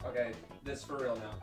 Okay, this for real now.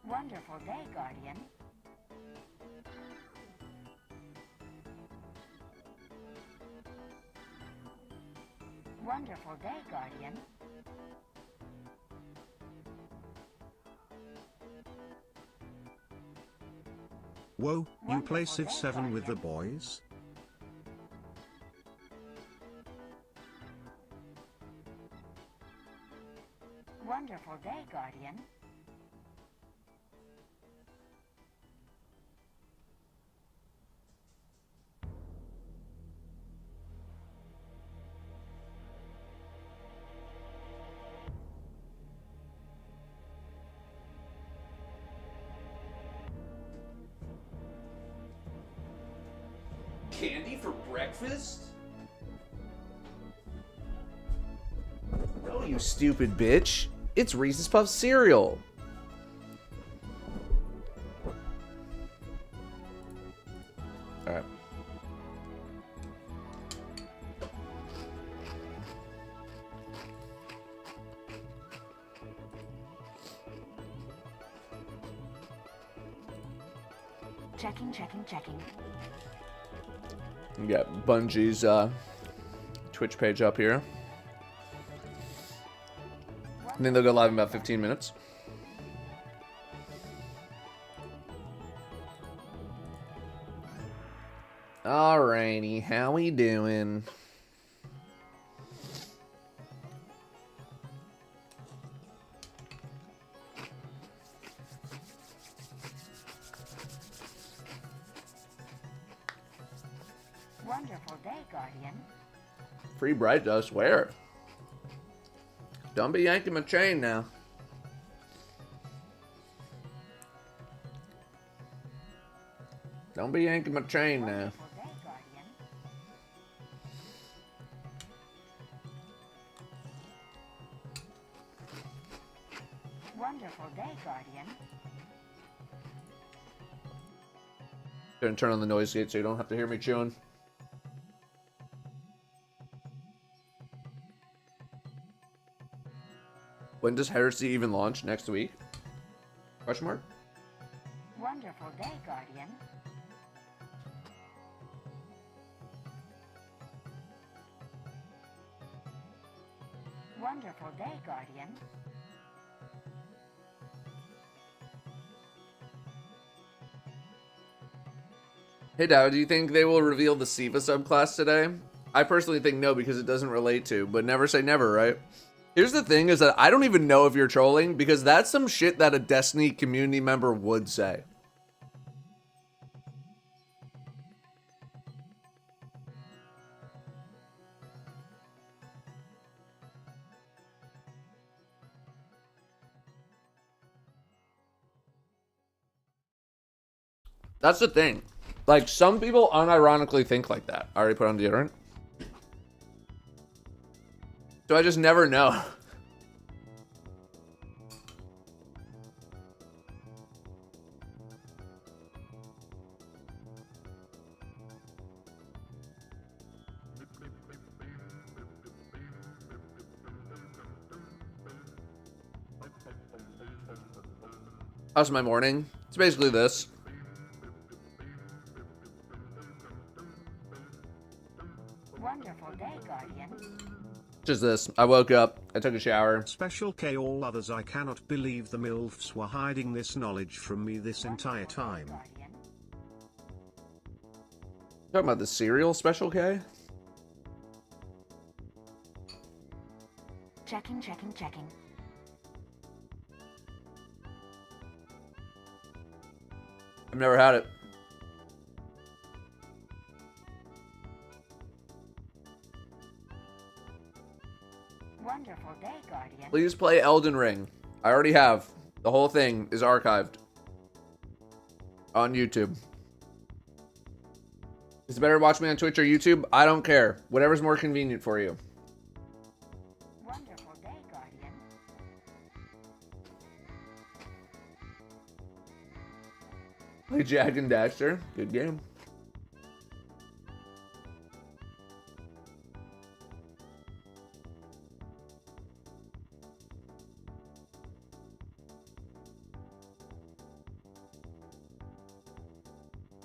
Wonderful day, Guardian. Wonderful day, Guardian. Whoa, you play Wonderful Civ day, 7 with the Guardian. boys? Wonderful day, Guardian. Candy for breakfast? No, you stupid bitch. It's Reese's Puffs cereal. Alright. Checking. We got Bungie's Twitch page up here. I think they'll go live in about 15 minutes. Alrighty, how we doing? Wonderful day, Guardian. Free bright dust, where? Don't be yanking my chain now. Don't be yanking my chain now. Wonderful day, Guardian. Wonderful day, Guardian. Gonna turn on the noise gate so you don't have to hear me chewing. When does Heresy even launch? Next week? Question mark? Wonderful day, Guardian. Wonderful day, Guardian. Hey Dow, do you think they will reveal the Siva subclass today? I personally think no, because it doesn't relate to, but never say never, right? Here's the thing is that I don't even know if you're trolling, because that's some shit that a Destiny community member would say. That's the thing. Like, some people unironically think like that. I already put on deodorant. So I just never know. How's my morning? It's basically this. Wonderful day, Guardian. Just this. I woke up. I took a shower. Special K all others, I cannot believe the MILFs were hiding this knowledge from me this entire time. Guardian. Talking about the cereal Special K? Checking, checking, checking. I've never had it. Wonderful day, Guardian. Please play Elden Ring. I already have. The whole thing is archived on YouTube. Is it better to watch me on Twitch or YouTube? I don't care. Whatever's more convenient for you. Wonderful day, Guardian. Play Jack and Daxter. Good game.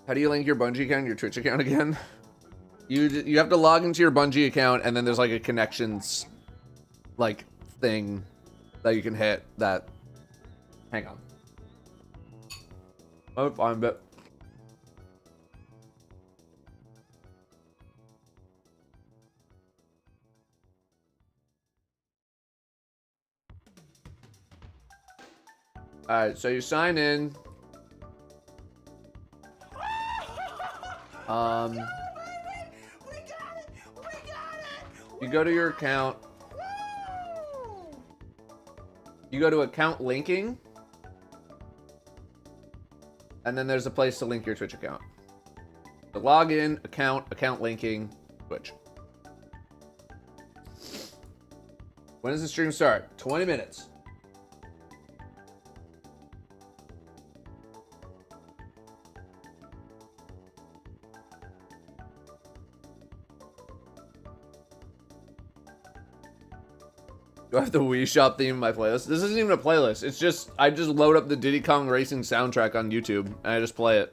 How do you link your Bungie account and your Twitch account again? You have to log into your Bungie account, and then there's like a connections like thing that you can hit that. Hang on. Oh, fine, but all right, so you sign in. You go to your account. You go to account linking. And then there's a place to link your Twitch account. So login, account linking, Twitch. When does the stream start? 20 minutes. Do I have the Wii Shop theme in my playlist? This isn't even a playlist. It's just, I just load up the Diddy Kong Racing soundtrack on YouTube, and I just play it.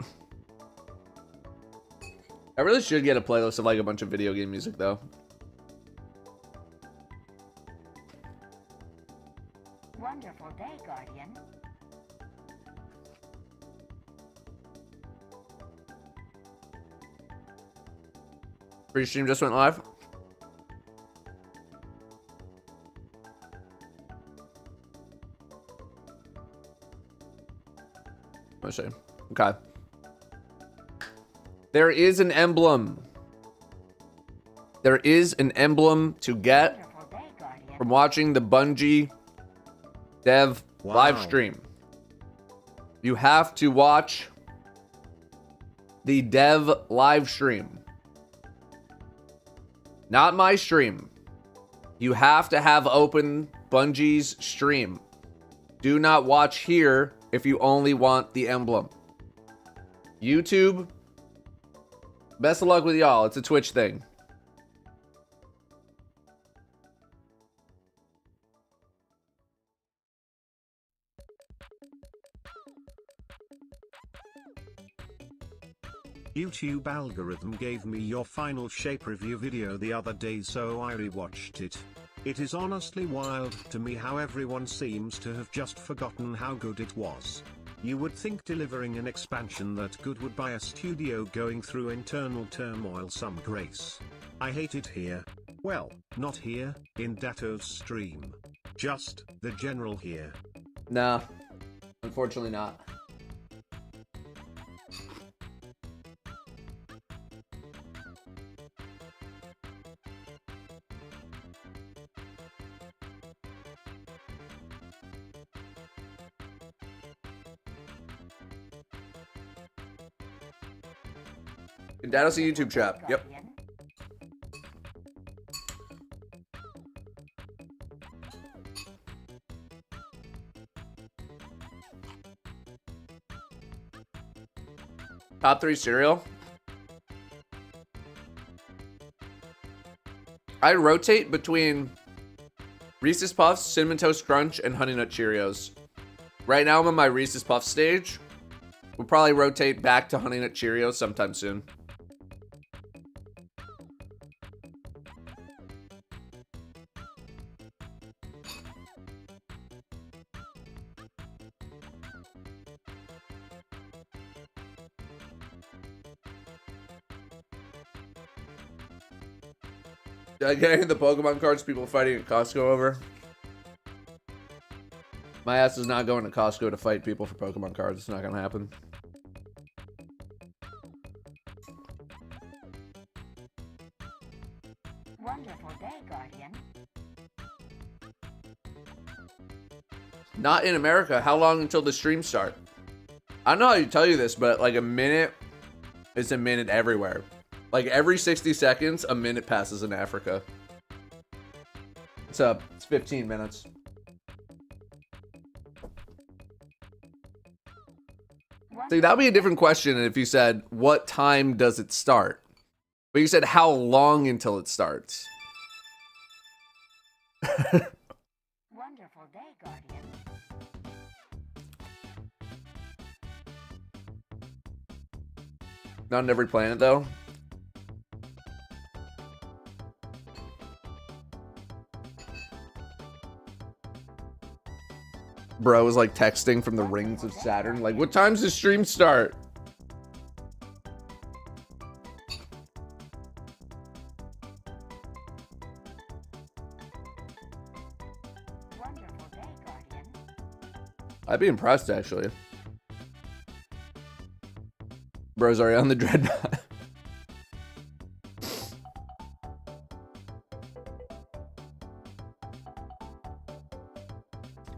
I really should get a playlist of like a bunch of video game music, though. Wonderful day, Guardian. Free stream just went live. Let's see. Okay. There is an emblem. There is an emblem to get Wonderful day, Guardian. from watching the Bungie dev live stream. You have to watch the dev live stream. Not my stream. You have to have open Bungie's stream. Do not watch here if you only want the emblem. YouTube, best of luck with y'all. It's a Twitch thing. YouTube algorithm gave me your final shape review video the other day, so I rewatched it. It is honestly wild to me how everyone seems to have just forgotten how good it was. You would think delivering an expansion that good would buy a studio going through internal turmoil some grace. I hate it here. Well, not here, in Datto's stream. Just, the general here. Nah, unfortunately not. Datto's a YouTube chat. Yep. Guardian. Top 3 cereal. I rotate between Reese's Puffs, Cinnamon Toast Crunch, and Honey Nut Cheerios. Right now I'm on my Reese's Puffs stage. We'll probably rotate back to Honey Nut Cheerios sometime soon. Getting the Pokemon cards people fighting at Costco over. My ass is not going to Costco to fight people for Pokemon cards. It's not going to happen. Wonderful day, Guardian. Not in America. How long until the stream start? I don't know how to tell you this, but like a minute is a minute everywhere. Like every 60 seconds, a minute passes in Africa. It's 15 minutes. See, that would be a different question if you said, what time does it start? But you said, how long until it starts? Wonderful day, Guardian. Not on every planet, though. Bro was like texting from the rings of Saturn. Like, what time's the stream start? Wonderful day, Guardian. I'd be impressed, actually. Bro's already on the dreadnought.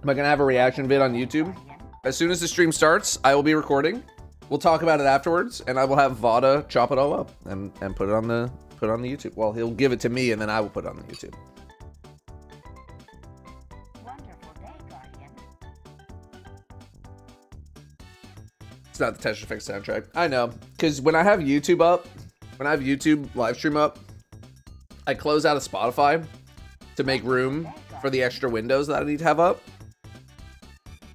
Am I gonna have a reaction vid on YouTube? As soon as the stream starts, I will be recording. We'll talk about it afterwards, and I will have Vada chop it all up and put it on the YouTube. Well, he'll give it to me, and then I will put it on the YouTube. Wonderful day, Guardian. It's not the Tetris Effect soundtrack. I know, because when I have YouTube up, when I have YouTube live stream up, I close out of Spotify to make room for the extra windows that I need to have up.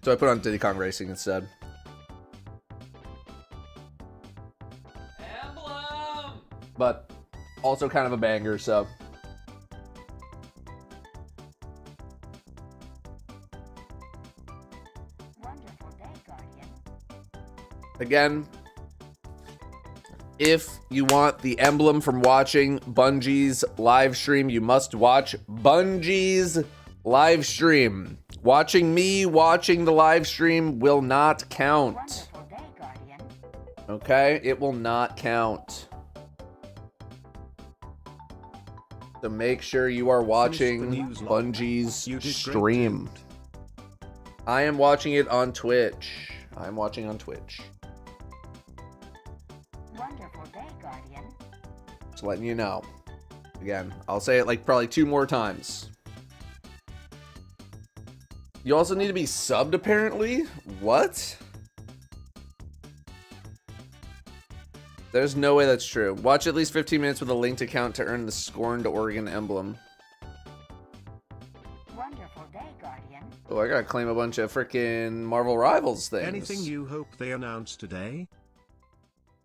So I put on Diddy Kong Racing instead. Emblem! But also kind of a banger, so. Wonderful day, Guardian. Again, if you want the emblem from watching Bungie's live stream, you must watch Bungie's live stream. Watching me watching the live stream will not count. Wonderful day, Guardian. Okay? It will not count. So make sure you are watching Bungie's stream. I am watching it on Twitch. I am watching on Twitch. Wonderful day, Guardian. Just letting you know. Again, I'll say it like probably 2 more times. You also need to be subbed, apparently? What? There's no way that's true. Watch at least 15 minutes with a linked account to earn the Scorned Oregon emblem. Wonderful day, Guardian. Oh, I gotta claim a bunch of freaking Marvel Rivals things. Anything you hope they announce today?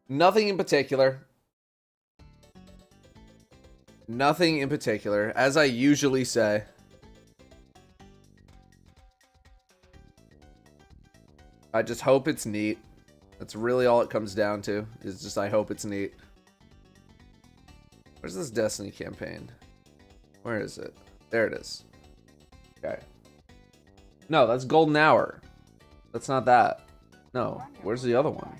Nothing in particular. Nothing in particular, as I usually say. I just hope it's neat. That's really all it comes down to, is just I hope it's neat. Where's this Destiny campaign? Where is it? There it is. Okay. No, that's Golden Hour. That's not that. No, where's the other one?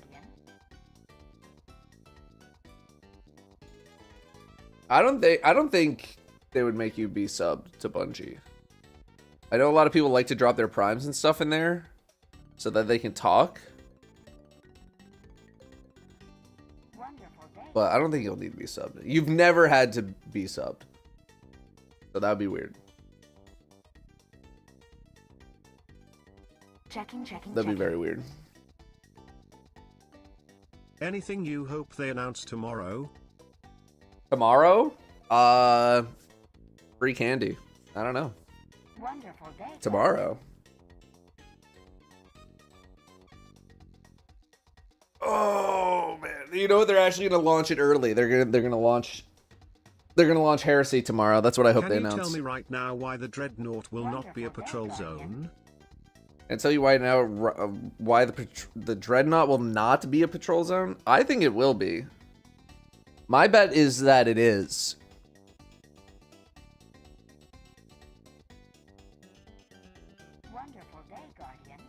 I don't think they would make you be subbed to Bungie. I know a lot of people like to drop their primes and stuff in there so that they can talk. Wonderful day. But I don't think you'll need to be subbed. You've never had to be subbed. So that would be weird. Checking. That'd be very weird. Anything you hope they announce tomorrow? Tomorrow? Free candy. I don't know. Wonderful day. Tomorrow. Oh man. You know what? They're actually gonna launch it early. They're gonna launch Heresy tomorrow. That's what I hope they Can you announce. tell me right now why the Dreadnought will not be a patrol zone? And tell you why now, why the Dreadnought will not be a patrol zone? I think it will be. My bet is that it is. Wonderful day, Guardian.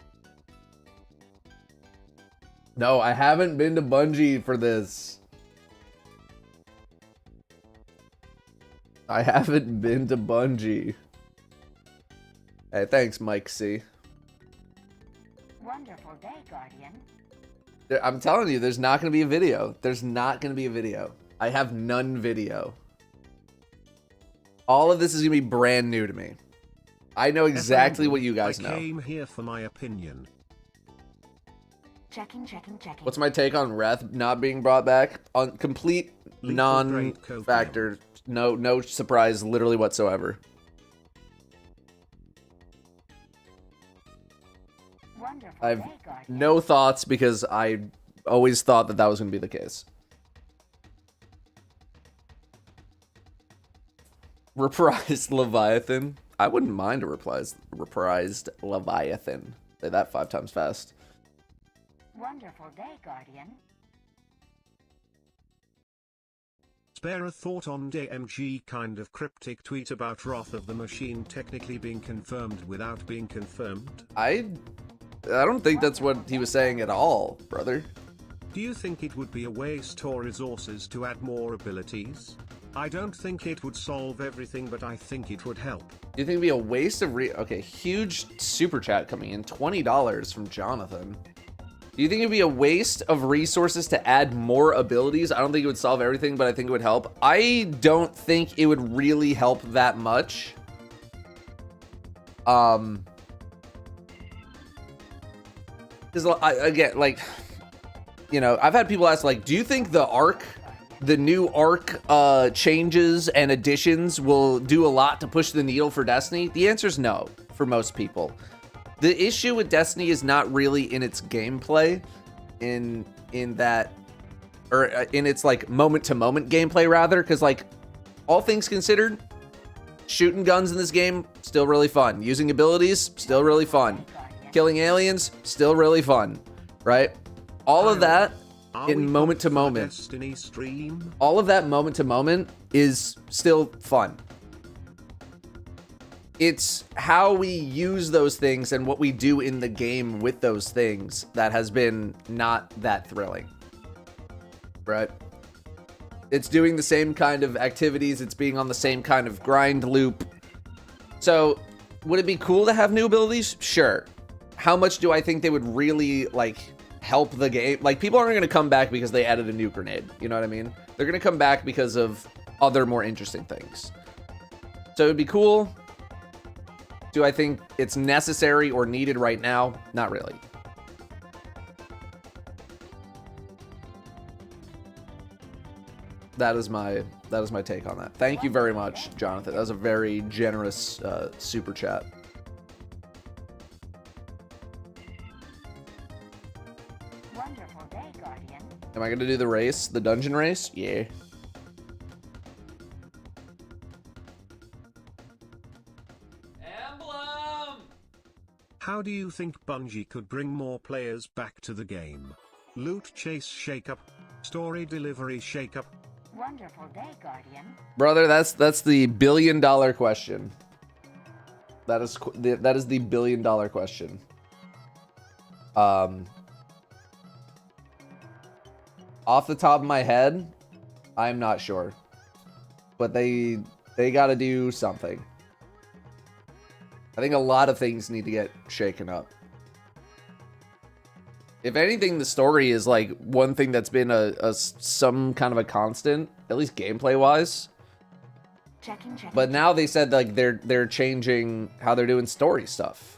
No, I haven't been to Bungie for this. I haven't been to Bungie. Hey, thanks, Mike C. Wonderful day, Guardian. I'm telling you, there's not going to be a video. There's not going to be a video. I have none video. All of this is going to be brand new to me. I know exactly what you guys know. I came here for my opinion. Checking. What's my take on Wrath not being brought back? On complete Lethal grade non-factor. No surprise literally whatsoever. Wonderful I have day, Guardian. no thoughts because I always thought that was going to be the case. Reprised Leviathan. I wouldn't mind a reprised Leviathan. Say that 5 times fast. Wonderful day, Guardian. Spare a thought on DMG kind of cryptic tweet about Wrath of the Machine technically being confirmed without being confirmed? I don't think that's what he was saying at all, brother. Do you think it would be a waste or resources to add more abilities? I don't think it would solve everything, but I think it would help. Do you think it'd be a waste of okay, huge super chat coming in, $20 from Jonathan. Do you think it'd be a waste of resources to add more abilities? I don't think it would solve everything, but I think it would help. I don't think it would really help that much. Because again, like, you know, I've had people ask, like, do you think the new arc changes and additions will do a lot to push the needle for Destiny? The answer is no, for most people. The issue with Destiny is not really in its gameplay, in that, or in its like moment-to-moment gameplay rather, because like all things considered, shooting guns in this game still really fun. Using abilities still really fun. Killing aliens still really fun, right? All of that in moment to moment. Destiny stream? All of that moment to moment is still fun. It's how we use those things and what we do in the game with those things that has been not that thrilling, right? It's doing the same kind of activities. It's being on the same kind of grind loop. So would it be cool to have new abilities? Sure. How much do I think they would really like help the game? Like, people aren't going to come back because they added a new grenade. You know what I mean? They're going to come back because of other more interesting things. So it'd be cool. Do I think it's necessary or needed right now? Not really. That is my take on that. Thank you very much, Jonathan. That was a very generous super chat. Wonderful day, Guardian. Am I gonna do the race, the dungeon race? Yeah. How do you think Bungie could bring more players back to the game? Loot chase shakeup? Story delivery shakeup? Wonderful day, Guardian. Brother, that's the $1 billion question. That is the $1 billion question. Off the top of my head, I'm not sure. But they got to do something. I think a lot of things need to get shaken up. If anything, the story is like one thing that's been some kind of a constant, at least gameplay wise. Checking. But now they said like they're changing how they're doing story stuff.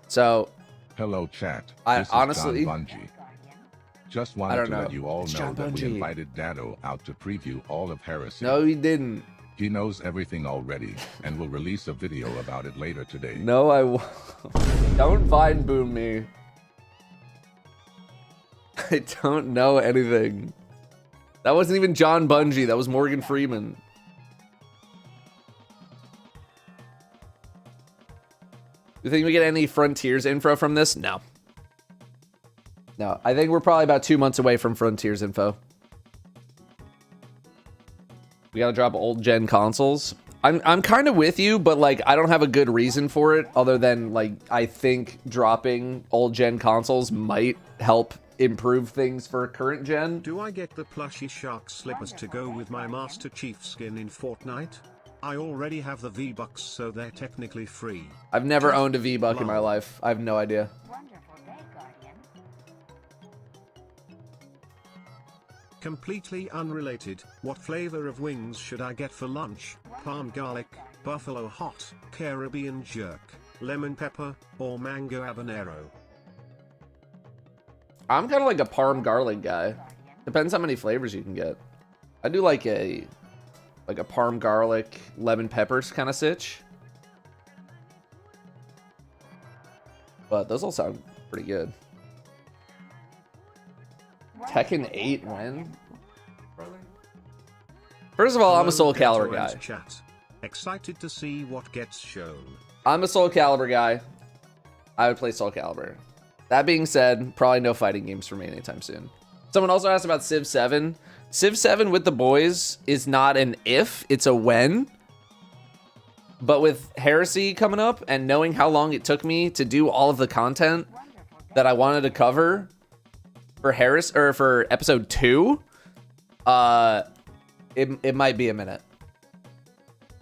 So Hello chat. I This is honestly- John Bungie. Just I wanted don't to know. let you all It's know John that we Bungie. invited Datto out to preview all of Heresy. no, he didn't. He knows everything already and will release a video about it later today. No, I won't. Don't Vine boom me. I don't know anything. That wasn't even John Bungie. That was Morgan Freeman. You think we get any Frontiers info from this? No. No, I think we're probably about 2 months away from Frontiers info. We gotta drop old gen consoles. I'm kind of with you, but like I don't have a good reason for it other than like I think dropping old gen consoles might help improve things for current gen. Do I get the plushy shark slippers to go with my Master Chief skin in Fortnite? I already have the V-Bucks, so they're technically free. I've never owned a V-Buck in my life. I have no idea. Wonderful day, Guardian. Completely unrelated, what flavor of wings should I get for lunch? Palm garlic, buffalo hot, Caribbean jerk, lemon pepper, or mango habanero? I'm kind of like a parm garlic guy. Depends how many flavors you can get. I do like a parm garlic lemon peppers kind of sitch. But those all sound pretty good. Tekken 8 when? First of all, I'm a Soul Calibur Hello, guy. Chat. Excited to see what gets shown. I'm a Soul Calibur guy. I would play Soul Calibur. That being said, probably no fighting games for me anytime soon. Someone also asked about Civ 7. Civ 7 with the boys is not an if, it's a when. But with Heresy coming up and knowing how long it took me to do all of the content that I wanted to cover for for episode 2, it might be a minute.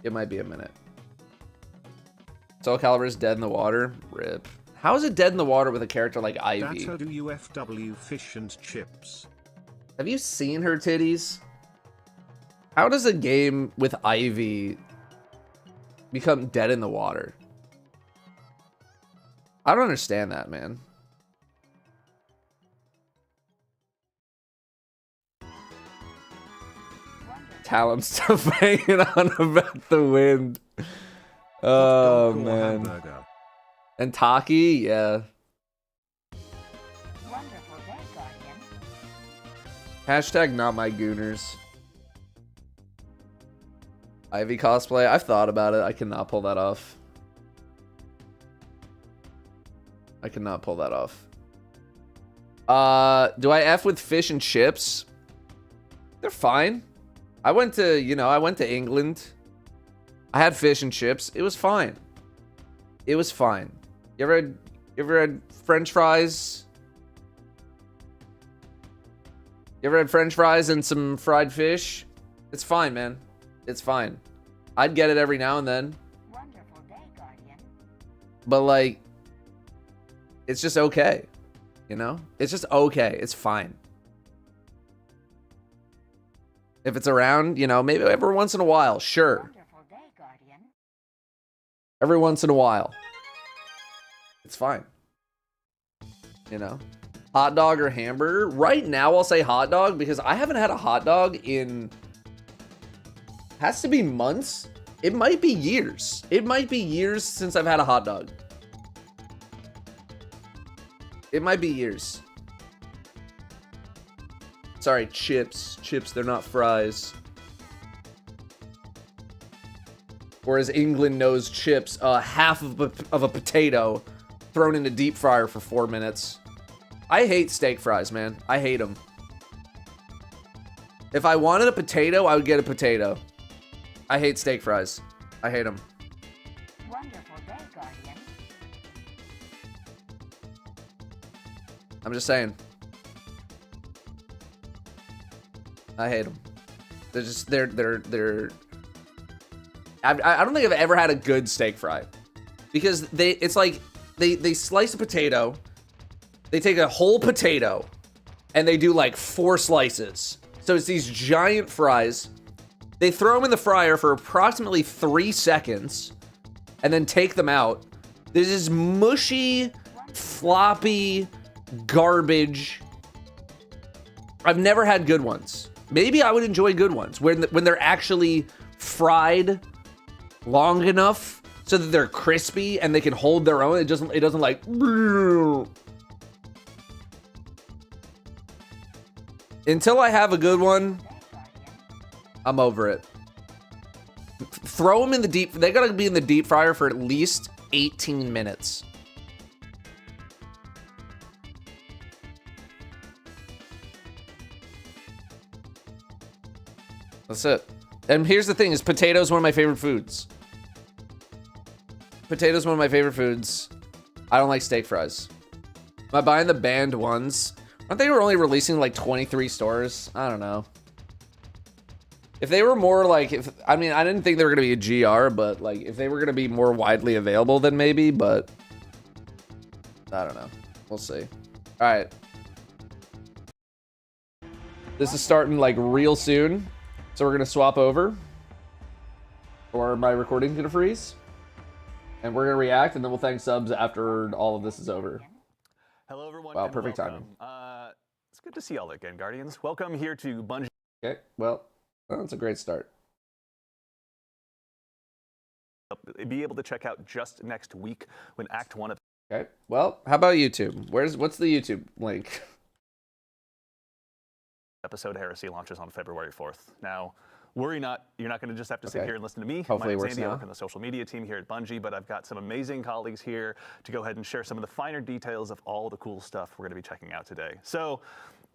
It might be a minute. Soul Calibur is dead in the water. Rip. How is it dead in the water with a character like Ivy? Datto do UFW fish and chips. Have you seen her titties? How does a game with Ivy become dead in the water? I don't understand that, man. Talon stuff hanging on about the wind. Oh, Hot dog or man. hamburger? And Taki, yeah. Wonderful day, Guardian. Hashtag not my gooners. Ivy cosplay. I've thought about it. I cannot pull that off. I cannot pull that off. Do I F with fish and chips? They're fine. I went to England. I had fish and chips. It was fine. It was fine. You ever had French fries? You ever had French fries and some fried fish? It's fine, man. It's fine. I'd get it every now and then. Wonderful day, Guardian. But like, it's just okay. You know? It's just okay. It's fine. If it's around, you know, maybe every once in a while, sure. Wonderful day, Guardian. Every once in a while. It's fine. You know? Hot dog or hamburger? Right now I'll say hot dog because I haven't had a hot dog in... Has to be months. It might be years. It might be years since I've had a hot dog. It might be years. Sorry, chips. Chips, they're not fries. Whereas England knows chips, half of a potato thrown in a deep fryer for 4 minutes. I hate steak fries, man. I hate them. If I wanted a potato, I would get a potato. I hate steak fries. I hate them. Wonderful day, Guardian. I'm just saying. I hate them. They're just, they're I don't think I've ever had a good steak fry. Because it's like, they slice a potato, they take a whole potato, and they do like 4 slices. So it's these giant fries. They throw them in the fryer for approximately 3 seconds, and then take them out. This is mushy, floppy garbage. I've never had good ones. Maybe I would enjoy good ones when they're actually fried long enough so that they're crispy and they can hold their own. It doesn't like. Until I have a good one, I'm over it. Throw them in the deep. They gotta be in the deep fryer for at least 18 minutes. That's it. And here's the thing: is potatoes one of my favorite foods. Potatoes one of my favorite foods. I don't like steak fries. Am I buying the banned ones? Aren't they only releasing like 23 stores? I don't know. If they were more like, I mean, I didn't think they were gonna be a GR, but like if they were gonna be more widely available, then maybe. But I don't know. We'll see. All right. This is starting like real soon. So we're gonna swap over, or my recording's gonna freeze, and we're gonna react, and then we'll thank subs after all of this is over. Hello, everyone. Wow, and perfect welcome. timing. It's good to see y'all again, Guardians. Welcome here to Bungie. Okay, well, that's a great start. Be able to check out just next week when Act 1 of Okay, well, how about YouTube? What's the YouTube link? Episode Heresy launches on February 4th. Now, worry not, you're not going to just have to sit Okay. here and listen to me. Hopefully My it name's works Andy. I now. work on the social media team here at Bungie, but I've got some amazing colleagues here to go ahead and share some of the finer details of all the cool stuff we're going to be checking out today. So,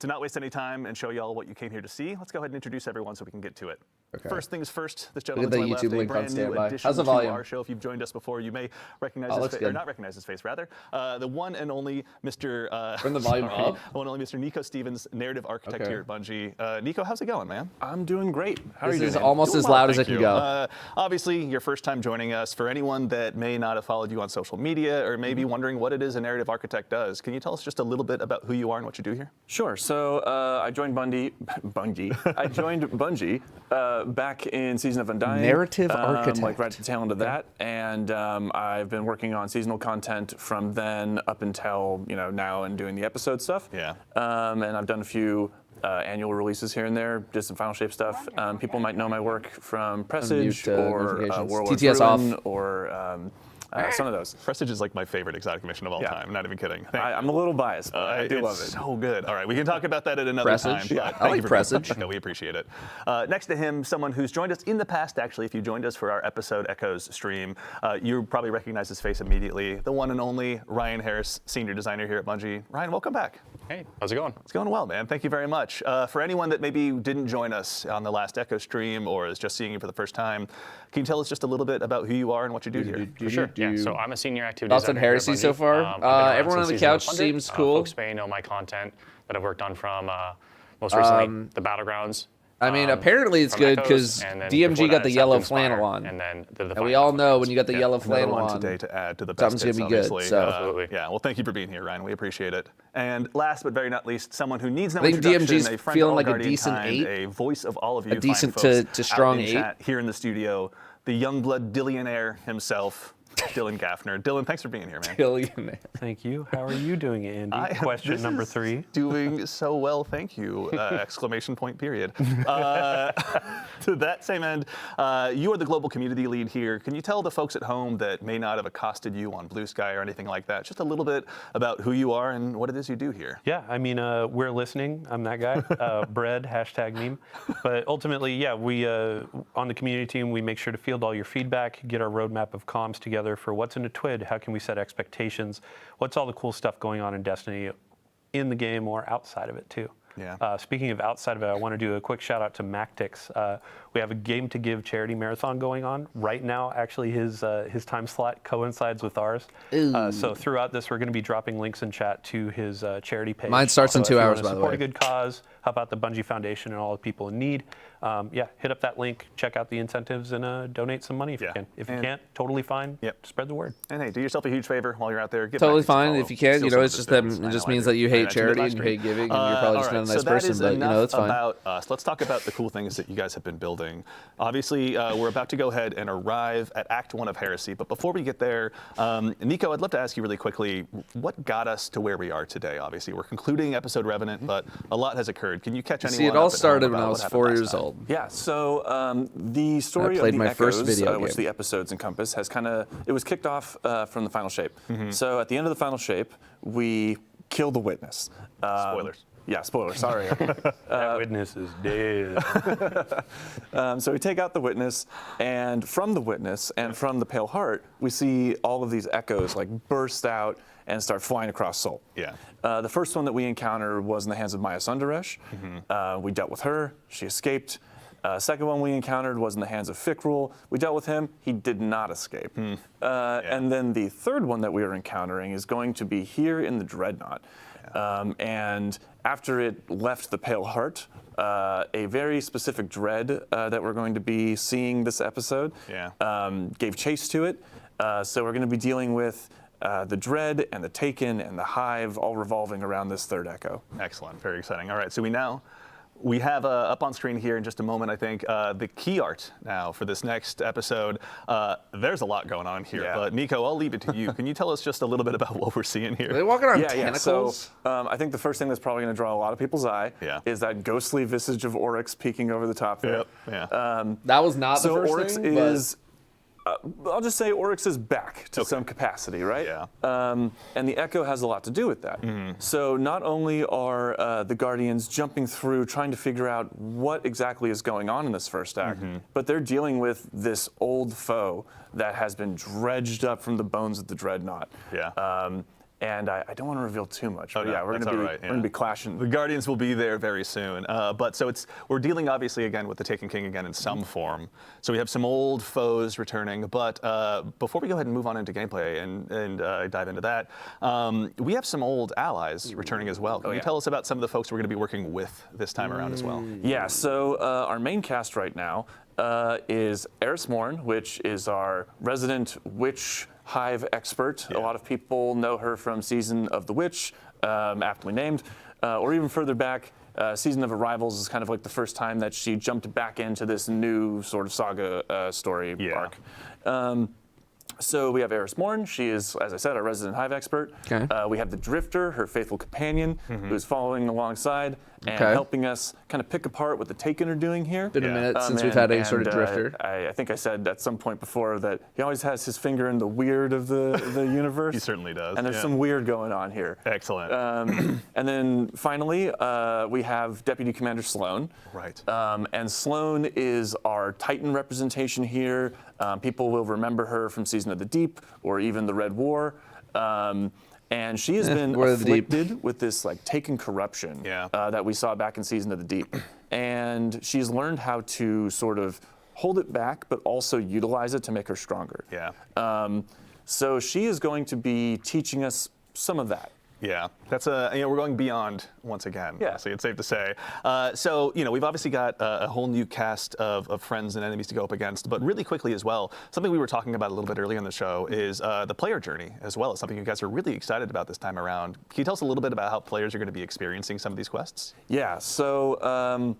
to not waste any time and show y'all what you came here to see, let's go ahead and introduce everyone so we can get to it. Okay. First things first, this Look gentleman at the to my left, YouTube a link on brand new standby. addition How's the to volume? our show. If you've joined us before, you may recognize Oh, his looks face, or good. not recognize his face, rather. The one and only Mr. Turn the volume sorry, up. The one and only Mr. Nico Stevens, narrative architect Okay. here at Bungie. Nico, how's it going, man? I'm doing great. How are This you is doing? almost Doing as well, loud as it thank can you. go. Obviously, your first time joining us. For anyone that may not have followed you on social media or maybe Mm-hmm. wondering what it is a narrative architect does, can you tell us just a little bit about who you are and what you do here? Sure. So I joined Bungie. I joined Bungie back in Season of Undying. Narrative architect. Like right at the tail end of that, and I've been working on seasonal content from then up until now and doing the episode stuff. Yeah. And I've done a few annual releases here and there, did some Final Shape stuff. People might know my work from Presage Unmute, or notifications. Warlord's TTS Ruin off. or some of those. Prestige is like my favorite exotic mission of all Yeah. time. I'm not even kidding. I'm a little biased, but I do it's love it. so good. All right, we can talk about that at another Presage? time. Yeah. but I thank like you for Presage. No, we appreciate it. Next to him, someone who's joined us in the past, actually, if you joined us for our Episode Echoes stream, you probably recognize his face immediately. The one and only Ryan Harris, senior designer here at Bungie. Ryan, welcome back. Hey, how's it going? It's going well, man. Thank you very much. For anyone that maybe didn't join us on the last Echo stream or is just seeing you for the first time, can you tell us just a little bit about who you are and what you do here? For sure. Yeah, so I'm a senior activity Thoughts on designer here at Heresy so Bungie. far? I've been around Everyone since on the season couch 100. seems cool. Folks may know my content that I've worked on from most recently the Battlegrounds. I mean, apparently it's from good Echoes, because and then DMG before got that, the it's yellow Active Fire, flannel on. and then the And Defiant we all know Battlegrounds. when you got the yellow Another flannel one on. today to add to the best Something's gonna hits, be good, obviously. so. Absolutely. Yeah, well, thank you for being here, Ryan. We appreciate it. And last but very not least, someone who needs no I think introduction, DMG's a friend feeling of all like a Guardian decent kind, 8. a voice of all of you A fine decent folks to strong out in 8. chat here in the studio, the Youngblood Dillionaire himself, Dylan Gaffner. Dylan, thanks for being here, man. Billionaire. Thank you. How are you doing, Andy? Question This number is 3. Doing so well, thank you! Exclamation point! Period. To that same end, you are the global community lead here. Can you tell the folks at home that may not have accosted you on Blue Sky or anything like that, just a little bit about who you are and what it is you do here? Yeah, I mean, we're listening. I'm that guy. Bread, hashtag meme. But ultimately, yeah, we, on the community team, we make sure to field all your feedback, get our roadmap of comms together for what's in a TWID, how can we set expectations, what's all the cool stuff going on in Destiny in the game or outside of it too. Yeah. Speaking of outside of it, I want to do a quick shout out to Mactix. We have a Game to Give charity marathon going on right now. Actually, his time slot coincides with ours. So throughout this, we're going to be dropping links in chat to his charity page. Mine starts in So 2 if you hours, wanna by the support way. a good cause, help out the Bungie Foundation and all the people in need. Yeah, hit up that link, check out the incentives, and donate some money if you can. If you can't, totally fine. Yep. Spread the word. And hey, do yourself a huge favor while you're out there. Get Totally back, hit fine follow, if you can. steal You some know, of it's the just that business. it I just know I means do. that you I hate mentioned it charity last and you stream. hate giving, and you're probably just All not a right, nice so that person. is But you know, that's fine. about us. Let's talk about the cool things that you guys have been building. Obviously, we're about to go ahead and arrive at Act 1 of Heresy. But before we get there, Nico, I'd love to ask you really quickly, what got us to where we are today? Obviously, we're concluding episode Revenant, but a lot has occurred. Can you catch anyone See, it up all at home started when about I what was happened 4 last years time? old. Yeah, so the story played of the my first Echoes, video which game. the episodes encompass, has it was kicked off from the final shape. Mm-hmm. So at the end of the final shape, we kill the witness. Spoilers. Yeah, spoilers, sorry. That witness is dead. So we take out the witness, and from the witness and from the Pale Heart, we see all of these echoes like burst out and start flying across Sol. Yeah. The first one that we encountered was in the hands of Maya Sundaresh. We dealt with her. She escaped. Second one we encountered was in the hands of Fikrul. We dealt with him. He did not escape. And then the third one that we are encountering is going to be here in the Dreadnought. And after it left the Pale Heart, a very specific dread that we're going to be seeing this episode gave chase to it. So we're going to be dealing with the Dread and the Taken and the Hive all revolving around this third echo. Excellent. Very exciting. All right. So we have up on screen here in just a moment, I think, the key art now for this next episode. There's a lot going on here, but Nico, I'll leave it to you. Can you tell us just a little bit about what we're seeing here? Are they walking on Yeah. tentacles? So I think the first thing that's probably going to draw a lot of people's eye is that ghostly visage of Oryx peeking over the top there. That was not the So first Oryx thing, is. I'll just say Oryx is back to some capacity, right? And the Echo has a lot to do with that. So not only are the Guardians jumping through, trying to figure out what exactly is going on in this first act, but they're dealing with this old foe that has been dredged up from the bones of the Dreadnought. And I don't want to reveal too much, but we're going to be clashing. The Guardians will be there very soon. But so we're dealing obviously again with the Taken King again in some form. So we have some old foes returning. But before we go ahead and move on into gameplay and dive into that, we have some old allies returning as well. Can you tell us about some of the folks we're going to be working with this time around as well? Yeah. So our main cast right now is Eris Morn, which is our resident witch Hive expert. A lot of people know her from Season of the Witch, aptly named, or even further back, Season of Arrivals is kind of like the first time that she jumped back into this new sort of saga story arc. So we have Eris Morn. She is, as I said, our resident Hive expert. We have the Drifter, her faithful companion, who's following alongside and helping us kind of pick apart what the Taken are doing here. Been a minute since we've had any sort of Drifter. I think I said at some point before that he always has his finger in the weird of the universe. He certainly does. And there's some weird going on here. Excellent. And then finally, we have Deputy Commander Sloan. Right. And Sloan is our Titan representation here. People will remember her from Season of the Deep or even the Red War. And she has been afflicted with this like Taken corruption that we saw back in Season of the Deep. And she's learned how to sort of hold it back, but also utilize it to make her stronger. So she is going to be teaching us some of that. Yeah, that's we're going beyond once again. So it's safe to say. So we've obviously got a whole new cast of friends and enemies to go up against. But really quickly as well, something we were talking about a little bit earlier in the show is the player journey as well. It's something you guys are really excited about this time around. Can you tell us a little bit about how players are going to be experiencing some of these quests? Yeah. So.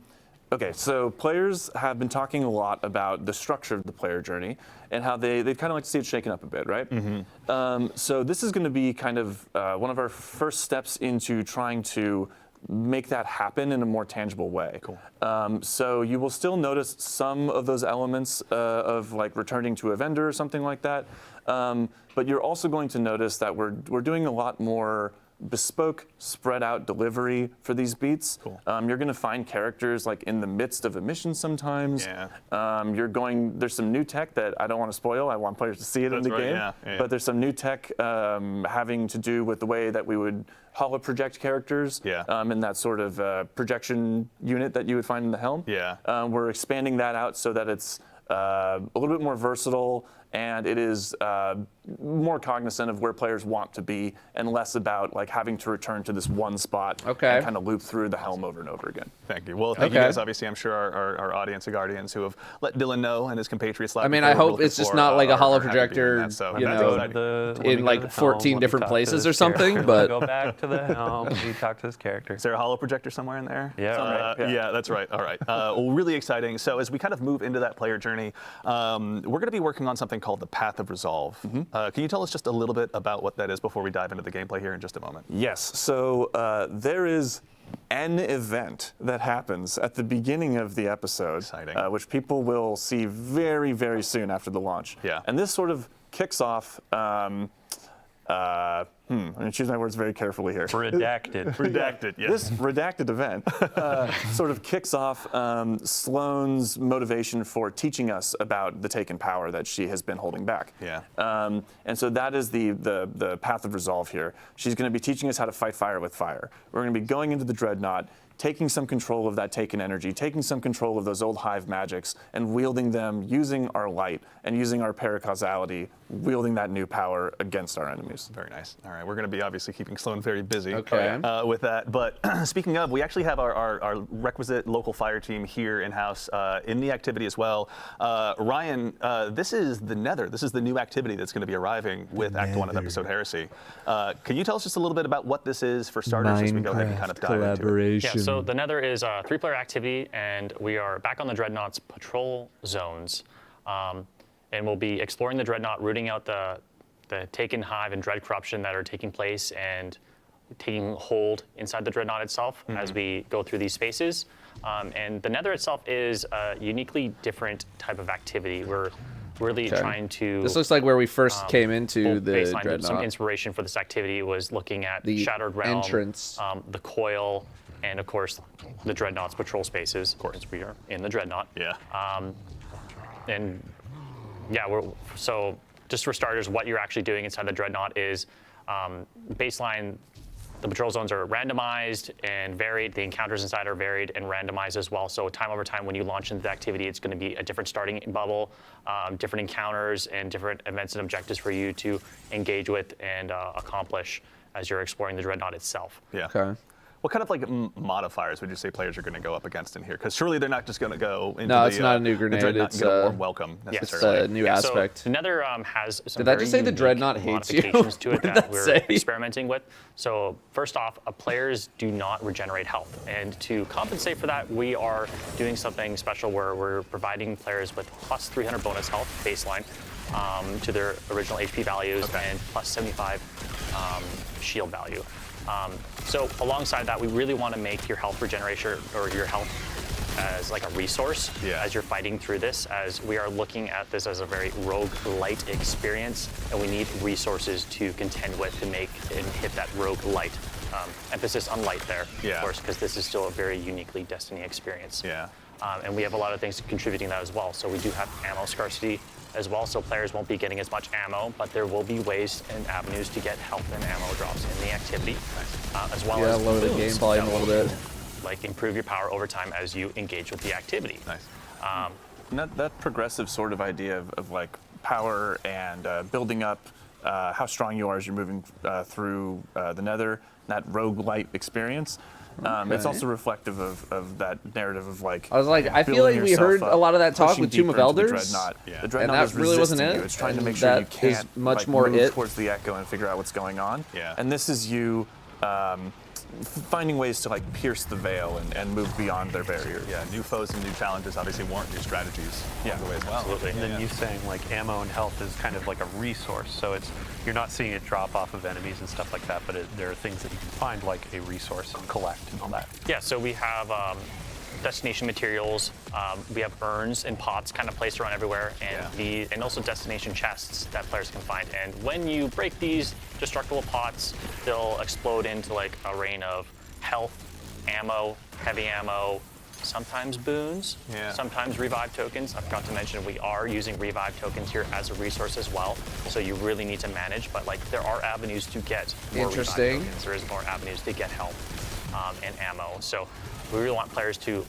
Okay, so players have been talking a lot about the structure of the player journey and how they'd kind of like to see it shaken up a bit, right? So this is going to be kind of one of our first steps into trying to make that happen in a more tangible way. So you will still notice some of those elements of like returning to a vendor or something like that, but you're also going to notice that we're doing a lot more bespoke, spread out delivery for these beats. You're going to find characters like in the midst of a mission sometimes. There's some new tech that I don't want to spoil. I want players to see it in the game. But there's some new tech having to do with the way that we would holo project characters in that sort of projection unit that you would find in the helm. We're expanding that out so that it's a little bit more versatile and it is more cognizant of where players want to be and less about like having to return to this one spot and kind of loop through the helm over and over again. Thank you. Well, thank you guys. Obviously, I'm sure our audience of Guardians who have let Dylan know and his compatriots. I mean, I hope it's just not like a holo projector, in like 14 different places or something. But go back to the helm. We talk to this character. Is there a holo projector somewhere in there? Yeah, right. Yeah, that's right. All right. Well, really exciting. So as we kind of move into that player journey, we're going to be working on something called the Path of Resolve. Can you tell us just a little bit about what that is before we dive into the gameplay here in just a moment? Yes. So there is an event that happens at the beginning of the episode, which people will see very, very soon after the launch. Yeah. And this sort of kicks off. I'm going to choose my words very carefully here. Redacted. Redacted, yes. This redacted event sort of kicks off Sloane's motivation for teaching us about the taken power that she has been holding back. Yeah. And so that is the path of resolve here. She's going to be teaching us how to fight fire with fire. We're going to be going into the Dreadnought, taking some control of that taken energy, taking some control of those old hive magics, and wielding them using our light and using our paracausality, wielding that new power against our enemies. Very nice. All right, we're going to be obviously keeping Sloane very busy with that. But speaking of, we actually have our requisite local fire team here in-house in the activity as well. Ryan, this is the Nether. This is the new activity that's going to be arriving with Act 1 of Episode Heresy. Can you tell us just a little bit about what this is for starters as we go ahead and kind of dive into it? Yeah, so the Nether is a 3-player activity, and we are back on the Dreadnought's patrol zones. And we'll be exploring the Dreadnought, rooting out the Taken Hive and Dread Corruption that are taking place and taking hold inside the Dreadnought itself as we go through these spaces. And the Nether itself is a uniquely different type of activity. We're really trying to... This looks like where we first came into the Dreadnought. Some inspiration for this activity was looking at the Shattered Realm, entrance, the Coil, and of course the Dreadnought's patrol spaces. Of course, we are in the Dreadnought. Yeah. And yeah, so just for starters, what you're actually doing inside the Dreadnought is baseline. The patrol zones are randomized and varied. The encounters inside are varied and randomized as well. So time over time, when you launch into the activity, it's going to be a different starting bubble, different encounters, and different events and objectives for you to engage with and accomplish as you're exploring the Dreadnought itself. Yeah. Okay. What kind of like modifiers would you say players are going to go up against in here? Because surely they're not just going to go into No, it's not a new grenade. It's a warm welcome necessarily. It's a new aspect. So the Nether has some Did I just say the Dreadnought hates you? modifications to it that we're say? experimenting with. So first off, players do not regenerate health. And to compensate for that, we are doing something special where we're providing players with plus 300 bonus health baseline to their original HP values and plus 75 shield value. So alongside that, we really want to make your health regeneration or your health as like a resource as you're fighting through this, as we are looking at this as a very rogue-lite experience, and we need resources to contend with to make and hit that rogue-lite. Emphasis on light there, of course, because this is still a very uniquely Destiny experience. Yeah. And we have a lot of things contributing to that as well. So we do have ammo scarcity as well, so players won't be getting as much ammo, but there will be ways and avenues to get health and ammo drops in the activity, as well as lower the game volume a little bit. Like improve your power over time as you engage with the activity. Nice. That progressive sort of idea of like power and building up how strong you are as you're moving through the Nether, that roguelite experience. It's also reflective of that narrative of like. I was like, I feel like we heard a lot of that talk with Tomb of Elders, The Dreadnought and is that really wasn't it. It's trying to make sure you can't much like, more move it towards the echo and figure out what's going on. Yeah. And this is you finding ways to like pierce the veil and move beyond their barriers. Yeah, new foes and new challenges obviously warrant new strategies along the way as well. Absolutely. And then you saying like ammo and health is kind of like a resource, so it's you're not seeing it drop off of enemies and stuff like that, but there are things that you can find like a resource and collect and all that. Yeah, so we have destination materials. We have urns and pots kind of placed around everywhere, and also destination chests that players can find. And when you break these destructible pots, they'll explode into like a rain of health, ammo, heavy ammo, sometimes boons, sometimes revive tokens. I forgot to mention we are using revive tokens here as a resource as well. So you really need to manage, but like there are avenues to get more revive tokens. There is more avenues to get health and ammo. So we really want players to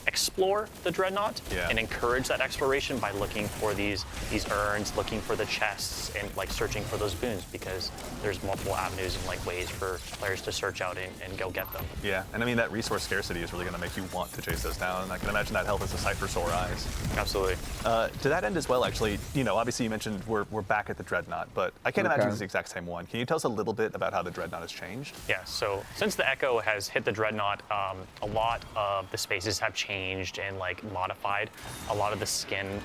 explore the Dreadnought and encourage that exploration by looking for these urns, looking for the chests, and like searching for those boons, because there's multiple avenues and like ways for players to search out and go get them. Yeah, and I mean that resource scarcity is really going to make you want to chase those down, and I can imagine that health is a sight for sore eyes. Absolutely. To that end as well, actually, you know, obviously you mentioned we're back at the Dreadnought, but I can't imagine it's the exact same one. Can you tell us a little bit about how the Dreadnought has changed? Yeah, so since the Echo has hit the Dreadnought, a lot of the spaces have changed and like modified. A lot of the skin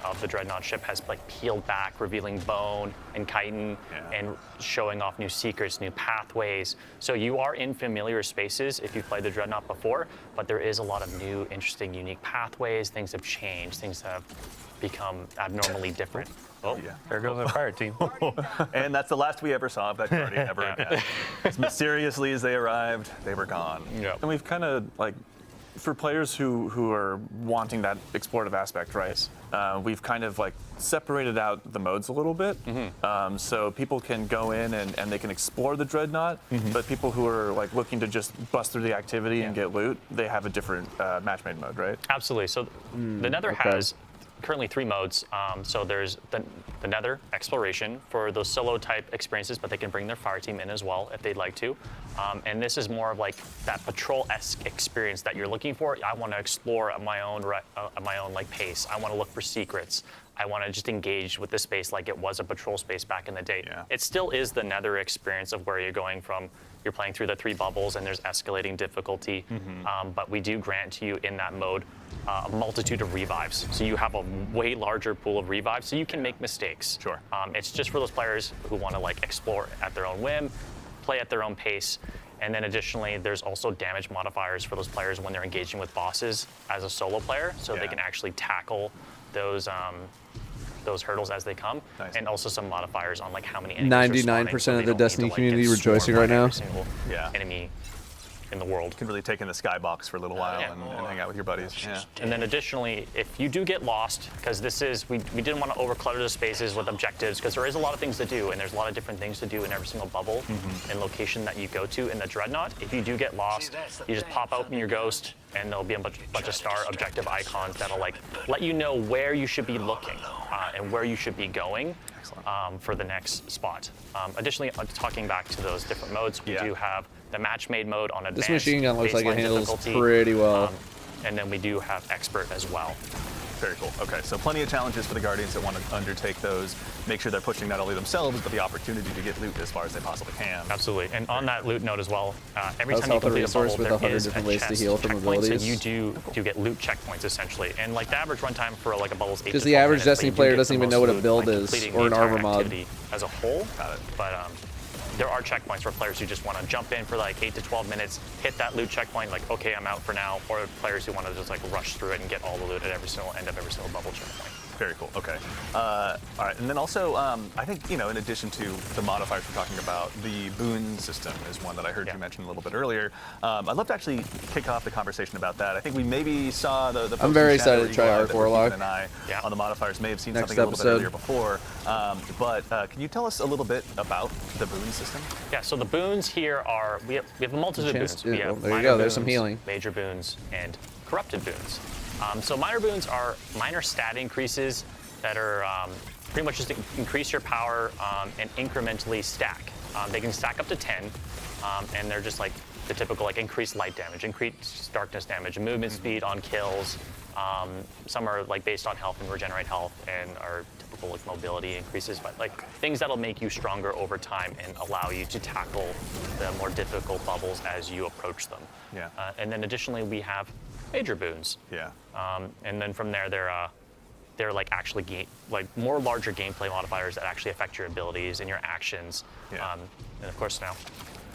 of the Dreadnought ship has like peeled back, revealing bone and chitin and showing off new secrets, new pathways. So you are in familiar spaces if you've played the Dreadnought before, but there is a lot of new, interesting, unique pathways. Things have changed. Things have become abnormally different. Oh, yeah. There goes our pirate team. And that's the last we ever saw of that Guardian ever again. As mysteriously as they arrived, they were gone. Yeah. And we've kind of like, for players who are wanting that explorative aspect, right? We've kind of like separated out the modes a little bit. So people can go in and they can explore the Dreadnought, but people who are like looking to just bust through the activity and get loot, they have a different match-made mode, right? Absolutely. So the Nether has currently 3 modes. So there's the Nether Exploration for those solo type experiences, but they can bring their fire team in as well if they'd like to. And this is more of like that patrol-esque experience that you're looking for. I want to explore at my own like pace. I want to look for secrets. I want to just engage with the space like it was a patrol space back in the day. It still is the Nether experience of where you're going from. You're playing through the 3 bubbles and there's escalating difficulty, but we do grant to you in that mode a multitude of revives. So you have a way larger pool of revives, so you can make mistakes. Sure. It's just for those players who want to like explore at their own whim, play at their own pace. And then additionally, there's also damage modifiers for those players when they're engaging with bosses as a solo player, so they can actually tackle those hurdles as they come, and also some modifiers on like how many enemies 99% of the Destiny community rejoicing right now. Enemy in the world. You can really take in the skybox for a little while and hang out with your buddies. And then additionally, if you do get lost, because this is, we didn't want to overclutter the spaces with objectives, because there is a lot of things to do, and there's a lot of different things to do in every single bubble and location that you go to in the Dreadnought. If you do get lost, you just pop open your ghost, and there'll be a bunch of star objective icons that'll like let you know where you should be looking and where you should be going for the next spot. Additionally, talking back to those different modes, we do have the match-made mode on advanced. This machine gun looks like it handles difficulty, pretty well. and then we do have expert as well. Very cool. Okay, so plenty of challenges for the Guardians that want to undertake those. Make sure they're pushing not only themselves, but the opportunity to get loot as far as they possibly can. Absolutely. And on that loot note as well, every time you Health complete a resource bubble, with there 100 is a different ways to chest heal from checkpoint, so abilities. you do get loot checkpoints essentially. And like the average runtime for like a bubble is 8 to 12 Because the average minutes, but Destiny you do player get doesn't the even most know what a loot build by is completing or the an armor entire mod. activity as a whole. Got it. But there are checkpoints for players who just want to jump in for like 8 to 12 minutes, hit that loot checkpoint, like, okay, I'm out for now, or players who want to just like rush through it and get all the loot at every single end of every single bubble checkpoint. Very cool. Okay. All right. And then also, I think, you know, in addition to the modifiers we're talking about, the boon system is one that I heard you mention a little bit earlier. I'd love to actually kick off the conversation about that. I think we maybe saw the post I'm very in chat excited where to try Eagle Eye Arc that Warlock. Keith and I on the modifiers may have seen Next something a little bit episode. earlier before. But can you tell us a little bit about the boon system? Yeah, so the boons here are, we have a multitude of boons. We have there you minor go, there's some boons, healing. major boons, and corrupted boons. So minor boons are minor stat increases that are pretty much just increase your power and incrementally stack. They can stack up to 10, and they're just like the typical like increased light damage, increased darkness damage, movement speed on kills. Some are like based on health and regenerate health, and are typical like mobility increases, but like things that'll make you stronger over time and allow you to tackle the more difficult bubbles as you approach them. Yeah. And then additionally, we have major boons. Yeah. And then from there, they're like actually more larger gameplay modifiers that actually affect your abilities and your actions. Yeah. And of course now,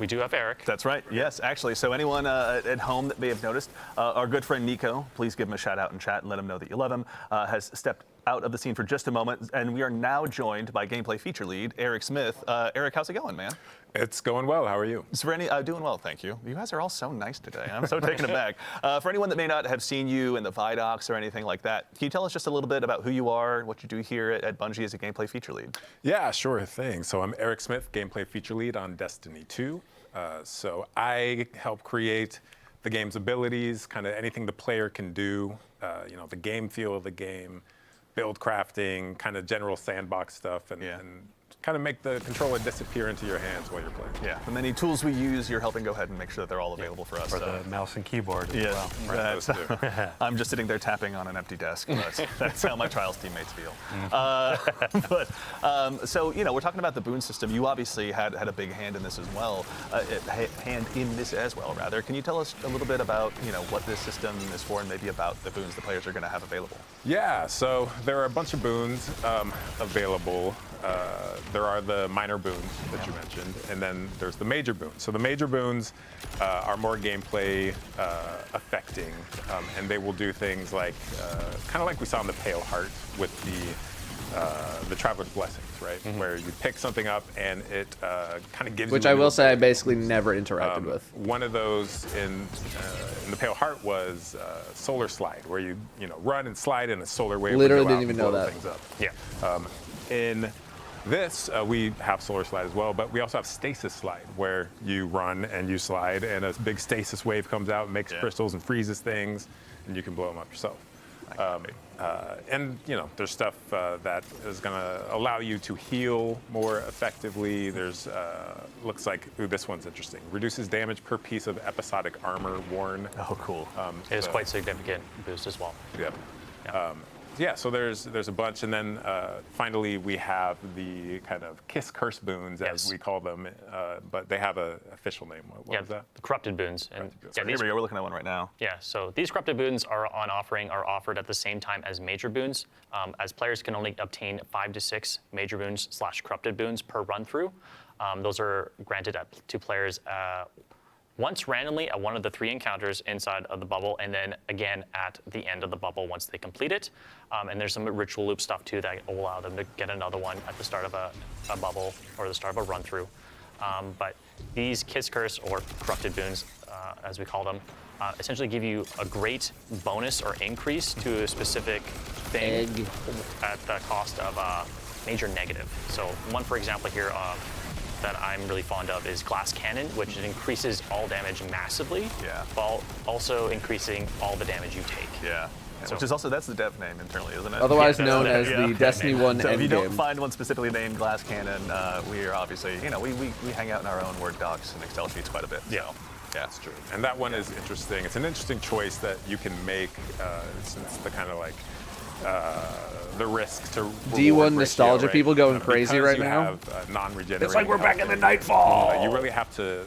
we do have Eric. That's right. Yes, actually. So anyone at home that may have noticed, our good friend Nico, please give him a shout out in chat and let him know that you love him, has stepped out of the scene for just a moment, and we are now joined by gameplay feature lead Eric Smith. Eric, how's it going, man? It's going well. How are you? So for doing well, thank you. You guys are all so nice today. I'm so taken aback. For anyone that may not have seen you in the Vidocs or anything like that, can you tell us just a little bit about who you are, what you do here at Bungie as a gameplay feature lead? Yeah, sure thing. So I'm Eric Smith, gameplay feature lead on Destiny 2. So I help create the game's abilities, kind of anything the player can do, you know, the game feel of the game, build crafting, kind of general sandbox stuff, and kind of make the controller disappear into your hands while you're playing. Yeah, the many tools we use, you're helping go ahead and make sure that they're all available for us. For the mouse and keyboard as well. Right, those two. I'm just sitting there tapping on an empty desk. That's how my Trials teammates feel. So, you know, we're talking about the boon system. You obviously had a big hand in this as well. Rather. Can you tell us a little bit about, you know, what this system is for and maybe about the boons the players are going to have available? Yeah, so there are a bunch of boons available. There are the minor boons that you mentioned, and then there's the major boons. So the major boons are more gameplay affecting, and they will do things like, kind of like we saw in the Pale Heart with the Traveler's Blessings, right? Where you pick something up and it kind of gives you. Which I will say I basically never interacted with. One of those in the Pale Heart was Solar Slide, where you run and slide in a solar wave. Literally would go didn't out even and know blow that. things up. Yeah. In this, we have Solar Slide as well, but we also have Stasis Slide, where you run and you slide, and a big stasis wave comes out and makes crystals and freezes things, and you can blow them up yourself. And you know, there's stuff that is going to allow you to heal more effectively. There's looks like, ooh, this one's interesting. Reduces damage per piece of episodic armor worn. Oh, cool. It is quite significant boost as well. Yep. Yeah, so there's a bunch, and then finally we have the kind of Kiss Curse boons, as we call them, but they have an official name. What was that? The Corrupted boons. And here we go, we're looking at one right now. Yeah, so these Corrupted boons are offered at the same time as major boons, as players can only obtain 5 to 6 major boons / corrupted boons per run through. Those are granted to players once randomly at one of the 3 encounters inside of the bubble, and then again at the end of the bubble once they complete it. And there's some ritual loop stuff too that will allow them to get another one at the start of a bubble or the start of a run through. But these Kiss Curse or Corrupted boons, as we call them, essentially give you a great bonus or increase to a specific thing at the cost of a major negative. So one, for example, here that I'm really fond of is Glass Cannon, which increases all damage massively, while also increasing all the damage you take. Yeah. So, which is also, that's the dev name internally, isn't it? Otherwise known as the Destiny 1 So endgame. if you don't find one specifically named Glass Cannon, we are obviously, you know, we hang out in our own Word docs and Excel sheets quite a bit. Yeah. So. Yeah, that's true. And that one is interesting. It's an interesting choice that you can make since the kind of like the risk to D1 nostalgia people going crazy right now. Have non-regenerating. It's like we're back in the Nightfall. You really have to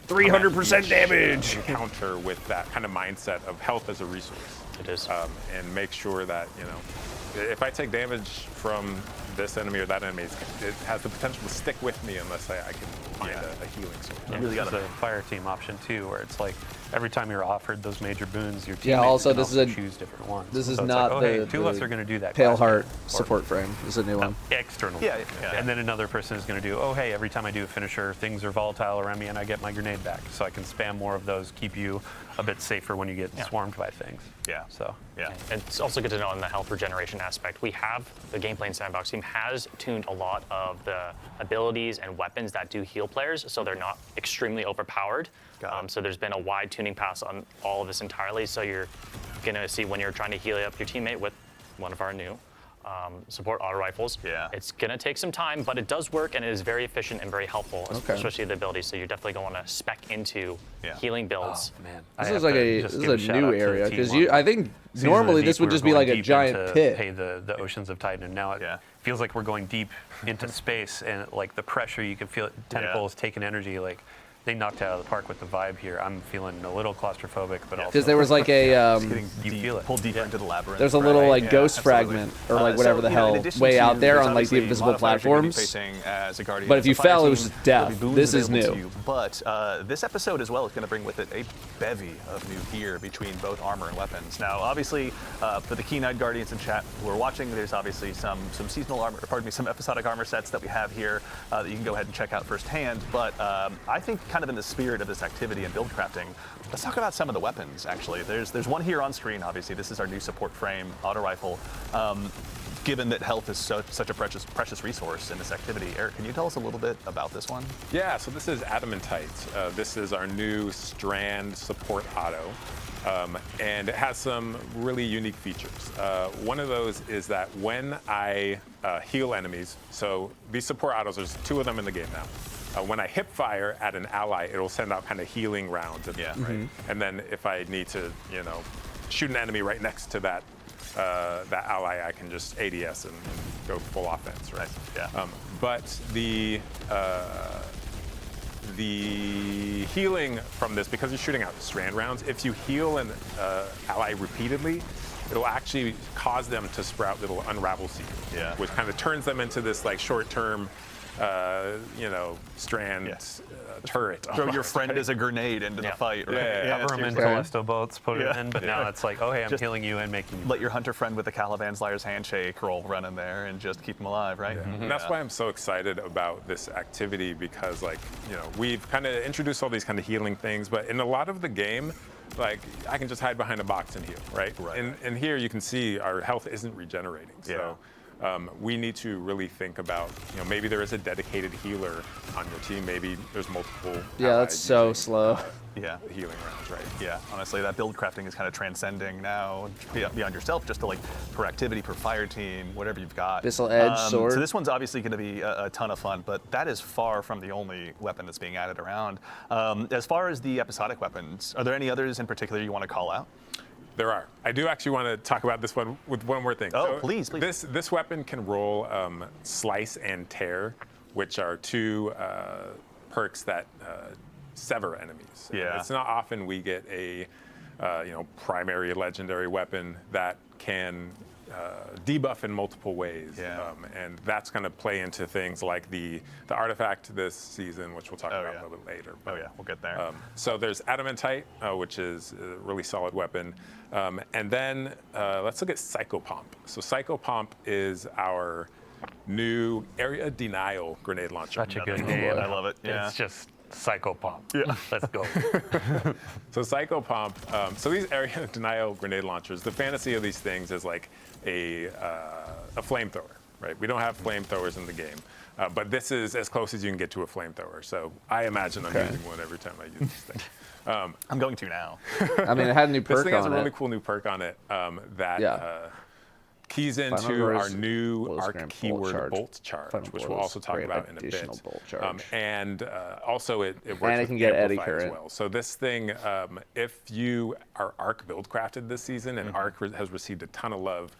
300% damage. Encounter with that kind of mindset of health as a resource. It is. And make sure that, you know, if I take damage from this enemy or that enemy, it has the potential to stick with me unless I can find a healing source. You really got a fire team option too, where it's like every time you're offered those major boons, your teammates also can this also is a choose different ones. This is so not it's like, the, hey, 2 of us are going to do that. Pale Heart support frame. This is a new one. External. Yeah. And then another person is going to do, oh, hey, every time I do a finisher, things are volatile around me and I get my grenade back. So I can spam more of those, keep you a bit safer when you get swarmed by things. Yeah. So. Yeah. And it's also good to know on the health regeneration aspect, the gameplay and sandbox team has tuned a lot of the abilities and weapons that do heal players, so they're not extremely overpowered. So there's been a wide tuning pass on all of this entirely. So you're gonna see when you're trying to heal up your teammate with one of our new support auto rifles. It's gonna take some time, but it does work and it is very efficient and very helpful, especially the abilities. So you're definitely going to spec into healing builds. Oh, man. This is a new area because I think normally this would just be like a giant pit. Pay the oceans of Titan, and now it feels like we're going deep into space, and like the pressure you can feel it, tentacles taking energy. Like they knocked it out of the park with the vibe here. I'm feeling a little claustrophobic, but also because there was like a you feel it. Pull deeper into the labyrinth. There's a little like ghost fragment or like whatever the hell way out there on like the invisible platforms. But if you fell, it was just death. This is new. But this episode as well is going to bring with it a bevy of new gear between both armor and weapons. Now, obviously, for the keen-eyed Guardians in chat who are watching, there's obviously some seasonal armor, some episodic armor sets that we have here that you can go ahead and check out firsthand. But I think kind of in the spirit of this activity and build crafting, let's talk about some of the weapons, actually. There's one here on screen, obviously. This is our new support frame auto rifle. given that health is such a precious resource in this activity. Eric, can you tell us a little bit about this one? Yeah, so this is adamantite. This is our new strand support auto. And it has some really unique features. One of those is that when I heal enemies, so these support autos, there's 2 of them in the game now. When I hip fire at an ally, it'll send out kind of healing rounds. Right? And then if I need to, shoot an enemy right next to that ally, I can just ADS and go full offense, right? Yeah. But the healing from this, because you're shooting out strand rounds, if you heal an ally repeatedly, it'll actually cause them to sprout little unravel seeds, which kind of turns them into this like short-term, strand turret. Throw your friend as a grenade into the fight, right? Cover them in Callisto bolts, put it in, but now it's like, oh, hey, I'm healing you and making you. Let your hunter friend with the Caliban Slayer's handshake roll run in there and just keep them alive, right? And that's why I'm so excited about this activity, because we've kind of introduced all these kind of healing things, but in a lot of the game, like I can just hide behind a box and heal, right? And here you can see our health isn't regenerating. So we need to really think about, maybe there is a dedicated healer on your team. Maybe there's multiple. Yeah, that's so slow. Healing rounds, right? Yeah, honestly, that build crafting is kind of transcending now beyond yourself, just to like per activity, per fire team, whatever you've got. This'll edge sword. So this one's obviously going to be a ton of fun, but that is far from the only weapon that's being added around. As far as the episodic weapons, are there any others in particular you want to call out? There are. I do actually want to talk about this one with one more thing. Oh, so please. This weapon can roll Slice and Tear, which are 2 perks that sever enemies. Yeah. It's not often we get a primary legendary weapon that can debuff in multiple ways. And that's going to play into things like the artifact this season, which we'll talk about a little bit later. But, we'll get there. So there's adamantite, which is a really solid weapon. And then let's look at Psychopomp. So Psychopomp is our new area denial grenade launcher. Such a good name. I love it. Yeah. It's just Psychopomp. Yeah. Let's go. So Psychopomp, so these area denial grenade launchers, the fantasy of these things is like a flamethrower, right? We don't have flamethrowers in the game, but this is as close as you can get to a flamethrower. So I imagine I'm using one every time I use this thing. I'm going to now. I mean, it had a new perk on it. This thing has a really cool new perk on it that keys into our new arc keyword bolt charge, which we'll also talk about in a bit. And also it works and it can get eddy as current. well. So this thing, if you are arc build crafted this season and arc has received a ton of love,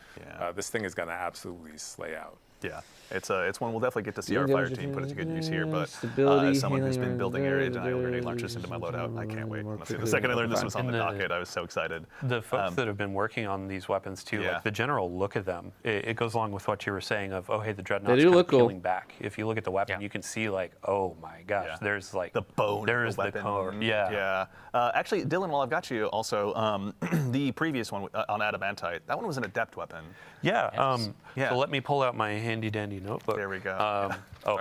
this thing is going to absolutely slay out. Yeah, it's one we'll definitely get to see our fire team put it to good use here. But as someone who's been building area denial grenade launchers into my loadout, I can't wait. Honestly, the second I learned this was on the docket, I was so excited. The folks that have been working on these weapons too, like the general look of them, it goes along with what you were saying of, oh hey, the dreadnought's kind of peeling back. If you look at the weapon, you can see like, oh my gosh, there's like the bone. There's the core. Yeah. Actually, Dylan, while I've got you, also the previous one on adamantite, that one was an adept weapon. Yeah. So let me pull out my handy dandy notebook. There we go.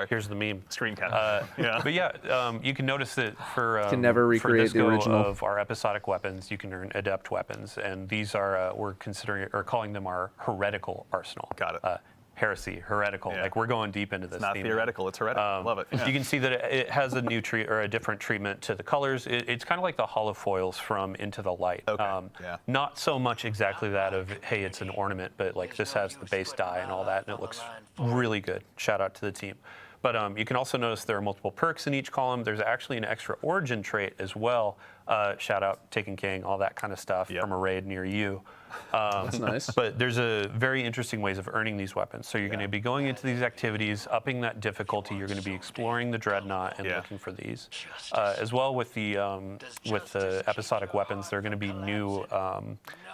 Here's the meme. Screen cap. But you can notice that for can never recreate for the original of our episodic weapons, you can earn adept weapons, and these are we're considering or calling them our heretical arsenal. Got it. Heresy, heretical. Like we're going deep into this. It's not theme theoretical. It's heretical. Love it. Yeah. You can see that it has a new a different treatment to the colors. It's kind of like the hollow foils from Into the Light. Okay. Not so much exactly that of hey, it's an ornament, but like this has the base dye and all that, and it looks really good. Shout out to the team. But you can also notice there are multiple perks in each column. There's actually an extra origin trait as well. Shout out Taken King, all that kind of stuff from a raid near you. That's nice. But there's a very interesting ways of earning these weapons. So you're going to be going into these activities, upping that difficulty. You're going to be exploring the dreadnought and looking for these. As well with the episodic weapons, there are going to be new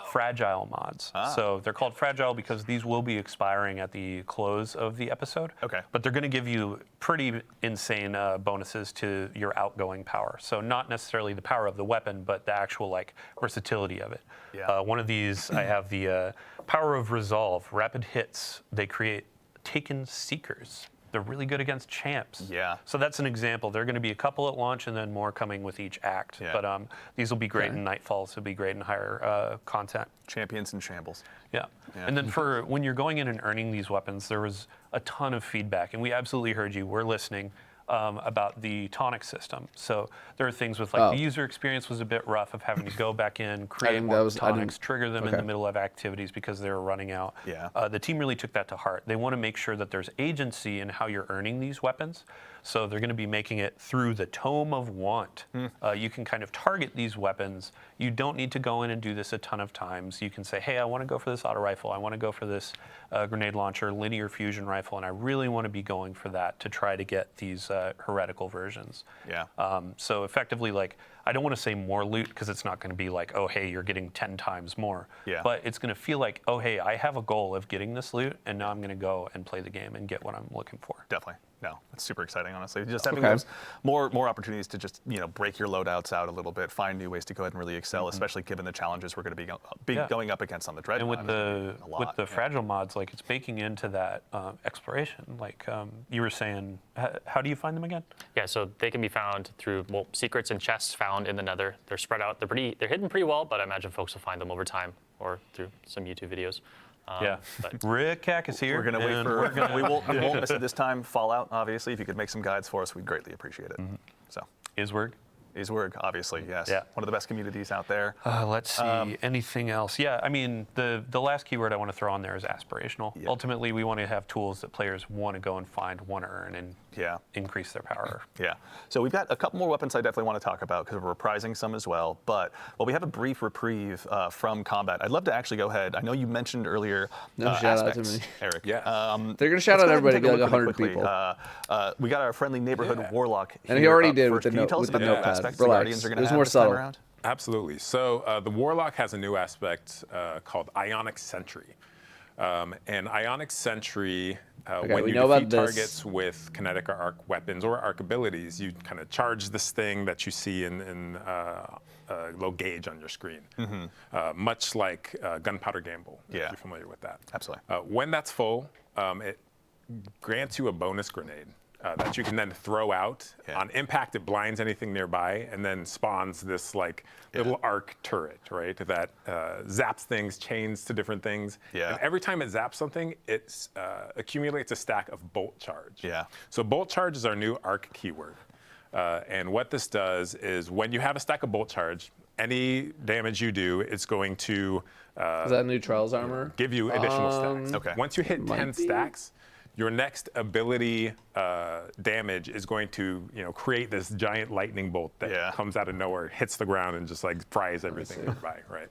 fragile mods. So they're called fragile because these will be expiring at the close of the episode. Okay. But they're going to give you pretty insane bonuses to your outgoing power. So not necessarily the power of the weapon, but the actual like versatility of it. Yeah. One of these, I have the power of resolve. Rapid hits, they create Taken Seekers. they're really good against champs. Yeah. So that's an example. There are going to be a couple at launch and then more coming with each act. Yeah. But these will be great in Nightfalls. They'll be great in higher content. Champions and shambles. Yeah. And then for when you're going in and earning these weapons, there was a ton of feedback, and we absolutely heard you. We're listening. About the tonic system. So there are things with like the user experience was a bit rough of having to go back in, create more tonics, trigger them in the middle of activities because they were running out. Yeah. The team really took that to heart. They want to make sure that there's agency in how you're earning these weapons. So they're going to be making it through the Tome of Want. You can kind of target these weapons. You don't need to go in and do this a ton of times. You can say, hey, I want to go for this auto rifle. I want to go for this grenade launcher, linear fusion rifle, and I really want to be going for that to try to get these heretical versions. Yeah. So effectively, like, I don't want to say more loot because it's not going to be like, oh, hey, you're getting 10 times more. Yeah. But it's going to feel like, oh, hey, I have a goal of getting this loot, and now I'm going to go and play the game and get what I'm looking for. Definitely. No, it's super exciting, honestly. Just having those more opportunities to just break your loadouts out a little bit, find new ways to go ahead and really excel, especially given the challenges we're going to be going up against on the Dreadnought. And with the fragile mods, like it's baking into that exploration. Like you were saying, how do you find them again? Yeah, so they can be found through secrets and chests found in the Nether. They're spread out. They're hidden pretty well, but I imagine folks will find them over time or through some YouTube videos. But Rick Cack is here. We're going to wait for. We won't miss it this time. Fallout, obviously. If you could make some guides for us, we'd greatly appreciate it. So. Iswerg, obviously, yes. Yeah. One of the best communities out there. Let's see, anything else? Yeah, I mean, the last keyword I want to throw on there is aspirational. Yeah. Ultimately, we want to have tools that players want to go and find, want to earn, and increase their power. Yeah. So we've got a couple more weapons I definitely want to talk about because we're reprising some as well. But while we have a brief reprieve from combat, I'd love to actually go ahead. I know you mentioned earlier shout out to me. Eric. Yeah. They're going to shout out everybody, like 100 people. We got our friendly neighborhood warlock here. And he already did with the Can you tell us about notepad. aspects the Guardians are going to have more this time subtle. around? Absolutely. So the Warlock has a new aspect called Ionic Sentry. And Ionic Sentry, when you defeat targets with kinetic or arc weapons or arc abilities, you kind of charge this thing that you see in low gauge on your screen. Much like Gunpowder Gamble, if you're familiar with that. Absolutely. When that's full, it grants you a bonus grenade. That you can then throw out. On impact, it blinds anything nearby and then spawns this like little arc turret, right? That zaps things, chains to different things. Yeah. And every time it zaps something, it accumulates a stack of bolt charge. Yeah. So bolt charge is our new arc keyword. And what this does is when you have a stack of bolt charge, any damage you do, it's going to is that new Trials armor? Give you additional stacks. Okay. Once you hit 10 stacks, your next ability damage is going to, create this giant lightning bolt that comes out of nowhere, hits the ground, and just like fries everything nearby, right?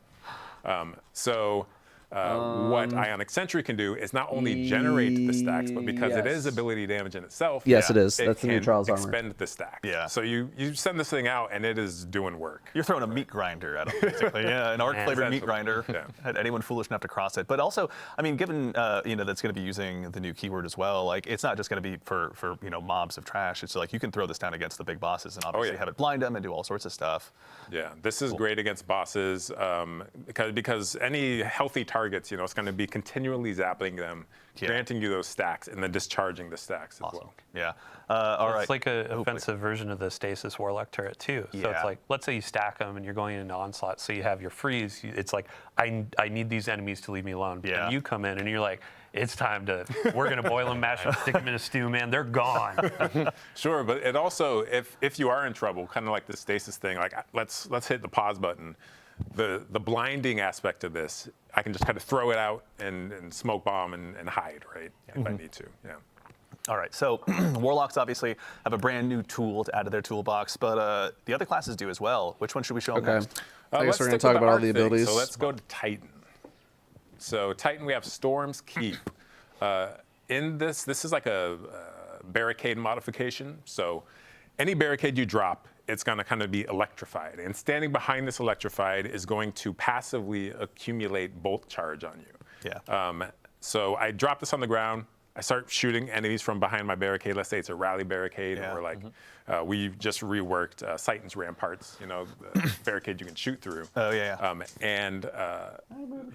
What Ionic Sentry can do is not only generate the stacks, but because it is ability damage in itself, yes, it is. That's the can new Trials armor. expend the stacks. Yeah. So you send this thing out, and it is doing work. You're throwing a meat grinder at them, basically. an arc-flavored meat grinder. At anyone foolish enough to cross it. But also, I mean, given that's going to be using the new keyword as well. Like, it's not just going to be for mobs of trash. It's like you can throw this down against the big bosses and obviously have it blind them and do all sorts of stuff. Yeah, this is great against bosses because any healthy targets, it's going to be continually zapping them, granting you those stacks, and then discharging the stacks as well. Yeah. All right. It's like an offensive version of the Stasis Warlock turret too. So it's like, let's say you stack them and you're going into onslaught, so you have your freeze. It's like, I need these enemies to leave me alone. But then you come in and you're like, it's time we're going to boil them, mash them, stick them in a stew, man. They're gone. Sure, but it also, if you are in trouble, kind of like the stasis thing, like let's hit the pause button. The blinding aspect of this, I can just kind of throw it out and smoke bomb and hide, right? If I need to, All right, so Warlocks obviously have a brand new tool to add to their toolbox, but the other classes do as well. Which one should we show them next? I guess we're going to talk about all the abilities. So let's go to Titan. So Titan, we have Storm's Keep. In this is like a barricade modification. So any barricade you drop, it's going to kind of be electrified. And standing behind this electrified is going to passively accumulate bolt charge on you. Yeah. So I drop this on the ground. I start shooting enemies from behind my barricade. Let's say it's a rally barricade, or like we just reworked Titan's Ramparts, the barricade you can shoot through. Oh, yeah. And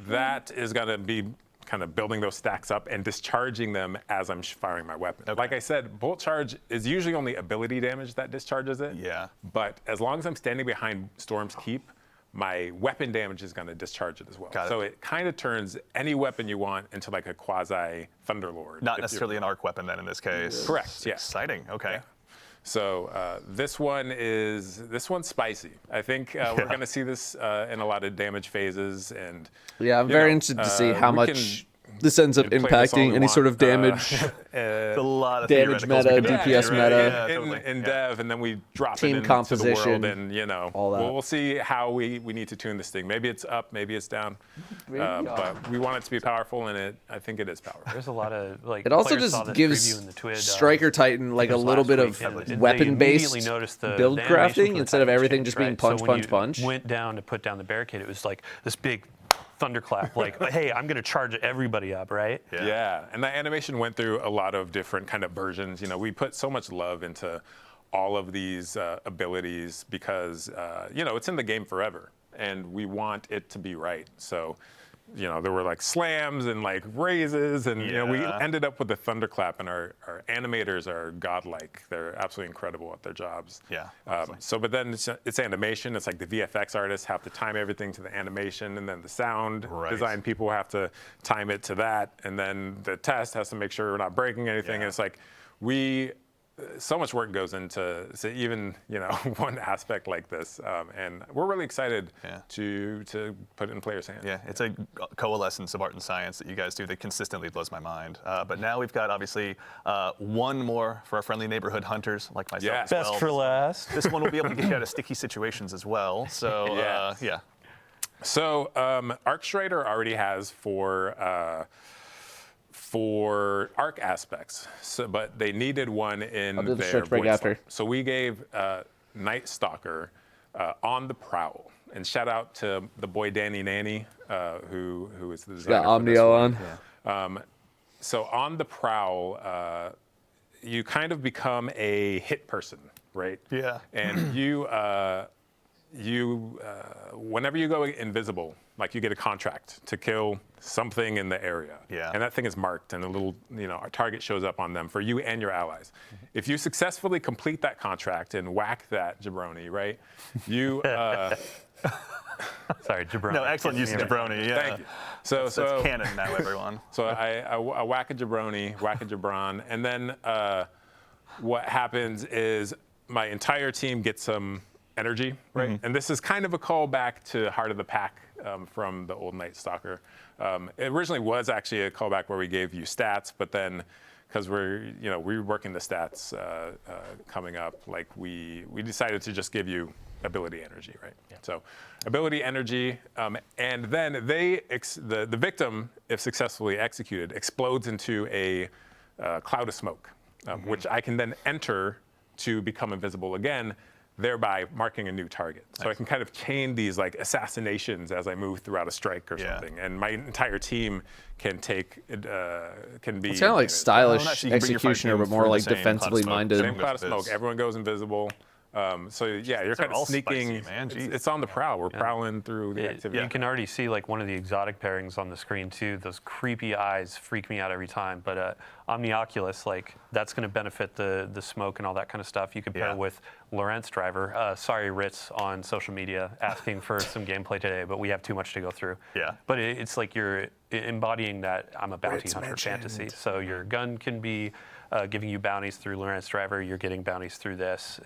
that is going to be kind of building those stacks up and discharging them as I'm firing my weapon. Like I said, bolt charge is usually only ability damage that discharges it. Yeah. But as long as I'm standing behind Storm's Keep, my weapon damage is going to discharge it as well. So it kind of turns any weapon you want into like a quasi Thunderlord. Not necessarily an arc weapon then in this case. Correct. Yeah. Exciting. Okay. Yeah. So this one's spicy. I think we're going to see this in a lot of damage phases, and yeah, I'm very interested to see how much this ends up impacting any sort of damage. A lot of damage meta, DPS meta, in dev, and then we drop team it into composition, the world, and all that. we'll see how we need to tune this thing. Maybe it's up, maybe it's down, but we want it to be powerful, and I think it is powerful. There's a lot of like. It also just gives Striker Titan like a little bit of weapon-based build crafting instead of everything just being punch, punch, punch. Went down to put down the barricade. It was like this big thunderclap, like, hey, I'm going to charge everybody up, right? Yeah, and that animation went through a lot of different kind of versions. You know, we put so much love into all of these abilities because, you know, it's in the game forever, and we want it to be right. So, you know, there were like slams and like raises, and you know, we ended up with the thunderclap, and our animators are godlike. They're absolutely incredible at their jobs. Yeah. So, but then it's animation. It's like the VFX artists have to time everything to the animation, and then the sound design people have to time it to that, and then the test has to make sure we're not breaking anything. And it's like so much work goes into even, you know, one aspect like this, and we're really excited to put it in players' hands. Yeah, it's a coalescence of art and science that you guys do that consistently blows my mind. But now we've got obviously one more for our friendly neighborhood hunters like myself. Yeah. As well. Best for last. This one will be able to get you out of sticky situations as well. So yeah. So Arcstrider already has for arc aspects, but they needed one in I'll do the their stretch break void after. slot. So we gave Night Stalker on the prowl, and shout out to the boy Danny Nanny, who is the designer. Got Omnio on. So on the prowl, you kind of become a hit person, right? Yeah. And you whenever you go invisible, like you get a contract to kill something in the area. Yeah. And that thing is marked, and a little, you know, a target shows up on them for you and your allies. If you successfully complete that contract and whack that jabroni, right? You Sorry, jabroni. No, excellent use of jabroni. Yeah. Thank you. So That's canon now, everyone. So I whack a jabroni, whack a jabron, and then what happens is my entire team gets some energy, right? And this is kind of a callback to Heart of the Pack from the old Night Stalker. It originally was actually a callback where we gave you stats, but then because we're reworking the stats coming up, like we decided to just give you ability energy, right? Yeah. So ability energy, and then the victim, if successfully executed, explodes into a cloud of smoke, which I can then enter to become invisible again, thereby marking a new target. So I can kind of chain these like assassinations as I move throughout a strike or something, and my entire team can be. It's kind of like stylish executioner, but more like defensively minded. Same cloud of smoke. Everyone goes invisible. So yeah, you're kind of sneaking. Spicy, it's on the prowl. We're prowling through the activity. You can already see like one of the exotic pairings on the screen too. Those creepy eyes freak me out every time. But Omnioculus, like that's going to benefit the smoke and all that kind of stuff. You could pair with Lorentz Driver. Sorry, Ritz on social media asking for some gameplay today, but we have too much to go through. Yeah. But it's like you're embodying that I'm a bounty hunter fantasy. So your gun can be giving you bounties through Lorentz Driver. You're getting bounties through this.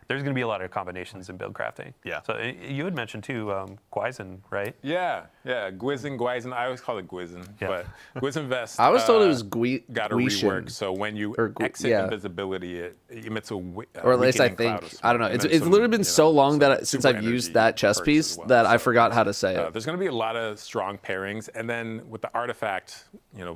There's going to be a lot of combinations in build crafting. Yeah. So you had mentioned too, Guizen, right? Yeah. Guizen. I always call it Guizen, but Guizen Vest. I was told it was got a rework. So when you exit invisibility, it emits a or at least I think, I don't know. It's literally been so long that since I've used that chess piece that I forgot how to say it. There's going to be a lot of strong pairings, and then with the artifact,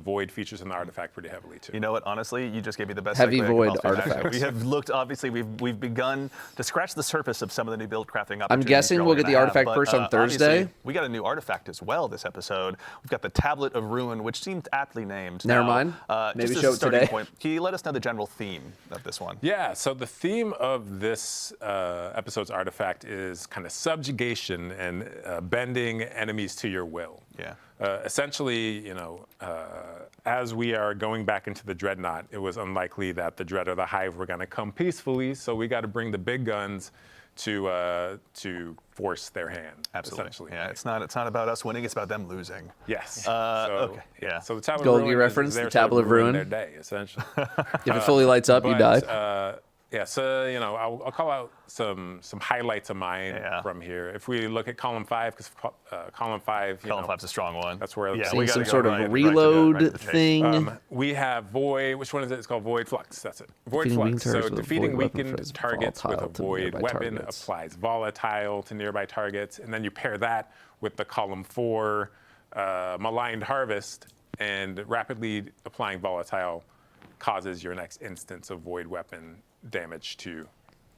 Void features in the artifact pretty heavily too. You know what? Honestly, you just gave me the best heavy segue Void artifact. We have looked. Obviously, we've begun to scratch the surface of some of the new build crafting opportunities. I'm guessing we'll get the artifact first on Thursday. We got a new artifact as well this episode. We've got the Tablet of Ruin, which seemed aptly named. Never mind. Maybe show it today. Point, can you let us know the general theme of this one? Yeah. So the theme of this episode's artifact is kind of subjugation and bending enemies to your will. Yeah. Essentially, you know, as we are going back into the dreadnought, it was unlikely that the dread or the hive were going to come peacefully. So we got to bring the big guns to force their hand. Absolutely. Essentially. Yeah. It's not about us winning. It's about them losing. Yes. Okay. Yeah. So the Tablet Golgi of Ruin reference, is there the to Tablet of ruin Ruin. their day, essentially. If it fully lights up, you die. Yeah, so you know, I'll call out some highlights of mine from here. If we look at column 5, because column 5, Column 5's a strong one. That's where Yeah, Seeing we some gotta sort go of right reload to the chase. thing. we have Void. Which one is it? It's called Void Flux. That's it. Void Defeating weakened Flux. So targets with a defeating void weapon weakened applies targets with a volatile to void nearby weapon targets. applies volatile to nearby targets, and then you pair that with the column 4 maligned harvest, and rapidly applying volatile causes your next instance of void weapon damage to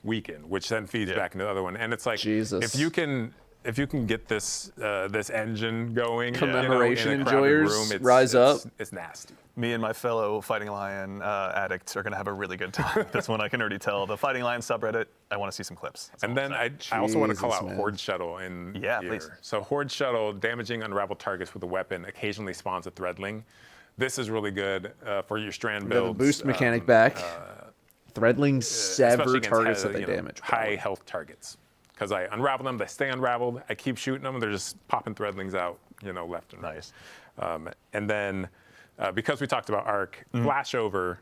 weaken, which then feeds back into the other one. And it's like, Jesus. if you can get this this engine going, Commemoration in a crowded enjoyers, room, rise up. It's nasty. Me and my fellow Fighting Lion addicts are going to have a really good time. This one I can already tell. The Fighting Lion subreddit, I want to see some clips. And then I also want to call Jesus, out man. Horde Shuttle in here. Please. So Horde Shuttle, damaging unraveled targets with a weapon, occasionally spawns a threadling. This is really good for your strand We have a builds. boost mechanic back. Threadlings sever especially against targets that they damage. high health targets. Because I unravel them, they stay unraveled. I keep shooting them, and they're just popping threadlings out, left and right. Nice. And then, because we talked about arc, flashover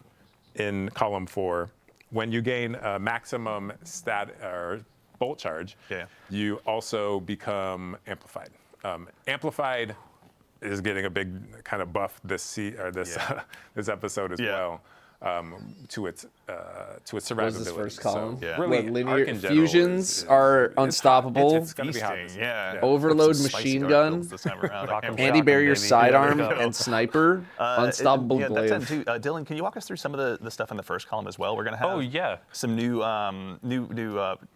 in column 4, when you gain a maximum stat or bolt charge, you also become amplified. Amplified is getting a big kind of buff this this episode as well. To its survivability. What is this first column? Really, What, linear arc in general fusions are unstoppable. It's gonna be hot. Overload machine gun, anti-barrier sidearm, and sniper, unstoppable glaive. That's it too. Dylan, can you walk us through some of the stuff in the first column as well? We're gonna have some new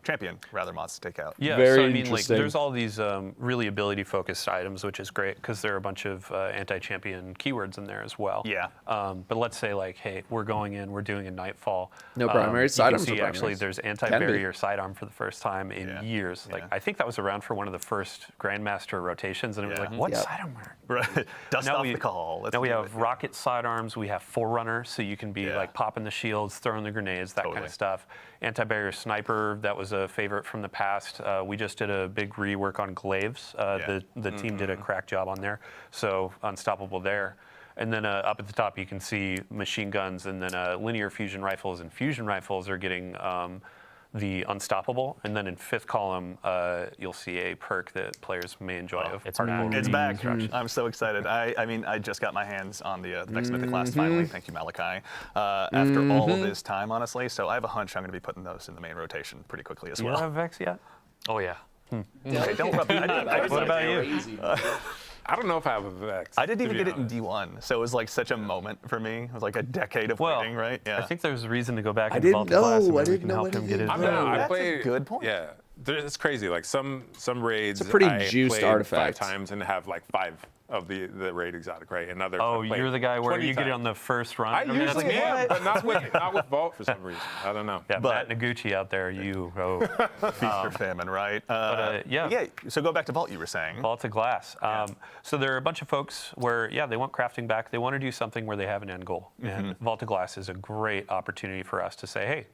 champion mods to take out. Yeah, Very so I mean, like, interesting. there's all these really ability-focused items, which is great because there are a bunch of anti-champion keywords in there as well. Yeah. But let's say, like, hey, we're going in, we're doing a nightfall. No primaries, you can sidearms see are actually primaries. there's anti-barrier sidearm for the first time in years. Like, I think that was around for one of the first Grandmaster rotations, and it was like, what sidearm? Right. Dust Now off we- the call. Now we have rocket sidearms, we have Forerunner, so you can be like popping the shields, throwing the grenades, that kind of stuff. Anti-barrier sniper, that was a favorite from the past. We just did a big rework on glaives. The team did a crack job on there, so unstoppable there. And then up at the top, you can see machine guns, and then linear fusion rifles and fusion rifles are getting the unstoppable. And then in 5th column, you'll see a perk that players may enjoy. It's back. It's back. I'm so excited. I mean, I just got my hands on the Vex Mythic last finally. Thank you, Malachi. After all of this time, honestly. So I have a hunch I'm going to be putting those in the main rotation pretty quickly as You well. don't have Vex yet? Oh yeah. Okay, don't rub it. What about you? I don't know if I have a Vex. I didn't to even be get it in honest. D1, so it was like such a moment for me. It was like a decade of waiting, right? I think there's a reason to go back I and didn't vault the class, and know. I maybe we didn't can know help him get his. I don't know. I That's play. a good point. Yeah, it's crazy. Like some raids. It's a pretty I juiced played artifact. 5 times and have like 5 of the raid exotic, right? And others. Oh, I've played you're the guy where 20 you get it times. on the first run. I mean, that's usually me. am, but not with Vault for some reason. I don't know. Yeah, Matt Noguchi out there, you. Feast or famine, right? Yeah. So go back to Vault, you were saying. Vault to Glass. So there are a bunch of folks where, they want crafting back. They want to do something where they have an end goal. And Vault to Glass is a great opportunity for us to say, hey,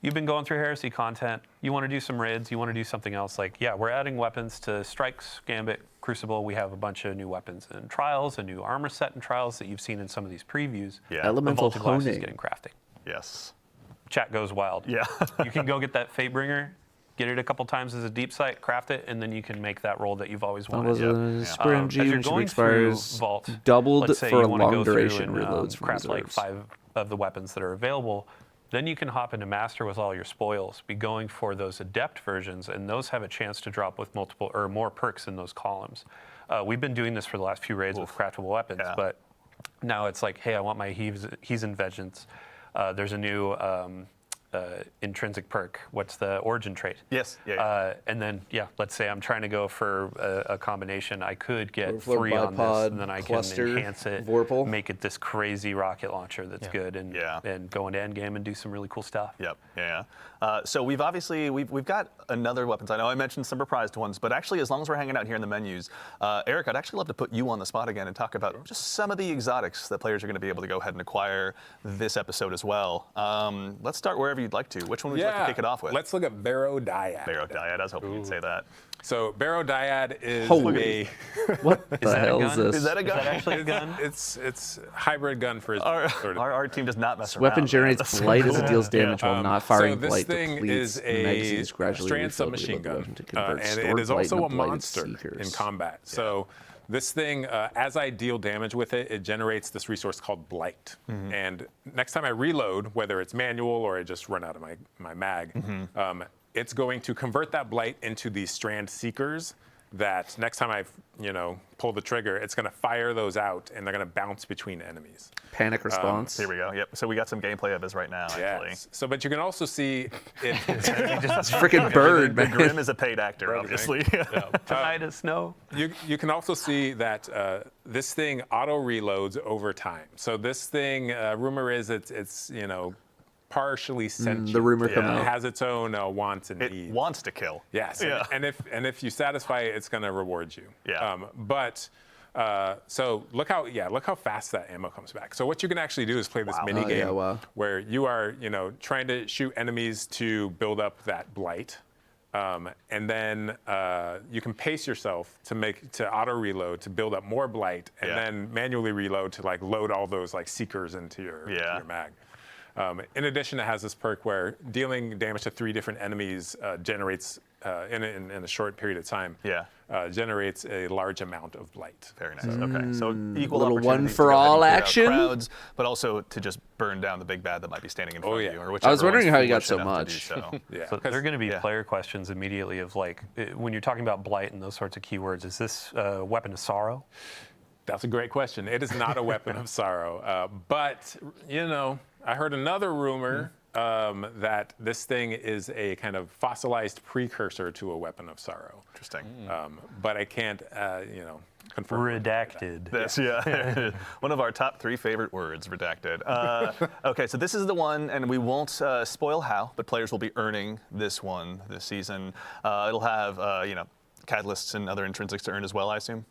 you've been going through Heresy content. You want to do some raids. You want to do something else. Like, we're adding weapons to Strikes, Gambit, Crucible. We have a bunch of new weapons in Trials, a new armor set in Trials that you've seen in some of these previews. Yeah. Elemental Vault to Glass is honing. getting crafting. Yes. Chat goes wild. Yeah. You can go get that Fatebringer, get it a couple times as a deep sight, craft it, and then you can make that roll that you've always That wanted. was a Spur As you're MG, which going expires through Vault, doubled let's say for you a wanna long go through duration and, reloads from craft like reserves. 5 of the weapons that are available. Then you can hop into Master with all your spoils, be going for those Adept versions, and those have a chance to drop with multiple or more perks in those columns. We've been doing this for the last few raids with craftable weapons, but now it's like, hey, I want my He's and Vengeance. There's a new intrinsic perk? What's the origin trait? Yes. And then, let's say I'm trying to go for a combination. I could get Overflow, 3 on bipod, this, and then I cluster, can enhance it, Vorpal. make it this crazy rocket launcher that's good, and go into endgame and do some really cool stuff. Yep. Yeah. So we've got another weapons. I know I mentioned some reprised ones, but actually, as long as we're hanging out here in the menus, Eric, I'd actually love to put you on the spot again and talk about just some of the exotics that players are going to be able to go ahead and acquire this episode as well. Let's start wherever you'd like to. Which one would you like to kick it off with? Let's look at Barrow Dyad. Barrow Dyad. I was hoping you'd say that. So Barrow Dyad is What the hell is this? Is that a gun? Is that actually a gun? It's a hybrid gun for Our team does not mess around. Weapon generates blight as it deals damage while not firing so this blight. thing Depletes is the magazine a is gradually strand refilled submachine with the gun, weapon to convert and stored it is blight also into a blighted monster seekers. in combat. So this thing, as I deal damage with it, it generates this resource called blight. And next time I reload, whether it's manual or I just run out of my mag, it's going to convert that blight into these strand seekers that next time I pull the trigger, it's going to fire those out, and they're going to bounce between enemies. Panic response. Here we go. Yep. So we got some gameplay of this right now, actually. Yes. So, but you can also see it. It's freaking bird, man. Grim is a paid actor, obviously. Tonight is snow. You can also see that this thing auto reloads over time. So this thing, rumor is it's partially sentient. The rumor come out. It has its own wants and needs. It wants to kill. Yes. Yeah. And if you satisfy it, it's going to reward you. Yeah. So look how fast that ammo comes back. So what you can actually do is play this mini game where you are trying to shoot enemies to build up that blight. And then you can pace yourself to auto reload to build up more blight, and then manually reload to load all those seekers into your mag. In addition, it has this perk where dealing damage to 3 different enemies generates in a short period of time. Generates a large amount of blight. Very nice. Okay, so equal little opportunities one to for go ahead and all clear out action? crowds, but also to just burn down the big bad that might be standing in front of you. Or I was wondering whichever how you got one's so foolish enough much. to do so. So there are going to be player questions immediately of when you're talking about blight and those sorts of keywords, is this a weapon of sorrow? That's a great question. It is not a weapon of sorrow, but I heard another rumor that this thing is a kind of fossilized precursor to a weapon of sorrow. Interesting. But I can't, confirm. Redacted. That's one of our top 3 favorite words, redacted. Okay, so this is the one, and we won't spoil how, but players will be earning this one this season. It'll have, catalysts and other intrinsics to earn as well, I assume.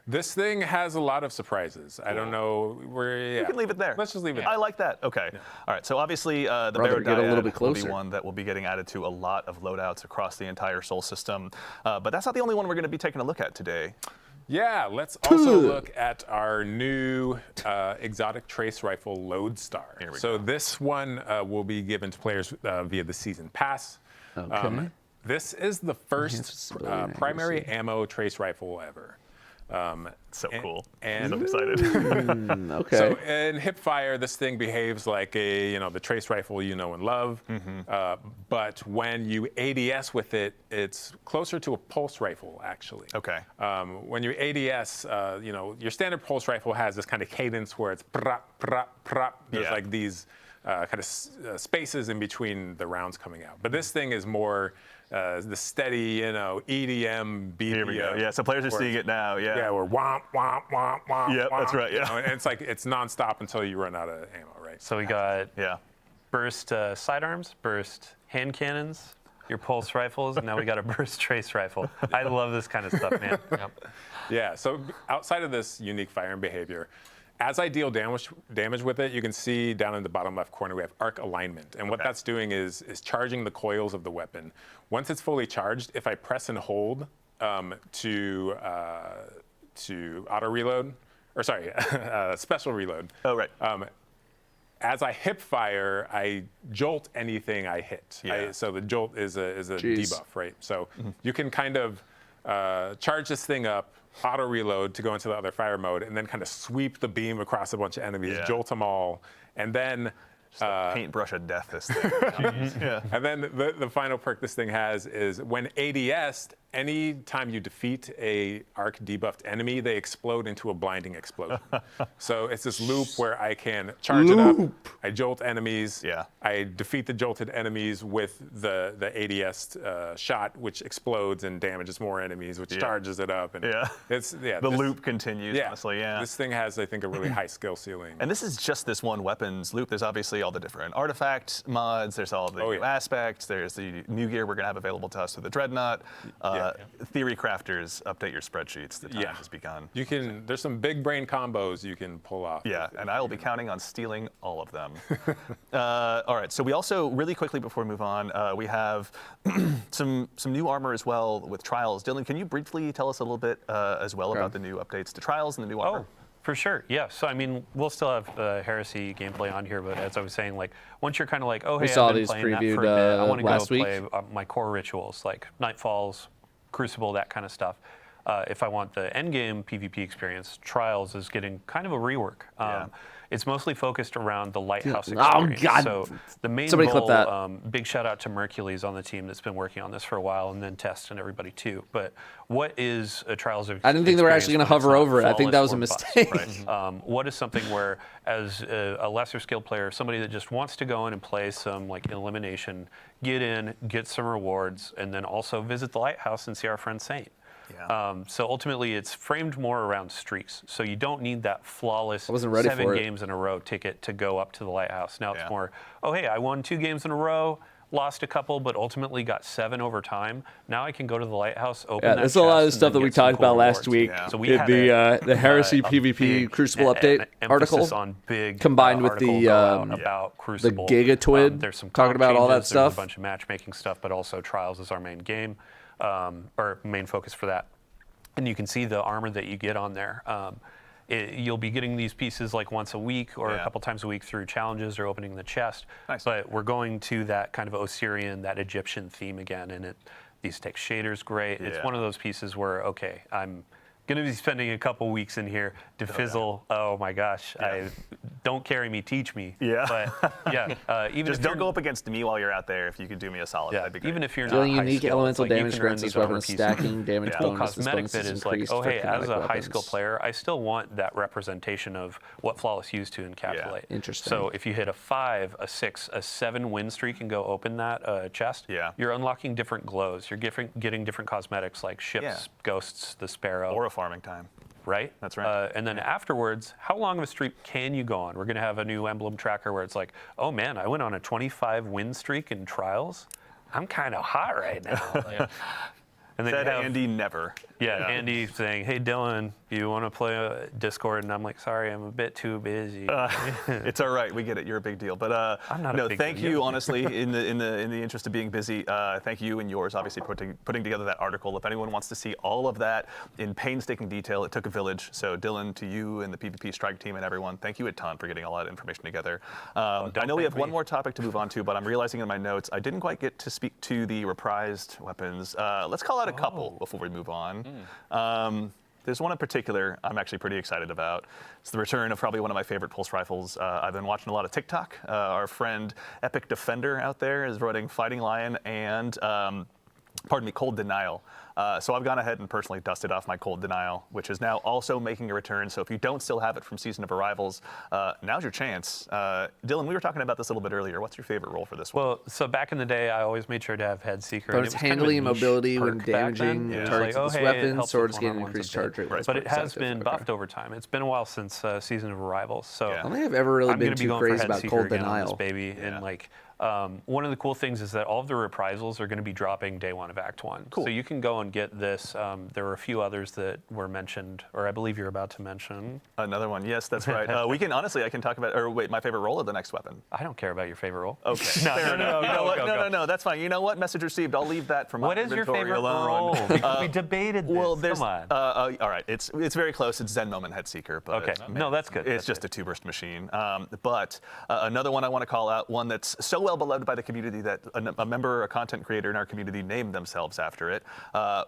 This thing has a lot of surprises. I don't know where. You can leave it there. Let's just leave it. I like that. Okay. All right. So obviously, the Brother, Barrow get a little bit Dyad will be closer. one that will be getting added to a lot of loadouts across the entire Sol system. But that's not the only one we're going to be taking a look at today. Yeah, let's also look at our new exotic trace rifle Lodestar. So this one will be given to players via the season pass. Okay. This is the first primary ammo trace rifle ever. So cool. And so excited. Okay. So in hipfire, this thing behaves like the trace rifle you know and love. But when you ADS with it, it's closer to a pulse rifle actually. Okay. When you ADS, your standard pulse rifle has this kind of cadence where it's prop, prop, prop. There's like these kind of spaces in between the rounds coming out. But this thing is more the steady, EDM beat. Here we go. Yeah, so players are seeing it now. Yeah. Yeah, we're womp, womp, womp, womp. Yep, womp, that's right. Yeah. And it's it's nonstop until you run out of ammo, right? So we got burst sidearms, burst hand cannons, your pulse rifles, and now we got a burst trace rifle. I love this kind of stuff, man. Yeah, so outside of this unique firing behavior, as I deal damage with it, you can see down in the bottom left corner we have arc alignment. And what that's doing is charging the coils of the weapon. Once it's fully charged, if I press and hold to auto reload, or sorry, special reload. Oh, right. As I hip fire, I jolt anything I hit. Yeah. So the jolt is a debuff, right? So you can kind of charge this thing up, auto reload to go into the other fire mode, and then kind of sweep the beam across a bunch of enemies, jolt them all, and then paintbrush of death this thing. And then the final perk this thing has is when ADS'd, any time you defeat a arc debuffed enemy, they explode into a blinding explosion. So it's this loop where I can charge it up, I jolt enemies, I defeat the jolted enemies with the ADS shot, which explodes and damages more enemies, which charges it up. And the loop continues, honestly, This thing has, I think, a really high skill ceiling. And this is just this one weapons loop. There's obviously all the different artifact mods, there's all the new aspects, there's the new gear we're going to have available to us through the Dreadnought. Theory crafters, update your spreadsheets. The time has begun. You can. There's some big brain combos you can pull off. Yeah, and I will be counting on stealing all of them. All right. So we also really quickly before we move on, we have some new armor as well with Trials. Dylan, can you briefly tell us a little bit as well about the new updates to Trials and the new armor? For sure, yeah. So I mean, we'll still have Heresy gameplay on here, but as I was saying, like once you're kind of like, oh hey, I've been playing that for a bit, I want to go play my core rituals like Nightfalls, Crucible, that kind of stuff. If I want the endgame PvP experience, Trials is getting kind of a rework. It's mostly focused around the Lighthouse experience. Oh God! So the main Somebody goal, clip that. Big shout out to Mercules on the team that's been working on this for a while, and then Test and everybody too. But what is a Trials of I didn't think they were actually going to hover over it. I think that was a mistake. What is something where, as a lesser skilled player, somebody that just wants to go in and play some like elimination, get in, get some rewards, and then also visit the Lighthouse and see our friend Saint. So ultimately, it's framed more around streaks. So you don't need that flawless 7 games in a row ticket to go up to the Lighthouse. Now it's more, oh, hey, I won 2 games in a row, lost a couple, but ultimately got 7 over time. Now I can go to the Lighthouse, open that there's a lot of stuff that we talked about last week So we had the Heresy PvP Crucible update article, on big, combined with the about Crucible. The Giga Twid, there's some talking about all that stuff. There's a bunch of matchmaking stuff, but also Trials is our main game. Or main focus for that. And you can see the armor that you get on there. You'll be getting these pieces like once a week or a couple times a week through challenges or opening the chest. But we're going to that kind of Osirian, that Egyptian theme again. And these take shaders great. It's one of those pieces where, okay, I'm going to be spending a couple weeks in here to fizzle. Oh my gosh, don't carry me, teach me. But even just don't go up against me while you're out there. If you could do me a solid, that'd be great. Even if you're dealing not unique high elemental skill, damage grants these weapons stacking damage cool bonus. cosmetic bit is like, oh hey, as a high skill player, I still want that representation of what Flawless used to encapsulate. Interesting. So if you hit a 5, a 6, a 7 win streak and go open that chest, you're unlocking different glows. You're getting different cosmetics like ships, ghosts, the sparrow, or a farming time. Right? That's right. And then afterwards, how long of a streak can you go on? We're going to have a new emblem tracker where it's like, oh man, I went on a 25 win streak in Trials. I'm kind of hot right now. And then said Andy never. Andy saying, hey Dylan, you want to play Discord? And I'm like, sorry, I'm a bit too busy. It's all right, we get it. You're a big deal. But I'm not a big thank deal. you, honestly, in the interest of being busy. Thank you and yours, obviously, putting together that article. If anyone wants to see all of that in painstaking detail, it took a village. So Dylan, to you and the PvP Strike team and everyone, thank you a ton for getting all that information together. I know we have one more topic to move on to, but I'm realizing in my notes I didn't quite get to speak to the reprised weapons. Let's call out a couple before we move on. There's one in particular I'm actually pretty excited about. It's the return of probably one of my favorite pulse rifles. I've been watching a lot of TikTok. Our friend Epic Defender out there is running Fighting Lion and, Cold Denial. So I've gone ahead and personally dusted off my Cold Denial, which is now also making a return. So if you don't still have it from Season of Arrivals, now's your chance. Dylan, we were talking about this a little bit earlier. What's your favorite role for this one? Well, so back in the day, I always made sure to have Head Seeker. Bonus handling and mobility when damaging targets with this weapon. Swords gain increased charge rate. But it has been buffed over time. It's been a while since Season of Arrivals. So I don't think I've ever really been too crazy about Cold Denial. Baby, and like. One of the cool things is that all of the reprisals are going to be dropping day 1 of Act 1. Cool. So you can go and get this. There were a few others that were mentioned, or I believe you're about to mention. Another one, yes, that's right. We can, honestly, I can talk about, or wait, my favorite role of the next weapon. I don't care about your favorite role. Okay. No, that's fine. You know what? Message received. I'll leave that for my inventory alone. What is your favorite role? We debated this. Well, there's, come on. All right, it's very close. It's Zen Moment Head Seeker. But okay, no, that's good. It's just a 2-burst machine. But another one I want to call out, one that's so well beloved by the community that a member or a content creator in our community named themselves after it.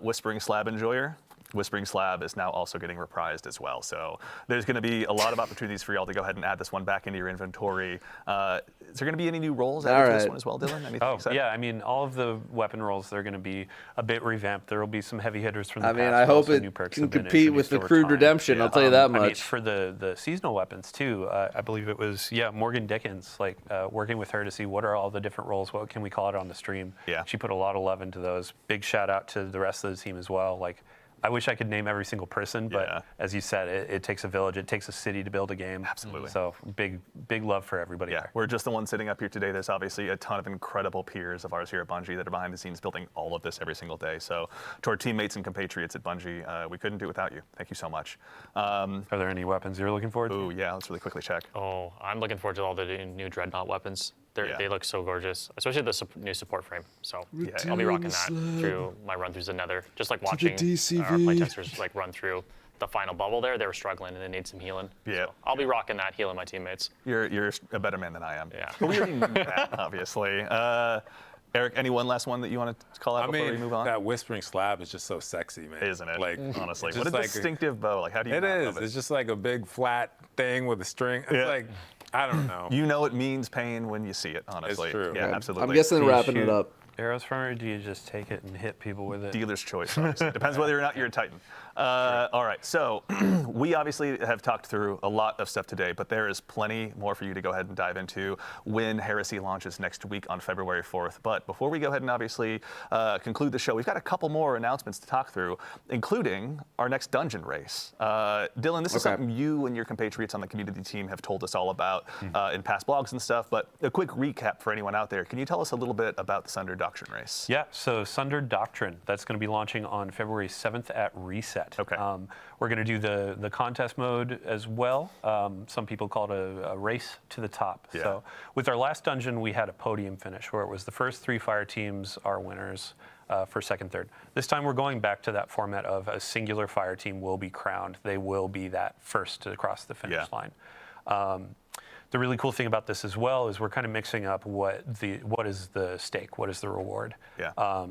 Whispering Slab Enjoyer. Whispering Slab is now also getting reprised as well. So there's going to be a lot of opportunities for y'all to go ahead and add this one back into your inventory. Is there going to be any new roles added to this one as well, Dylan? Anything exciting? Yeah, I mean, all of the weapon roles, they're going to be a bit revamped. There will be some heavy hitters from the past. I mean, I hope it can compete with the Crude Redemption, I'll tell you that much. I mean, for the seasonal weapons, too, I believe it was, Morgan Dickens, like, working with her to see what are all the different roles, what can we call it on the stream. Yeah. She put a lot of love into those. Big shout out to the rest of the team as well. Like, I wish I could name every single person, but as you said, it takes a village, it takes a city to build a game. Absolutely. So big love for everybody. Yeah, we're just the ones sitting up here today. There's obviously a ton of incredible peers of ours here at Bungie that are behind the scenes building all of this every single day. So to our teammates and compatriots at Bungie, we couldn't do it without you. Thank you so much. Are there any weapons you're looking forward to? Oh, yeah, let's really quickly check. Oh, I'm looking forward to all the new Dreadnought weapons. They look so gorgeous, especially the new support frame. So I'll be rocking that through my run through the Nether. Just like watching our playtesters like run through the final bubble there. They were struggling and they need some healing. Yeah. So I'll be rocking that, healing my teammates. You're a better man than I am. Yeah. But we already knew that, obviously. Eric, any one last one that you want to call out before we move on? That Whispering Slab is just so sexy, man. Isn't it? Like, honestly, what a distinctive bow. Like, how do you? It is. It's just like a big flat thing with a string. It's like, I don't know. You know it means pain when you see it, honestly. It's true. Yeah, absolutely. I'm guessing wrapping it up. Arrows from it, or do you just take it and hit people with it? Dealer's choice. Depends whether or not you're a Titan. All right, so we obviously have talked through a lot of stuff today, but there is plenty more for you to go ahead and dive into when Heresy launches next week on February 4th. But before we go ahead and obviously conclude the show, we've got a couple more announcements to talk through, including our next dungeon race. Dylan, this is something you and your compatriots on the community team have told us all about in past blogs and stuff, but a quick recap for anyone out there. Can you tell us a little bit about the Sunder Doctrine race? Yeah, so Sunder Doctrine, that's going to be launching on February 7th at Reset. Okay. We're going to do the contest mode as well. Some people call it a race to the top. Yeah. So with our last dungeon, we had a podium finish where it was the first 3 fire teams are winners for second, third. This time we're going back to that format of a singular fire team will be crowned. They will be that first to cross the finish line. The really cool thing about this as well is we're kind of mixing up what is the stake, what is the reward. Yeah.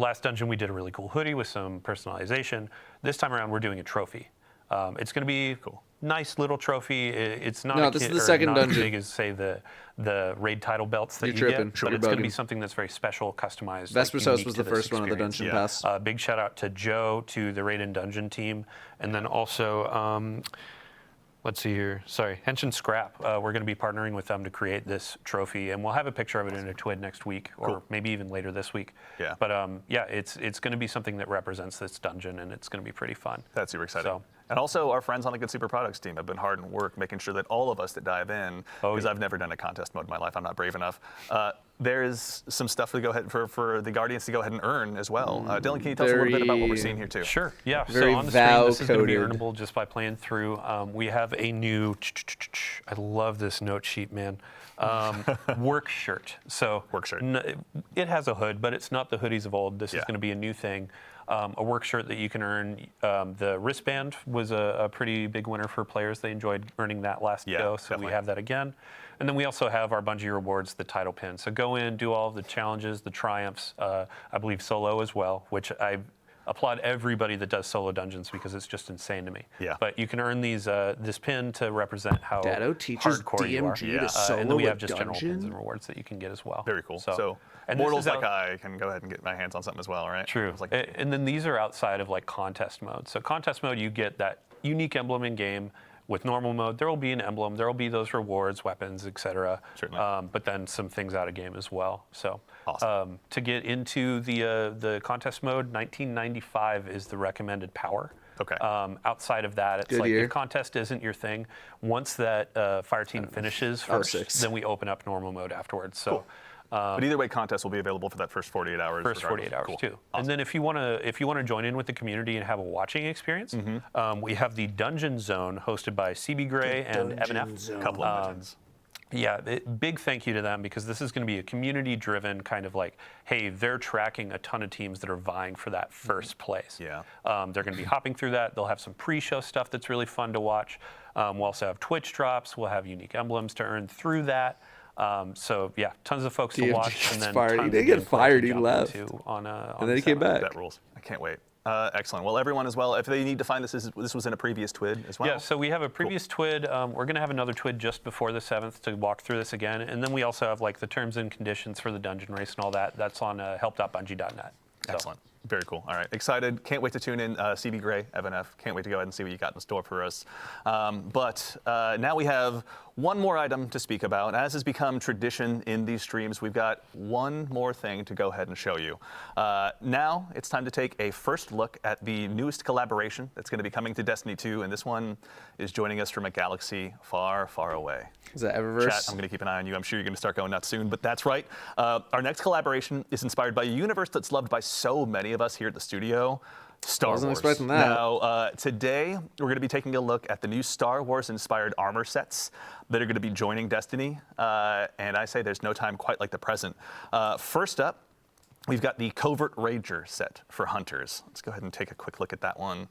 Last dungeon we did a really cool hoodie with some personalization. This time around we're doing a trophy. It's going to be nice little trophy. It's not this is the second dungeon. As big as say the raid title belts that you get, but it's going to be something that's very special, customized. Vesper's House was the first one of the dungeon pass. Big shout out to Joe, to the raid and dungeon team, and then also. Let's see here. Sorry, Henshin Scrap. We're going to be partnering with them to create this trophy, and we'll have a picture of it in a TWID next week, or maybe even later this week. Yeah. But it's going to be something that represents this dungeon, and it's going to be pretty fun. That's super exciting. And also, our friends on the Good Super Products team have been hard at work making sure that all of us that dive in, because I've never done a contest mode in my life, I'm not brave enough. There is some stuff to go ahead for the Guardians to go ahead and earn as well. Dylan, can you tell us a little bit about what we're seeing here too? Sure. Yeah. Very so on the stream, this is going to be vow-coded. earnable just by playing through. We have a new. I love this note sheet, man. Work shirt. So work shirt. It has a hood, but it's not the hoodies of old. This is going to be a new thing. A work shirt that you can earn. The wristband was a pretty big winner for players. They enjoyed earning that last go, so we have that again. And then we also have our Bungie rewards, the title pin. So go in, do all of the challenges, the triumphs. I believe solo as well, which I applaud everybody that does solo dungeons because it's just insane to me. Yeah. But you can earn these this pin to represent how Datto teaches hardcore you are. DMG to solo and then we a have just general dungeon? pins and rewards that you can get as well. Very cool. So and mortals like I can go ahead and get my hands on something as well, right? True. And then these are outside of like contest mode. So contest mode, you get that unique emblem in game. With normal mode, there will be an emblem, there will be those rewards, weapons, etc. Certainly. But then some things out of game as well. So awesome. To get into the contest mode, 1995 is the recommended power. Okay. Outside of that, it's if contest isn't your thing, once that fire team finishes first, then we open up normal mode afterwards. So. Cool. But either way, contest will be available for that first 48 hours. First 48 hours too. Awesome. And then if you want to join in with the community and have a watching experience, we have the Dungeon Zone hosted by CB Gray and Evan F. A couple of legends. Yeah, big thank you to them because this is going to be a community-driven kind of like, hey, they're tracking a ton of teams that are vying for that first place. Yeah. They're going to be hopping through that. They'll have some pre-show stuff that's really fun to watch. We'll also have Twitch drops. We'll have unique emblems to earn through that. So yeah, tons of folks to watch, and then he didn't get fired. He left, and then he came back. That rules. I can't wait. Excellent. Well, everyone as well, if they need to find this was in a previous TWID as well? Yeah, so we have a previous TWID. We're going to have another TWID just before the 7th to walk through this again. And then we also have like the terms and conditions for the dungeon race and all that. That's on help.bungie.net. So. Excellent. Very cool. All right. Excited. Can't wait to tune in. CB Gray, Evan F. Can't wait to go ahead and see what you got in store for us. But now we have one more item to speak about. As has become tradition in these streams, we've got one more thing to go ahead and show you. Now it's time to take a first look at the newest collaboration that's going to be coming to Destiny 2. And this one is joining us from a galaxy far, far away. Is that Eververse? Chat, I'm going to keep an eye on you. I'm sure you're going to start going nuts soon, but that's right. Our next collaboration is inspired by a universe that's loved by so many of us here at the studio, Star Wars. I wasn't expecting that. Now, today, we're going to be taking a look at the new Star Wars-inspired armor sets that are going to be joining Destiny, and I say there's no time quite like the present. First up, we've got the Covert Ranger set for Hunters. Let's go ahead and take a quick look at that one.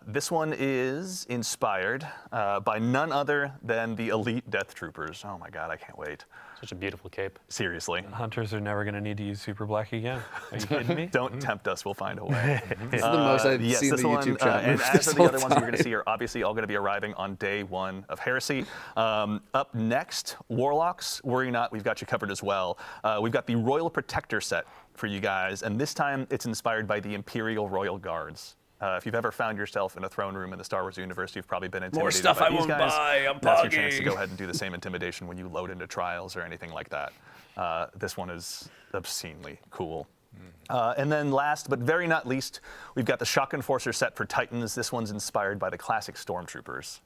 This one is inspired by none other than the elite Death Troopers. Oh my God, I can't wait. Such a beautiful cape. Seriously. Hunters are never going to need to use Super Black again. Are you kidding me? Don't tempt us, we'll find a way. This is the most I've seen the YouTube chat. And as are the other ones that you're going to see are obviously all going to be arriving on day one of Heresy. Up next, Warlocks. Worry not, we've got you covered as well. We've got the Royal Protector set for you guys, and this time it's inspired by the Imperial Royal Guards. If you've ever found yourself in a throne room in the Star Wars universe, you've probably been intimidated More stuff by I these won't guys. buy. I'm That's your chance to pogging. go ahead and do the same intimidation when you load into trials or anything like that. This one is obscenely cool. And then last, but very not least, we've got the Shock Enforcer set for Titans. This one's inspired by the classic Stormtroopers.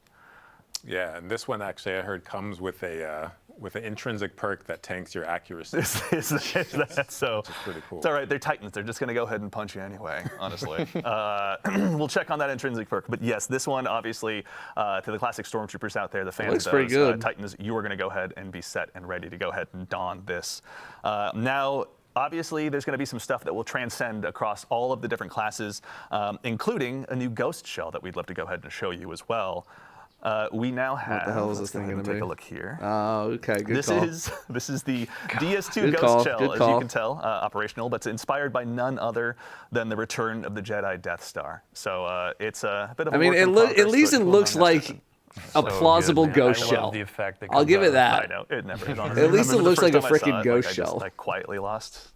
Yeah, and this one actually I heard comes with an intrinsic perk that tanks your accuracy. That's so. Which is pretty cool. It's all right. They're Titans. They're just going to go ahead and punch you anyway, honestly. We'll check on that intrinsic perk. But yes, this one, obviously, to the classic Stormtroopers out there, the fans looks of pretty those good. Titans, you are going to go ahead and be set and ready to go ahead and don this. Now, obviously, there's going to be some stuff that will transcend across all of the different classes, including a new ghost shell that we'd love to go ahead and show you as well. We now have. What the hell is let's this thing go ahead going and to be? take a look here. Oh, okay, good call. This is the DS2 Good Ghost call, Shell, good as call. you can tell, operational, but it's inspired by none other than the return of the Jedi Death Star. So it's a bit of a I mean, work in progress, at least but it we'll looks know next like time. a plausible good, man. ghost I shell. love the effect that I'll comes give out it of that. I know, it never is, honestly. At least I it remember looks the like a first time I freaking saw it, ghost I shell. just quietly lost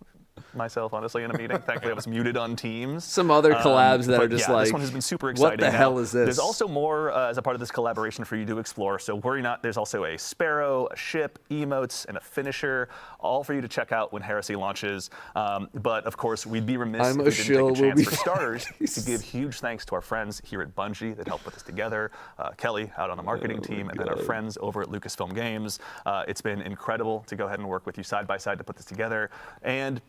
myself, honestly, in a meeting. Thankfully, I was muted on Teams. Some other collabs that but are just yeah, like, this one has been super what exciting. the Now, hell is this? There's also more as a part of this collaboration for you to explore, so worry not. There's also a Sparrow, a ship, emotes, and a finisher, all for you to check out when Heresy launches. But of course, we'd be remiss if we didn't take a chance for starters to give huge thanks to our friends here at Bungie that helped put this together. Kelly out on the marketing team, and then our friends over at Lucasfilm Games. It's been incredible to go ahead and work with you side by side to put this together. And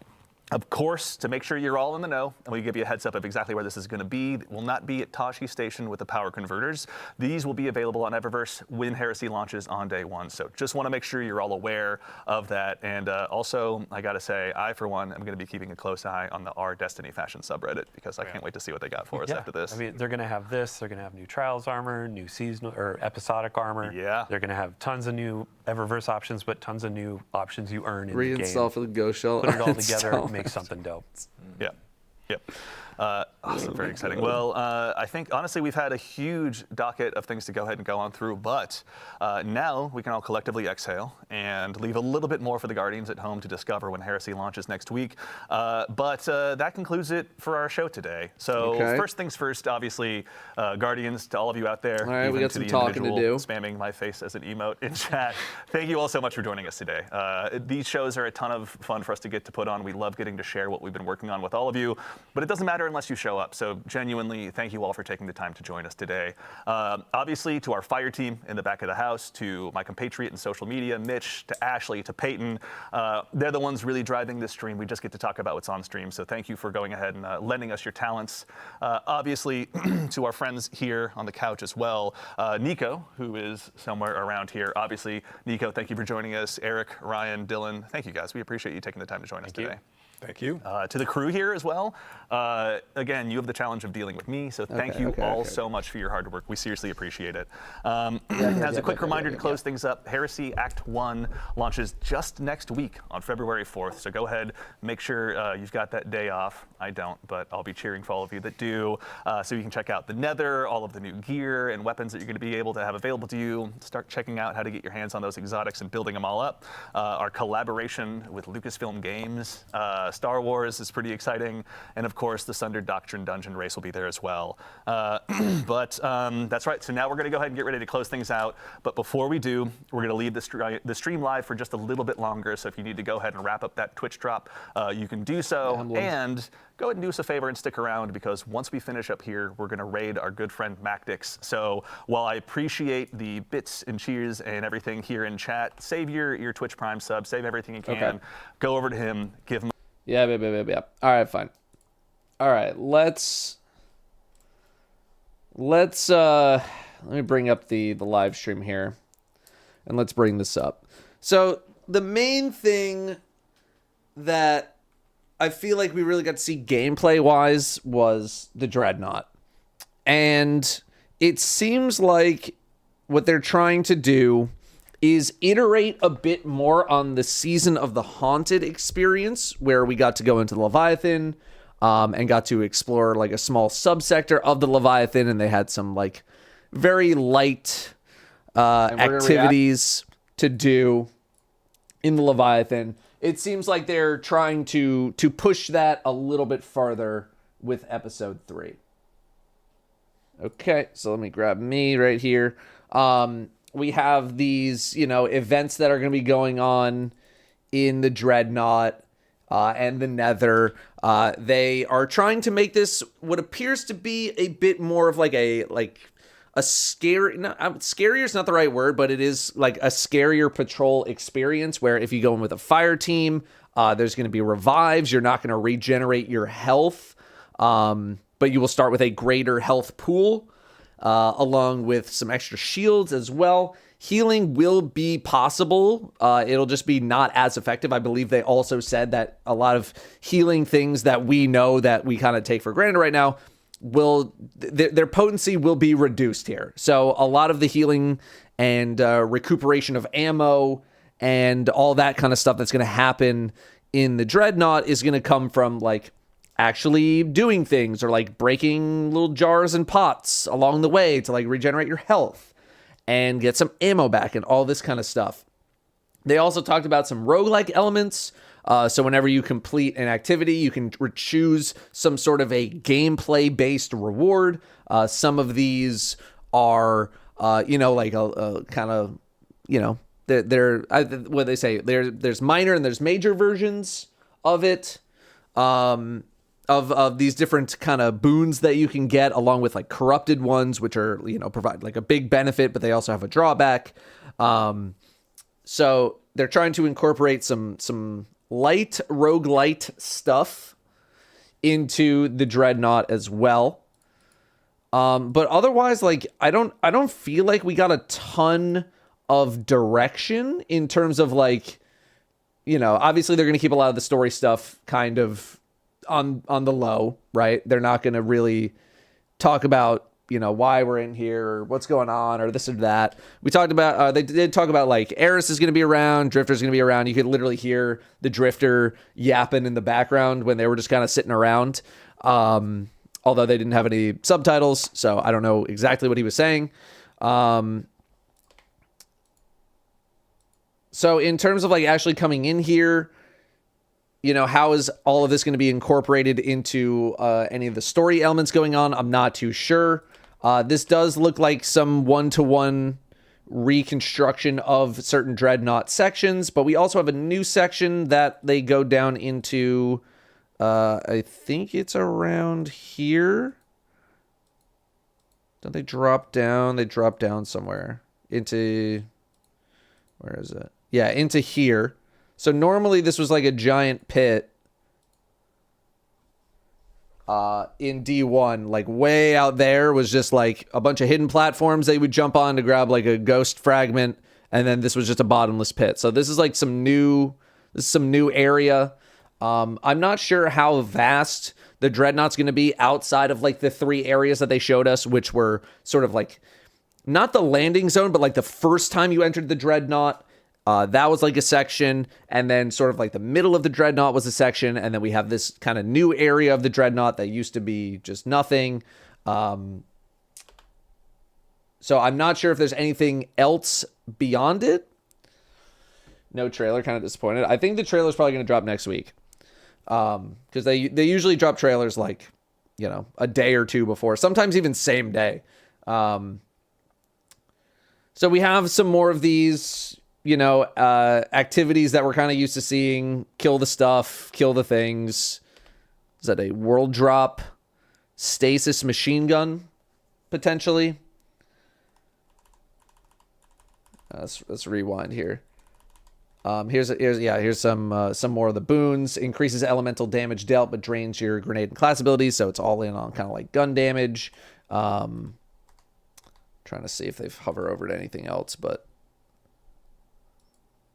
of course, to make sure you're all in the know, and we give you a heads up of exactly where this is going to be, it will not be at Tashi Station with the power converters. These will be available on Eververse when Heresy launches on day one. So just want to make sure you're all aware of that. And also, I got to say, I, for one, am going to be keeping a close eye on the R Destiny fashion subreddit because I can't wait to see what they got for us after this. I mean, they're going to have this. They're going to have new Trials armor, new seasonal or episodic armor. Yeah. They're going to have tons of new Eververse options, but tons of new options you earn in the game. Reinstall for the ghost shell. Put it all together, Install. make something dope. Yep. Awesome, very exciting. Well, I think honestly we've had a huge docket of things to go ahead and go on through, but now we can all collectively exhale and leave a little bit more for the Guardians at home to discover when Heresy launches next week. But that concludes it for our show today. So first things first, obviously, Guardians, to all of you out there, all right, we even got to some the talking to individual do. spamming my face as an emote in chat. Thank you all so much for joining us today. These shows are a ton of fun for us to get to put on. We love getting to share what we've been working on with all of you, but it doesn't matter unless you show up. So genuinely, thank you all for taking the time to join us today. Obviously, to our fire team in the back of the house, to my compatriot in social media, Mitch, to Ashley, to Peyton, they're the ones really driving this stream. We just get to talk about what's on stream. So thank you for going ahead and lending us your talents. Obviously, to our friends here on the couch as well, Nico, who is somewhere around here. Obviously, Nico, thank you for joining us. Eric, Ryan, Dylan, thank you guys. We appreciate you taking the time to join us today. Thank you. To the crew here as well. Again, you have the challenge of dealing with me, so thank you all so much for your hard work. We seriously appreciate it. As a quick reminder to close things up, Heresy Act 1 launches just next week on February 4th, so go ahead, make sure you've got that day off. I don't, but I'll be cheering for all of you that do, so you can check out the Nether, all of the new gear and weapons that you're going to be able to have available to you. Start checking out how to get your hands on those exotics and building them all up. Our collaboration with Lucasfilm Games, Star Wars is pretty exciting, and of course the Sunder Doctrine Dungeon race will be there as well. But that's right, so now we're going to go ahead and get ready to close things out, but before we do, we're going to leave the stream live for just a little bit longer, so if you need to go ahead and wrap up that Twitch drop, you can do so, and go ahead and do us a favor and stick around, because once we finish up here, we're going to raid our good friend Macdix. So while I appreciate the bits and cheers and everything here in chat, save your Twitch Prime sub, save everything you can, go over to him, give him Yeah. All right, fine. All right, let me bring up the live stream here, and let's bring this up. So the main thing that I feel like we really got to see gameplay-wise was the Dreadnought. And it seems like what they're trying to do is iterate a bit more on the Season of the Haunted experience, where we got to go into the Leviathan and got to explore like a small subsector of the Leviathan, and they had some like very light activities to do in the Leviathan. It seems like they're trying to push that a little bit farther with episode 3. Okay, so let me grab me right here. We have these, events that are going to be going on in the Dreadnought and the Nether. They are trying to make this what appears to be a bit more of a scary, scarier is not the right word, but it is like a scarier patrol experience, where if you go in with a fire team, there's going to be revives. You're not going to regenerate your health, but you will start with a greater health pool, along with some extra shields as well. Healing will be possible. It'll just be not as effective. I believe they also said that a lot of healing things that we know that we kind of take for granted right now their potency will be reduced here. So a lot of the healing and recuperation of ammo and all that kind of stuff that's going to happen in the Dreadnought is going to come from like actually doing things, or like breaking little jars and pots along the way to like regenerate your health and get some ammo back and all this kind of stuff. They also talked about some roguelike elements. So whenever you complete an activity, you can choose some sort of a gameplay-based reward. Some of these are, like a kind of, they're what they say. There's minor and there's major versions of it, of these different kind of boons that you can get, along with like corrupted ones, which are, provide like a big benefit, but they also have a drawback. So they're trying to incorporate some light roguelite stuff into the Dreadnought as well. But otherwise, like I don't feel like we got a ton of direction in terms of like, obviously they're going to keep a lot of the story stuff kind of on the low, right? They're not going to really talk about, why we're in here or what's going on or this or that. We talked about, they did talk about like Eris is going to be around, Drifter's going to be around. You could literally hear the Drifter yapping in the background when they were just kind of sitting around. Although they didn't have any subtitles, so I don't know exactly what he was saying. So in terms of like actually coming in here, how is all of this going to be incorporated into any of the story elements going on? I'm not too sure. This does look like some one-to-one reconstruction of certain Dreadnought sections, but we also have a new section that they go down into, I think it's around here. Don't they drop down? They drop down somewhere into, where is it? Yeah, into here. So normally this was like a giant pit in D1, like way out there was just like a bunch of hidden platforms they would jump on to grab like a ghost fragment, and then this was just a bottomless pit. So this is like some new area. I'm not sure how vast the Dreadnought's going to be outside of like the 3 areas that they showed us, which were sort of like not the landing zone, but like the first time you entered the Dreadnought. That was like a section, and then sort of like the middle of the Dreadnought was a section, and then we have this kind of new area of the Dreadnought that used to be just nothing. So I'm not sure if there's anything else beyond it. No trailer, kind of disappointed. I think the trailer's probably going to drop next week. Because they usually drop trailers like, you know, a day or 2 before, sometimes even same day. So we have some more of these, you know, activities that we're kind of used to seeing. Kill the stuff, kill the things. Is that a world drop? Stasis machine gun, potentially. Let's rewind here. Here's some more of the boons. Increases elemental damage dealt, but drains your grenade and class abilities. So it's all in on kind of like gun damage. Trying to see if they've hover over to anything else, but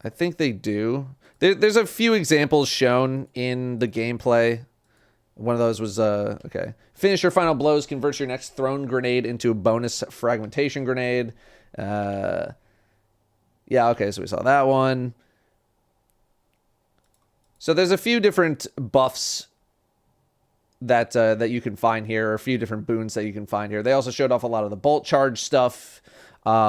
I think they do. There's a few examples shown in the gameplay. One of those was okay. Finish your final blows. Convert your next thrown grenade into a bonus fragmentation grenade. Yeah, okay. So we saw that one. So there's a few different buffs that that you can find here, or a few different boons that you can find here. They also showed off a lot of the bolt charge stuff,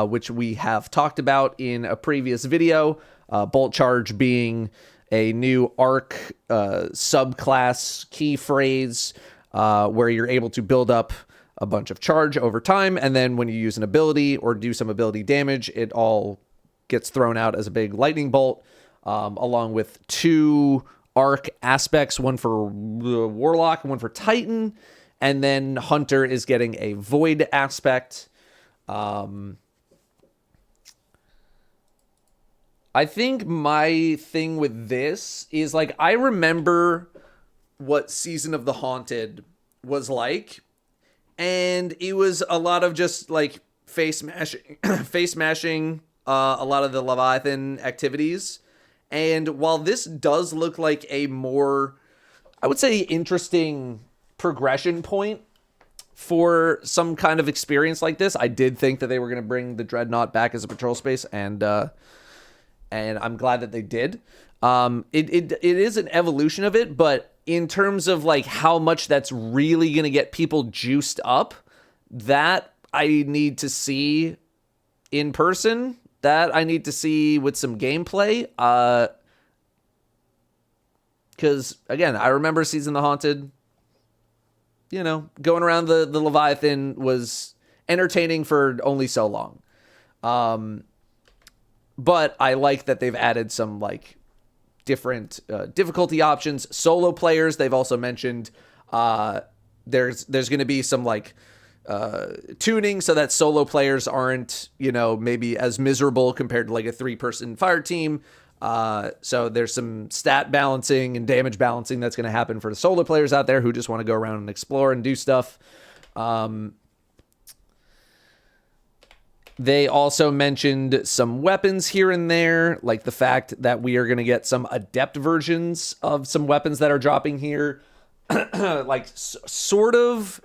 which we have talked about in a previous video. Bolt charge being a new arc subclass key phrase where you're able to build up a bunch of charge over time, and then when you use an ability or do some ability damage, it all gets thrown out as a big lightning bolt. Along with 2 arc aspects, one for Warlock and one for Titan, and then Hunter is getting a Void aspect. I think my thing with this is, like, I remember what Season of the Haunted was like, and it was a lot of just, like, face mashing, a lot of the Leviathan activities. And while this does look like a more, I would say, interesting progression point for some kind of experience like this, I did think that they were going to bring the Dreadnought back as a patrol space, and I'm glad that they did. It is an evolution of it, but in terms of like how much that's really going to get people juiced up, that I need to see in person. That I need to see with some gameplay. Because, again, I remember Season of the Haunted, you know, going around the Leviathan was entertaining for only so long. But I like that they've added some, like, different difficulty options. Solo players, they've also mentioned there's going to be some, like, tuning so that solo players aren't, you know, maybe as miserable compared to like a 3-person fire team. So there's some stat balancing and damage balancing that's going to happen for the solo players out there who just want to go around and explore and do stuff. They also mentioned some weapons here and there, like the fact that we are going to get some adept versions of some weapons that are dropping here. Like sort of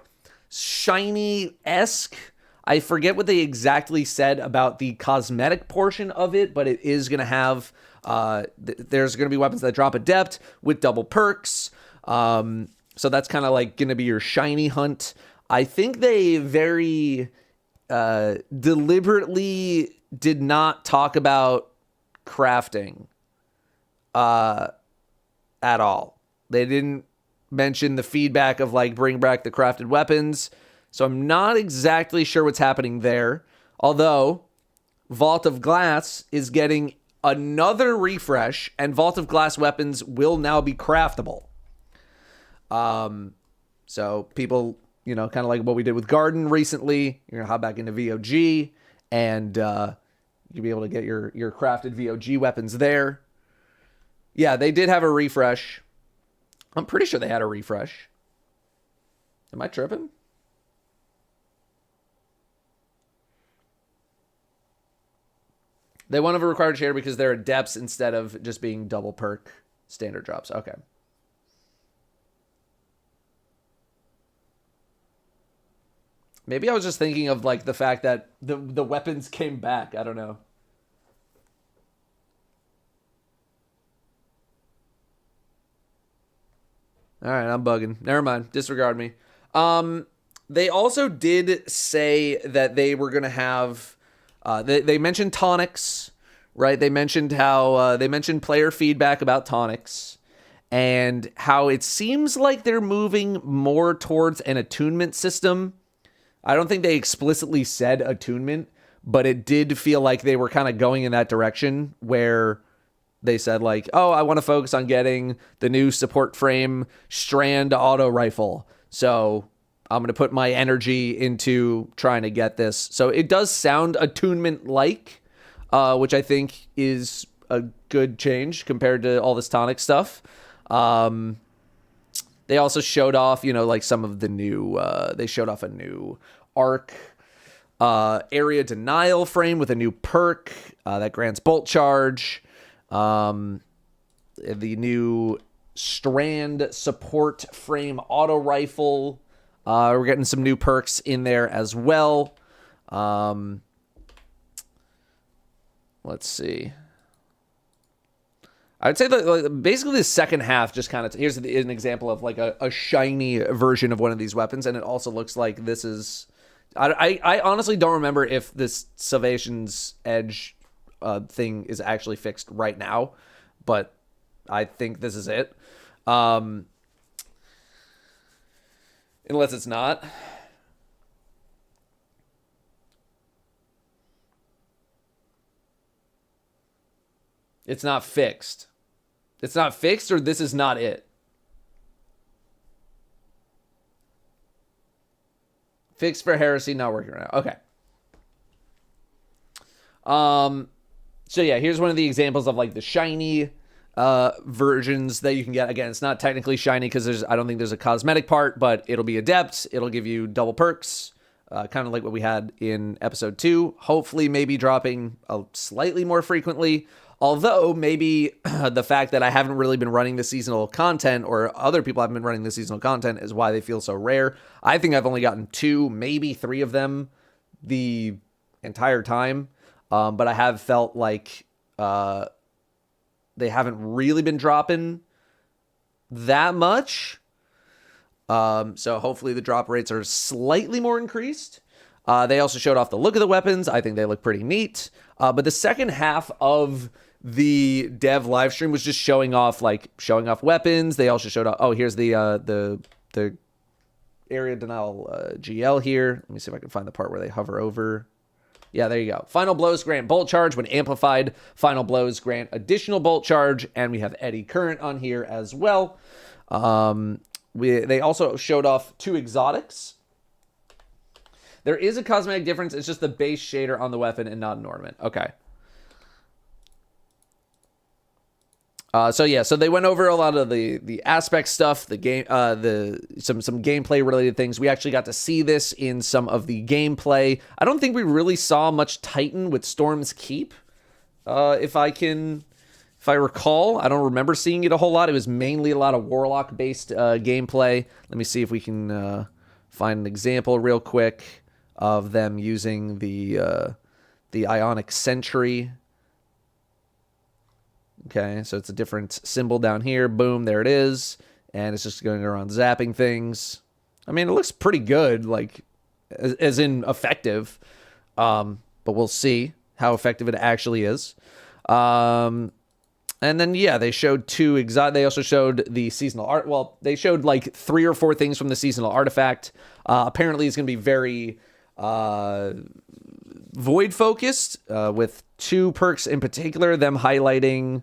shiny-esque. I forget what they exactly said about the cosmetic portion of it, but it is going to have, there's going to be weapons that drop adept with double perks. So that's kind of like going to be your shiny hunt. I think they very deliberately did not talk about crafting at all. They didn't mention the feedback of like bring back the crafted weapons. So I'm not exactly sure what's happening there. Although Vault of Glass is getting another refresh and Vault of Glass weapons will now be craftable. So people, you know, kind of like what we did with Garden recently, you're going to hop back into VOG and you'll be able to get your crafted VOG weapons there. Yeah, they did have a refresh. I'm pretty sure they had a refresh. Am I tripping? They won't have a required share because they're adepts instead of just being double perk standard drops. Okay. Maybe I was just thinking of like the fact that the weapons came back. I don't know. All right, I'm bugging. Never mind. Disregard me. They also did say that they were going to have... They mentioned tonics, right? They mentioned how... they mentioned player feedback about tonics. And how it seems like they're moving more towards an attunement system. I don't think they explicitly said attunement, but it did feel like they were kind of going in that direction where... They said like, oh, I want to focus on getting the new support frame strand auto rifle. So I'm going to put my energy into trying to get this. So it does sound attunement-like, which I think is a good change compared to all this tonic stuff. They also showed off, you know, like some of the new, they showed off a new arc area denial frame with a new perk that grants bolt charge. The new strand support frame auto rifle. We're getting some new perks in there as well. Let's see. I would say that like, basically the second half just kind of... Here's an example of like a shiny version of one of these weapons, and it also looks like this is... I honestly don't remember if this Salvation's Edge thing is actually fixed right now, but I think this is it. Unless it's not. It's not fixed. It's not fixed, or this is not it. Fixed for Heresy, not working right now. Okay. So yeah, here's one of the examples of like the shiny versions that you can get. Again, it's not technically shiny because I don't think there's a cosmetic part, but it'll be adept. It'll give you double perks, kind of like what we had in episode 2. Hopefully, maybe dropping slightly more frequently. Although maybe the fact that I haven't really been running the seasonal content, or other people haven't been running the seasonal content, is why they feel so rare. I think I've only gotten 2, maybe 3 of them the entire time. But I have felt like they haven't really been dropping that much. So hopefully the drop rates are slightly more increased. They also showed off the look of the weapons. I think they look pretty neat. But the second half of the dev live stream was just showing off weapons. They also showed off... Oh, here's the area denial GL here. Let me see if I can find the part where they hover over... Yeah, there you go. Final blows grant bolt charge. When amplified, final blows grant additional bolt charge. And we have eddy current on here as well. They also showed off 2 exotics. There is a cosmetic difference. It's just the base shader on the weapon and not an ornament. Okay. So they went over a lot of the aspect stuff, the game, some gameplay related things. We actually got to see this in some of the gameplay. I don't think we really saw much Titan with Storm's Keep. If I recall, I don't remember seeing it a whole lot. It was mainly a lot of Warlock based gameplay. Let me see if we can find an example real quick of them using the Ionic Sentry. Okay, so it's a different symbol down here. Boom, there it is. And it's just going around zapping things. I mean, it looks pretty good, like, as in effective. But we'll see how effective it actually is. And then, yeah, they showed 2 they also showed the seasonal art. Well, they showed, like, 3 or 4 things from the seasonal artifact. Apparently, it's going to be very... void-focused, with 2 perks in particular, them highlighting,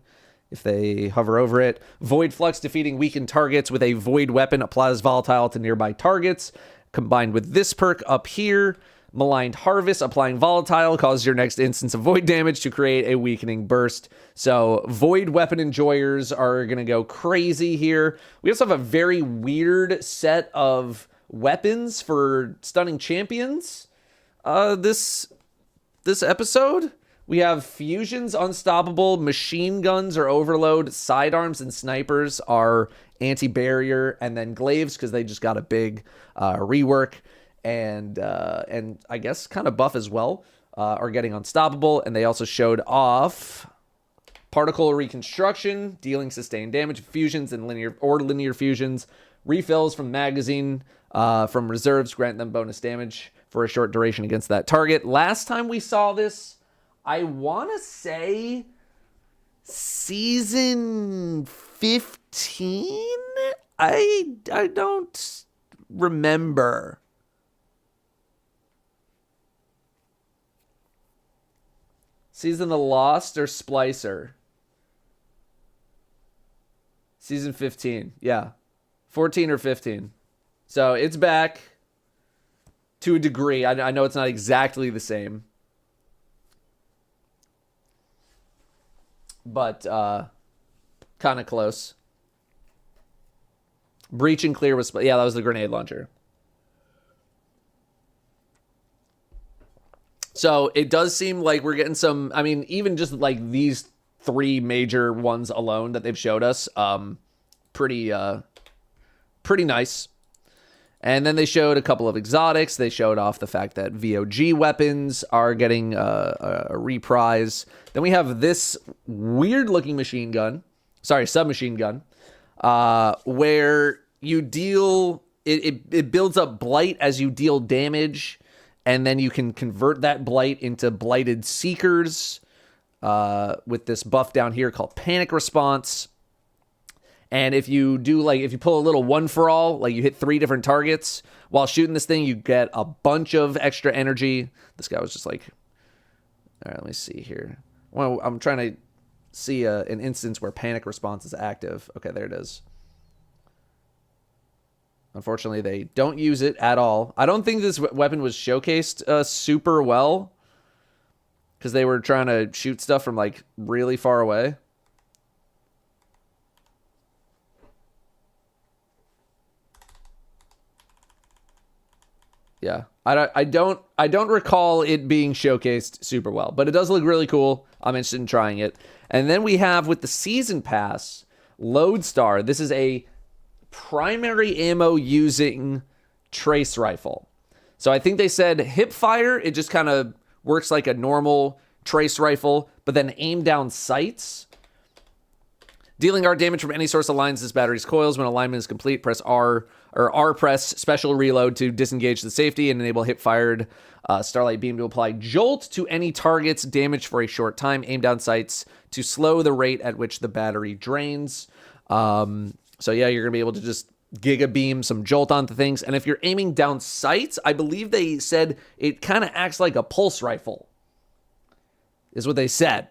if they hover over it, Void Flux defeating weakened targets with a Void weapon applies volatile to nearby targets, combined with this perk up here, Maligned Harvest, applying volatile, causes your next instance of Void damage to create a weakening burst. So Void weapon enjoyers are going to go crazy here. We also have a very weird set of weapons for stunning champions. This episode, we have fusions, unstoppable, machine guns or overload, sidearms and snipers are anti-barrier, and then glaives because they just got a big rework. and I guess kind of buff as well, are getting unstoppable. And they also showed off particle reconstruction, dealing sustained damage, fusions and linear fusions, refills from magazine from reserves, grant them bonus damage for a short duration against that target. Last time we saw this, I want to say season 15? I don't remember. Season of Lost or Splicer? Season 15, yeah. 14 or 15. So it's back to a degree. I know it's not exactly the same. But kind of close. Breach and clear was... Yeah, that was the grenade launcher. So it does seem like we're getting some... I mean, even just like these 3 major ones alone that they've showed us, pretty nice. And then they showed a couple of exotics. They showed off the fact that VOG weapons are getting a reprise. Then we have this weird-looking machine gun. Sorry, submachine gun. Where you deal... It builds up blight as you deal damage. And then you can convert that blight into blighted seekers. With this buff down here called Panic Response. And if you do, if you pull a little one for all, like you hit 3 different targets while shooting this thing, you get a bunch of extra energy. This guy was just like, all right, let me see here. Well, I'm trying to see an instance where Panic Response is active. Okay, there it is. Unfortunately, they don't use it at all. I don't think this weapon was showcased super well, because they were trying to shoot stuff from, really far away. Yeah. I don't recall it being showcased super well, but it does look really cool. I'm interested in trying it. And then we have, with the Season Pass, Lodestar. This is a primary ammo using trace rifle. So I think they said hip fire, it just kind of works like a normal trace rifle, but then aim down sights. Dealing R damage from any source aligns this battery's coils. When alignment is complete, press R press special reload to disengage the safety and enable hip-fired Starlight Beam to apply jolt to any targets damaged for a short time. Aim down sights to slow the rate at which the battery drains. So yeah, you're going to be able to just Giga Beam some jolt onto things. And if you're aiming down sights, I believe they said it kind of acts like a pulse rifle, is what they said.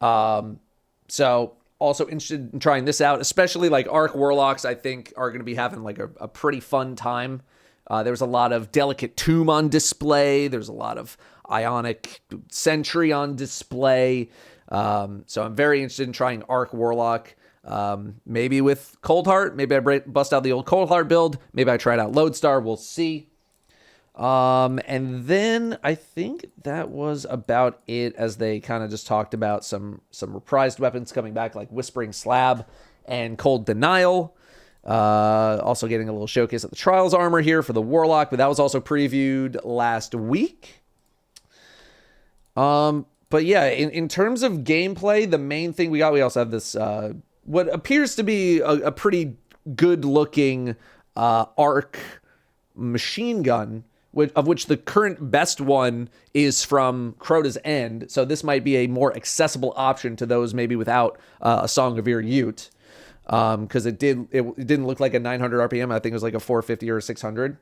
So also interested in trying this out, especially Arc Warlocks, I think are going to be having a pretty fun time. There was a lot of Delicate Tomb on display. There's a lot of Ionic Sentry on display. So I'm very interested in trying Arc Warlock. Maybe with Cold Heart. Maybe I bust out the old Cold Heart build. Maybe I try it out Lodestar. We'll see. And then I think that was about it, as they kind of just talked about some reprised weapons coming back, like Whispering Slab and Cold Denial. Also getting a little showcase of the Trials armor here for the Warlock, but that was also previewed last week. But yeah, in terms of gameplay, the main thing we also have this, what appears to be a pretty good looking, arc machine gun, of which the current best one is from Crota's End. So this might be a more accessible option to those maybe without a Song of Ute, because it didn't look like a 900 RPM. I think it was like a 450 or a 600.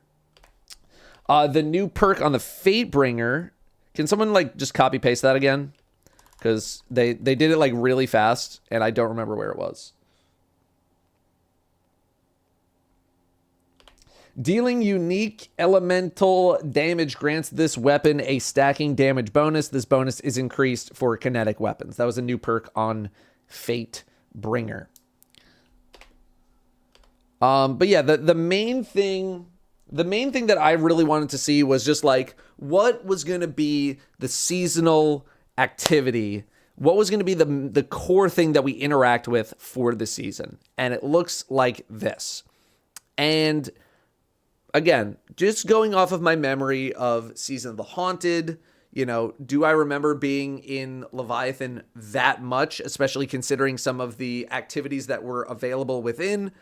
The new perk on the Fatebringer. Can someone just copy paste that again? Because they did it really fast, and I don't remember where it was. Dealing unique elemental damage grants this weapon a stacking damage bonus. This bonus is increased for kinetic weapons. That was a new perk on Fatebringer. But yeah, the main thing that I really wanted to see was just what was going to be the seasonal activity. What was going to be the core thing that we interact with for the season. And it looks like this. And again, just going off of my memory of Season of the Haunted, do I remember being in Leviathan that much, especially considering some of the activities that were available within?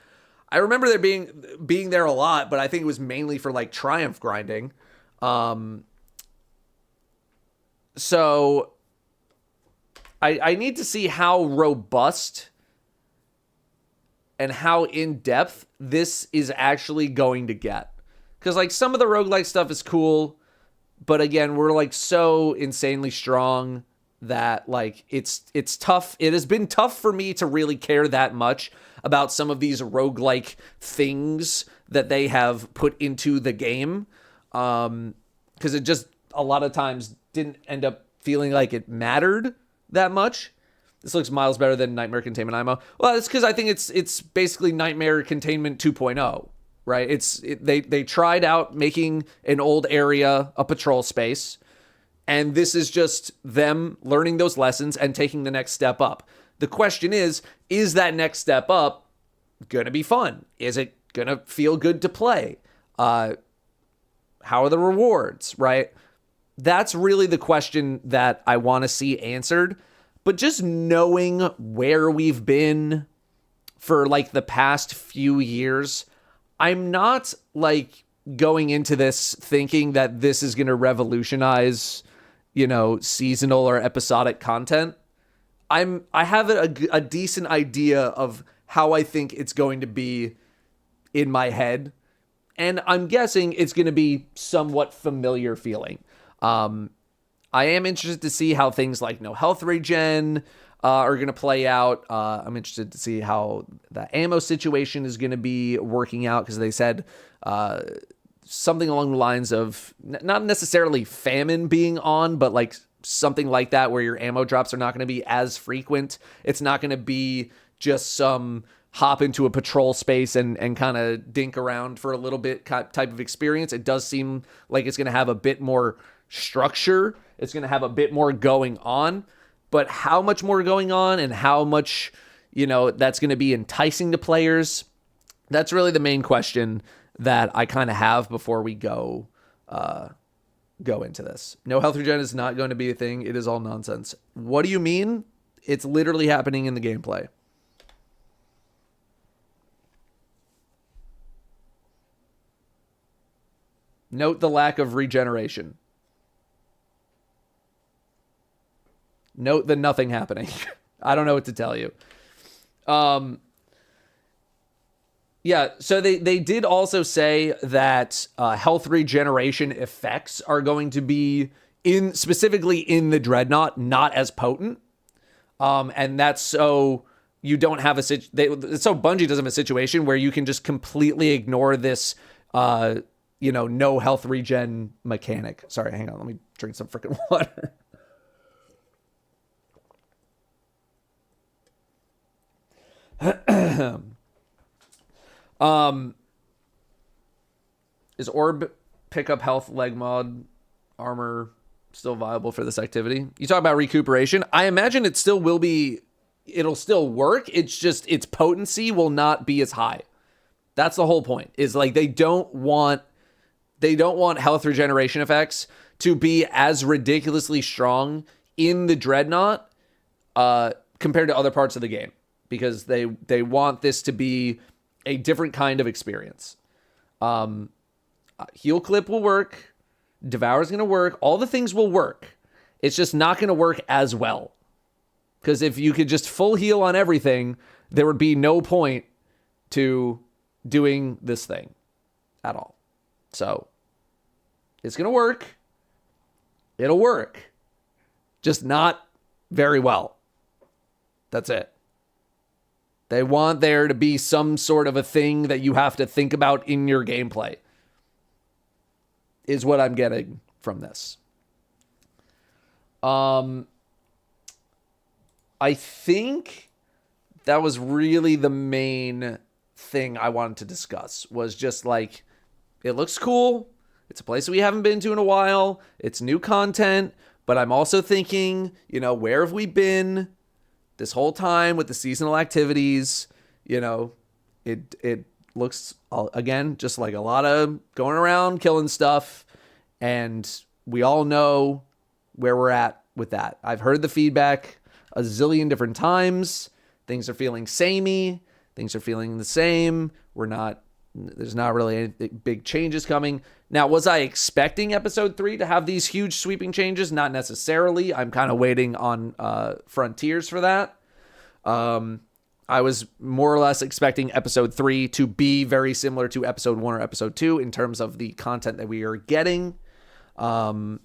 I remember there being there a lot, but I think it was mainly for like triumph grinding. So I need to see how robust and how in-depth this is actually going to get. Because like some of the roguelike stuff is cool, but again, we're like so insanely strong that like it's tough. It has been tough for me to really care that much about some of these roguelike things that they have put into the game. Because it just a lot of times didn't end up feeling like it mattered that much. This looks miles better than Nightmare Containment IMO. Well, it's because I think it's basically Nightmare Containment 2.0, right? They tried out making an old area a patrol space, and this is just them learning those lessons and taking the next step up. The question is that next step up going to be fun? Is it going to feel good to play? How are the rewards, right? That's really the question that I want to see answered. But just knowing where we've been for like the past few years, I'm not like going into this thinking that this is going to revolutionize, seasonal or episodic content. I have a decent idea of how I think it's going to be in my head. And I'm guessing it's going to be somewhat familiar feeling. I am interested to see how things like no health regen are going to play out. I'm interested to see how the ammo situation is going to be working out, because they said something along the lines of not necessarily famine being on, but like something like that where your ammo drops are not going to be as frequent. It's not going to be just some hop into a patrol space and kind of dink around for a little bit type of experience. It does seem like it's going to have a bit more structure. It's going to have a bit more going on, but how much more going on and how much, that's going to be enticing to players, that's really the main question that I kind of have before we go into this. No health regen is not going to be a thing. It is all nonsense. What do you mean? It's literally happening in the gameplay. Note the lack of regeneration. Note the nothing happening. I don't know what to tell you. Yeah, so they did also say that health regeneration effects are going to be specifically in the Dreadnought, not as potent. And that's so you don't have so Bungie doesn't have a situation where you can just completely ignore this, no health regen mechanic. Sorry, hang on. Let me drink some freaking water. Is orb pickup health leg mod armor still viable for this activity? You talk about recuperation. I imagine it still will be. It'll still work. It's just its potency will not be as high. That's the whole point. Is like they don't want health regeneration effects to be as ridiculously strong in the Dreadnought compared to other parts of the game. Because they want this to be a different kind of experience. Heal clip will work. Devour's going to work. All the things will work. It's just not going to work as well. Because if you could just full heal on everything, there would be no point to doing this thing at all. So, it's going to work. It'll work. Just not very well. That's it. They want there to be some sort of a thing that you have to think about in your gameplay, is what I'm getting from this. I think that was really the main thing I wanted to discuss, was just like, it looks cool. It's a place we haven't been to in a while. It's new content, but I'm also thinking, where have we been this whole time with the seasonal activities? It looks, again, just like a lot of going around, killing stuff. And we all know where we're at with that. I've heard the feedback a zillion different times. Things are feeling samey. Things are feeling the same. There's not really any big changes coming. Now, was I expecting episode 3 to have these huge sweeping changes? Not necessarily. I'm kind of waiting on Frontiers for that. I was more or less expecting episode 3 to be very similar to episode 1 or episode 2 in terms of the content that we are getting. But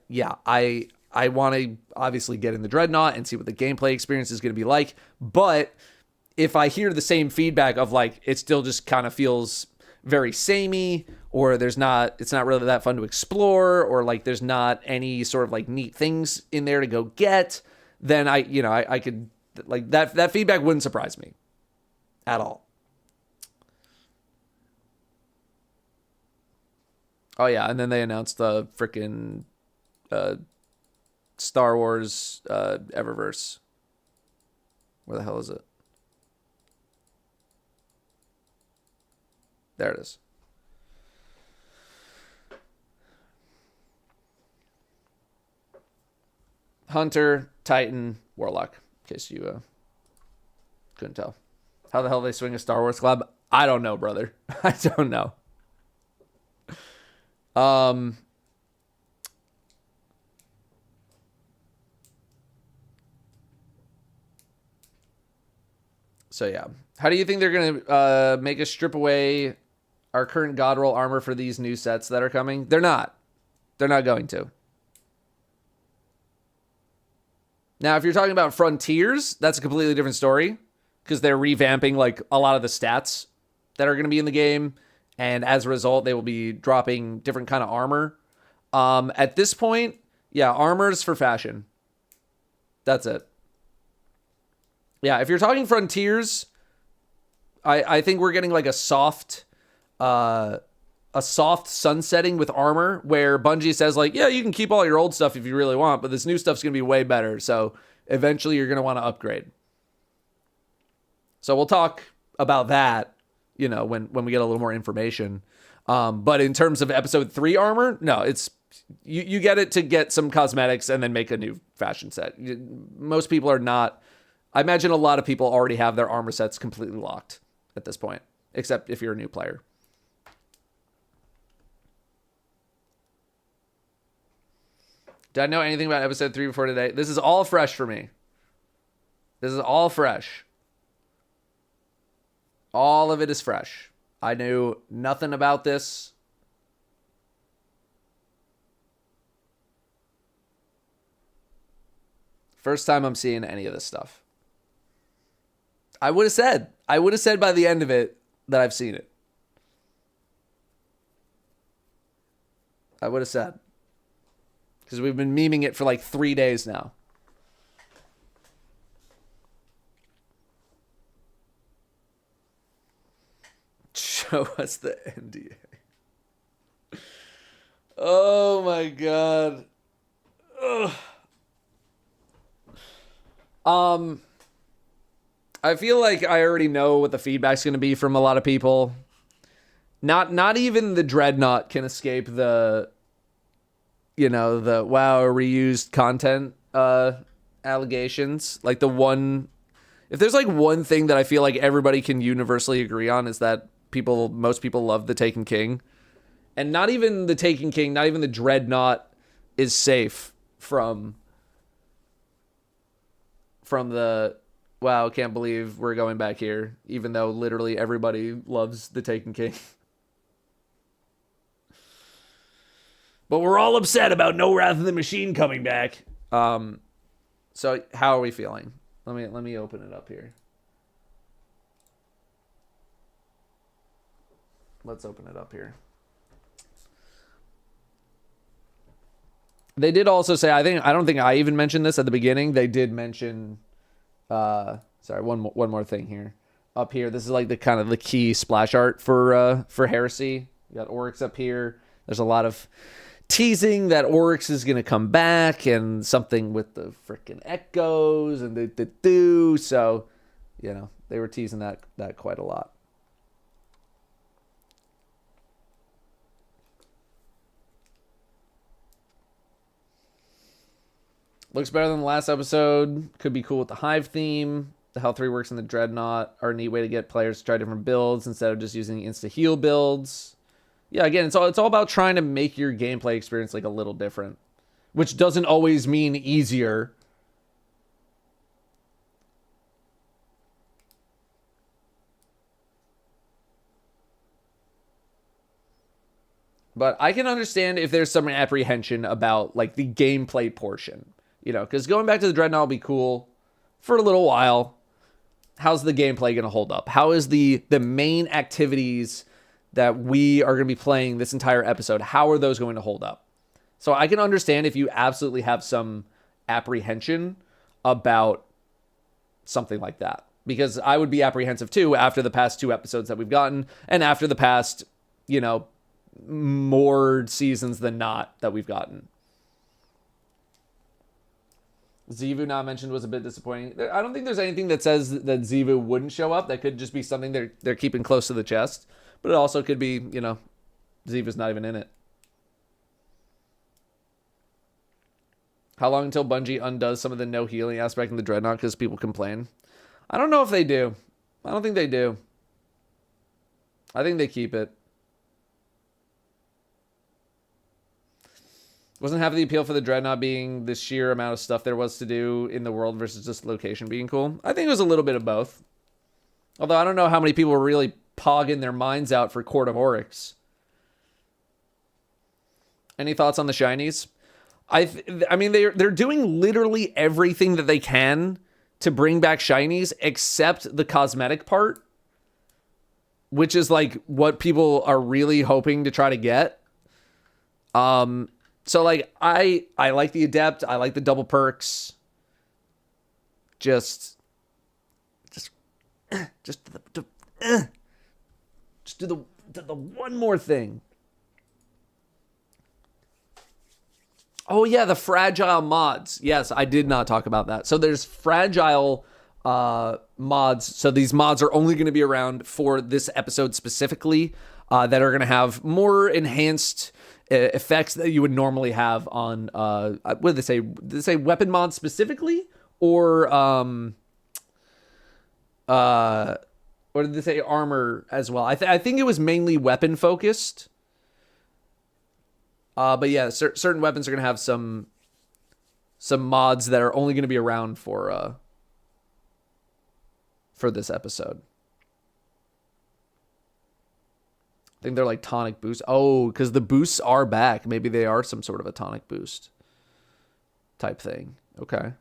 yeah, I want to obviously get in the Dreadnought and see what the gameplay experience is going to be like. But if I hear the same feedback of like, it still just kind of feels very samey, or it's not really that fun to explore, or like there's not any sort of like neat things in there to go get, then I could, like, that feedback wouldn't surprise me at all. Oh yeah, and then they announced the freaking Star Wars Eververse. Where the hell is it? There it is. Hunter, Titan, Warlock. In case you couldn't tell. How the hell they swing a Star Wars collab? I don't know, brother. I don't know. So yeah. How do you think they're going to make us strip away our current God Roll armor for these new sets that are coming? They're not. They're not going to. Now, if you're talking about Frontiers, that's a completely different story, because they're revamping like a lot of the stats that are going to be in the game, and as a result, they will be dropping different kind of armor. At this point, yeah, armor's for fashion. That's it. Yeah, if you're talking Frontiers, I think we're getting like a soft sunsetting with armor, where Bungie says like, yeah, you can keep all your old stuff if you really want, but this new stuff's going to be way better. So eventually you're going to want to upgrade. So we'll talk about that, when we get a little more information. But in terms of episode 3 armor, no, it's, you get it to get some cosmetics and then make a new fashion set. Most people are not, I imagine a lot of people already have their armor sets completely locked at this point, except if you're a new player. Did I know anything about episode 3 before today? This is all fresh for me. This is all fresh. All of it is fresh. I knew nothing about this. First time I'm seeing any of this stuff. I would have said by the end of it that I've seen it. I would have said. Because we've been memeing it for like 3 days now. Show us the NDA. Oh my god. Ugh. I feel like I already know what the feedback's going to be from a lot of people. Not even the Dreadnought can escape the WoW reused content allegations. Like if there's like one thing that I feel like everybody can universally agree on, is that most people love the Taken King. And not even the Taken King, not even the Dreadnought is safe from the, wow, can't believe we're going back here, even though literally everybody loves the Taken King. But we're all upset about No Wrath of the Machine coming back. So how are we feeling? Let me open it up here. Let's open it up here. They did also say, I don't think I even mentioned this at the beginning. They did mention, sorry, one more thing here. Up here, this is like the kind of the key splash art for Heresy. You got Oryx up here. There's a lot of teasing that Oryx is going to come back, and something with the freaking echoes and the do. So, they were teasing that quite a lot. Looks better than the last episode. Could be cool with the Hive theme. The how 3 works in the Dreadnought are a neat way to get players to try different builds instead of just using insta-heal builds. Yeah, again, it's all about trying to make your gameplay experience like a little different, which doesn't always mean easier. But I can understand if there's some apprehension about like the gameplay portion, you know, because going back to the Dreadnought will be cool for a little while. How's the gameplay going to hold up? How is the main activities that we are going to be playing this entire episode, how are those going to hold up? So I can understand if you absolutely have some apprehension about something like that, because I would be apprehensive too after the past 2 episodes that we've gotten, and after the past, you know, more seasons than not that we've gotten. Zivu not mentioned was a bit disappointing. I don't think there's anything that says that Zivu wouldn't show up. That could just be something they're keeping close to the chest. But it also could be, you know, Zivu's not even in it. How long until Bungie undoes some of the no healing aspect in the Dreadnought because people complain? I don't know if they do. I don't think they do. I think they keep it. Wasn't half of the appeal for the Dreadnought being the sheer amount of stuff there was to do in the world versus just location being cool? I think it was a little bit of both. Although I don't know how many people were really pogging their minds out for Court of Oryx. Any thoughts on the shinies? I mean, they're doing literally everything that they can to bring back shinies except the cosmetic part, which is like what people are really hoping to try to get. So like I like the Adept, I like the double perks. Just do the one more thing. Oh yeah, the fragile mods. Yes, I did not talk about that. So there's fragile mods. So these mods are only going to be around for this episode specifically, that are going to have more enhanced effects that you would normally have on what did they say? Did they say weapon mods specifically, or did they say armor as well? I think it was mainly weapon focused. But yeah, certain weapons are gonna have some mods that are only gonna be around for this episode. I think they're like tonic boosts. Oh, because the boosts are back. Maybe they are some sort of a tonic boost type thing. Okay.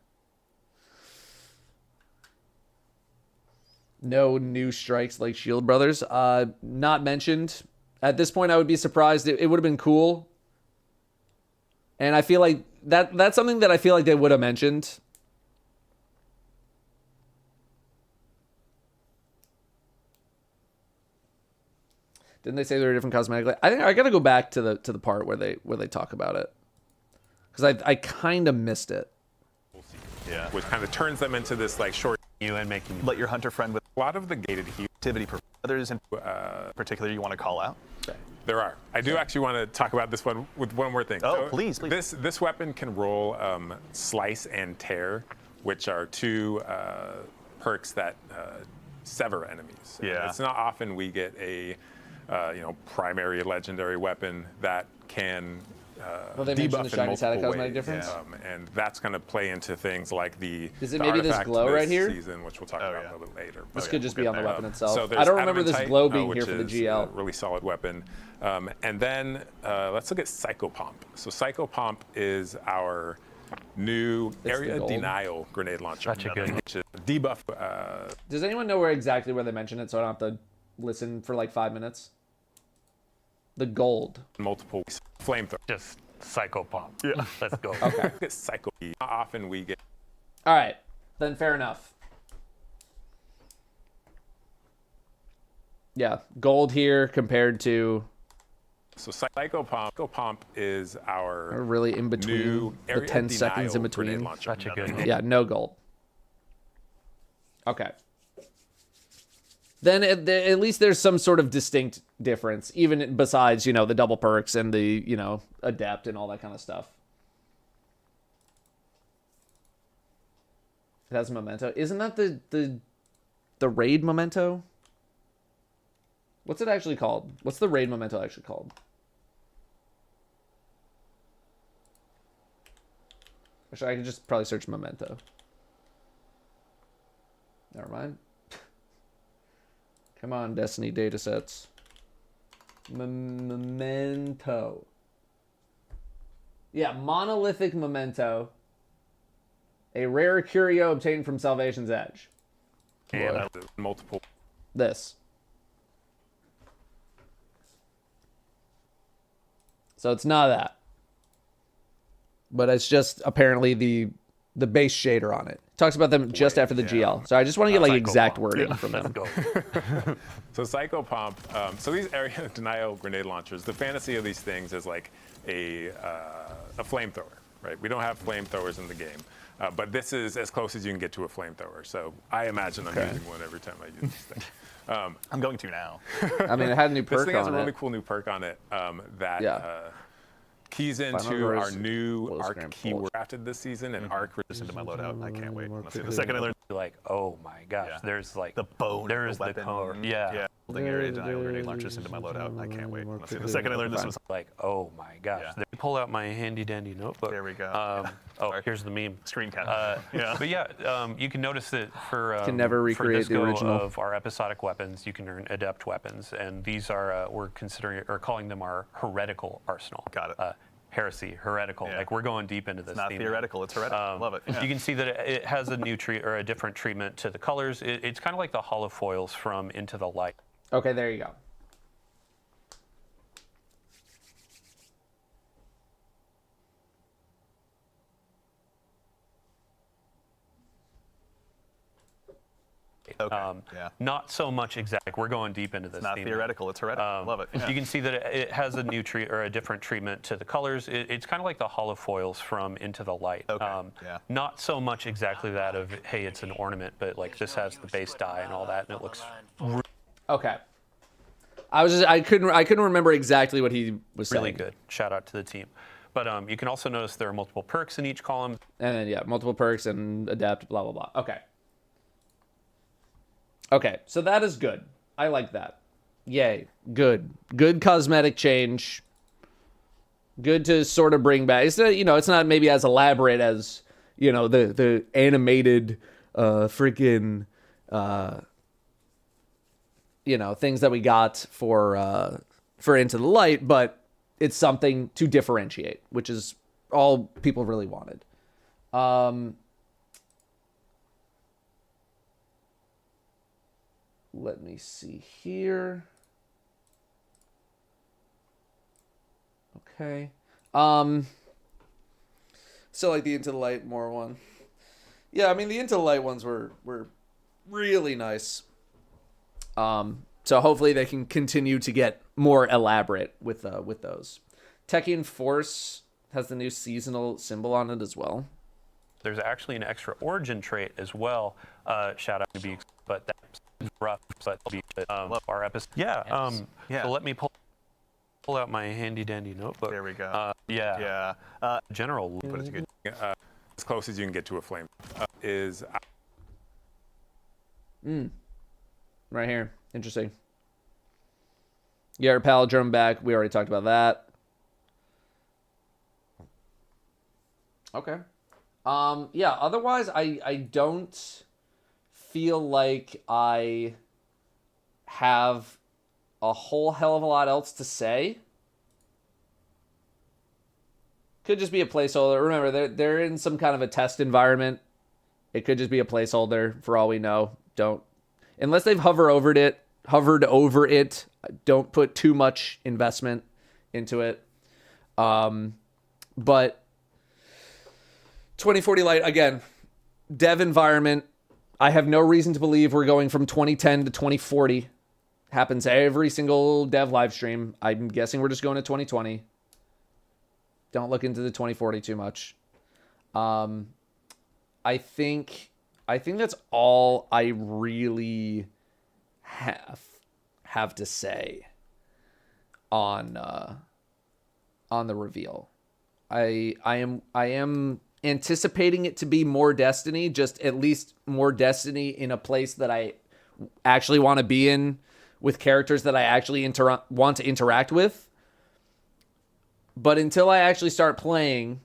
No new strikes like Shield Brothers. Not mentioned. At this point, I would be surprised. It would have been cool. And I feel like that's something that I feel like they would have mentioned. Didn't they say they were different cosmetically? I think I got to go back to the part where they talk about it, because I kind of missed it. Yeah, which kind of turns them into this like short you and making let your hunter friend with a lot of the gated heal activity. Others in particular you want to call out? There are. I do actually want to talk about this one with one more thing. Oh, so please. This weapon can roll Slice and Tear, which are 2 perks that sever enemies. Yeah. It's not often we get a primary legendary weapon that can well, they mentioned the debuff in shinies had a multiple cosmetic ways. difference. And that's going to play into things like the Is it the maybe this artifact glow right here? season, which we'll talk about a little bit later. This could just be on the weapon itself. So I don't remember this Adamantite, glow being which here for the is GL. a really solid weapon. And then let's look at Psychopomp. So Psychopomp is our new area denial grenade launcher. Such a good which is debuff. Does anyone know exactly where they mention it, so I don't have to listen for like 5 minutes? The gold. Multiple flamethrower. Just Psychopomp. Yeah. Let's go. Okay. Psycho. Often we get. All right, then fair enough. Yeah, gold here compared to. So Psychopomp is our really in between new the 10 seconds in between. Such a good. Yeah, no gold. Okay. Then at least there's some sort of distinct difference, even besides, the double perks and the, adept and all that kind of stuff. It has a memento. Isn't that the raid memento? What's it actually called? What's the raid memento actually called? Actually, I could just probably search memento. Never mind. Come on, Destiny datasets. Memento. Yeah, monolithic memento. A rare curio obtained from Salvation's Edge. And multiple. This. So it's not that. But it's just apparently the base shader on it. Talks about them just after the GL. So I just want to get like exact wording from them. So Psycho Pomp, so these area denial grenade launchers, the fantasy of these things is like a flamethrower, right? We don't have flamethrowers in the game, but this is as close as you can get to a flamethrower. So I imagine I'm using one every time I use this thing. I'm going to now. I mean, it had a new perk on it. This thing has a really cool new perk on it that keys into our new ARC keyword crafted this season, and ARC just into my loadout. I can't wait. The second I learn, like, oh my gosh, there's like the bone, there's the the core. yeah. Holding area denial grenade launchers into my loadout. I can't wait. The second I learned this was like, oh my gosh. Pull out my handy dandy notebook. There we go. Here's the meme. Screen cap. But you can notice that for can never recreate for the original of our episodic weapons, you can earn adept weapons, and these are we're considering or calling them our heretical arsenal. Got it. Heresy, heretical. Like we're going deep into this. It's not theme. theoretical. It's heretical. Love it. You can see that it has a new or a different treatment to the colors. It's kind of like the hollow foils from Into the Light. Okay, there you go. Okay. Not so much exact. We're going deep into this. It's not theme. theoretical. It's heretical. Love it. You can see that it has a new or a different treatment to the colors. It's kind of like the hollow foils from Into the Light. Not so much exactly that of, hey, it's an ornament, but like this has the base dye and all that, and it looks. Okay. I couldn't remember exactly what he was saying. Really good. Shout out to the team. But you can also notice there are multiple perks in each column. And then multiple perks and adapt, blah blah blah. Okay. Okay, so that is good. I like that. Yay. Good. Good cosmetic change. Good to sort of bring back. It's not maybe as elaborate as, the animated freaking things that we got for Into the Light, but it's something to differentiate, which is all people really wanted. Let me see here. Okay. Still like the Into the Light more one. Yeah, I mean the Into the Light ones were really nice. So hopefully they can continue to get more elaborate with those. Tekken Force has the new seasonal symbol on it as well. There's actually an extra origin trait as well. Shout out to Beaks, but that's rough. But our episode. So let me pull out my handy dandy notebook. There we go. General. But it's good. As close as you can get to a flame is. Right here. Interesting. Garrett Palindrome back. We already talked about that. Okay. Otherwise, I don't feel like I have a whole hell of a lot else to say. Could just be a placeholder. Remember, they're in some kind of a test environment. It could just be a placeholder for all we know. Unless they've hovered over it, don't put too much investment into it. But 2040 Lite, again, dev environment. I have no reason to believe we're going from 2010 to 2040. Happens every single dev live stream. I'm guessing we're just going to 2020. Don't look into the 2040 too much. I think that's all I really have to say on the reveal. I am anticipating it to be more Destiny, just at least more Destiny in a place that I actually want to be in, with characters that I actually want to interact with. But until I actually start playing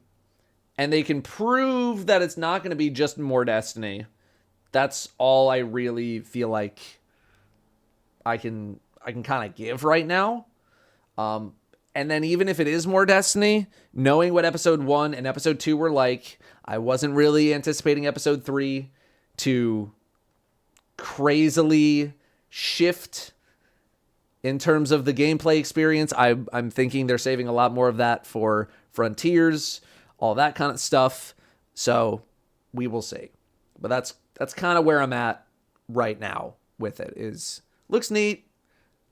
and they can prove that it's not going to be just more Destiny, that's all I really feel like I can kind of give right now. And then even if it is more Destiny, knowing what episode 1 and episode 2 were like, I wasn't really anticipating episode 3 to crazily shift in terms of the gameplay experience. I'm thinking they're saving a lot more of that for Frontiers, all that kind of stuff. So we will see. But that's kind of where I'm at right now with it. Looks neat.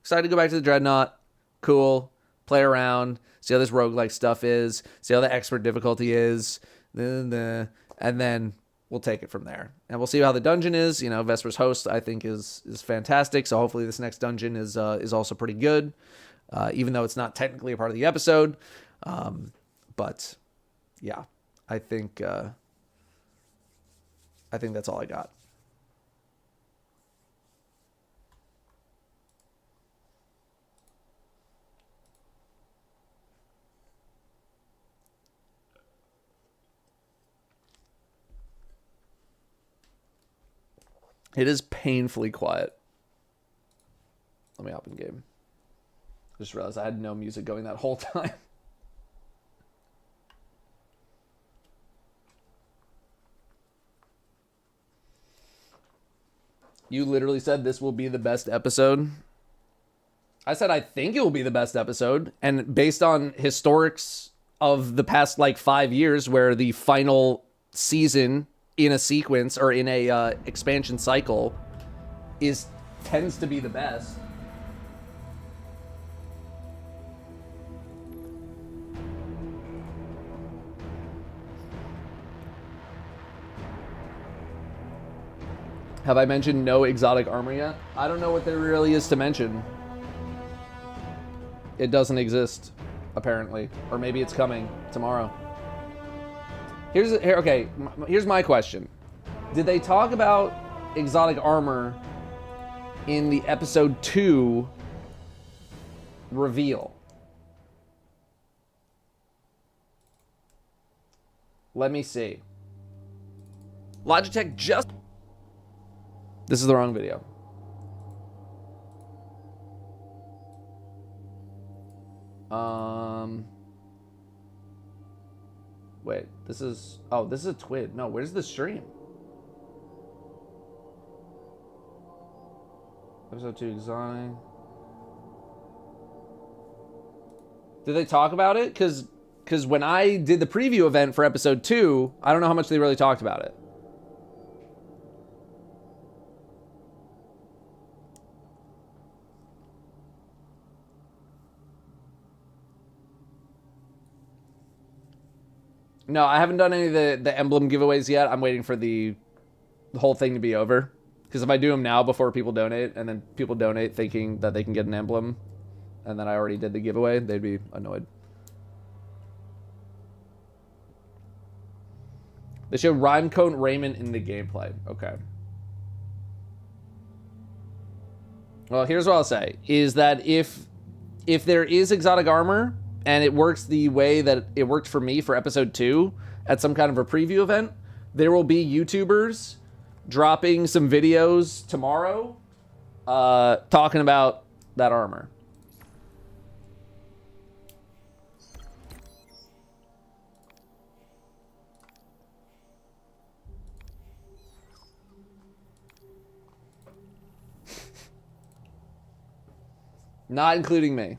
Excited to go back to the Dreadnought. Cool. Play around. See how this roguelike stuff is. See how the expert difficulty is. And then we'll take it from there. And we'll see how the dungeon is. You know, Vesper's Host, I think, is fantastic. So hopefully this next dungeon is also pretty good. Even though it's not technically a part of the episode. But yeah, I think that's all I got. It is painfully quiet. Let me hop in game. I just realized I had no music going that whole time. You literally said this will be the best episode. I said I think it will be the best episode. And based on historics of the past 5 years, where the final season in a sequence or in a expansion cycle tends to be the best. Have I mentioned no exotic armor yet? I don't know what there really is to mention. It doesn't exist, apparently. Or maybe it's coming tomorrow. Here's my question. Did they talk about exotic armor in the episode 2 reveal? Let me see. Logitech just... This is the wrong video. Wait, this is a twin. No, where's the stream? Episode 2 exotic. Did they talk about it? Because when I did the preview event for episode 2, I don't know how much they really talked about it. No, I haven't done any of the emblem giveaways yet. I'm waiting for the whole thing to be over. Because if I do them now before people donate, and then people donate thinking that they can get an emblem, and then I already did the giveaway, they'd be annoyed. They showed Rhymecoat Raymond in the gameplay. Okay. Well, here's what I'll say. Is that if there is exotic armor, and it works the way that it worked for me for episode 2 at some kind of a preview event, there will be YouTubers dropping some videos tomorrow talking about that armor. Not including me.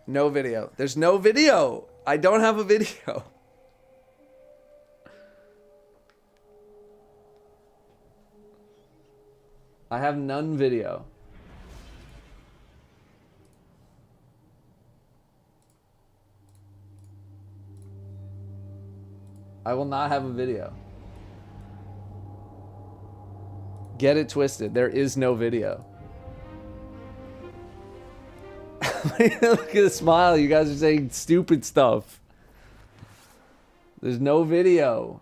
No video. There's no video. I don't have a video. I have none video. I will not have a video. Get it twisted. There is no video. Look at the smile. You guys are saying stupid stuff. There's no video.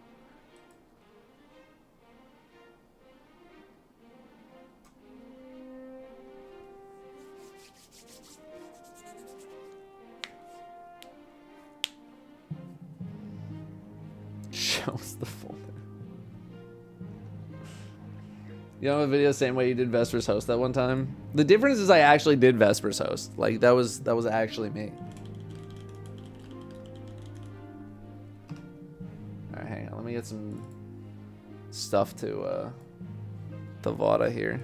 Show us the folder. You know, a video same way you did Vesper's host that one time. The difference is I actually did Vesper's host. Like that was actually me. All right, hang on. Let me get some stuff to the Vada here.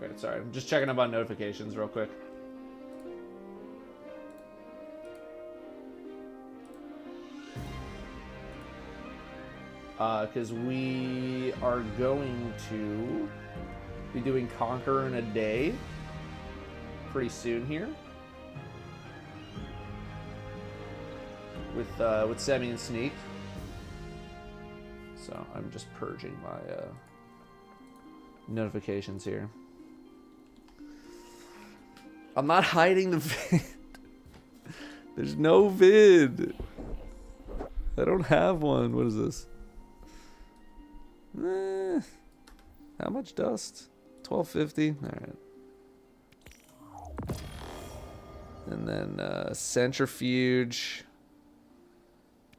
Alright, sorry. I'm just checking up on notifications real quick. Because we are going to be doing Conqueror in a day pretty soon here. With Semi and Sneak. So I'm just purging my notifications here. I'm not hiding the vid. There's no vid. I don't have one. What is this? How much dust? 1250. All right. And then centrifuge.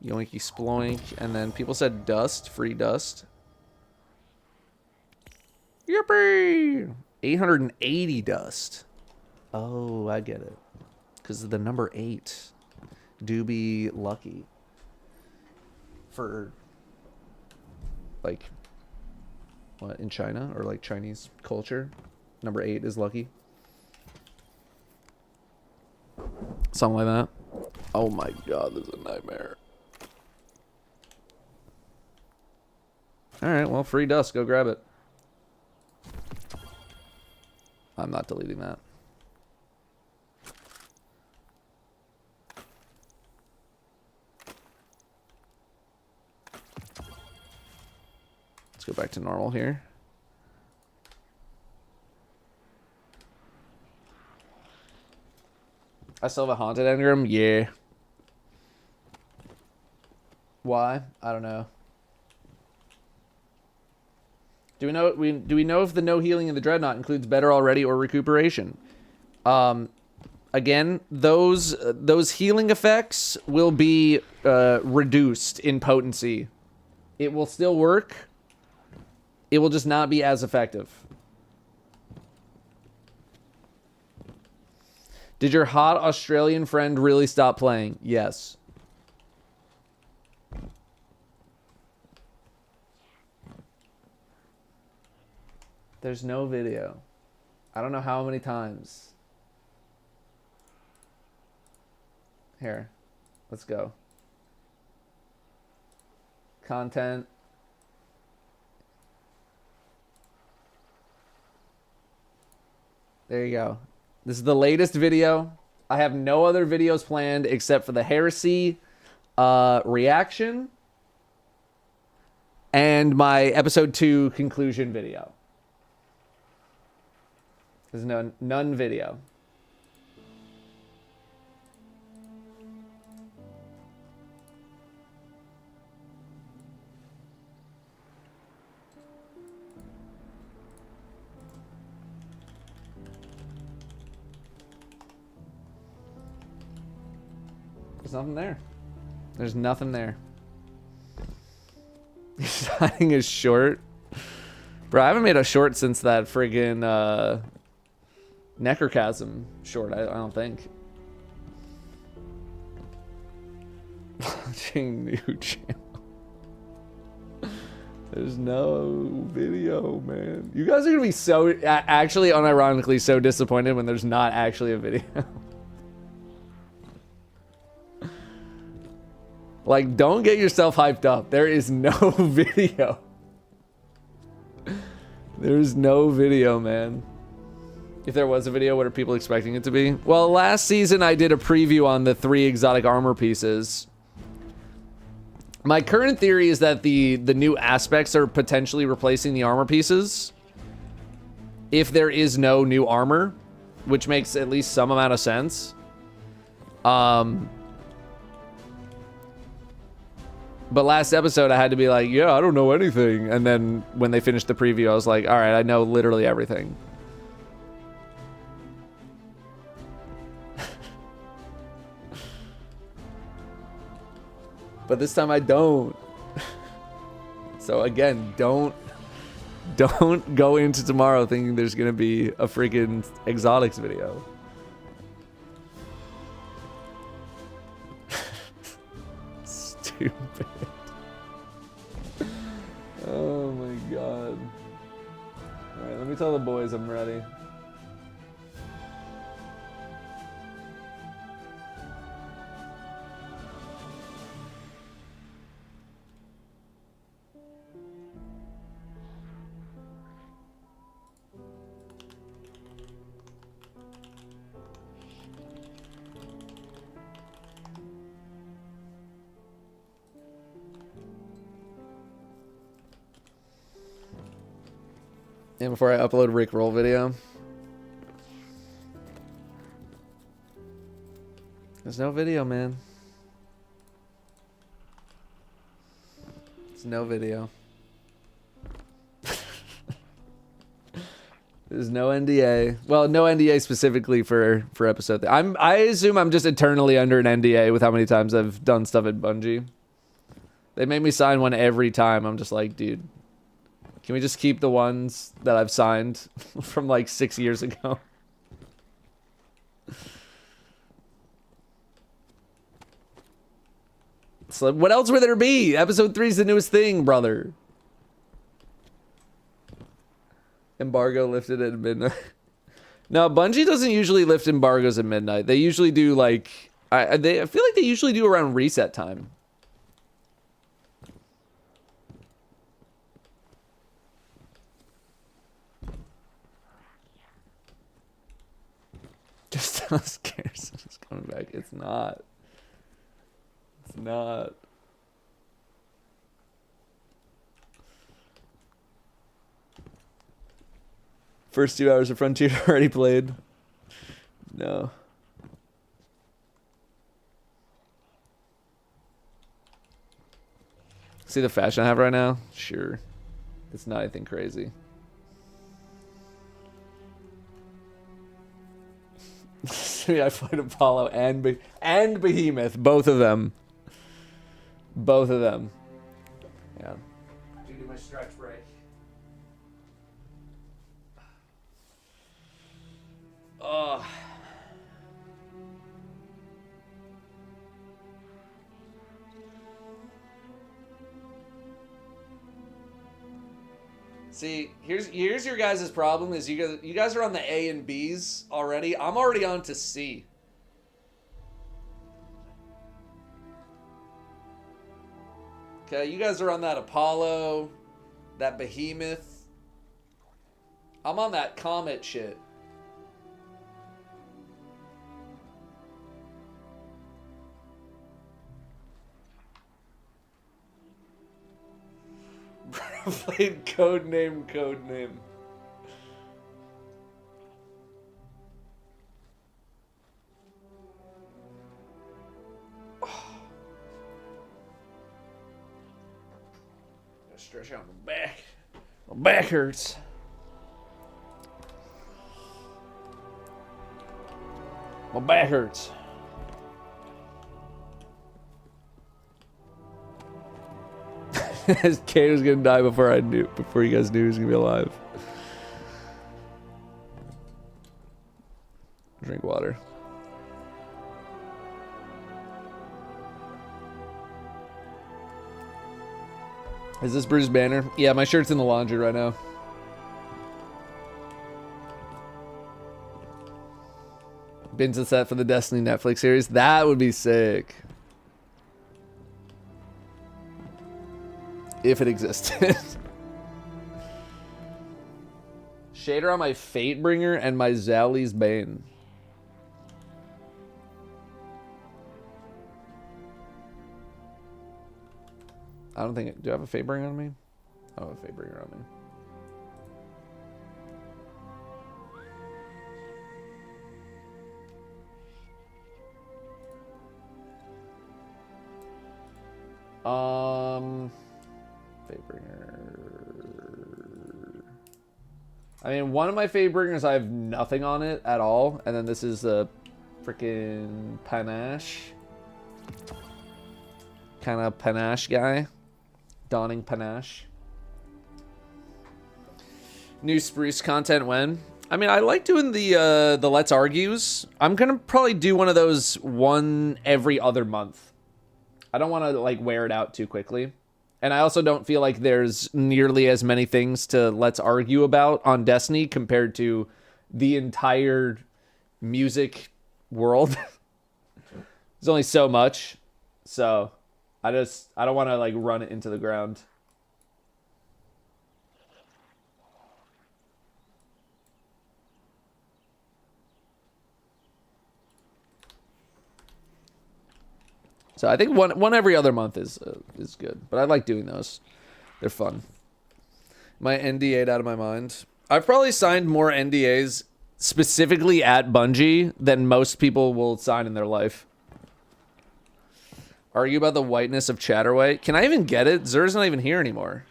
Yoinky sploink. And then people said dust. Free dust. Yippee! 880 dust. Oh, I get it. Because of the number 8. Do be lucky. For, like, what, in China? Or, like, Chinese culture? Number 8 is lucky. Something like that. Oh my god, this is a nightmare. Alright, well, free dust. Go grab it. I'm not deleting that. Let's go back to normal here. I still have a haunted engram? Yeah. Why? I don't know. Do we know if the no healing in the Dreadnought includes better already or recuperation? Again, those healing effects will be reduced in potency. It will still work. It will just not be as effective. Did your hot Australian friend really stop playing? Yes. There's no video. I don't know how many times. Here. Let's go. Content. There you go. This is the latest video. I have no other videos planned except for the Heresy reaction and my episode 2 conclusion video. There's none video. There's nothing there. There's nothing there. He's hiding his short. Bro, I haven't made a short since that friggin' Necrochasm short, I don't think. Launching new channel. There's no video, man. You guys are gonna be so, actually, unironically, so disappointed when there's not actually a video. Like, don't get yourself hyped up. There is no video. There's no video, man. If there was a video, what are people expecting it to be? Well, last season I did a preview on the 3 exotic armor pieces. My current theory is that the new aspects are potentially replacing the armor pieces. If there is no new armor, which makes at least some amount of sense. But last episode I had to be like, yeah, I don't know anything. And then when they finished the preview, I was like, all right, I know literally everything. But this time I don't. So again, don't go into tomorrow thinking there's gonna be a freaking exotics video. Stupid. Oh my god. Alright, let me tell the boys I'm ready. And before I upload Rick Roll video. There's no video, man. There's no video. There's no NDA. Well, no NDA specifically for episode. I assume I'm just eternally under an NDA with how many times I've done stuff at Bungie. They make me sign one every time. I'm just like, dude. Can we just keep the ones that I've signed from like 6 years ago? So what else would there be? Episode 3 is the newest thing, brother. Embargo lifted at midnight. No, Bungie doesn't usually lift embargoes at midnight. They usually do like... I feel like they usually do around reset time. Just how scarce is coming back. It's not. It's not. First 2 hours of Frontier already played. No. See the fashion I have right now? Sure. It's not anything crazy. I played Apollo and Behemoth, both of them. Both of them. Yeah. Do my stretch break. Oh. See, here's your guys' problem is you guys are on the A and B's already. I'm already on to C. Okay, you guys are on that Apollo, that Behemoth. I'm on that Comet shit. Played Codename. Stretch out my back. My back hurts. My back hurts. Kate was gonna die before you guys knew he was gonna be alive. Drink water. Is this Bruce Banner? Yeah, my shirt's in the laundry right now. Binge the set for the Destiny Netflix series. That would be sick. If it existed. Shader on my Fatebringer and my Zali's Bane. I don't think... Do I have a Fatebringer on me? I have a Fatebringer on me. Fatebringer. I mean, one of my Fatebringers, I have nothing on it at all. And then this is a freaking panache. Kind of panache guy. Donning panache. New Spruce content when? I mean, I like doing the Let's Argues. I'm gonna probably do one of those one every other month. I don't want to like wear it out too quickly. And I also don't feel like there's nearly as many things to Let's Argue about on Destiny compared to the entire music world. There's only so much. So I don't want to like run it into the ground. So I think one every other month is good, but I like doing those. They're fun. My NDA'd out of my mind. I've probably signed more NDAs specifically at Bungie than most people will sign in their life. Argue about the whiteness of Chatterway. Can I even get it? Zer's not even here anymore.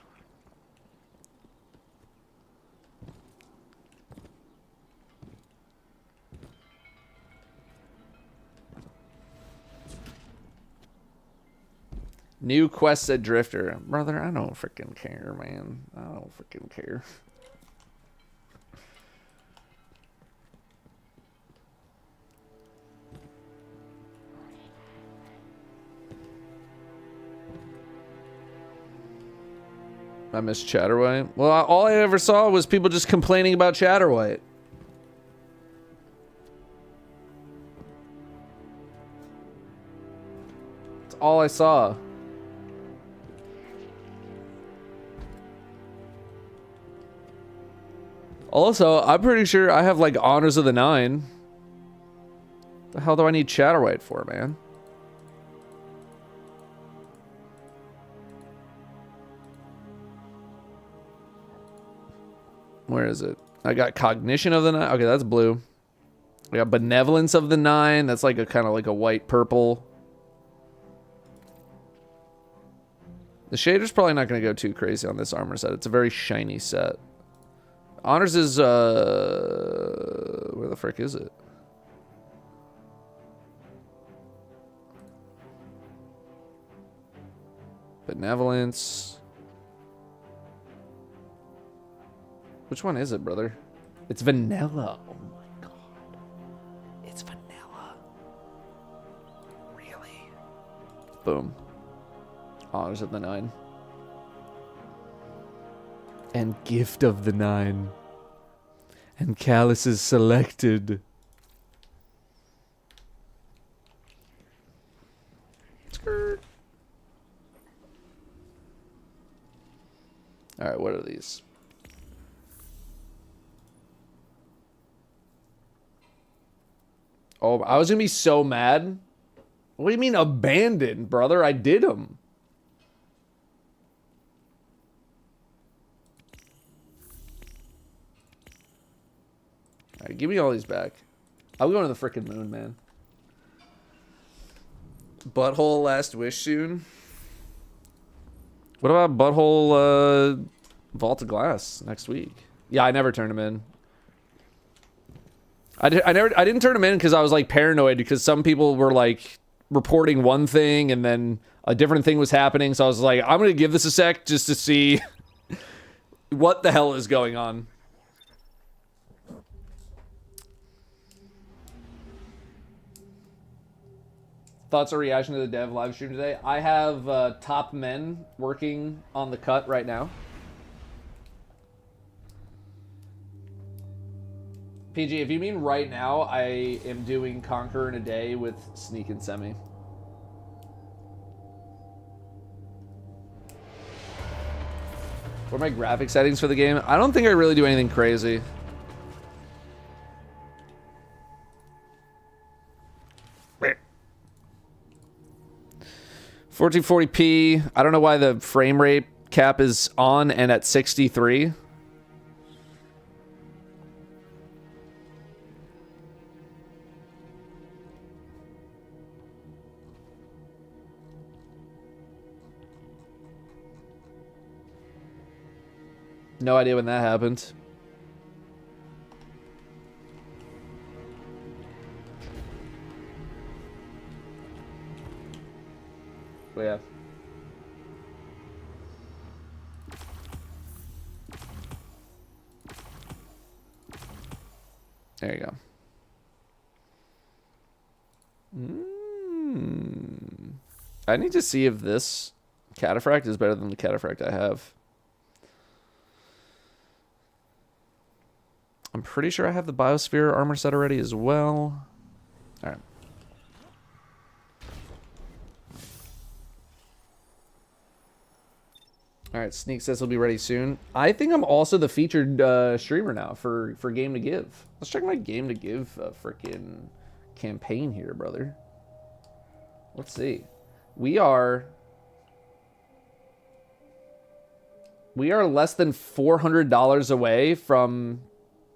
New quest at Drifter. Brother, I don't freaking care, man. I don't freaking care. I miss Chatterway. Well, all I ever saw was people just complaining about Chatterway. That's all I saw. Also, I'm pretty sure I have like Honors of the 9. The hell do I need Chatterway for, man? Where is it? I got Cognition of the 9. Okay, that's blue. I got Benevolence of the 9. That's like a kind of like a white purple. The shader's probably not going to go too crazy on this armor set. It's a very shiny set. Honors is, where the frick is it? Benevolence. Which one is it, brother? It's vanilla. Oh my god. It's vanilla. Really? Boom. Honors of the 9. And Gift of the 9. And Callus is selected. Skirt. Alright, what are these? Oh, I was gonna be so mad. What do you mean abandoned, brother? I did them. Alright, give me all these back. I'm going to the frickin' moon, man. Butthole Last Wish soon. What about Butthole Vault of Glass next week? Yeah, I never turned him in. I didn't turn him in because I was like paranoid because some people were like reporting one thing and then a different thing was happening. So I was like, I'm gonna give this a sec just to see what the hell is going on. Thoughts or reaction to the dev live stream today? I have top men working on the cut right now. PG, if you mean right now, I am doing Conqueror in a day with Sneak and Semi. What are my graphic settings for the game? I don't think I really do anything crazy. Meh. 1440p. I don't know why the frame rate cap is on and at 63. No idea when that happened. But yeah. There you go. I need to see if this cataphract is better than the cataphract I have. I'm pretty sure I have the Biosphere armor set already as well. All right. All right, Sneak says he'll be ready soon. I think I'm also the featured streamer now for Game to Give. Let's check my Game to Give freaking campaign here, brother. Let's see. We are less than $400 away from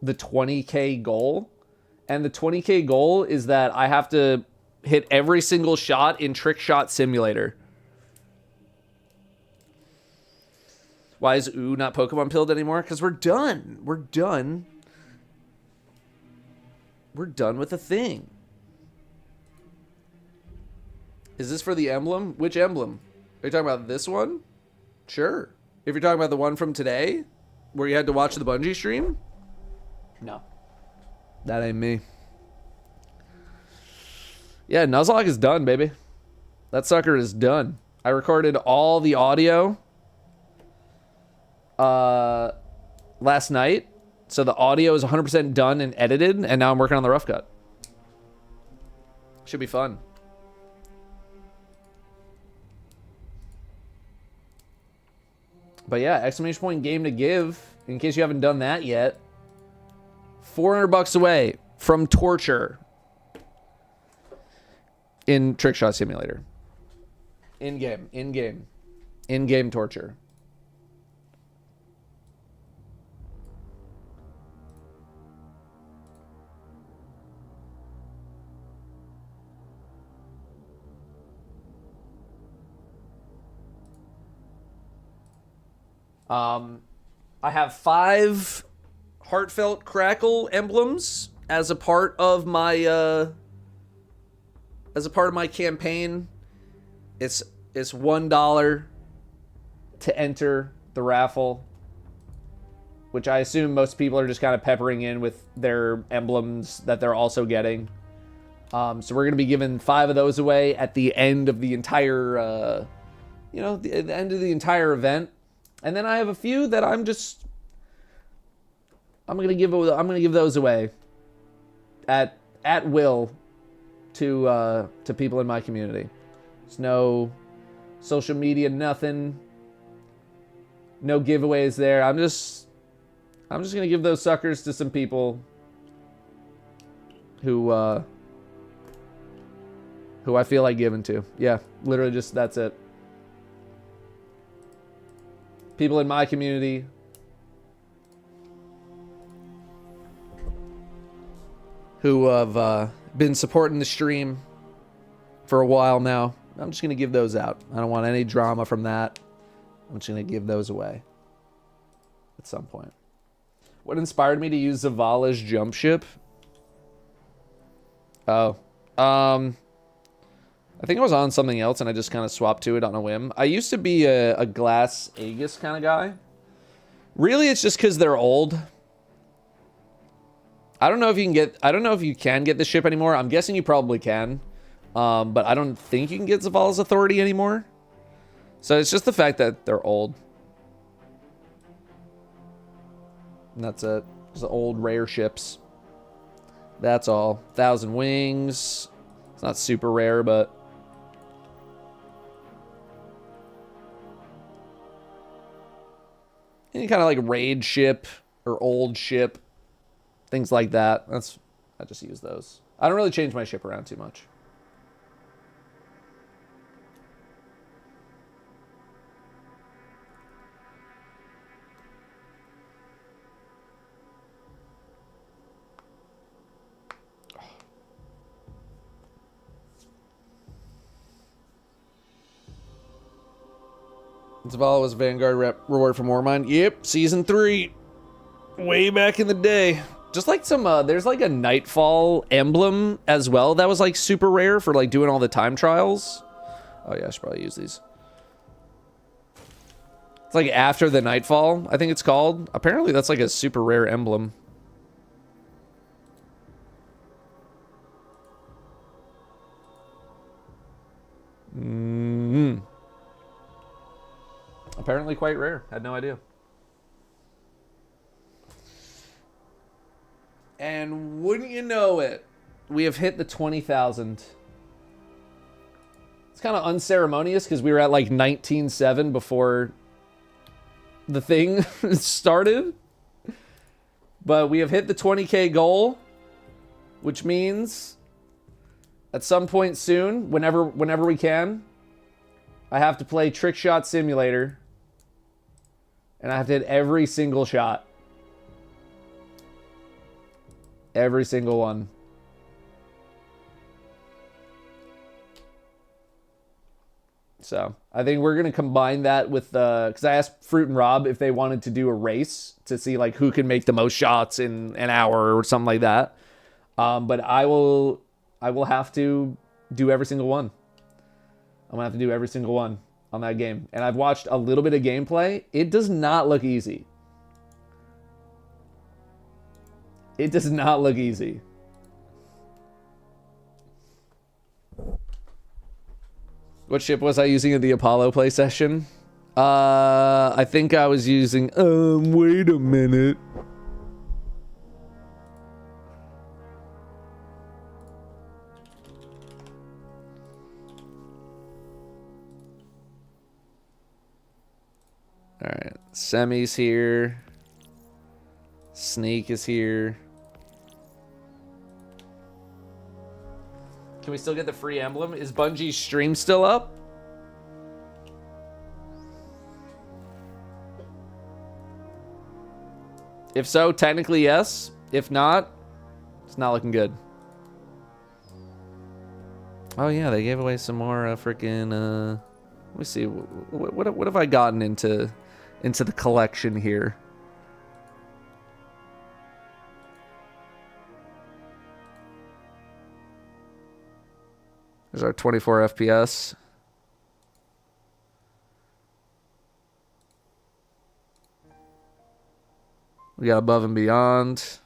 the 20K goal. And the 20K goal is that I have to hit every single shot in Trick Shot Simulator. Why is Ooh not Pokemon pilled anymore? Because we're done. We're done. We're done with the thing. Is this for the emblem? Which emblem? Are you talking about this one? Sure. If you're talking about the one from today, where you had to watch the Bungie stream? No. That ain't me. Yeah, Nuzlocke is done, baby. That sucker is done. I recorded all the audio last night. So the audio is 100% done and edited, and now I'm working on the rough cut. Should be fun. But yeah, exclamation point Game to Give, in case you haven't done that yet. $400 away from torture in Trick Shot Simulator. In-game torture. I have 5 Heartfelt Crackle emblems as a part of my campaign. It's $1 to enter the raffle, which I assume most people are just kind of peppering in with their emblems that they're also getting. So we're gonna be giving 5 of those away at the end of the entire, the end of the entire event, and then I have a few that I'm gonna give those away at will to people in my community. There's no social media, nothing, no giveaways there. I'm just gonna give those suckers to some people who I feel like giving to. Yeah, literally just that's it. People in my community who have been supporting the stream for a while now. I'm just going to give those out. I don't want any drama from that. I'm just going to give those away at some point. What inspired me to use Zavala's jump ship? Oh. I think I was on something else and I just kind of swapped to it on a whim. I used to be a glass Aegis kind of guy. Really, it's just because they're old. I don't know if you can get... I don't know if you can get this ship anymore. I'm guessing you probably can. But I don't think you can get Zavala's Authority anymore. So it's just the fact that they're old. And that's it. Just old rare ships. That's all. 1,000 Wings. It's not super rare, but... any kind of like raid ship or old ship. Things like that. I just use those. I don't really change my ship around too much. Zavala was Vanguard reward from Warmind. Yep, season 3. Way back in the day. Just like some, there's like a Nightfall emblem as well. That was like super rare for like doing all the time trials. Oh yeah, I should probably use these. It's like after the Nightfall, I think it's called. Apparently that's like a super rare emblem. Apparently quite rare. Had no idea. And wouldn't you know it, we have hit the 20,000. It's kind of unceremonious because we were at like 19.7 before the thing started. But we have hit the 20K goal, which means at some point soon, whenever we can, I have to play Trick Shot Simulator. And I have to hit every single shot. Every single one. So, I think we're going to combine that with the... because I asked Fruit and Rob if they wanted to do a race to see like who can make the most shots in an hour or something like that. But I will have to do every single one. I'm going to have to do every single one on that game. And I've watched a little bit of gameplay. It does not look easy. It does not look easy. What ship was I using in the Apollo play session? I think I was using... wait a minute. Alright, Semi's here. Snake is here. Can we still get the free emblem? Is Bungie's stream still up? If so, technically yes. If not, it's not looking good. Oh yeah, they gave away some more freaking... let me see. What have I gotten into the collection here? There's our 24 FPS. We got Above and Beyond.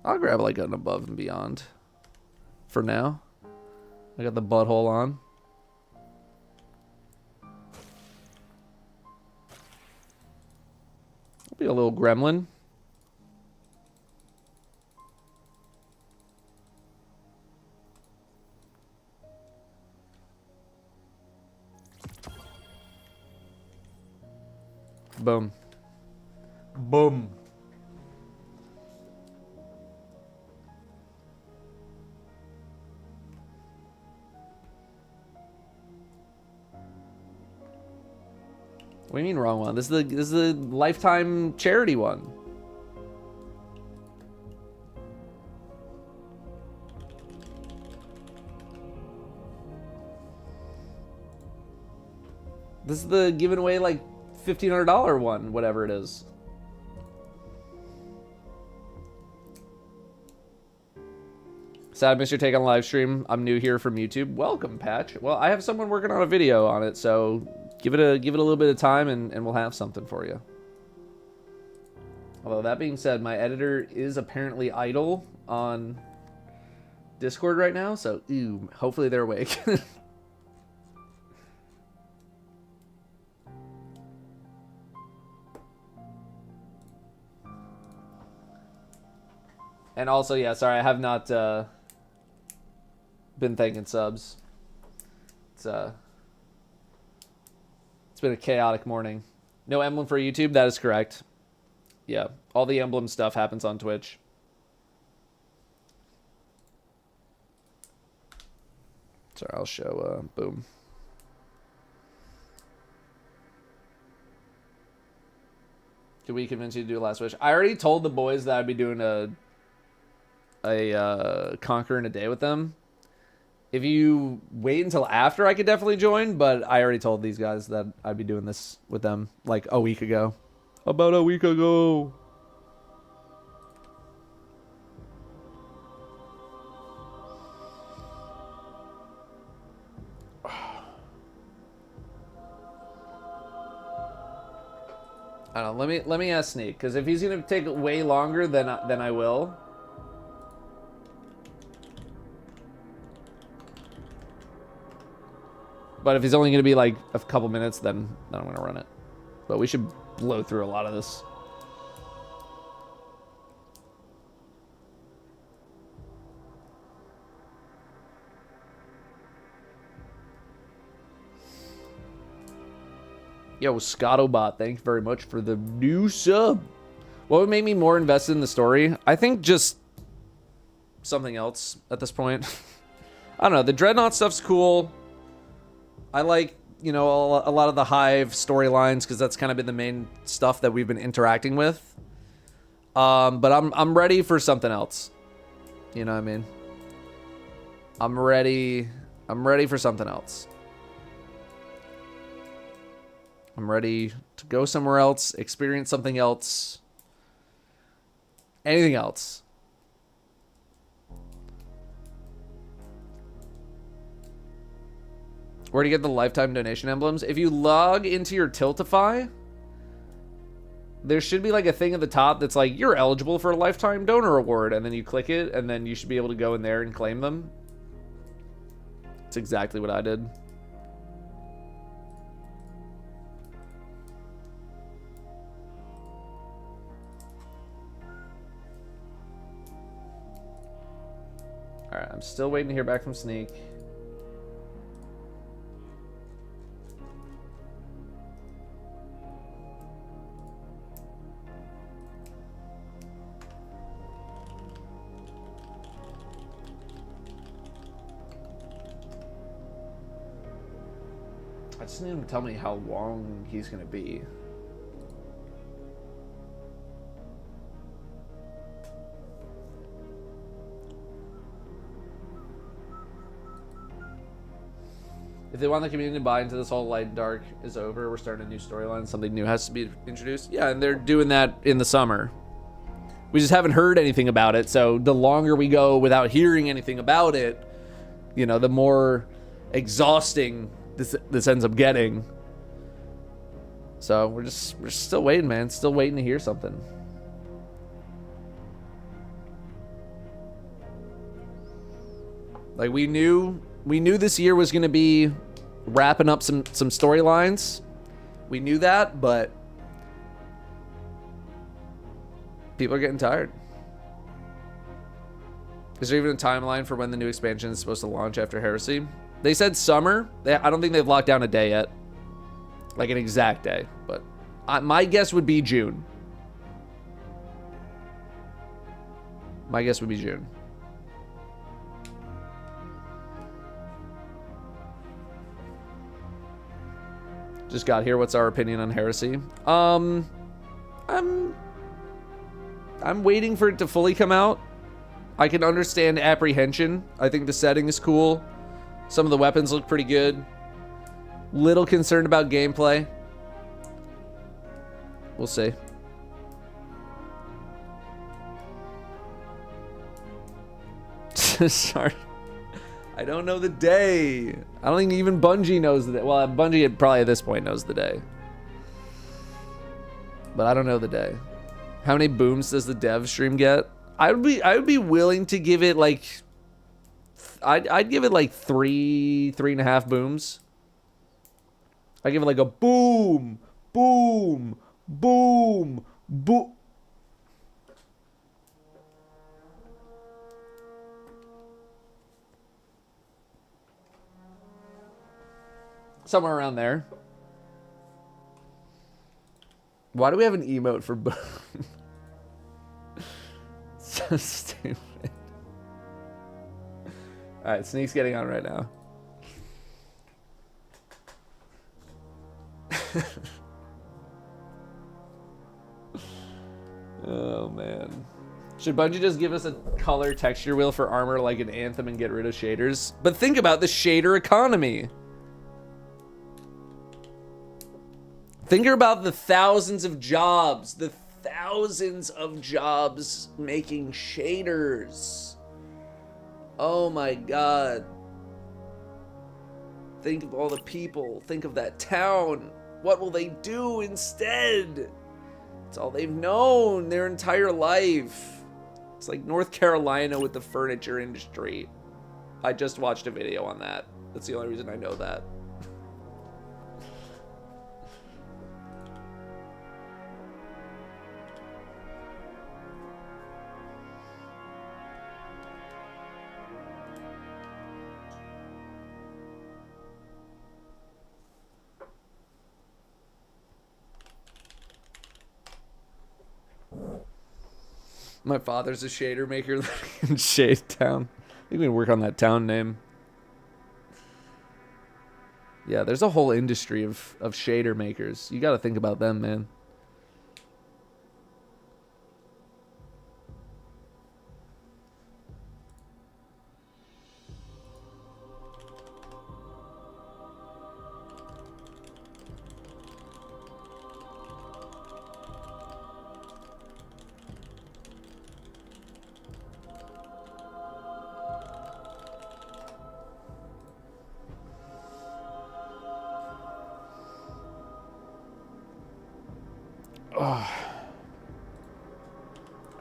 I'll grab like an Above and Beyond for now. I got the butthole on. Be a little gremlin. Boom. Boom. What do you mean wrong one? This is the lifetime charity one. This is the giving away like $1,500 one, whatever it is. Sad I missed your take on live stream. I'm new here from YouTube. Welcome, Patch. Well, I have someone working on a video on it, so give it a little bit of time and we'll have something for you. Although that being said, my editor is apparently idle on Discord right now, so hopefully they're awake. And also, yeah, sorry, I have not been thanking subs. It's been a chaotic morning. No emblem for YouTube, that is correct. Yeah, all the emblem stuff happens on Twitch. Sorry, I'll show, boom. Can we convince you to do a last wish? I already told the boys that I'd be doing a Conqueror in a day with them. If you wait until after, I could definitely join, but I already told these guys that I'd be doing this with them like a week ago. About a week ago. I don't know. Let me ask Sneak, because if he's gonna take way longer, then I will. But if he's only gonna be like a couple minutes, then I'm gonna run it. But we should blow through a lot of this. Yo, Scottobot, thank you very much for the new sub. What would make me more invested in the story? I think just something else at this point. I don't know. The Dreadnought stuff's cool. I like, you know, a lot of the Hive storylines because that's kind of been the main stuff that we've been interacting with. But I'm ready for something else. You know what I mean? I'm ready for something else. I'm ready to go somewhere else, experience something else. Anything else. Where to get the lifetime donation emblems? If you log into your Tiltify, there should be like a thing at the top that's like, you're eligible for a lifetime donor award. And then you click it, and then you should be able to go in there and claim them. That's exactly what I did. Alright, I'm still waiting to hear back from Sneak. I just need him to tell me how long he's going to be. If they want the community to buy into this whole light and dark is over, we're starting a new storyline, something new has to be introduced. Yeah, and they're doing that in the summer. We just haven't heard anything about it, so the longer we go without hearing anything about it, you know, the more exhausting this ends up getting. So we're still waiting, man. Still waiting to hear something. Like we knew this year was going to be wrapping up some storylines. We knew that, but people are getting tired. Is there even a timeline for when the new expansion is supposed to launch after Heresy? They said summer. I don't think they've locked down a day yet. Like an exact day. But my guess would be June. My guess would be June. Just got here. What's our opinion on Heresy? I'm waiting for it to fully come out. I can understand apprehension. I think the setting is cool. Some of the weapons look pretty good. Little concerned about gameplay. We'll see. Sorry. I don't know the day. I don't think even Bungie knows the day. Well, Bungie probably at this point knows the day. But I don't know the day. How many booms does the dev stream get? I would be willing to give it like I'd give it like 3.5 booms. I give it like a boom, boom, boom, boom. Somewhere around there. Why do we have an emote for boom? So stupid. Alright, Sneak's getting on right now. Oh man. Should Bungie just give us a color texture wheel for armor like an Anthem and get rid of shaders? But think about the shader economy. Think about the thousands of jobs making shaders. Oh my god. Think of all the people. Think of that town. What will they do instead? It's all they've known their entire life. It's like North Carolina with the furniture industry. I just watched a video on that. That's the only reason I know that. My father's a shader maker in Shade Town. I think we can work on that town name. Yeah, there's a whole industry of shader makers. You got to think about them, man.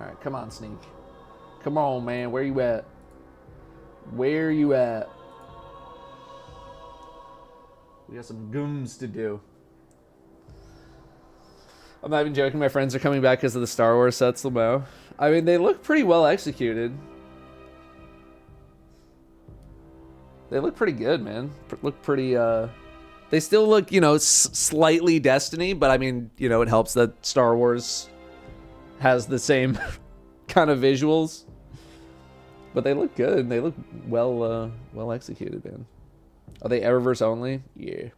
Alright, come on, Sneak. Come on, man. Where you at? Where you at? We got some gooms to do. I'm not even joking. My friends are coming back because of the Star Wars sets, Lamo. I mean, they look pretty well executed. They look pretty good, man. Look pretty, they still look, you know, slightly Destiny, but I mean, you know, it helps that Star Wars has the same kind of visuals. But they look good. They look well executed, man. Are they Eververse only? Yeah.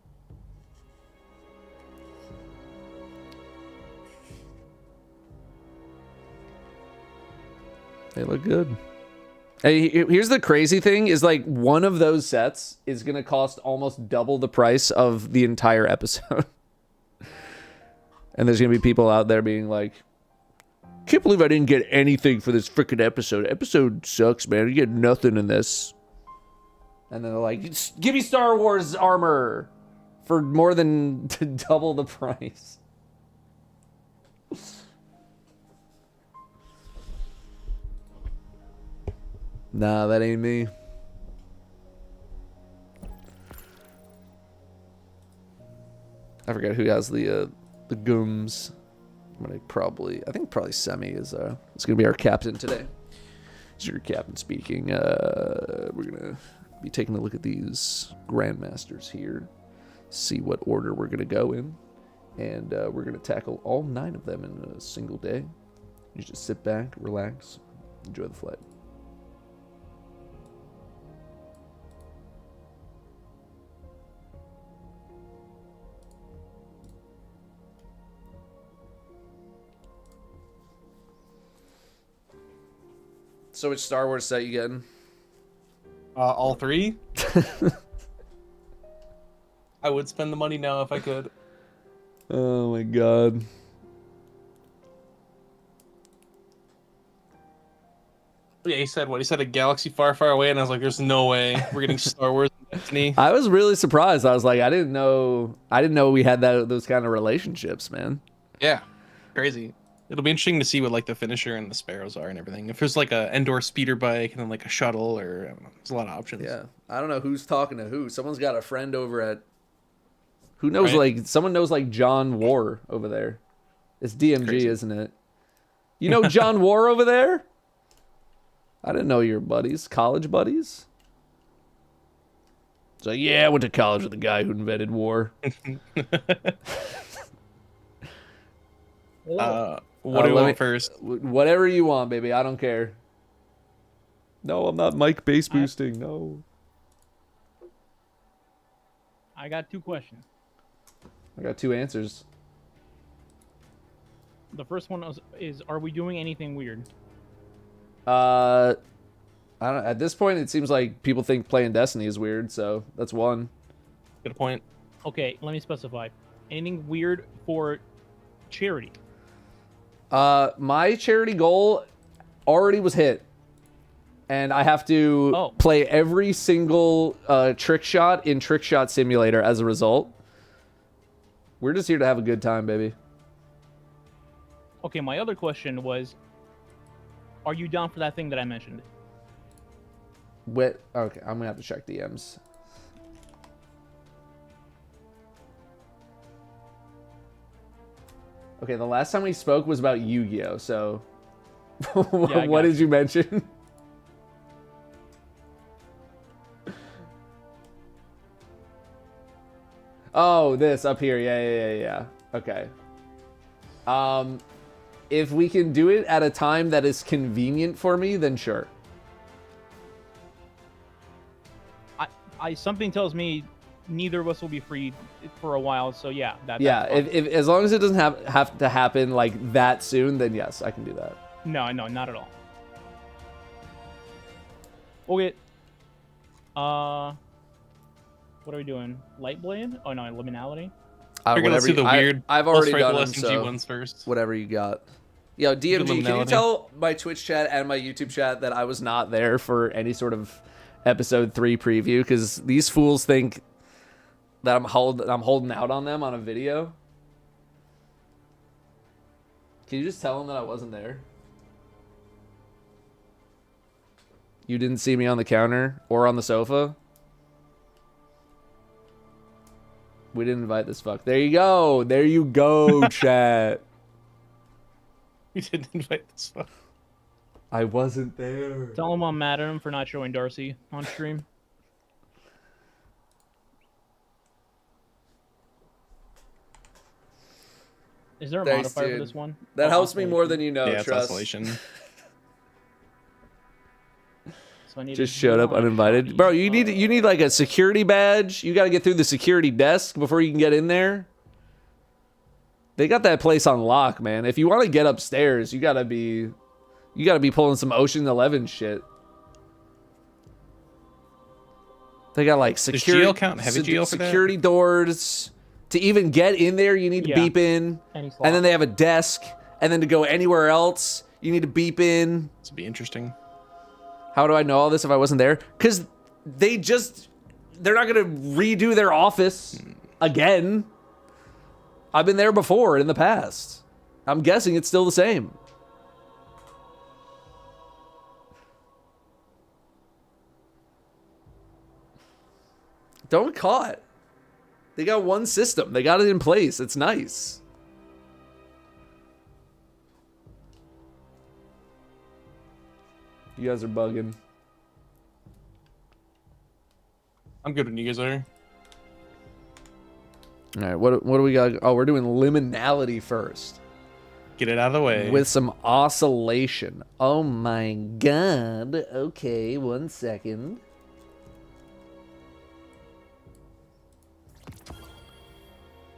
They look good. Hey, here's the crazy thing is like one of those sets is going to cost almost double the price of the entire episode. And there's going to be people out there being like, can't believe I didn't get anything for this freaking episode. Episode sucks, man. You get nothing in this. And then they're like, give me Star Wars armor for more than double the price. Nah, that ain't me. I forget who has the gooms. I think probably Semi is gonna be our captain today. Is your captain speaking? We're gonna be taking a look at these grandmasters here, see what order we're gonna go in, and we're gonna tackle all 9 of them in a single day. You just sit back, relax, enjoy the flight. So which Star Wars set you getting? All 3. I would spend the money now if I could. Oh my god. Yeah, he said what? He said a galaxy far, far away, and I was like, "There's no way we're getting Star Wars and Destiny." I was really surprised. I was like, I didn't know we had those kind of relationships, man. Yeah, crazy. It'll be interesting to see what like the finisher and the sparrows are and everything. If there's like a Endor speeder bike and then like a shuttle, or I don't know, there's a lot of options. Yeah, I don't know who's talking to who. Someone's got a friend over at. Who knows? Right. Like someone knows like John War over there. It's DMG, Crazy. isn't it? You know John War over there? I didn't know you were buddies, college buddies. It's like, yeah, I went to college with the guy who invented war. What do you want first? Whatever you want, baby. I don't care. No, I'm not mic bass boosting. No. I got 2 questions. I got 2 answers. The first one is are we doing anything weird? I don't. At this point, it seems like people think playing Destiny is weird, so that's one. Good point. Okay, let me specify. Anything weird for charity? My charity goal already was hit, and I have to play every single trick shot in Trick Shot Simulator as a result. We're just here to have a good time, baby. Okay, my other question was, are you down for that thing that I mentioned? Okay, I'm gonna have to check DMs. Okay, the last time we spoke was about Yu-Gi-Oh, so what did you mention? Oh, this up here. Yeah. Okay. If we can do it at a time that is convenient for me, then sure. Something tells me neither of us will be free for a while, so yeah. Yeah, if as long as it doesn't have to happen like that soon, then yes, I can do that. No, not at all. Okay. What are we doing? Lightblade? Oh no, Liminality. We're gonna see the weird. I've already done the them, so ones first. whatever you got. Yo, DMG, can you tell my Twitch chat and my YouTube chat that I was not there for any sort of episode 3 preview? Because these fools think that I'm holding out on them on a video. Can you just tell them that I wasn't there? You didn't see me on the counter or on the sofa? We didn't invite this fuck. There you go. There you go, chat. We didn't invite this fuck. I wasn't there. Tell him I'm mad at him for not showing Darcy on stream. Is there a modifier for this one? That helps me more than you know, yeah, trust. Oscillation. Just showed up uninvited. Bro, you need like a security badge. You got to get through the security desk before you can get in there. They got that place on lock, man. If you want to get upstairs, you got to be pulling some Ocean 11 shit. They got like security security doors. To even get in there, you need to beep in. And then they have a desk. And then to go anywhere else, you need to beep in. This would be interesting. How do I know all this if I wasn't there? Because they're not going to redo their office again. I've been there before in the past. I'm guessing it's still the same. Don't caught. They got one system. They got it in place. It's nice. You guys are bugging. I'm good when you guys are. All right, what do we got? Oh, we're doing liminality first. Get it out of the way. With some oscillation. Oh my god. Okay, 1 second.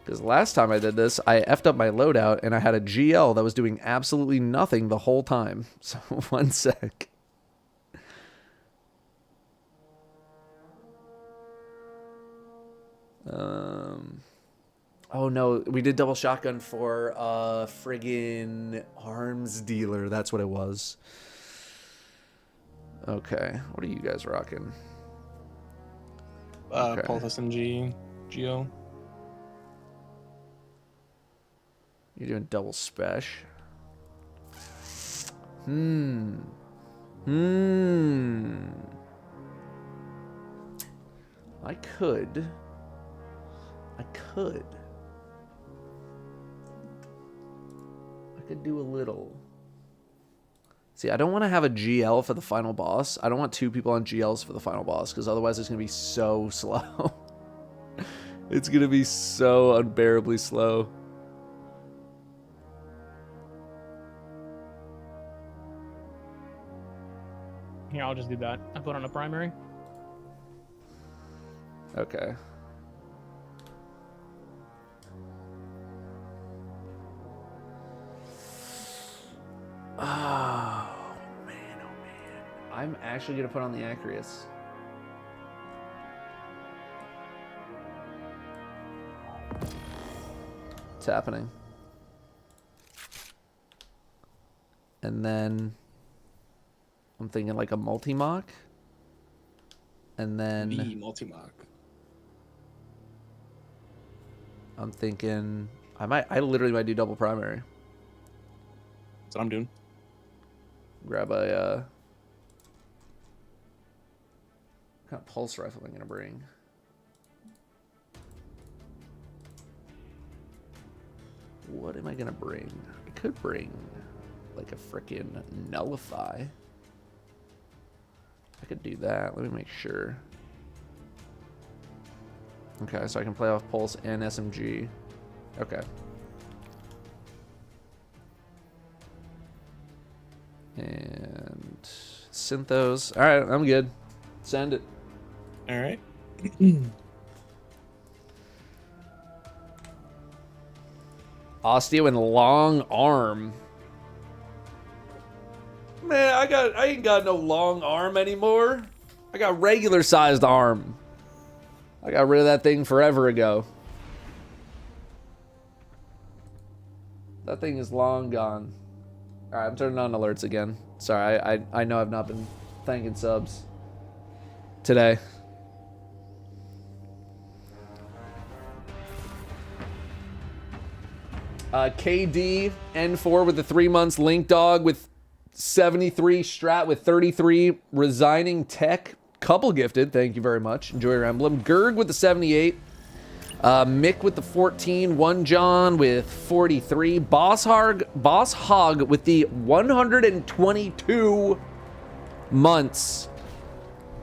Because last time I did this, I effed up my loadout and I had a GL that was doing absolutely nothing the whole time. So 1 sec. Oh no, we did double shotgun for friggin' arms dealer. That's what it was. Okay, what are you guys rocking? Pulse SMG, Geo. You're doing double spesh. I could. I could do a little. See, I don't want to have a GL for the final boss. I don't want 2 people on GLs for the final boss, because otherwise it's going to be so slow. It's going to be so unbearably slow. Here, I'll just do that. I put on a primary. Okay. Oh man. I'm actually gonna put on the Acreus. It's happening. And then I'm thinking like a multi-mock. And then The multi-mock. I'm thinking I literally might do double primary. That's what I'm doing. Grab a what kind of pulse rifle am I gonna bring? What am I gonna bring? I could bring like a frickin' nullify. I could do that. Let me make sure. Okay, so I can play off pulse and SMG. Okay. And Synthos. Alright, I'm good. Send it. Alright. Osteo and long arm. Man, I ain't got no long arm anymore. I got regular sized arm. I got rid of that thing forever ago. That thing is long gone. Alright, I'm turning on alerts again. Sorry, I know I've not been thanking subs today. KD N4 with the 3 months. Link Dog with 73. Strat with 33. Resigning Tech. Couple gifted. Thank you very much. Enjoy your emblem. Gerg with the 78. Mick with the 14. One John with 43. Boss Hog with the 122 months.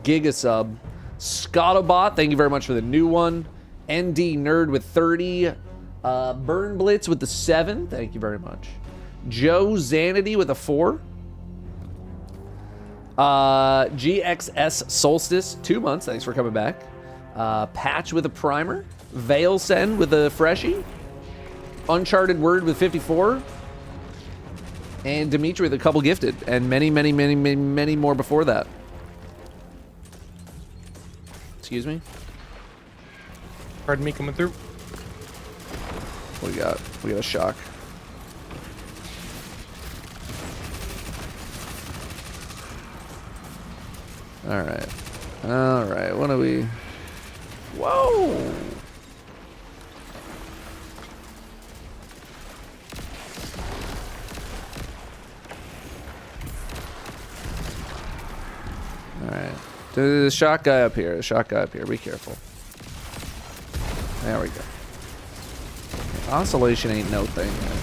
Gigasub. Scottobot, thank you very much for the new one. ND Nerd with 30. Burn Blitz with the 7. Thank you very much. Joe Zanity with a 4. GXS Solstice, 2 months. Thanks for coming back. Patch with a primer. Veil Sen with a freshie. Uncharted Word with 54. And Dimitri with a couple gifted. And many more before that. Excuse me? Pardon me, coming through. What do we got? We got a shock. Alright. Alright, what do we... Whoa! Alright. The shock guy up here. The shock guy up here. Be careful. There we go. Oscillation ain't no thing, man.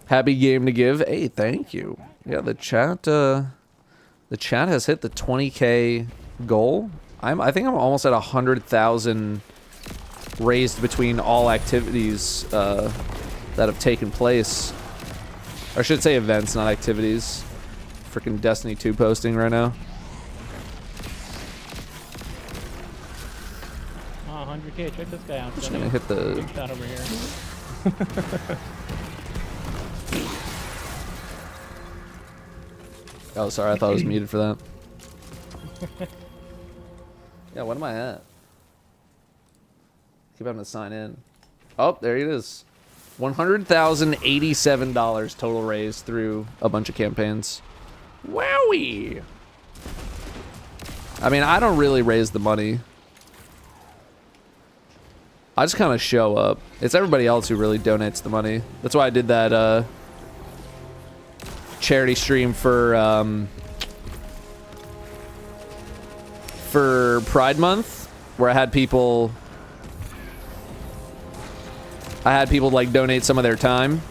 Happy game to give. Hey, thank you. Yeah, the chat has hit the 20K goal. I think I'm almost at 100,000 raised between all activities that have taken place. Or I should say events, not activities. Freaking Destiny 2 posting right now. Oh, 100K. Check this guy out. Just gonna hit the big shot over here. Oh, sorry. I thought I was muted for that. Yeah, what am I at? Keep having to sign in. Oh, there it is. $100,087 total raised through a bunch of campaigns. Wowie! I mean, I don't really raise the money. I just kind of show up. It's everybody else who really donates the money. That's why I did that charity stream for Pride Month, where I had people like donate some of their time.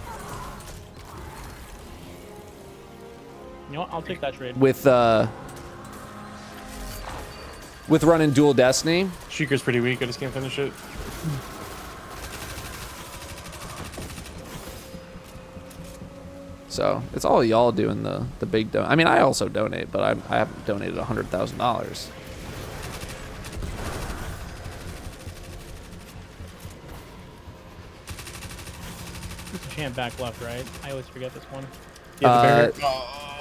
You know what? I'll take that trade. With running dual Destiny. Sheikah's pretty weak. I just can't finish it. So it's all y'all doing the big donate. I mean, I also donate, but I haven't donated $100,000. There's a champ back left, right? I always forget this one. Yeah, the barrier.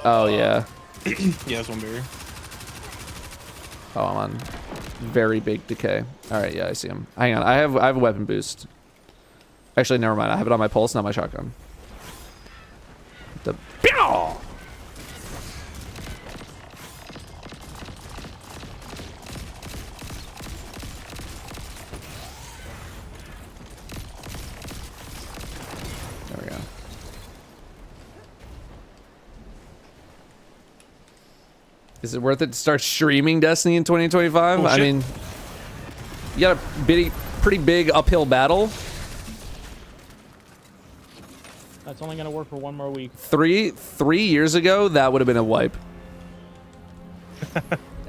Oh yeah. Yeah, there's one barrier. Oh, I'm on very big decay. All right, yeah, I see him. Hang on, I have a weapon boost. Actually, never mind. I have it on my pulse, not my shotgun. The pew! There we go. Is it worth it to start streaming Destiny in 2025? Oh, I mean, you got a pretty big uphill battle. That's only gonna work for one more week. Three years ago, that would have been a wipe.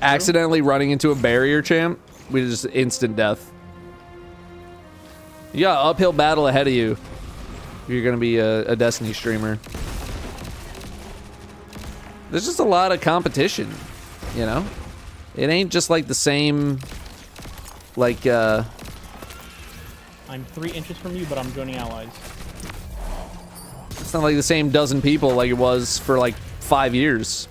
Accidentally running into a barrier champ, we just instant death. You got an uphill battle ahead of you. You're gonna be a Destiny streamer. There's just a lot of competition, you know? It ain't just like the same, like, I'm 3 inches from you, but I'm joining allies. it's not like the same dozen people like it was for like 5 years.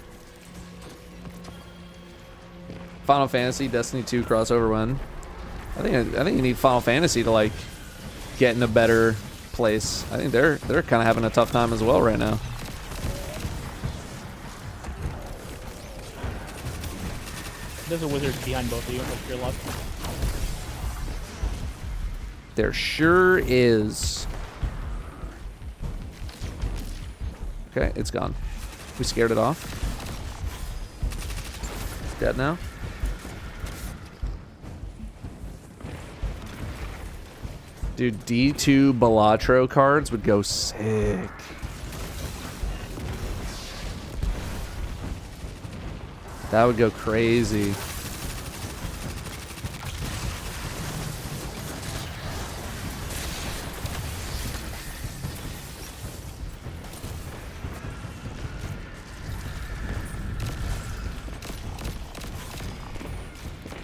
Final Fantasy, Destiny 2 crossover one. I think you need Final Fantasy to like get in a better place. I think they're kind of having a tough time as well right now. There's a wizard behind both of you, with your luck. There sure is. Okay, it's gone. We scared it off. It's dead now. Dude, D2 Balatro cards would go sick. That would go crazy.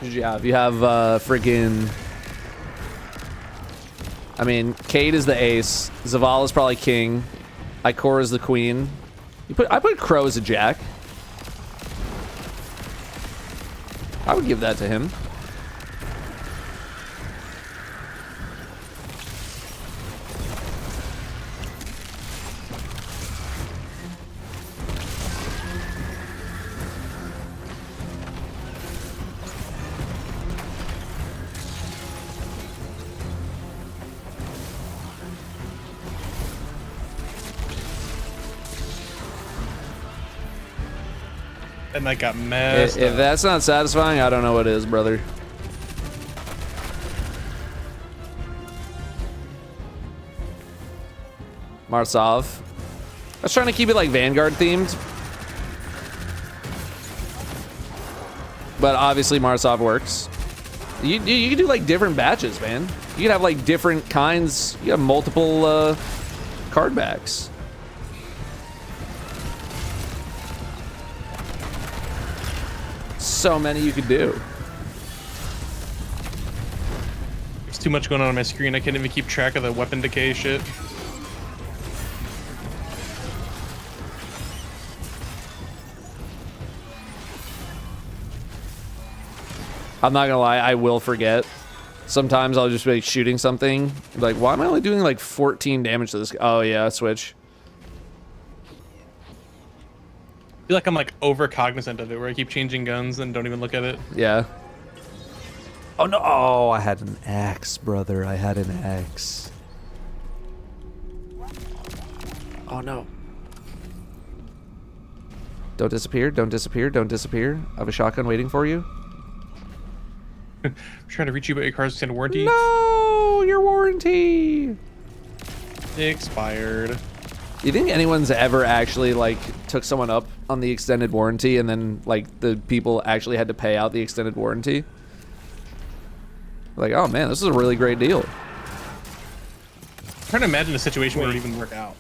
Yeah, if you have freaking, I mean, Cade is the ace. Zavala's probably king. Ikora's the queen. I put Crow as a jack. I would give that to him. And that got messed If up. that's not satisfying, I don't know what is, brother. Marsov. I was trying to keep it like Vanguard themed. But obviously Marsov works. You can do like different batches, man. You can have like different kinds. You have multiple card backs. So many you could do. There's too much going on my screen. I can't even keep track of the weapon decay shit. I'm not gonna lie, I will forget. Sometimes I'll just be like, shooting something. Be like, why am I only doing like 14 damage to this guy? Oh yeah, switch. I feel like I'm like over cognizant of it, where I keep changing guns and don't even look at it. Yeah. Oh no! Oh, I had an axe, brother. I had an axe. Oh no! Don't disappear! Don't disappear! Don't disappear! I have a shotgun waiting for you. I'm trying to reach you, but your car's extended warranty. No, your warranty expired. You think anyone's ever actually like took someone up on the extended warranty and then like the people actually had to pay out the extended warranty? Like, oh man, this is a really great deal. I'm trying to imagine a situation where it would even work out.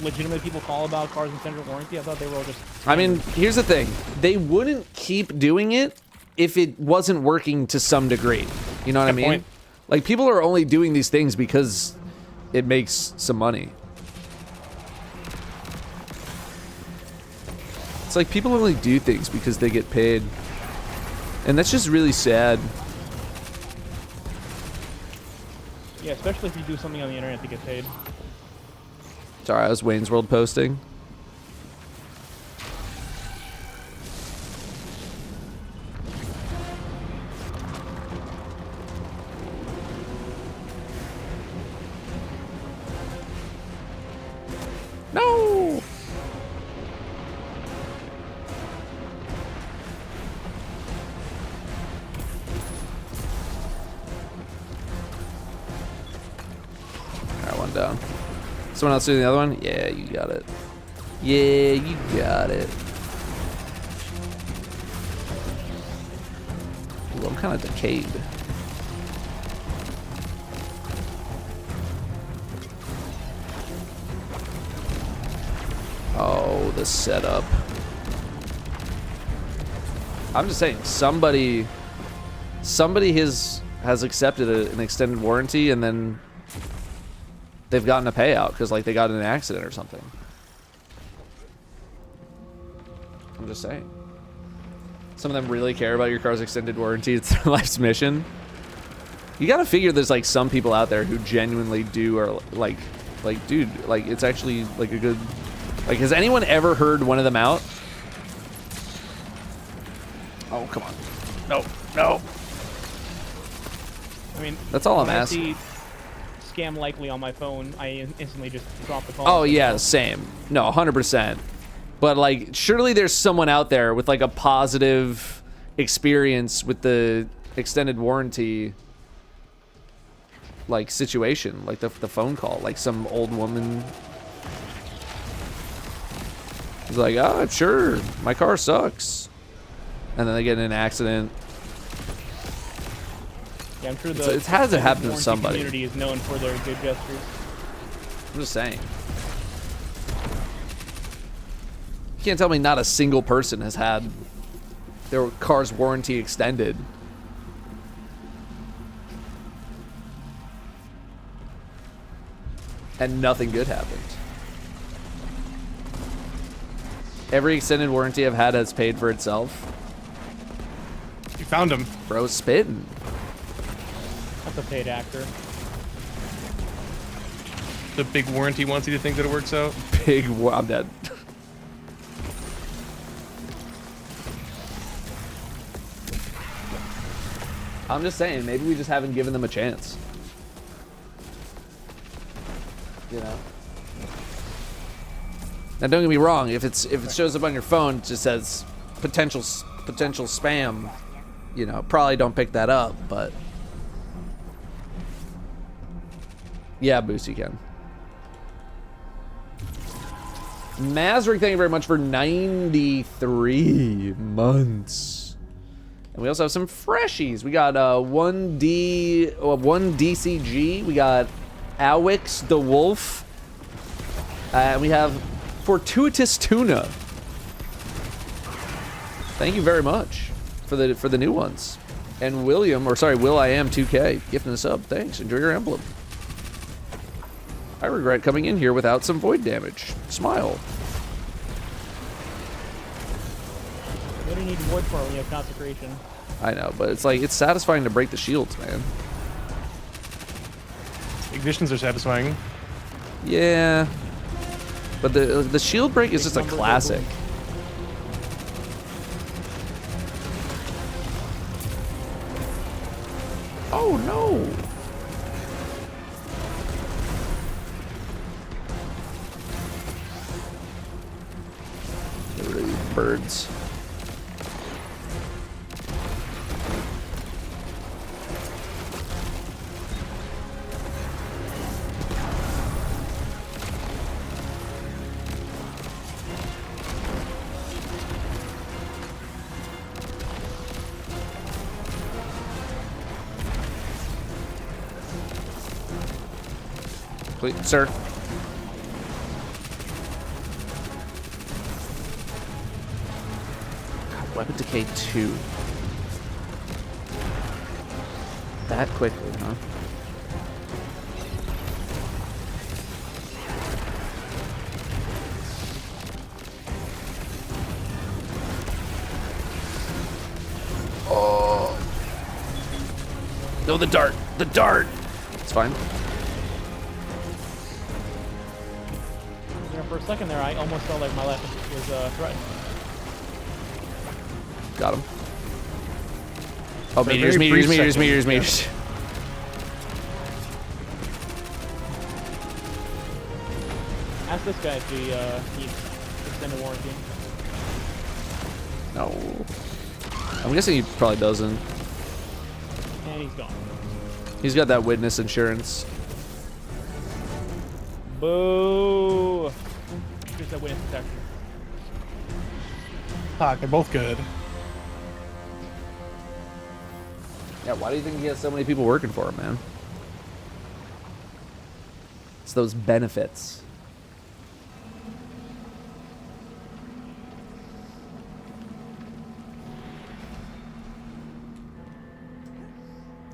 Legitimate people call about cars extended warranty? I thought they were all just... I mean, here's the thing. They wouldn't keep doing it if it wasn't working to some degree. You know what I mean? Point. Like, people are only doing these things because it makes some money. It's like people only do things because they get paid. And that's just really sad. Yeah, especially if you do something on the internet to get paid. Sorry, I was Wayne's World posting. No! Alright, one down. Someone else doing the other one? Yeah, you got it. Yeah, you got it. Ooh, I'm kind of decayed. Oh, the setup. I'm just saying, somebody has accepted an extended warranty and then they've gotten a payout because like they got in an accident or something. I'm just saying. Some of them really care about your car's extended warranty. It's their life's mission. You gotta figure there's like some people out there who genuinely do or like dude, like it's actually like a good, like has anyone ever heard one of them out? Oh, come on. No, no. I mean, that's all I'm when I asking. see scam likely on my phone, I instantly just drop the call. Oh yeah, same. No, 100%. But like, surely there's someone out there with like a positive experience with the extended warranty like situation, like the phone call, like some old woman. He's like, oh, sure, my car sucks. And then they get in an accident. Yeah, I'm sure it has to happen to somebody. The community is known for their good gestures. I'm just saying. You can't tell me not a single person has had their car's warranty extended. And nothing good happened. Every extended warranty I've had has paid for itself. You found him. Bro's spitting. That's a paid actor. The big warranty wants you to think that it works out. I'm dead. I'm just saying, maybe we just haven't given them a chance. You know? Now don't get me wrong, if it shows up on your phone, it just says potential spam, you know, probably don't pick that up, but yeah, Boost, you can. Mazrick, thank you very much for 93 months. And we also have some freshies. We got 1 DCG. We got Awix the Wolf. And we have Fortuitous Tuna. Thank you very much for the new ones. And William, or sorry, Will I Am 2K, gifting us up. Thanks. Enjoy your emblem. I regret coming in here without some void damage. Smile. What do you need void for when you have consecration? I know, but it's like, it's satisfying to break the shields, man. Ignitions are satisfying. Yeah. But the shield break is just a classic. Oh no! Get rid of these birds. Please, sir. God, weapon decay 2. That quickly, huh? Oh. No, the dart. The dart. It's fine. For a second there, I almost felt like my life was threatened. Got him. Oh, meters. Ask this guy if he needs extended warranty. No. I'm guessing he probably doesn't. And he's gone. He's got that witness insurance. Boo! Here's that witness protection. Fuck, they're both good. Yeah, why do you think he has so many people working for him, man? It's those benefits.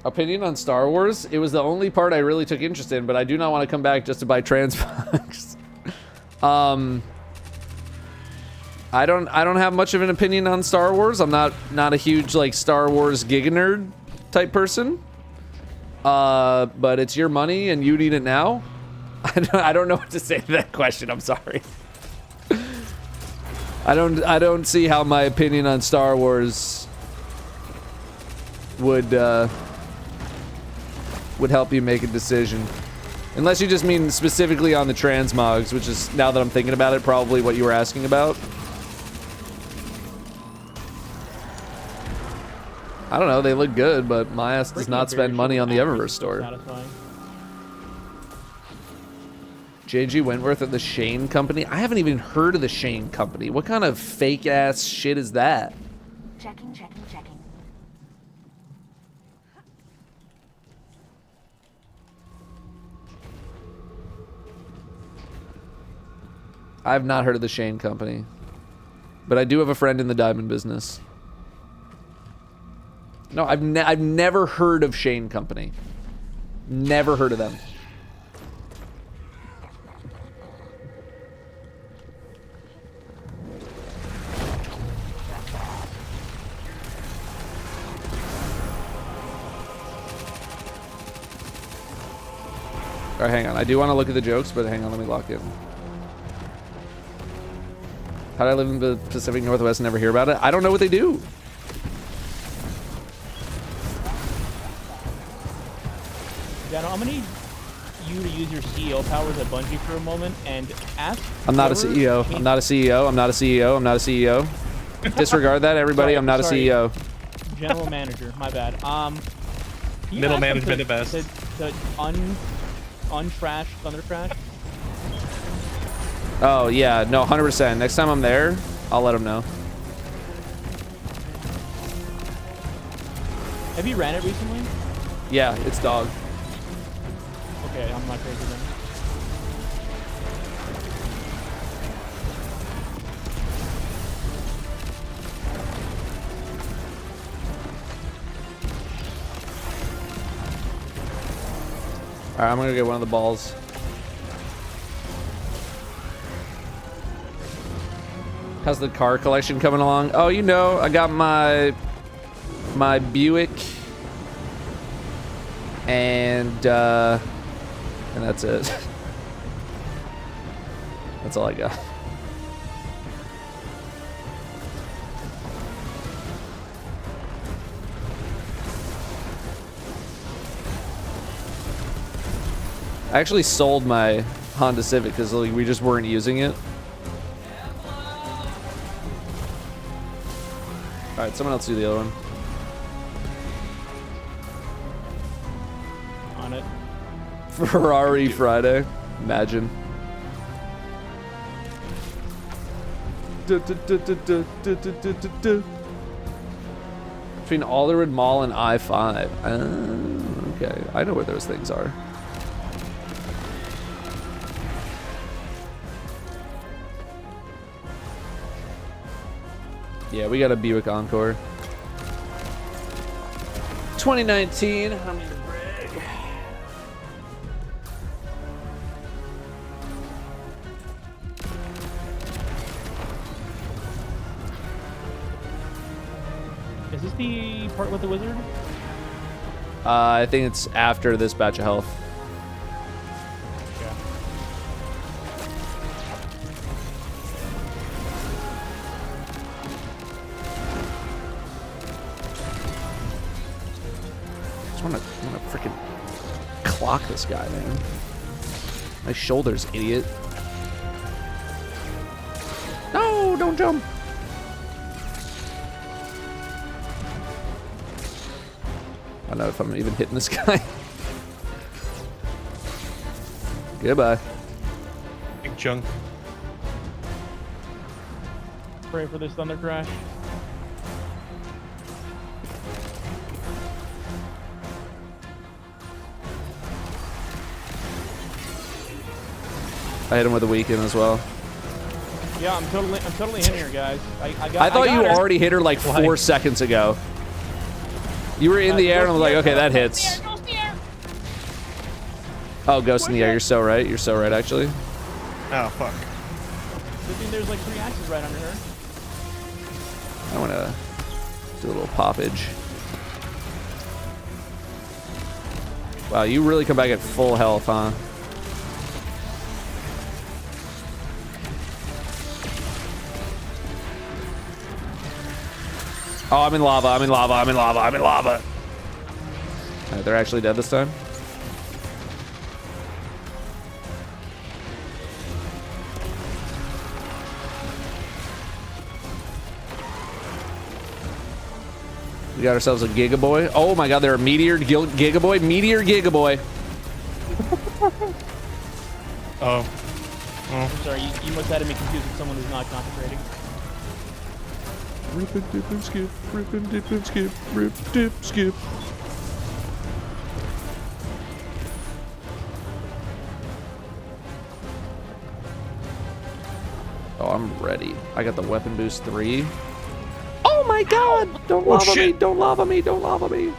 Opinion on Star Wars? It was the only part I really took interest in, but I do not want to come back just to buy transmogs. I don't have much of an opinion on Star Wars. I'm not a huge like Star Wars giga nerd type person. But it's your money and you need it now. I don't know what to say to that question. I'm sorry. I don't see how my opinion on Star Wars would help you make a decision. Unless you just mean specifically on the transmogs, which is, now that I'm thinking about it, probably what you were asking about. I don't know, they look good, but my ass does not spend money on the Eververse store. JG Wentworth of the Shane Company? I haven't even heard of the Shane Company. What kind of fake ass shit is that? Checking. I've not heard of the Shane Company. But I do have a friend in the diamond business. No, I've never heard of Shane Company. Never heard of them. Alright, hang on. I do want to look at the jokes, but hang on, let me lock in. How do I live in the Pacific Northwest and never hear about it? I don't know what they do. Dano, I'm gonna need you to use your CEO powers at Bungie for a moment and ask. I'm not a CEO. I'm not a CEO. I'm not a CEO. I'm not a CEO. Disregard that, everybody. I'm not a CEO. General manager. My bad. Middle management at best. The untrash Thunder Crash. Oh yeah, no, 100%. Next time I'm there, I'll let them know. Have you ran it recently? Yeah, it's dog. Okay, I'm not crazy then. Alright, I'm gonna get one of the balls. How's the car collection coming along? Oh, you know, I got my Buick and And that's it. That's all I got. I actually sold my Honda Civic because like, we just weren't using it. All right, someone else do the other one. On it. Ferrari Friday. Imagine. Between Alderwood Mall and I-5. Okay, I know where those things are. Yeah, we got a Buick Encore. 2019. How many to brag? Is this the part with the wizard? I think it's after this batch of health. I wanna freaking clock this guy, man. My shoulders, idiot. No, don't jump. I don't know if I'm even hitting this guy. Goodbye. Big chunk. Pray for this thunder crash. I hit him with a weekend as well. Yeah, I'm totally in here, guys. I thought you already hit her like 4 seconds ago. You were in the air and I was like, okay, that hits. Oh, ghost in the air. You're so right. You're so right, actually. Oh, fuck. Good thing there's like 3 axes right under her. I want to do a little poppage. Wow, you really come back at full health, huh? Oh, I'm in lava, I'm in lava, I'm in lava, I'm in lava. All right, they're actually dead this time. We got ourselves a Gigaboy. Oh my god, they're a Meteor Gigaboy. Meteor Gigaboy. Oh. I'm sorry, you must have had me confused with someone who's not concentrating. Rip and dip and skip, rip and dip and skip, rip, dip, skip. Oh, I'm ready. I got the weapon boost 3. Oh my god! Don't lava me, don't lava me, don't lava me.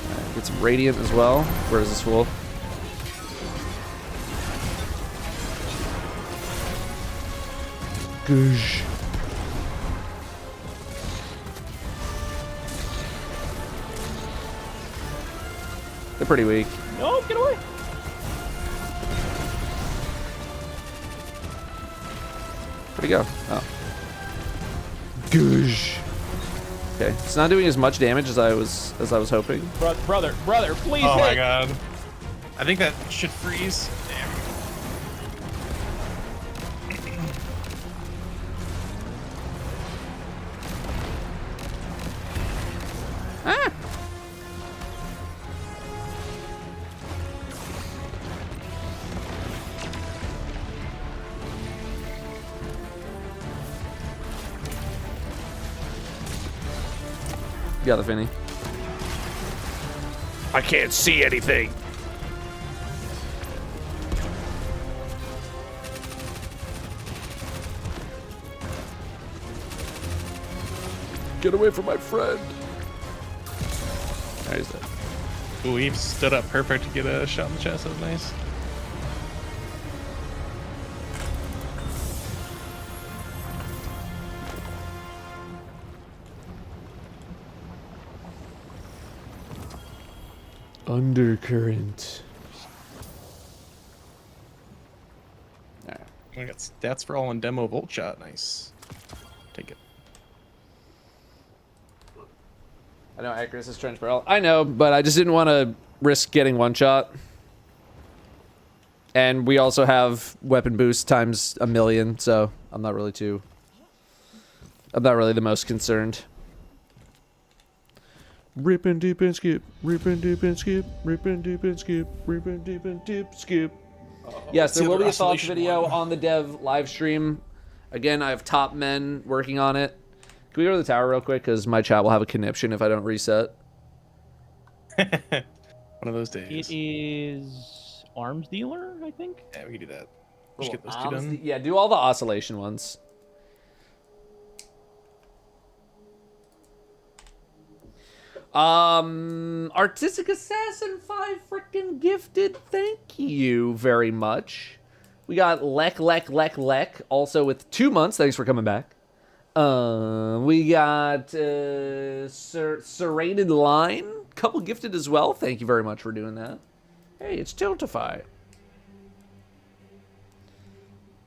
Right, get some radiant as well. Where is this fool? Goosh. They're pretty weak. No, get away! Where'd he go? Oh. Goosh. Okay, it's not doing as much damage as I was hoping. Brother, please Oh hit. my god. I think that should freeze. Damn. Ah! You got the Finny. I can't see anything. Get away from my friend. There's that. Ooh, he stood up perfect to get a shot in the chest. That was nice. Undercurrent. Alright. I got stats for all on demo volt shot. Nice. Take it. I know Acris is trench barrel. I know, but I just didn't want to risk getting one shot. And we also have weapon boost times 1,000,000, so I'm not really the most concerned. Rip and deep and skip, rip and deep and skip, rip and deep and skip, rip and deep and deep skip. Yes, there will be a thoughts video on the dev live stream. Again, I have top men working on it. Can we go to the tower real quick? Because my chat will have a conniption if I don't reset. One of those days. It is arms dealer, I think. Yeah, we can do that. Just get those two done. Yeah, do all the oscillation ones. Artistic Assassin 5 freaking gifted. Thank you very much. We got Lek, also with 2 months. Thanks for coming back. We got Serrated Line, couple gifted as well. Thank you very much for doing that. Hey, it's Tiltify.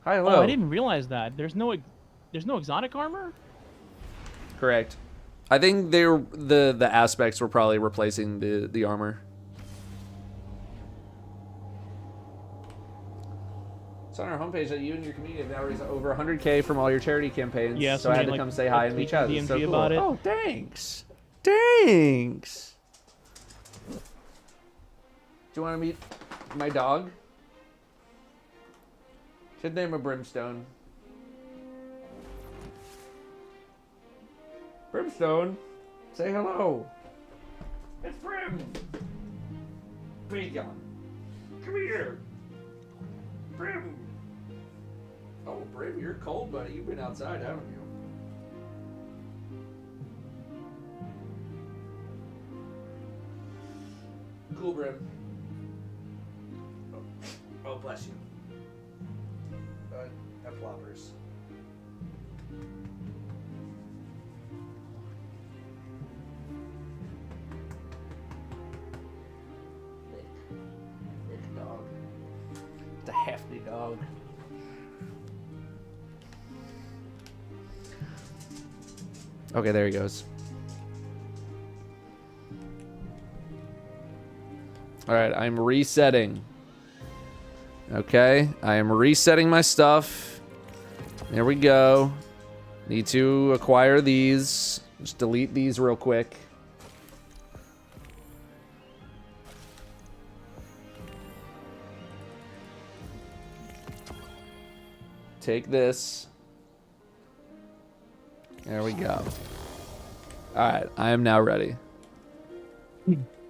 Hi, hello. Oh, I didn't realize that. There's no exotic armor? Correct. I think the aspects were probably replacing the armor. It's on our homepage that you and your community have now raised over 100K from all your charity campaigns. Yeah, so I had to come say hi and meet chat. It's so cool. about it. Oh, thanks. Thanks. Do you want to meet my dog? Should name him Brimstone. Brimstone, say hello. It's Brim. Bacon. Come here. Brim. Oh, Brim, you're cold, buddy. You've been outside, haven't you? Cool, Brim. Oh, bless you. Have floppers. Thick dog. It's a hefty dog. Okay, there he goes. All right, I'm resetting. Okay, I am resetting my stuff. There we go. Need to acquire these. Just delete these real quick. Take this. There we go. All right, I am now ready.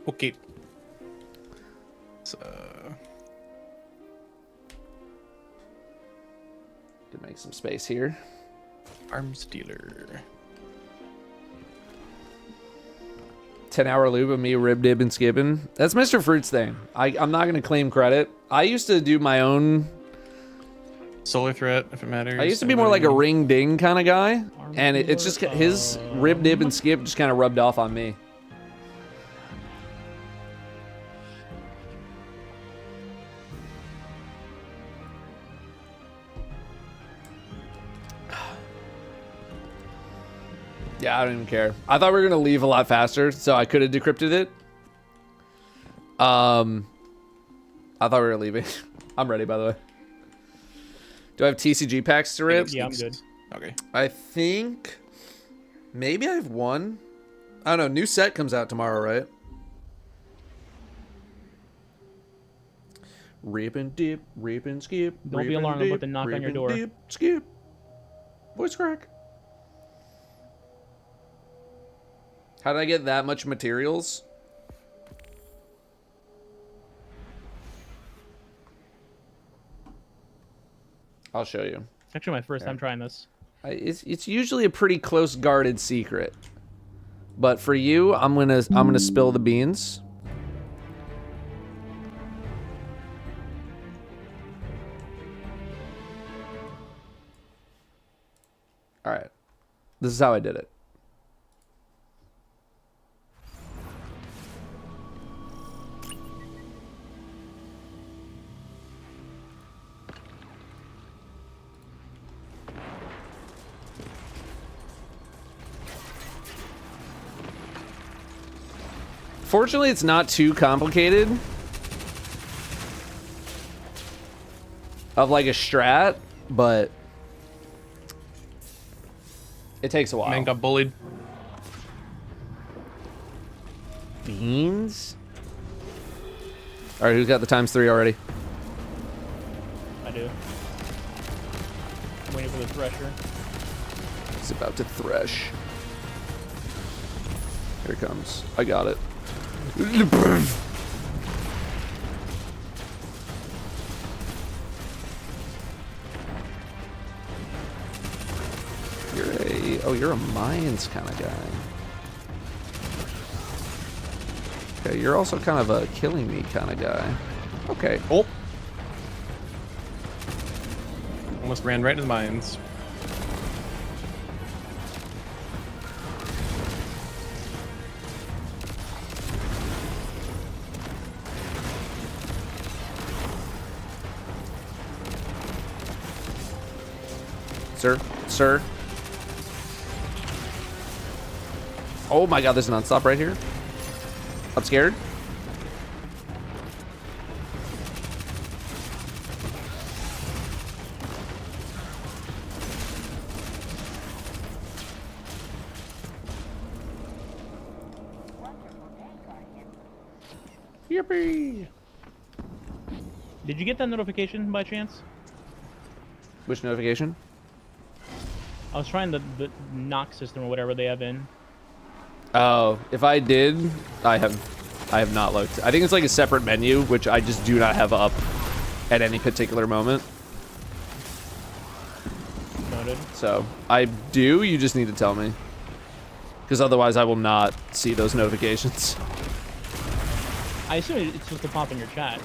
Okay. So, can make some space here. Arms dealer. 10-hour loop of me rib dib and skipping. That's Mr. Fruit's thing. I'm not gonna claim credit. I used to do my own solar threat, if it matters. I used to be more like a ring ding kind of guy, and it's just his rib dib and skip just kind of rubbed off on me. Yeah, I don't even care. I thought we were gonna leave a lot faster, so I could have decrypted it. I thought we were leaving. I'm ready, by the way. Do I have TCG packs to rip? Yeah, I'm good. Okay. I think maybe I have one. I don't know. New set comes out tomorrow, right? Rip and dip, rip and skip. Don't be alarmed about the knock on your door. Dip, skip. Voice crack. How did I get that much materials? I'll show you. It's actually my first time trying this. It's usually a pretty close guarded secret, but for you, I'm gonna spill the beans. All right, this is how I did it. Fortunately, it's not too complicated of like a strat, but it takes a while. Man got bullied. Beans? All right, who's got the ×3 already? I do. I'm waiting for the thresher. He's about to thresh. Here it comes. I got it. You're a mines kind of guy. Okay, you're also kind of a killing me kind of guy. Okay. Oh. Almost ran right into the mines. Sir. Oh my god, there's a non-stop right here. I'm scared. Yippee! Did you get that notification by chance? Which notification? I was trying the knock system or whatever they have in. Oh, if I did, I have not looked. I think it's like a separate menu, which I just do not have up at any particular moment. Noted. So I do, you just need to tell me. Because otherwise I will not see those notifications. I assume it's supposed to pop in your chat.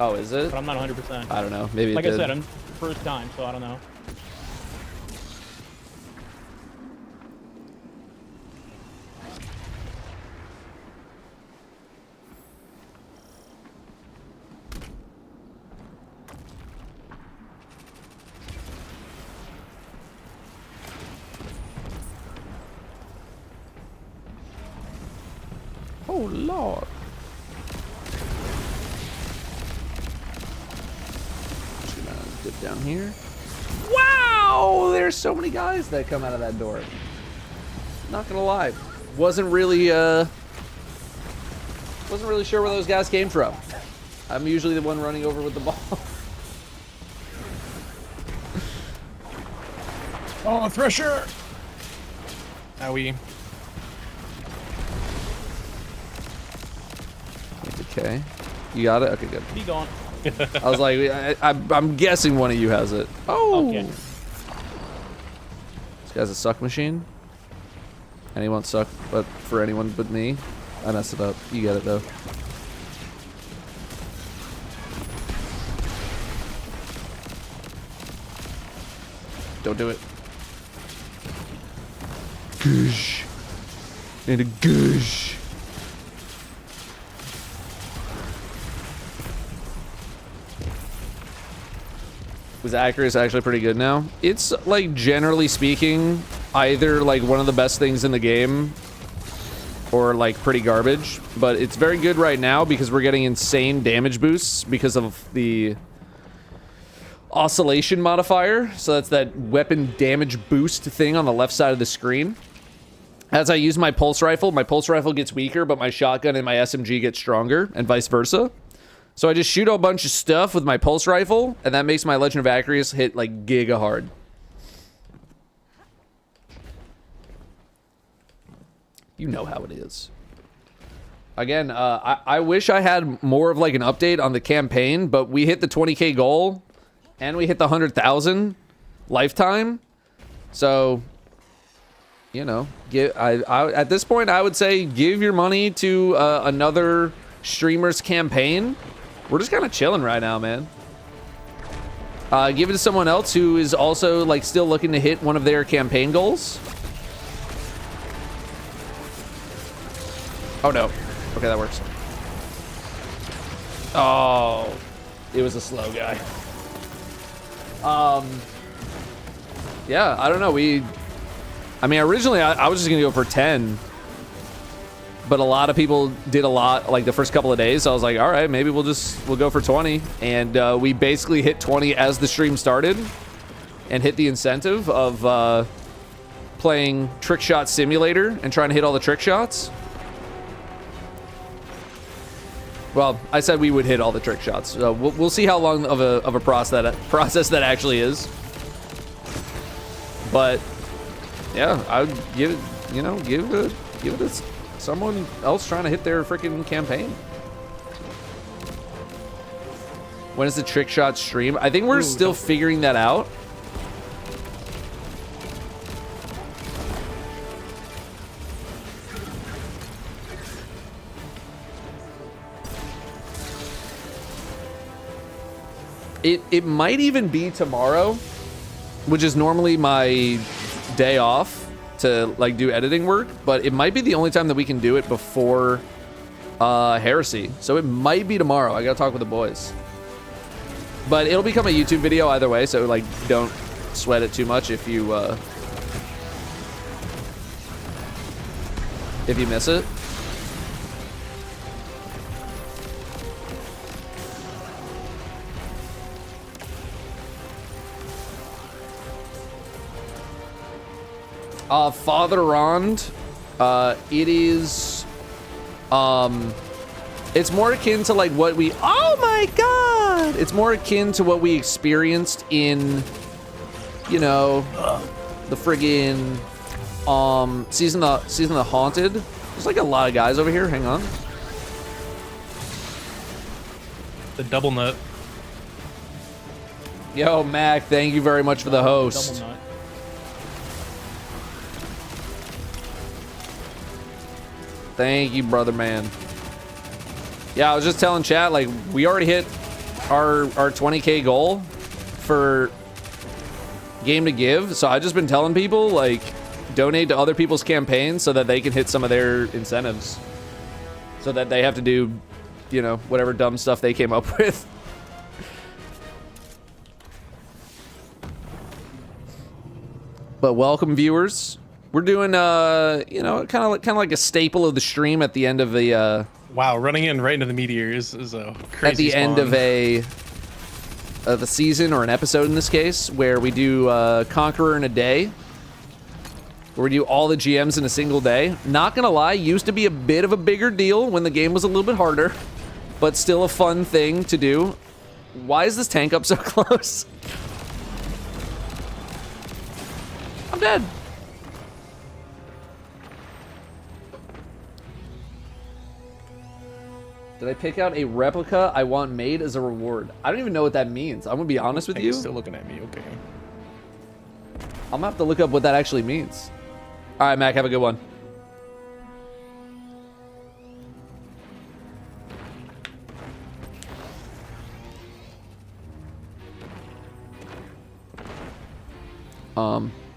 Oh, is it? But I'm not 100%. I don't know. Maybe like it did. I said, I'm first time, so I don't know. Oh, Lord. Just gonna dip down here. Wow! There's so many guys that come out of that door. Not gonna lie. Wasn't really sure where those guys came from. I'm usually the one running over with the ball. Oh, Thresher! Owie. Okay. You got it? Okay, good. Be gone. I was like, I'm guessing one of you has it. Oh! Okay. This guy's a suck machine. And he won't suck but for anyone but me. I messed it up. You get it, though. Don't do it. Goosh. And a goosh. Was accuracy actually pretty good now? It's like generally speaking either like one of the best things in the game or like pretty garbage, but it's very good right now because we're getting insane damage boosts because of the oscillation modifier. So that's that weapon damage boost thing on the left side of the screen. As I use my pulse rifle gets weaker, but my shotgun and my SMG get stronger, and vice versa. So I just shoot a bunch of stuff with my pulse rifle, and that makes my Legend of Acreus hit like giga hard. You know how it is. Again, I wish I had more of like an update on the campaign, but we hit the 20K goal, and we hit the 100,000 lifetime. So, you know, at this point, I would say give your money to another streamer's campaign. We're just kind of chilling right now, man. Give it to someone else who is also like still looking to hit one of their campaign goals. Oh no. Okay, that works. Oh, it was a slow guy. Yeah, I don't know. I mean, originally I was just gonna go for 10, but a lot of people did a lot like the first couple of days. So I was like, all right, maybe we'll go for 20. And we basically hit 20 as the stream started and hit the incentive of playing Trick Shot Simulator and trying to hit all the trick shots. Well, I said we would hit all the trick shots. So we'll see how long of a process that actually is. But yeah, I would give it, you know, give it to someone else trying to hit their freaking campaign. When is the trick shot stream? I think we're still figuring that out. It might even be tomorrow, which is normally my day off to like do editing work, but it might be the only time that we can do it before Heresy. So it might be tomorrow. I gotta talk with the boys. But it'll become a YouTube video either way, so like don't sweat it too much if you miss it. Father Rond, it is, it's more akin to like what we, oh my god! It's more akin to what we experienced in, you know, the friggin', season of the Haunted. There's like a lot of guys over here, hang on. The double nut. Yo, Mac, thank you very much for the host. Double nut. Thank you, brother man. Yeah, I was just telling chat, like, we already hit our 20K goal for Game to Give. So I've just been telling people, like, donate to other people's campaigns so that they can hit some of their incentives. So that they have to do, you know, whatever dumb stuff they came up with. But welcome, viewers. We're doing, you know, kind of like a staple of the stream at the end of the. Wow, running in right into the meteor is a crazy. At the end of a season or an episode in this case, where we do Conqueror in a day, where we do all the GMs in a single day. Not gonna lie, used to be a bit of a bigger deal when the game was a little bit harder, but still a fun thing to do. Why is this tank up so close? I'm dead. Did I pick out a replica I want made as a reward? I don't even know what that means. I'm gonna be honest with you. Still looking at me, okay. I'm gonna have to look up what that actually means. All right, Mac, have a good one.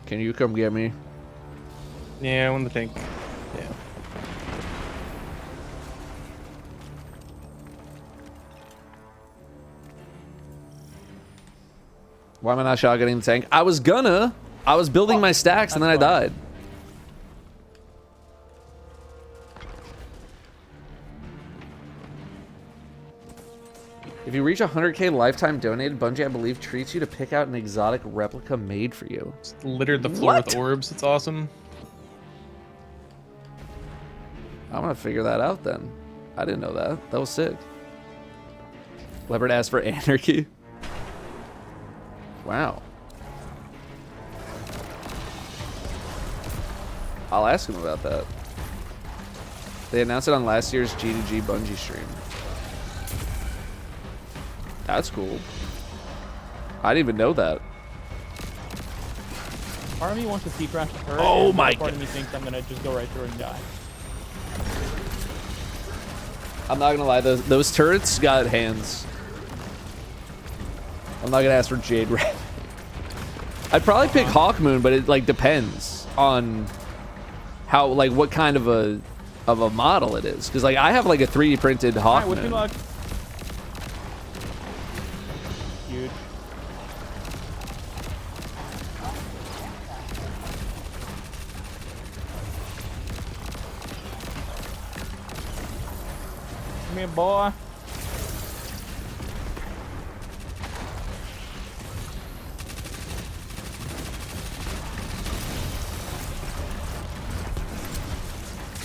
Can you come get me? Yeah, I want the tank. Yeah. Why am I not shotgunning the tank? I was building my stacks and then I died. If you reach 100K lifetime donated, Bungie, I believe, treats you to pick out an exotic replica made for you. Just littered the floor with orbs. It's awesome. I'm gonna figure that out then. I didn't know that. That was sick. Leopard asked for anarchy. Wow. I'll ask him about that. They announced it on last year's G2G Bungie stream. That's cool. I didn't even know that. Part of me wants to see crash the turret. Oh my god. Part of me thinks I'm gonna just go right through and die. I'm not gonna lie, those turrets got hands. I'm not gonna ask for Jade Red. I'd probably pick Hawkmoon, but it like depends on how, like, what kind of a model it is. Because like I have like a 3D printed Hawkmoon. Right, huge. Come here, boy.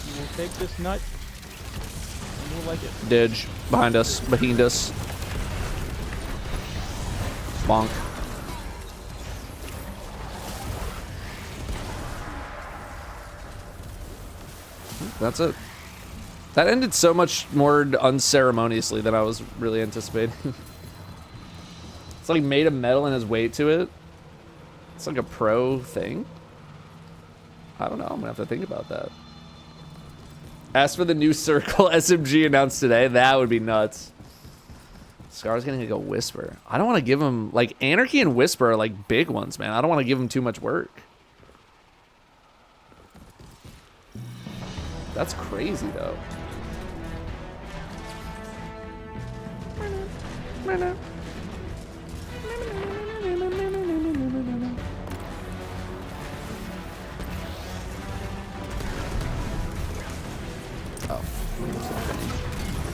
You will take this nut. And you'll like it. Didge. Behind us. Behind us. Bonk. That's it. That ended so much more unceremoniously than I was really anticipating. It's like made of metal and has weight to it. It's like a pro thing. I don't know. I'm gonna have to think about that. As for the new Circle SMG announced today, that would be nuts. Scar's gonna go Whisper. I don't want to give him, like, Anarchy and Whisper are like big ones, man. I don't want to give him too much work. That's crazy, though.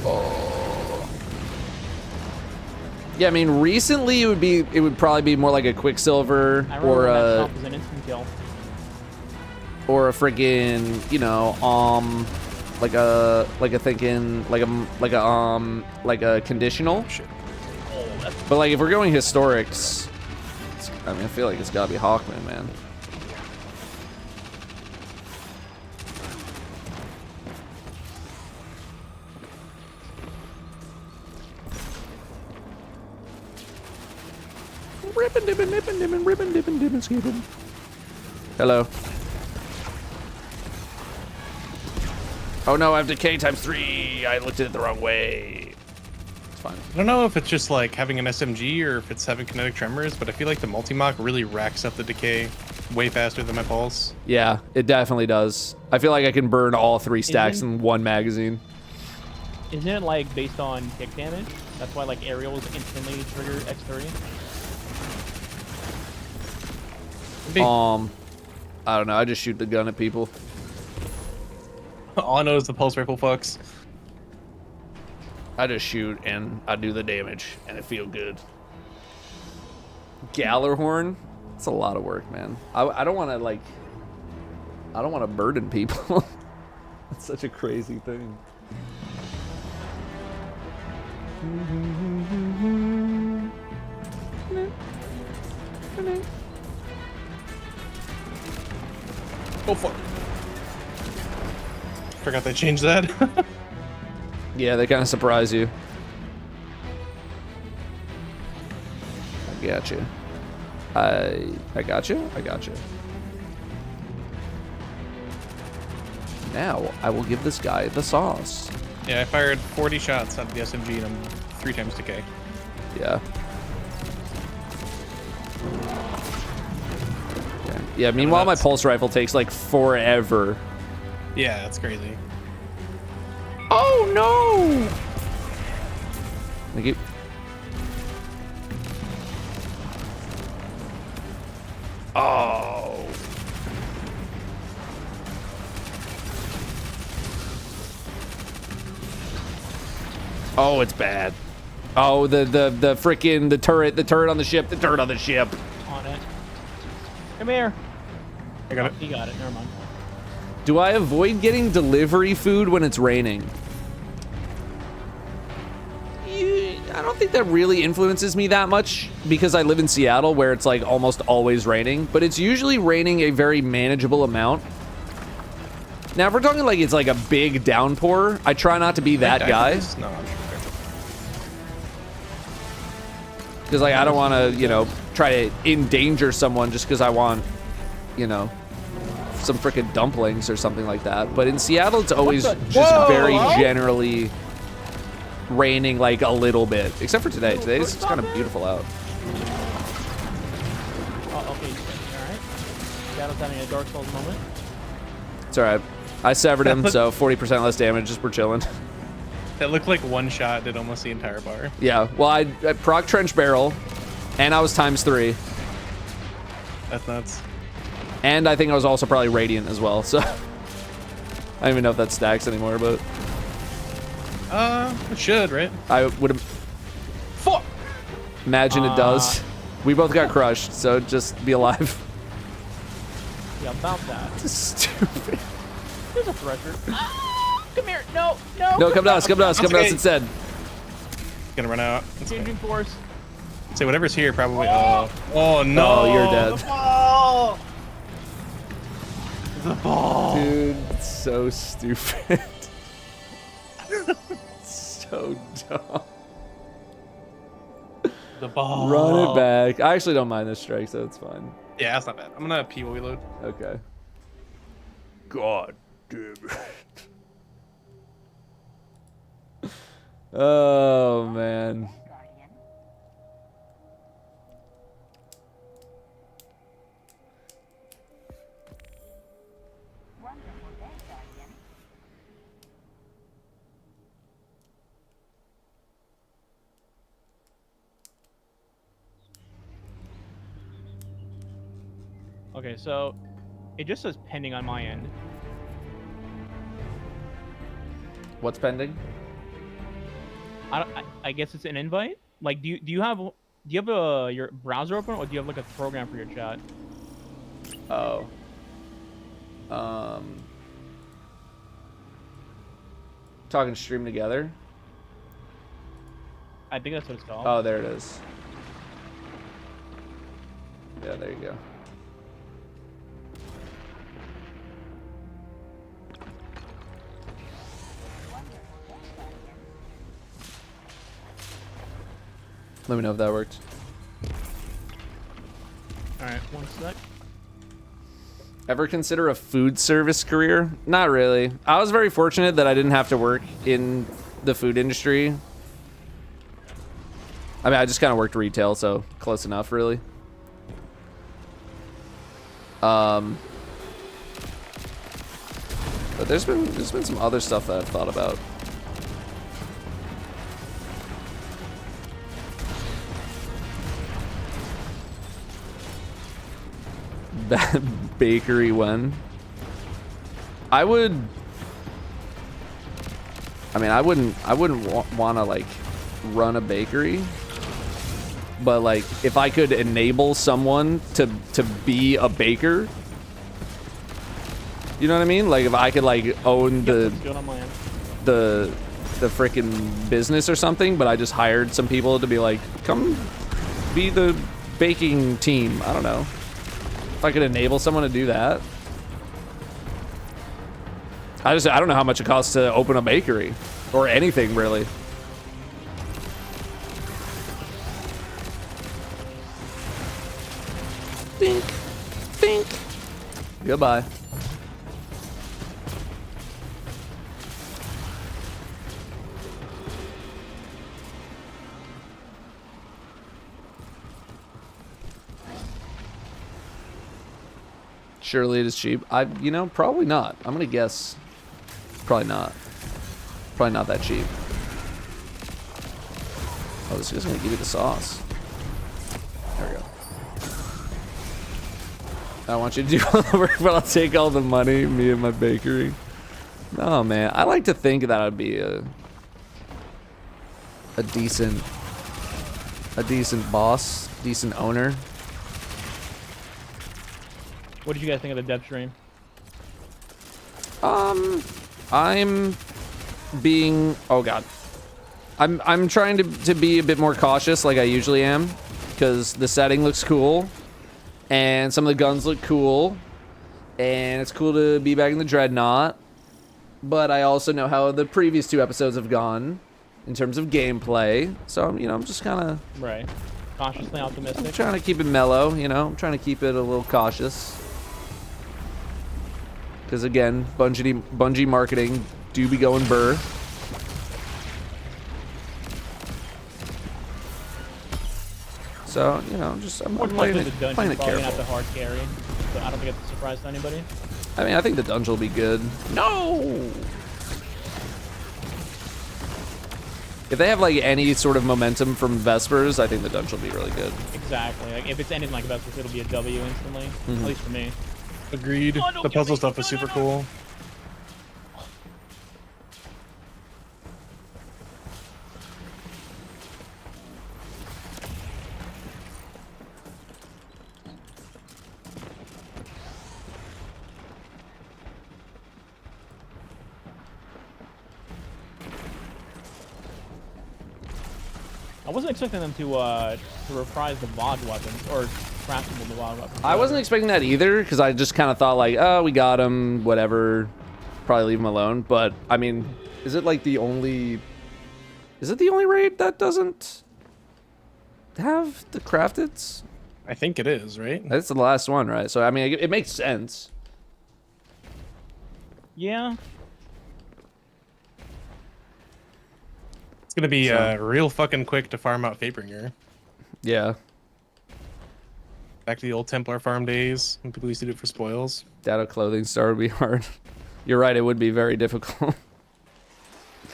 Oh. Yeah, I mean, recently it would probably be more like a Quicksilver or a friggin', you know, like a conditional. Shit. But like if we're going historics, I mean, I feel like it's gotta be Hawkman, man. Ribbon dippin' dippin' dippin' ribbon dippin' dippin' skippin'. Hello. Oh no, I have decay ×3. I looked at it the wrong way. It's fine. I don't know if it's just like having an SMG or if it's having kinetic tremors, but I feel like the multi-mock really racks up the decay way faster than my pulse. Yeah, it definitely does. I feel like I can burn all 3 stacks in one magazine. Isn't it like based on kick damage? That's why like aerials instantly trigger X30? I don't know. I just shoot the gun at people. All I know is the pulse rifle fucks. I just shoot and I do the damage and it feels good. Gallerhorn? It's a lot of work, man. I don't want to like... I don't want to burden people. It's such a crazy thing. Go for it. Forgot they changed that. Yeah, they kind of surprise you. I got you. I got you. I got you. Now I will give this guy the sauce. Yeah, I fired 40 shots out of the SMG and I'm 3 times decay. Yeah. Yeah, meanwhile my pulse rifle takes like forever. Yeah, that's crazy. Oh no! Thank you. Oh. Oh, it's bad. Oh, the frickin' the turret on the ship, On it. Come here. I got it. He got it. Never mind. Do I avoid getting delivery food when it's raining? I don't think that really influences me that much because I live in Seattle where it's like almost always raining, but it's usually raining a very manageable amount. Now, if we're talking like it's like a big downpour, I try not to be that guy. No, I'm sure. Because like I don't want to, you know, try to endanger someone just because I want, you know, some frickin' dumplings or something like that. But in Seattle, it's always just very generally raining like a little bit, except for today. Today's it's kind of beautiful out. Oh, okay. All right. Seattle's having a Dark Souls moment. It's all right. I severed him, so 40% less damage. Just we're chilling. That looked like one shot did almost the entire bar. Yeah. Well, I proc trench barrel, and I was ×3. That's nuts. And I think I was also probably radiant as well. So I don't even know if that stacks anymore, but It should, right? I would imagine it does. We both got crushed, so just be alive. Yeah, about that. Stupid. There's a thresher. Come here. No, no. No, come to us. Come to us. Come to us instead. Gonna run out. Changing force. Say whatever's here probably. Oh no! Oh, you're dead. The ball. The ball. Dude, so stupid. So dumb. The ball. Run it back. I actually don't mind this strike, so it's fine. Yeah, that's not bad. I'm gonna pee while we load. Okay. God damn it. Oh, man. Okay, so it just says pending on my end. What's pending? I guess it's an invite. Like, do you have your browser open, or do you have like a program for your chat? Oh. Talking stream together. I think that's what it's called. Oh, there it is. Yeah, there you go. Let me know if that worked. All right, one sec. Ever consider a food service career? Not really. I was very fortunate that I didn't have to work in the food industry. I mean, I just kind of worked retail, so close enough, really. But there's been some other stuff that I've thought about. That bakery when? I wouldn't want to like run a bakery, but like if I could enable someone to be a baker, you know what I mean? Like if I could like own the freaking business or something, but I just hired some people to be like, come be the baking team. I don't know. If I could enable someone to do that. I don't know how much it costs to open a bakery or anything really. Think, think. Goodbye. Surely it is cheap. Probably not. I'm gonna guess. Probably not. Probably not that cheap. Oh, this is gonna give you the sauce. There we go. I want you to do all the work, but I'll take all the money. Me and my bakery. No, man. I like to think that I'd be a decent boss, decent owner. What did you guys think of the dev stream? I'm being, oh god, I'm trying to be a bit more cautious like I usually am, because the setting looks cool and some of the guns look cool and it's cool to be back in the Dreadnought, but I also know how the previous 2 episodes have gone in terms of gameplay, so I'm just kind of right, cautiously optimistic. I'm trying to keep it mellow, I'm trying to keep it a little cautious. Because again, Bungie marketing do be going burr. So, I'm playing it careful. Not the hard carry, so I don't think it's a surprise to anybody. I mean, I think the dungeon will be good. No! If they have like any sort of momentum from Vespers, I think the dungeon will be really good. Exactly. Like if it's ending like Vespers, it'll be a W instantly. At least for me. Agreed. The puzzle stuff is super cool. wasn't expecting them to reprise the VOD weapons or craftable the VOD weapons. I wasn't expecting that either because I just kind of thought like, oh, we got him, whatever. Probably leave him alone. But I mean, is it like the only? Is it the only raid that doesn't have the crafteds? I think it is, right? That's the last one, right? So I mean, it makes sense. Yeah. It's gonna be real fucking quick to farm out Fatebringer. Yeah. Back to the old Templar farm days when people used to do it for spoils. Datto clothing star would be hard. You're right, it would be very difficult.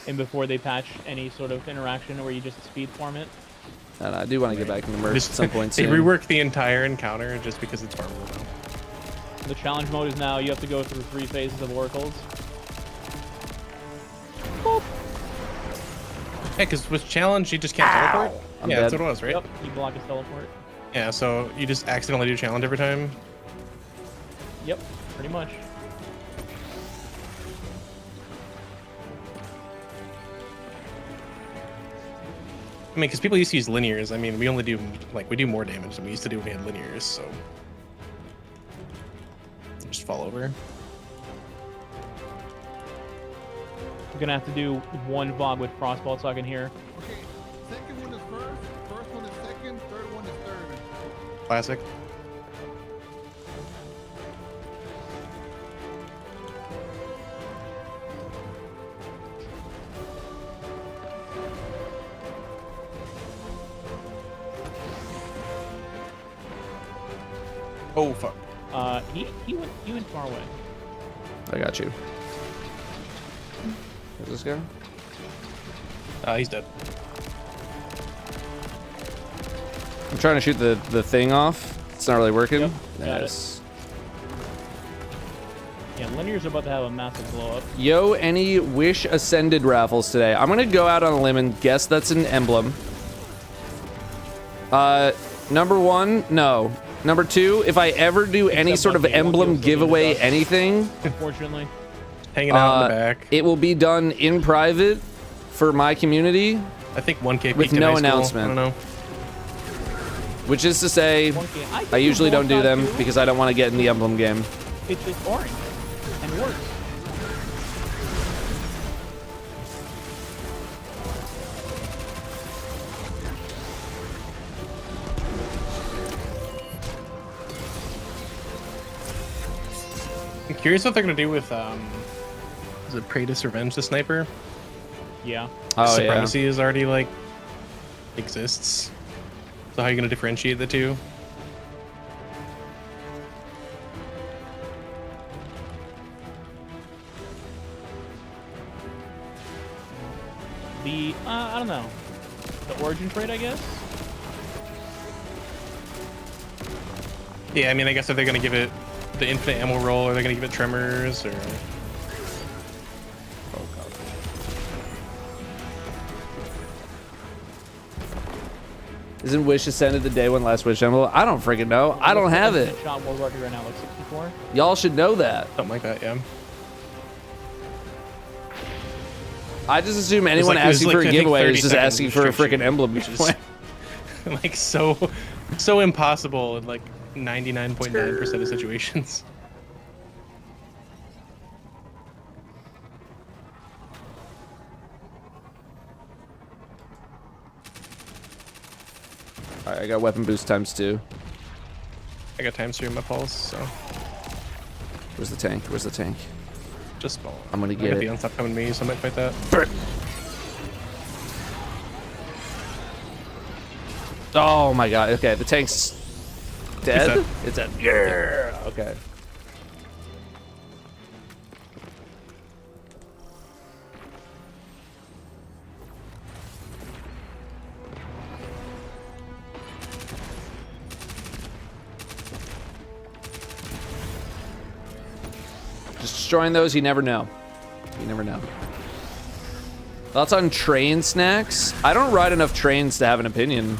And before they patch any sort of interaction where you just speed farm it. And I do want to get back into merch at some point They soon. reworked the entire encounter just because it's farmable now. The challenge mode is now you have to go through 3 phases of oracles. Boop. Yeah, because with challenge you just can't teleport. I'm Yeah, that's dead. what it was, right? Yep, you block his teleport. Yeah, so you just accidentally do challenge every time. Yep, pretty much. I mean, because people used to use linears. I mean, we only do, like, we do more damage than we used to do when we had linears, so. Just fall over. I'm gonna have to do 1 VOD with Frostbolt so I can hear. Okay, second one is first one is second, third one is third. Classic. Oh fuck. He went far away. I got you. Where's this guy? He's dead. I'm trying to shoot the thing off. It's not really working. Yep, got Nice. Yeah, linears are about to have a massive blow up. Yo, any Wish Ascended raffles today? I'm gonna go out on a limb and guess that's an emblem. Number 1, no. Number 2, if I ever do any sort of emblem giveaway anything, Unfortunately. Hanging out in the back. it will be done in private for my community. I think 1K with peaked in no high school. announcement. I don't know. Which is to say, I usually don't do them because I don't want to get in the emblem game. It's just orange and works. I'm curious what they're gonna do with is it Praetus Revenge the Sniper? Yeah. Oh, Supremacy is already like exists. So how are you gonna differentiate the two? The I don't know. The origin trait, I guess. Yeah, I mean, I guess are they gonna give it the infinite ammo roll, or are they gonna give it tremors, or? Oh god. Isn't Wish Ascended the day one last Wish emblem? I don't freaking know. I don't have it. Shot world record right now, like 64. Y'all should know that. Something like that, yeah. I just assume anyone asking for a giveaway is just asking for a freaking emblem giveaway. Like so impossible in like 99.9% of situations. Alright, I got weapon boost ×2. I got times 3 in my pulse, so. Where's the tank? Where's the tank? Just spawn. I'm gonna I get got it. the unstop coming to me, so I might fight that. Oh my god. Okay, the tank's dead? It's dead. Yeah. Okay. Just destroying those, you never know. You never know. Thoughts on train snacks? I don't ride enough trains to have an opinion,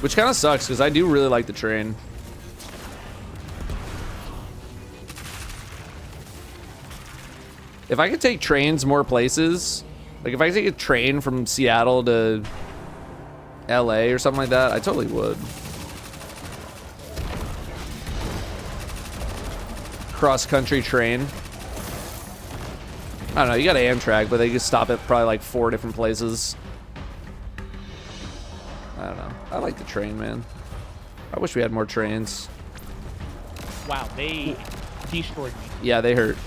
which kind of sucks because I do really like the train. If I could take trains more places, like if I could take a train from Seattle to LA or something like that, I totally would. Cross-country train. I don't know, you got Amtrak, but they could stop at probably like 4 different places. I don't know. I like the train, man. I wish we had more trains. Wow, they destroyed me. Yeah, they hurt.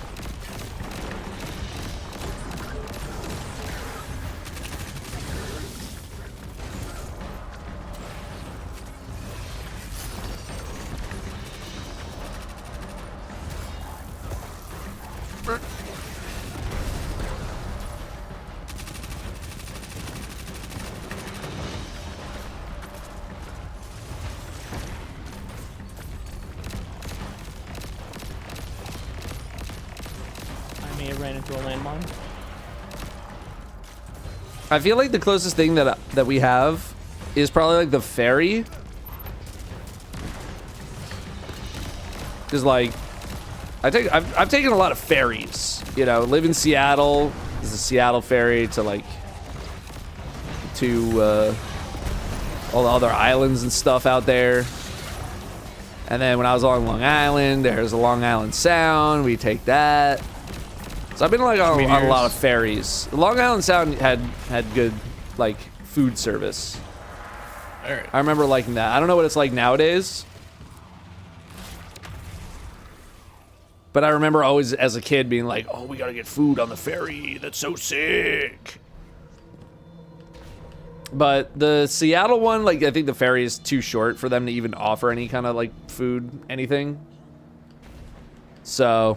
I feel like the closest thing that we have is probably like the ferry. Cause like I've taken a lot of ferries, you know, live in Seattle. There's a Seattle ferry to like all the other islands and stuff out there. And then when I was on Long Island, there's a Long Island Sound. We take that. So I've been like on a lot of ferries. The Long Island Sound had good like food service. All right. I remember liking that. I don't know what it's like nowadays, but I remember always as a kid being like, "Oh, we gotta get food on the ferry. That's so sick." But the Seattle one, like I think the ferry is too short for them to even offer any kind of like food, anything. So.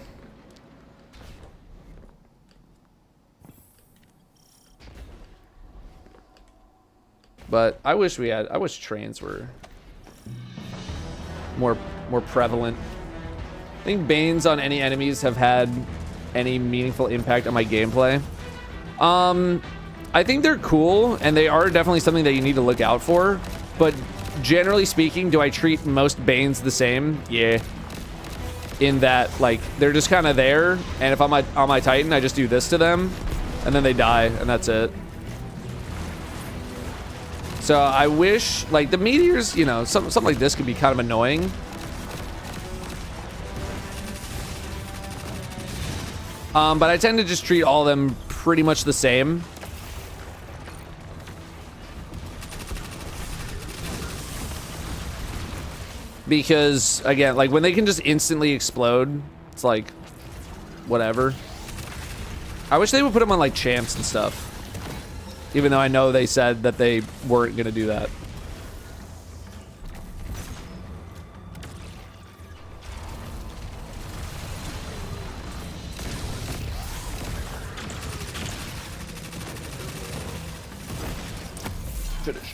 But I wish trains were more prevalent. I think Banes on any enemies have had any meaningful impact on my gameplay. I think they're cool, and they are definitely something that you need to look out for. But generally speaking, do I treat most Banes the same? Yeah. In that, like, they're just kind of there, and if I'm on my Titan, I just do this to them, and then they die, and that's it. So I wish, like, the meteors, you know, something like this could be kind of annoying. But I tend to just treat all of them pretty much the same. Because, again, like, when they can just instantly explode, it's like, whatever. I wish they would put them on, like, champs and stuff. Even though I know they said that they weren't going to do that. Finish.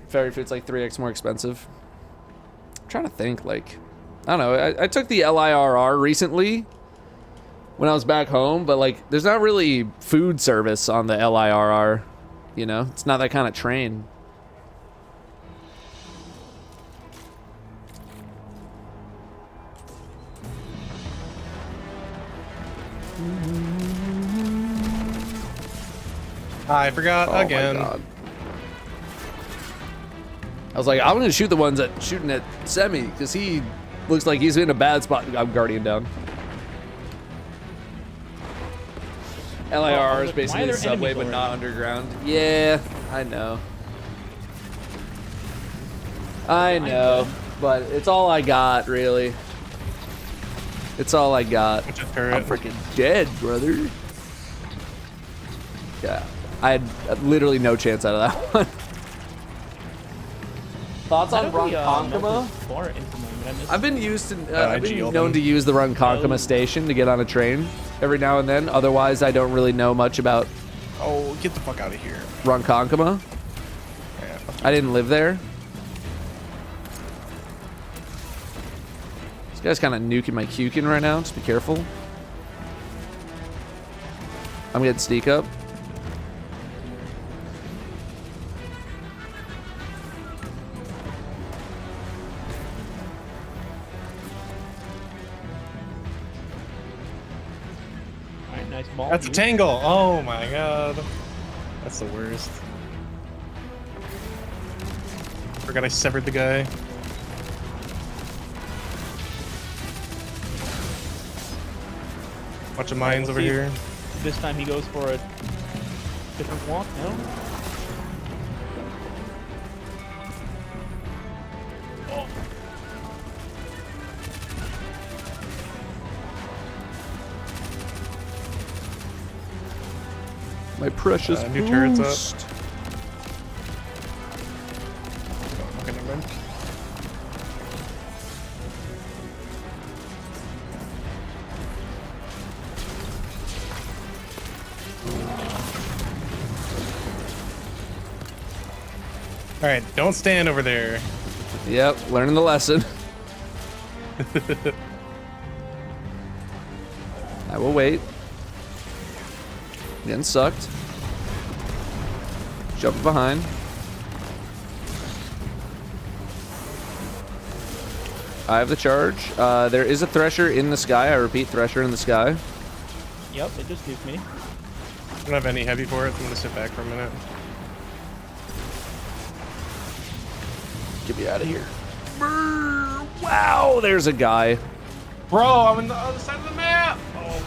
Fairy food's like 3x more expensive. I'm trying to think, like, I don't know. I took the LIRR recently when I was back home, but like there's not really food service on the LIRR, you know? It's not that kind of train. I forgot again. My God. I was like, I'm gonna shoot the ones that shooting at Semi because he looks like he's in a bad spot. I'm Guardian down. LIRR is basically the subway, but not underground. Yeah, I know. I know, but it's all I got, really. It's all I got. I'm freaking dead, brother. Yeah, I had literally no chance out of that one. Thoughts on Ronkonkoma? I've been known to use the Ronkonkoma station to get on a train every now and then. Otherwise, I don't really know much about. Oh, get the fuck out of here. Ronkonkoma. Yeah, I didn't live there. This guy's kind of nuking my Kukin right now. Just be careful. I'm getting sneak up. Alright, nice ball. That's a tangle. Oh my god. That's the worst. Forgot I severed the guy. Bunch of mines over here. This time he goes for a different walk, no? My precious new turret's boost. up. Okay, never mind. All right, don't stand over there. Yep, learning the lesson. I will wait. Getting sucked. Jump behind. I have the charge. There is a Thresher in the sky. I repeat, Thresher in the sky. Yep, it just nuked me. I don't have any heavy for it, so I'm gonna sit back for a minute. Get me out of here. Wow, there's a guy. Bro, I'm on the other side of the map. Oh my god.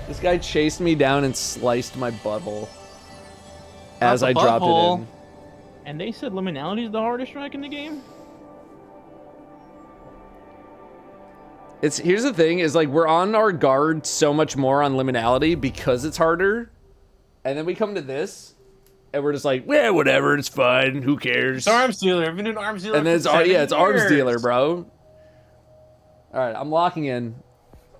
This guy chased me down and sliced my butthole as I dropped it in. And they said liminality is the hardest strike in the game? Here's the thing, is like we're on our guard so much more on liminality because it's harder. And then we come to this and we're just like, yeah, whatever, it's fine, who cares? It's arms dealer. I've been doing arms dealer. And then for 7 it's arms years. dealer, bro. All right, I'm locking in.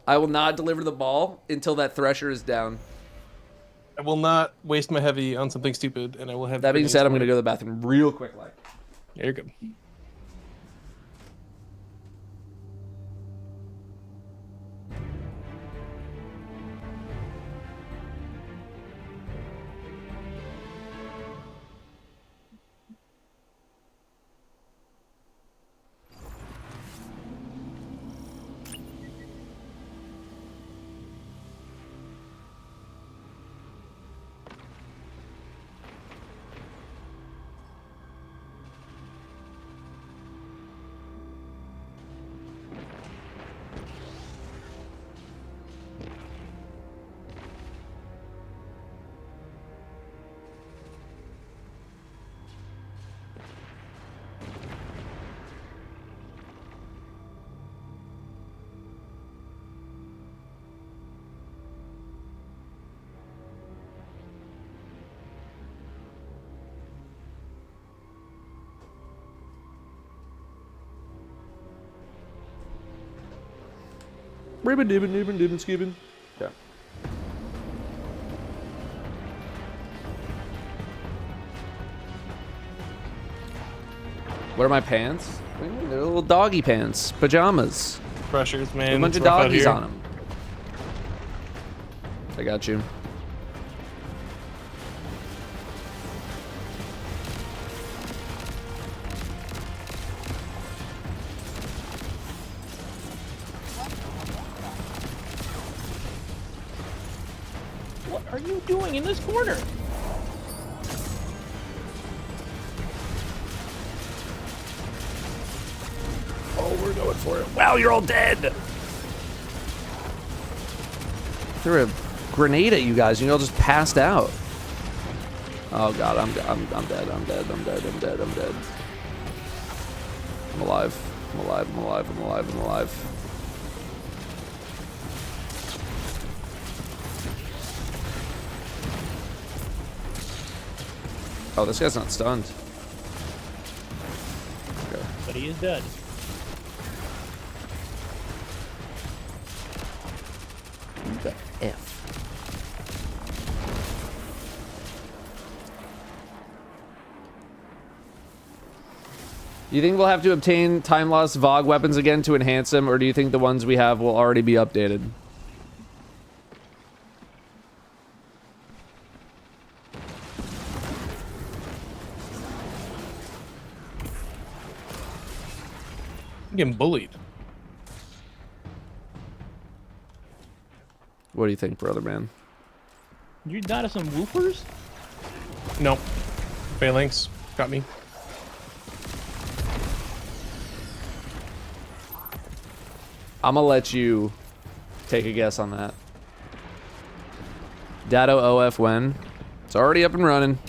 I will not deliver the ball until that Thresher is down. I will not waste my heavy on something stupid, and I will have. That being said, I'm gonna go to the bathroom real quick, like. Yeah, you're good. Ribbon dibbon dibbon dibbon skibbin. Yeah. What are my pants? They're little doggy pants, pajamas. Pressures, man. A bunch of It's rough out doggies here. on them. I got you. What are you doing in this corner? Oh, we're going for it. Wow, you're all dead. Threw a grenade at you guys, and you all just passed out. Oh god, I'm dead. I'm dead. I'm dead. I'm dead. I'm dead. I'm alive. I'm alive. I'm alive. I'm alive. I'm alive. Oh, this guy's not stunned. Okay. But he is dead. Who the F? Do you think we'll have to obtain time loss VOG weapons again to enhance them, or do you think the ones we have will already be updated? I'm getting bullied. What do you think, brother man? You died of some woofers? Nope. Phalanx got me. I'm gonna let you take a guess on that. Datto OF when? It's already up and running.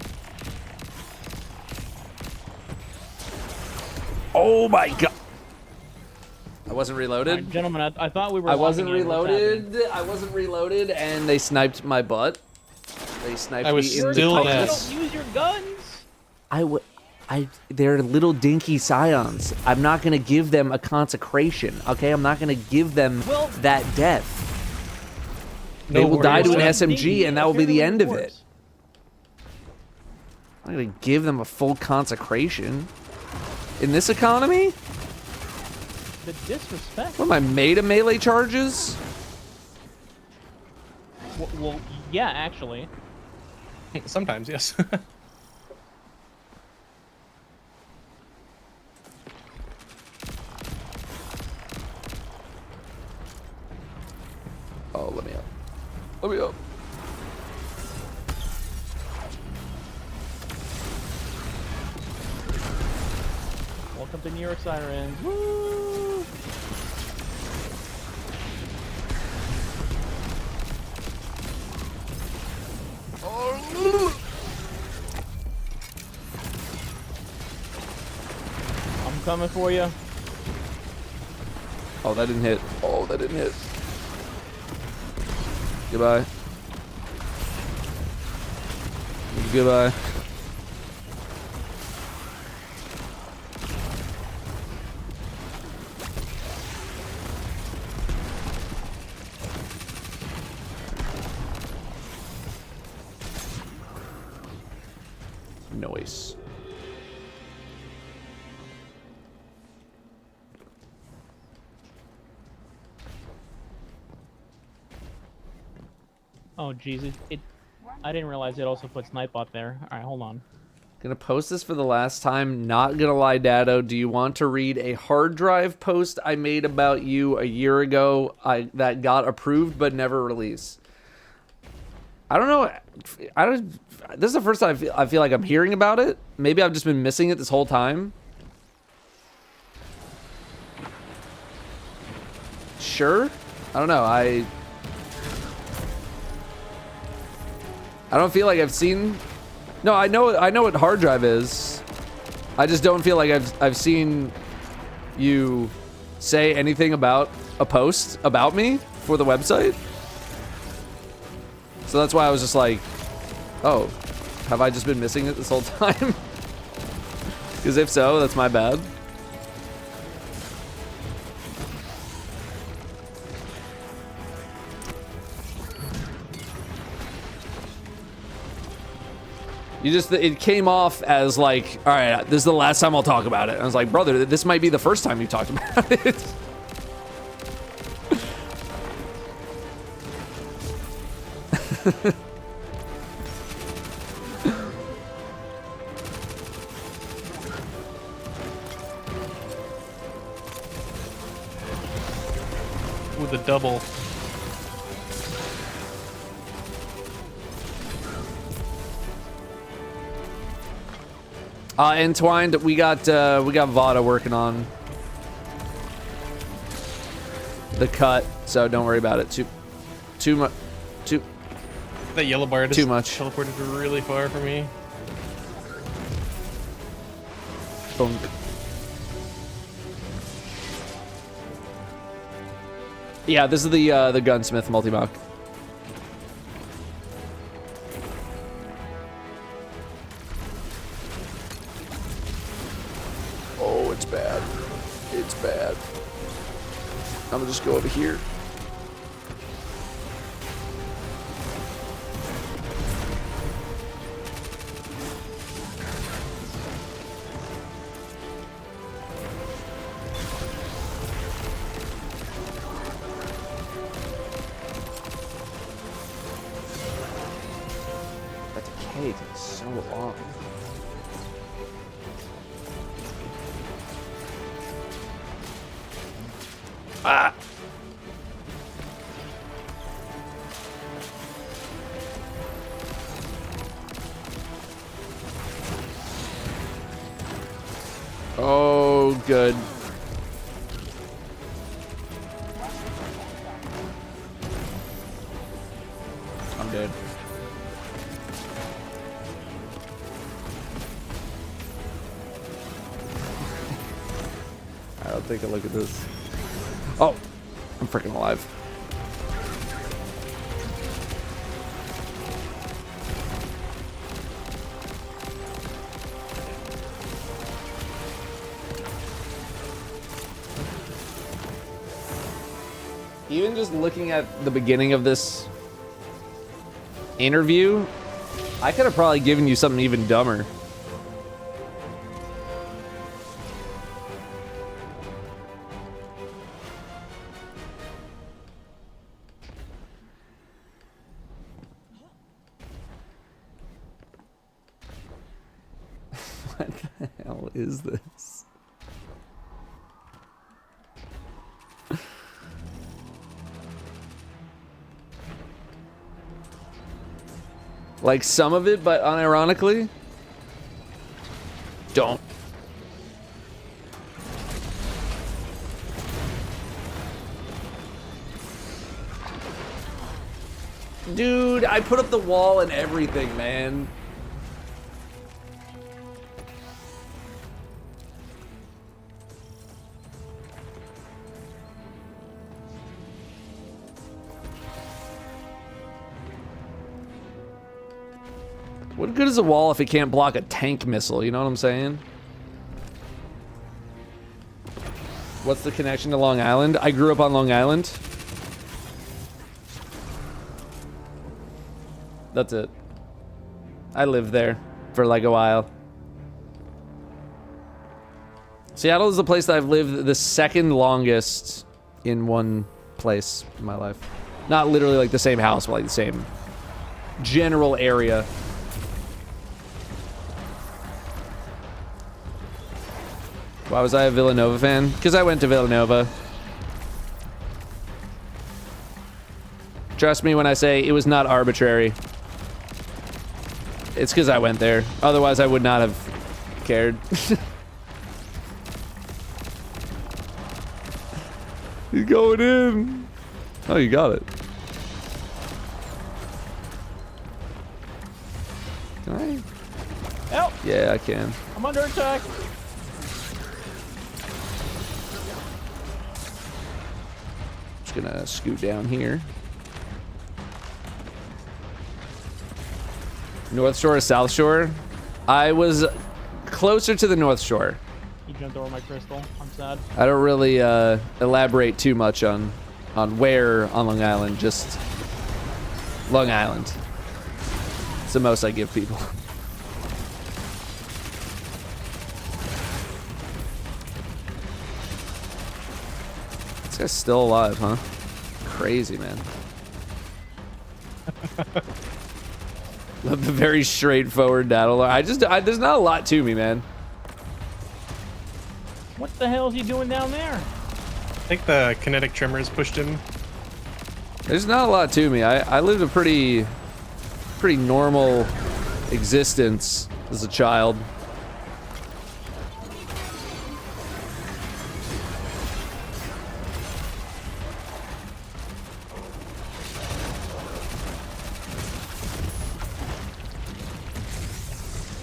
Oh my god! I wasn't reloaded. Right, gentlemen, I thought we were. I wasn't reloaded. I wasn't reloaded, and they sniped my butt. They sniped me in the You don't use your guns. They're little dinky scions. I'm not gonna give them a consecration, okay? I'm not gonna give them that death. They will die to an SMG, and that will be the end of it. I'm not gonna give them a full consecration. In this economy? The disrespect. What am I made of melee charges? Well, yeah, actually. Sometimes, yes. Oh, let me up. Let me up. Welcome to New York Sirens. Woo! I'm coming for you. Oh, that didn't hit. Oh, that didn't hit. Goodbye. Goodbye. Noise. Oh, Jesus. I didn't realize it also put Snipebot there. All right, hold on. Gonna post this for the last time. Not gonna lie, Datto. Do you want to read a hard drive post I made about you a year ago that got approved but never released? I don't know. This is the first time I feel like I'm hearing about it. Maybe I've just been missing it this whole time. Sure. I don't know. I don't feel like I've seen. No, I know what hard drive is. I just don't feel like I've seen you say anything about a post about me for the website. So that's why I was just like, oh, have I just been missing it this whole time? Because if so, that's my bad. It came off as like, all right, this is the last time I'll talk about it. I was like, brother, this might be the first time you talked about it. With a double. Entwined, we got Vada working on the cut, so don't worry about it. Too much. That yellow bar just too much. Teleported really far for me. Bonk. Yeah, this is the gunsmith multi-mock. Oh, it's bad. It's bad. I'm gonna just go over here. That decay takes so long. Ah! Good. I'm dead. I'll take a look at this. Oh, I'm freaking alive. Even just looking at the beginning of this interview, I could have probably given you something even dumber. What the hell is this? Like some of it, but unironically. Don't. Dude, I put up the wall and everything, man. What good is a wall if it can't block a tank missile? You know what I'm saying? What's the connection to Long Island? I grew up on Long Island. That's it. I lived there for like a while. Seattle is the place that I've lived the second longest in one place in my life. Not literally like the same house, but like the same general area. Why was I a Villanova fan? Because I went to Villanova. Trust me when I say it was not arbitrary. It's because I went there. Otherwise, I would not have cared. He's going in. Oh, you got it. Can I? Help! Yeah, I can. I'm under attack. Just gonna scoot down here. North Shore or South Shore? I was closer to the North Shore. You jumped over my crystal. I'm sad. I don't really elaborate too much on where on Long Island, just Long Island. It's the most I give people. This guy's still alive, huh? Crazy, man. Love the very straightforward Datto. There's not a lot to me, man. What the hell is he doing down there? I think the kinetic tremors pushed him. There's not a lot to me. I lived a pretty normal existence as a child.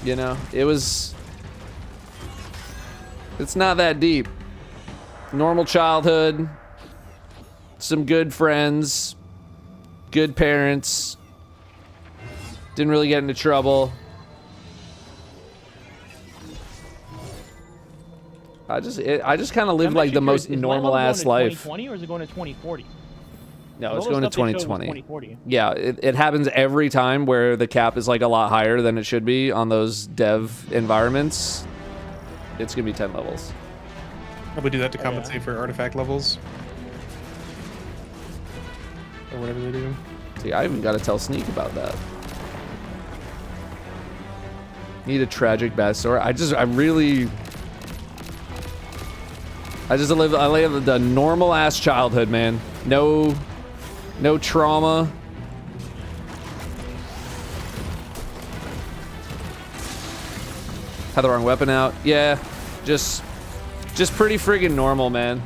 You know, it's not that deep. Normal childhood, some good friends, good parents, didn't really get into trouble. I just kind of lived like the most normal ass life. 2020 or is it going to 2040? No, it's going to 2020. Yeah, it happens every time where the cap is like a lot higher than it should be on those dev environments. It's gonna be 10 levels. Probably do that to compensate for artifact levels. Or whatever they do. See, I even got to tell Sneak about that. Need a tragic backstory. I live the normal ass childhood, man. No trauma. Had the wrong weapon out. Yeah, just Just pretty friggin' normal, man.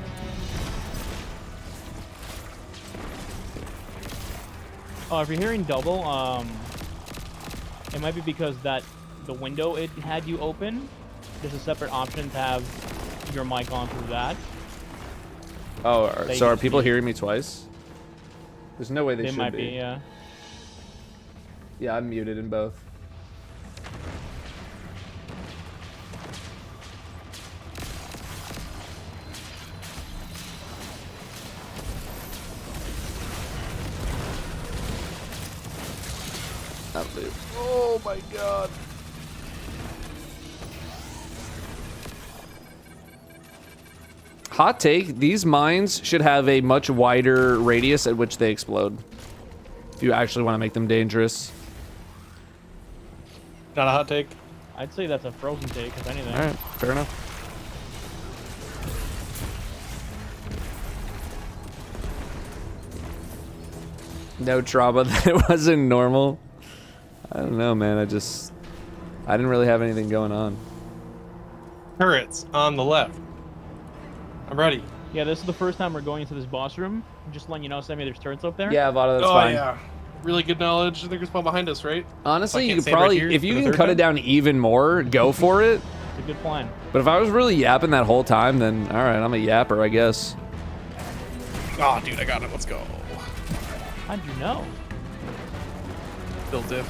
Oh, if you're hearing double, it might be because the window it had you open, there's a separate option to have your mic on through that. Oh, so are people hearing me twice? There's no way they should might be. be, yeah. Yeah, I'm muted in both. Oh my god. Hot take, these mines should have a much wider radius at which they explode. If you actually want to make them dangerous. Not a hot take. I'd say that's a frozen take, if anything. Alright, fair enough. No trauma that it wasn't normal. I don't know, man. I didn't really have anything going on. Turrets on the left. I'm ready. Yeah, this is the first time we're going into this boss room. Just letting you know, Sammy, there's turrets up there. Yeah, Vada, that's fine. Yeah. Really good knowledge. I think there's one behind us, right? Honestly, you could probably, if you can cut it down even more, go for it. It's a good plan. But if I was really yapping that whole time, then all right, I'm a yapper, I guess. Oh, dude, I got it. Let's go. How'd you know? Built diff.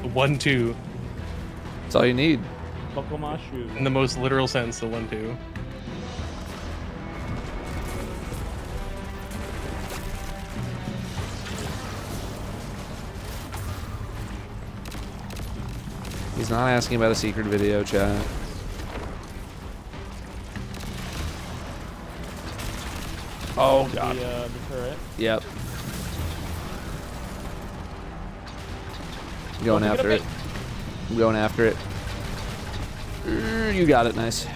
The 1-2. That's all you need. Buckle my shoe. In the most literal sense, the 1-2. He's not asking about a secret video, chat. Oh god. The turret. Yep. Going after it. I'm going after it. You got it, nice.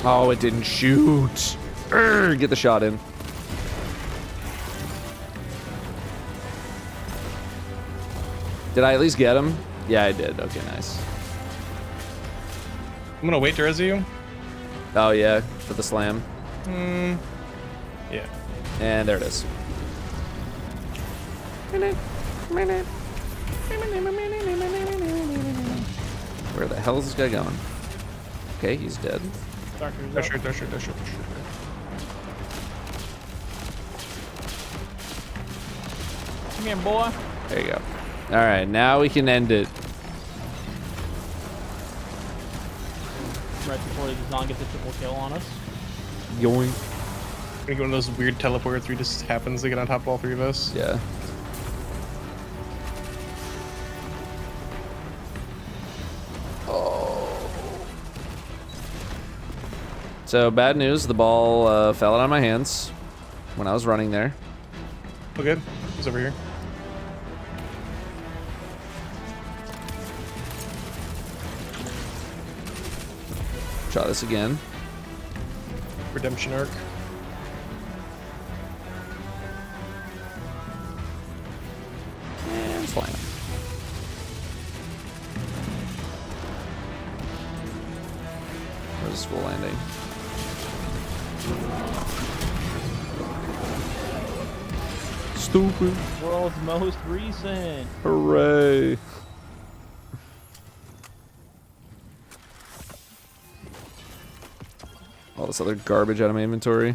Oh, it didn't shoot. Get the shot in. Did I at least get him? Yeah, I did. Okay, nice. I'm gonna wait to res you. Oh, yeah, for the slam. Yeah. And there it is. Where the hell is this guy going? Okay, he's dead. Dasher. Come here, boy. There you go. All right, now we can end it. Right before the Zon gets a triple kill on us. Yoink. Gonna get one of those weird teleports where it just happens to get on top of all three of us. Yeah. So bad news, the ball fell out of my hands when I was running there. Oh good, he's over here. Try this again. Redemption arc. And slam. Where's the school landing? Stupid. World's most recent. Hooray. All this other garbage out of my inventory.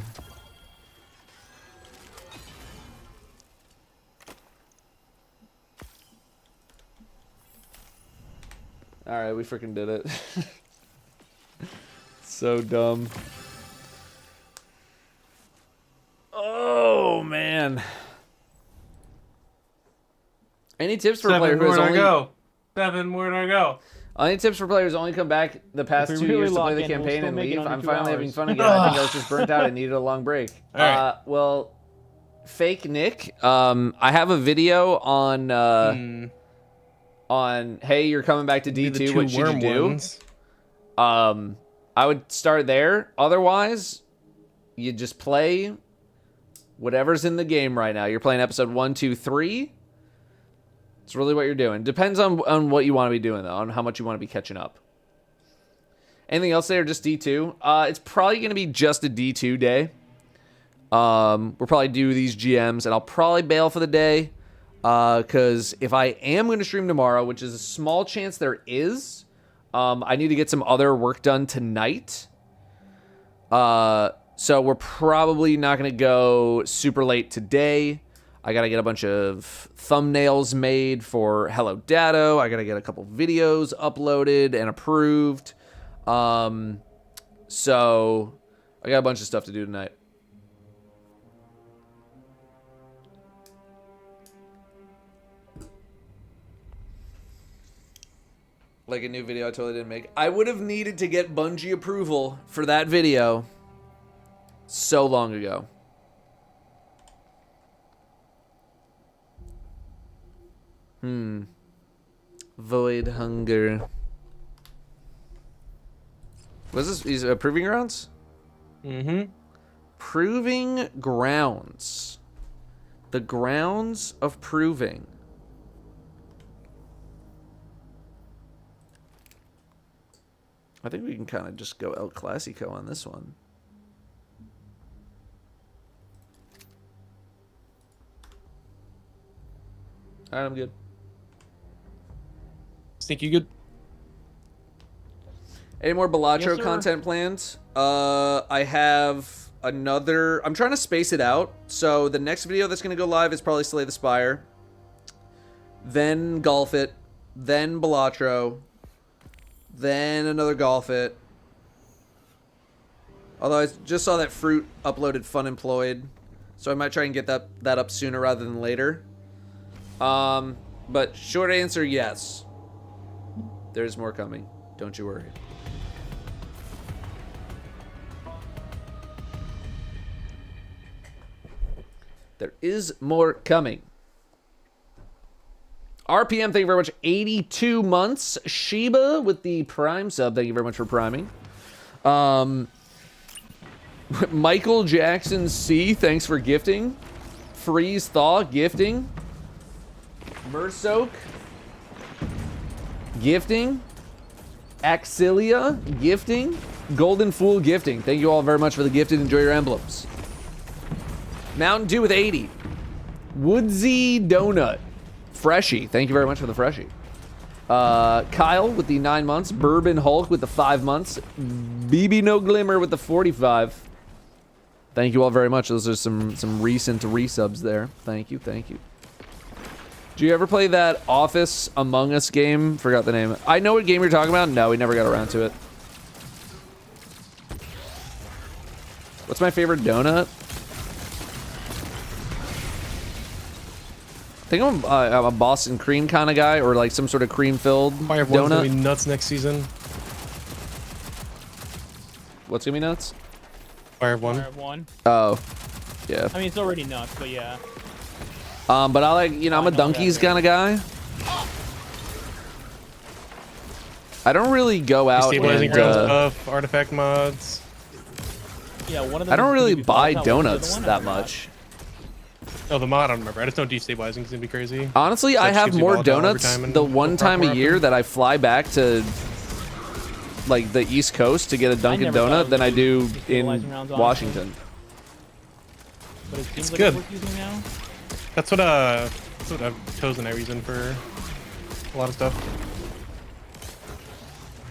Alright, we freaking did it. So dumb. Oh, man. Any tips for a player who has only... Seven, where'd I go? Any tips for players only come back the past If 2 we really years to play lock the in, we'll campaign still and make it leave? under I'm 2 finally having hours. fun again. I think I was just burnt out and needed a long break. All right. Well, fake Nick, I have a video on hey, you're coming back to D2. What should you do? Ones. I would start there. Otherwise, you just play whatever's in the game right now. You're playing episode 1, 2, 3. It's really what you're doing. Depends on what you want to be doing, though, on how much you want to be catching up. Anything else there, just D2? It's probably going to be just a D2 day. We'll probably do these GMs, and I'll probably bail for the day. Because if I am going to stream tomorrow, which is a small chance there is, I need to get some other work done tonight. So we're probably not going to go super late today. I got to get a bunch of thumbnails made for HelloDatto. I got to get a couple videos uploaded and approved. So I got a bunch of stuff to do tonight. Like a new video I totally didn't make. I would have needed to get Bungie approval for that video so long ago. Void Hunger. What's this? These Proving Grounds? Mm-hmm. Proving Grounds. The grounds of proving. I think we can kind of just go El Clasico on this one. All right, I'm good. Stinky good. Any more Balatro Yes, content planned? I have another. I'm trying to space it out. So the next video that's going to go live is probably Slay the Spire. Then Golf It. Then Balatro. Then another Golf It. Although I just saw that Fruit uploaded Fun Employed. So I might try and get that up sooner rather than later. But short answer, yes. There's more coming. Don't you worry. There is more coming. RPM, thank you very much. 82 months. Sheba with the Prime sub. Thank you very much for priming. Michael Jackson C, thanks for gifting. Freeze Thaw, gifting. Mersoak, gifting. Axilia, gifting. Golden Fool, gifting. Thank you all very much for the gifted. Enjoy your emblems. Mountain Dew with 80. Woodsy Donut. Freshie. Thank you very much for the Freshie. Kyle with the 9 months. Bourbon Hulk with the 5 months. BB No Glimmer with the 45. Thank you all very much. Those are some recent resubs there. Thank you. Thank you. Do you ever play that Office Among Us game? Forgot the name. I know what game you're talking about. No, we never got around to it. What's my favorite donut? I think I'm a Boston cream kind of guy, or like some sort of cream-filled Fire donut. gonna be nuts next season. What's gonna be nuts? Fire one. Fire 1. Oh, yeah. I mean, it's already nuts, but yeah. But I like, you know, I'm a Dunkies kind of guy. I don't really go out Stabilizing and, ground stuff, artifact mods. Yeah, one of them. I don't really is buy volatile, one is donuts the one, that I forgot. much. Oh, the mod I don't remember. I just know destabilizing is gonna be crazy. Honestly, So it I just have gives you more volatile every donuts time and the it'll one pop time a more year often. that I fly back to like the East Coast to get a Dunkin' never thought Donut it than I would do be in stabilizing rounds, honestly. Washington. But it seems It's like good. it's worth using now. That's what I've chosen every reason for a lot of stuff.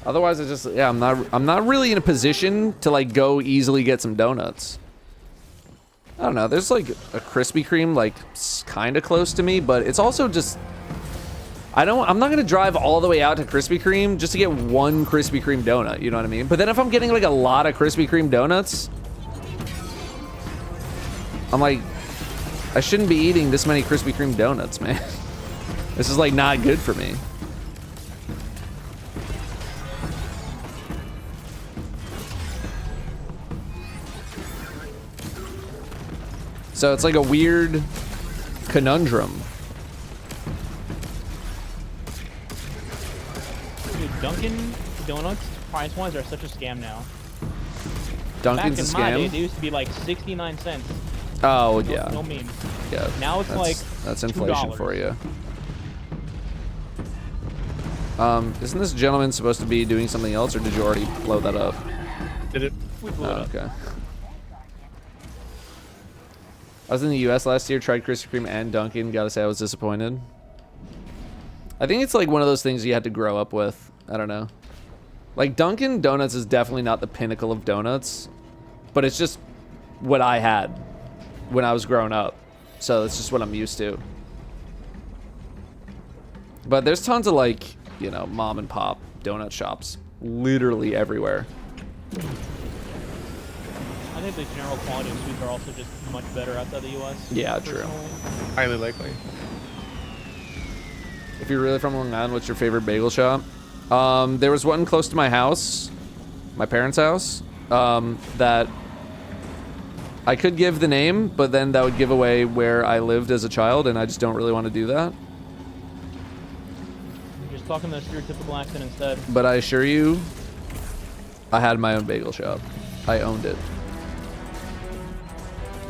Otherwise, I just I'm not really in a position to like go easily get some donuts. I don't know. There's like a Krispy Kreme like kind of close to me, but it's also just I'm not gonna drive all the way out to Krispy Kreme just to get one Krispy Kreme donut. You know what I mean? But then if I'm getting like a lot of Krispy Kreme donuts, I'm like, I shouldn't be eating this many Krispy Kreme donuts, man. This is like not good for me. So it's like a weird conundrum. Dude, Dunkin' Donuts price-wise are such a scam now. Dunkin's a Back in my day, scam? they used to be like 69 cents. Oh, yeah. No meme. Yeah. Now it's like that's inflation $2. for you. Isn't this gentleman supposed to be doing something else, or did you already blow that up? Did it? We blew it up. Okay. I was in the US last year, tried Krispy Kreme and Dunkin'. Gotta say, I was disappointed. I think it's like one of those things you had to grow up with. I don't know. Like, Dunkin' Donuts is definitely not the pinnacle of donuts, but it's just what I had when I was growing up. So it's just what I'm used to. But there's tons of, like, you know, mom and pop donut shops literally everywhere. I think the general quality of sweets are also just much better outside the U.S. Yeah, true. Highly likely. If you're really from Long Island, what's your favorite bagel shop? There was one close to my house, my parents' house, that I could give the name, but then that would give away where I lived as a child, and I just don't really want to do that. You're just talking the stereotypical accent instead. But I assure you, I had my own bagel shop. I owned it.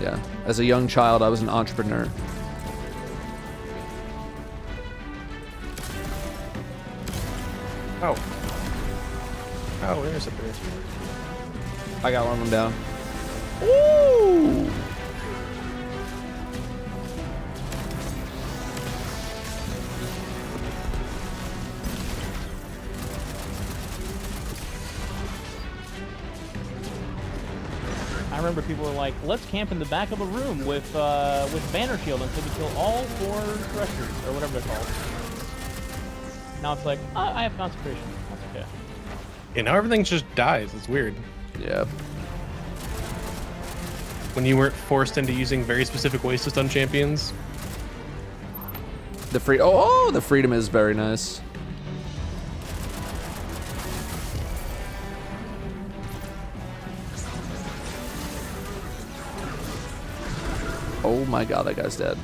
Yeah. As a young child, I was an entrepreneur. Oh. Oh, there's a bear. I got one of them down. Ooh! I remember people were like, let's camp in the back of a room with banner shield until we kill all 4 threshers, or whatever they're called. Now it's like, I have concentration. That's okay. Yeah, now everything just dies. It's weird. Yeah. When you weren't forced into using very specific ways to stun champions. The the freedom is very nice. Oh my god, that guy's dead.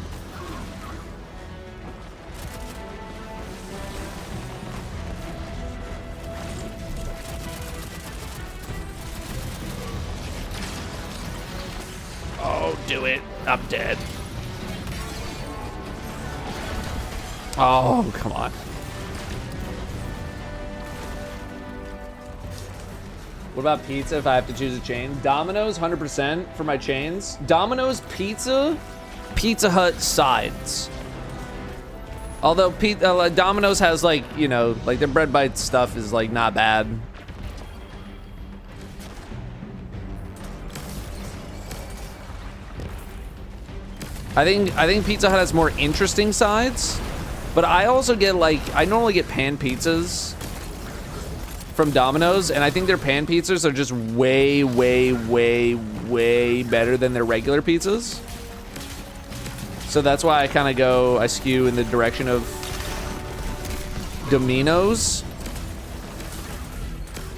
Oh, do it. I'm dead. Oh, come on. What about pizza if I have to choose a chain? Domino's, 100% for my chains. Domino's, pizza, Pizza Hut, sides. Although Domino's has, like, you know, like their bread bites stuff is like not bad. I think Pizza Hut has more interesting sides, but I also get, like, I normally get pan pizzas from Domino's, and I think their pan pizzas are just way, way, way, way better than their regular pizzas. So that's why I skew in the direction of Domino's.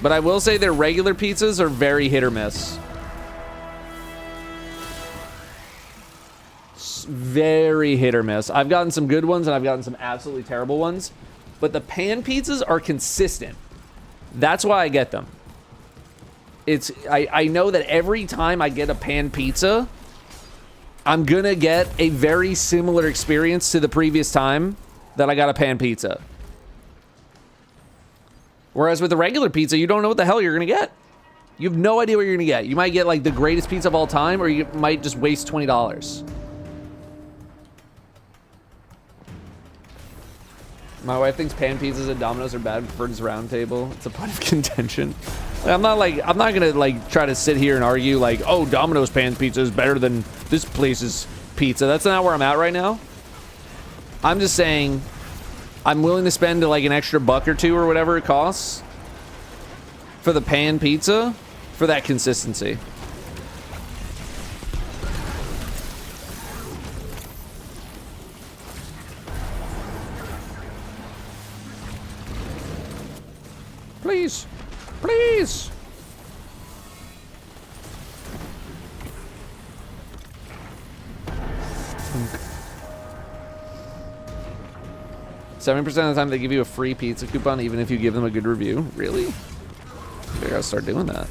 But I will say their regular pizzas are very hit or miss. Very hit or miss. I've gotten some good ones and I've gotten some absolutely terrible ones, but the pan pizzas are consistent. That's why I get them. I know that every time I get a pan pizza, I'm gonna get a very similar experience to the previous time that I got a pan pizza. Whereas with the regular pizza, you don't know what the hell you're gonna get. You have no idea what you're gonna get. You might get like the greatest pizza of all time, or you might just waste $20. My wife thinks pan pizzas at Domino's are bad for his round table. It's a point of contention. I'm not gonna like try to sit here and argue like, oh, Domino's pan pizza is better than this place's pizza. That's not where I'm at right now. I'm just saying I'm willing to spend like an extra $1 or $2 or whatever it costs for the pan pizza for that consistency. Please, please. 70% of the time they give you a free pizza coupon even if you give them a good review. Really? I gotta start doing that.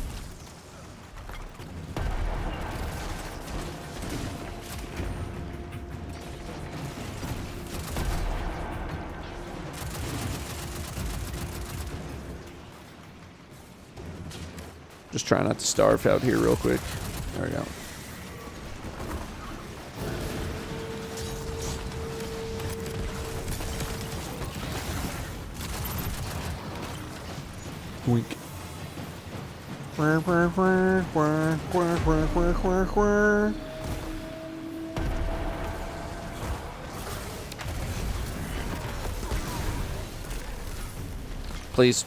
Just try not to starve out here real quick. There we go. Wink. Please.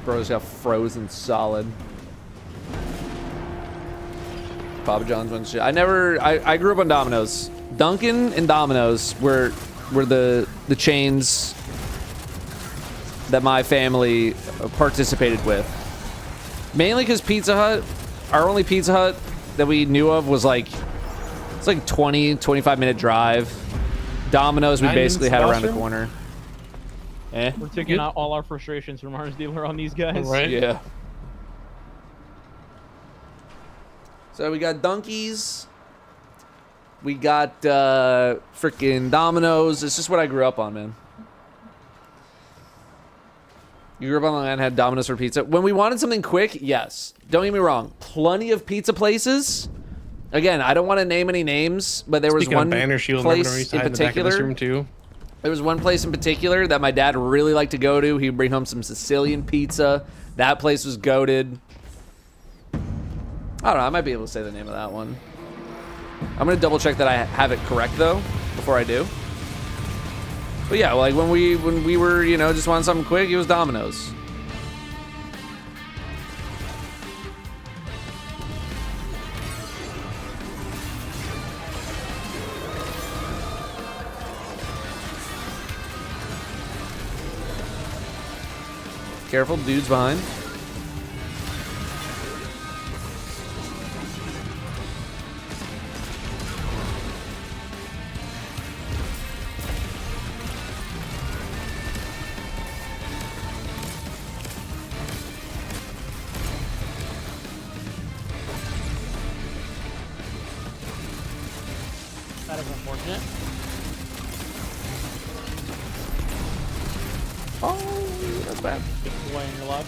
Bro's got frozen solid. Papa John's went shit. I grew up on Domino's. Dunkin' and Domino's were the chains that my family participated with. Mainly because Pizza Hut, our only Pizza Hut that we knew of was like, it's like 20-25 minute drive. Domino's we basically had around the corner. Eh? We're taking out all our frustrations from Arms Dealer on these guys. Right? Yeah. So we got Dunkies. We got freaking Domino's. It's just what I grew up on, man. You grew up on Long Island, had Domino's for pizza. When we wanted something quick, yes. Don't get me wrong. Plenty of pizza places. Again, I don't want to name any names, but there was one place in particular. There was one place in particular that my dad really liked to go to. He'd bring home some Sicilian pizza. That place was goated. I don't know. I might be able to say the name of that one. I'm going to double check that I have it correct, though, before I do. But yeah, like when we were, you know, just wanting something quick, it was Domino's. Careful, dude's behind. That is unfortunate. Oh, that's bad. Gets away in your luck.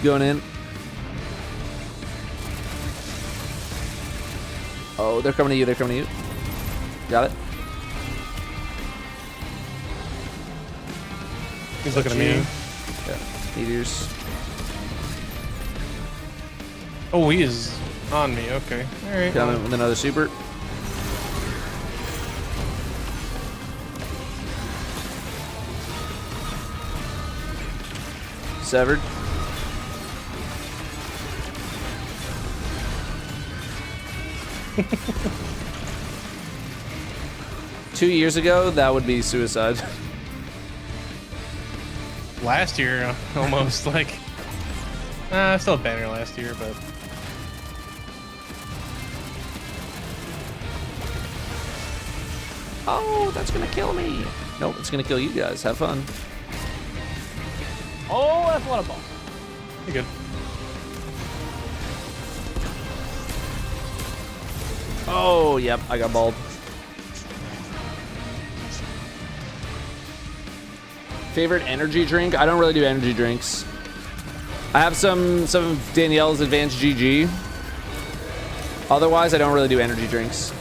Going in. Oh, they're coming to you. They're coming to you. Got it. He's looking at me. Yeah. Meteors. Oh, he is on me. Okay. All right. Coming with another super. Severed. Two years ago, that would be suicide. Last year, almost like. I still had banner last year, but. Oh, that's gonna kill me. Nope, it's gonna kill you guys. Have fun. Oh, that's a lot of balls. You're good. Oh, yep, I got balled. Favorite energy drink? I don't really do energy drinks. I have some of Danielle's Advanced GG. Otherwise, I don't really do energy drinks.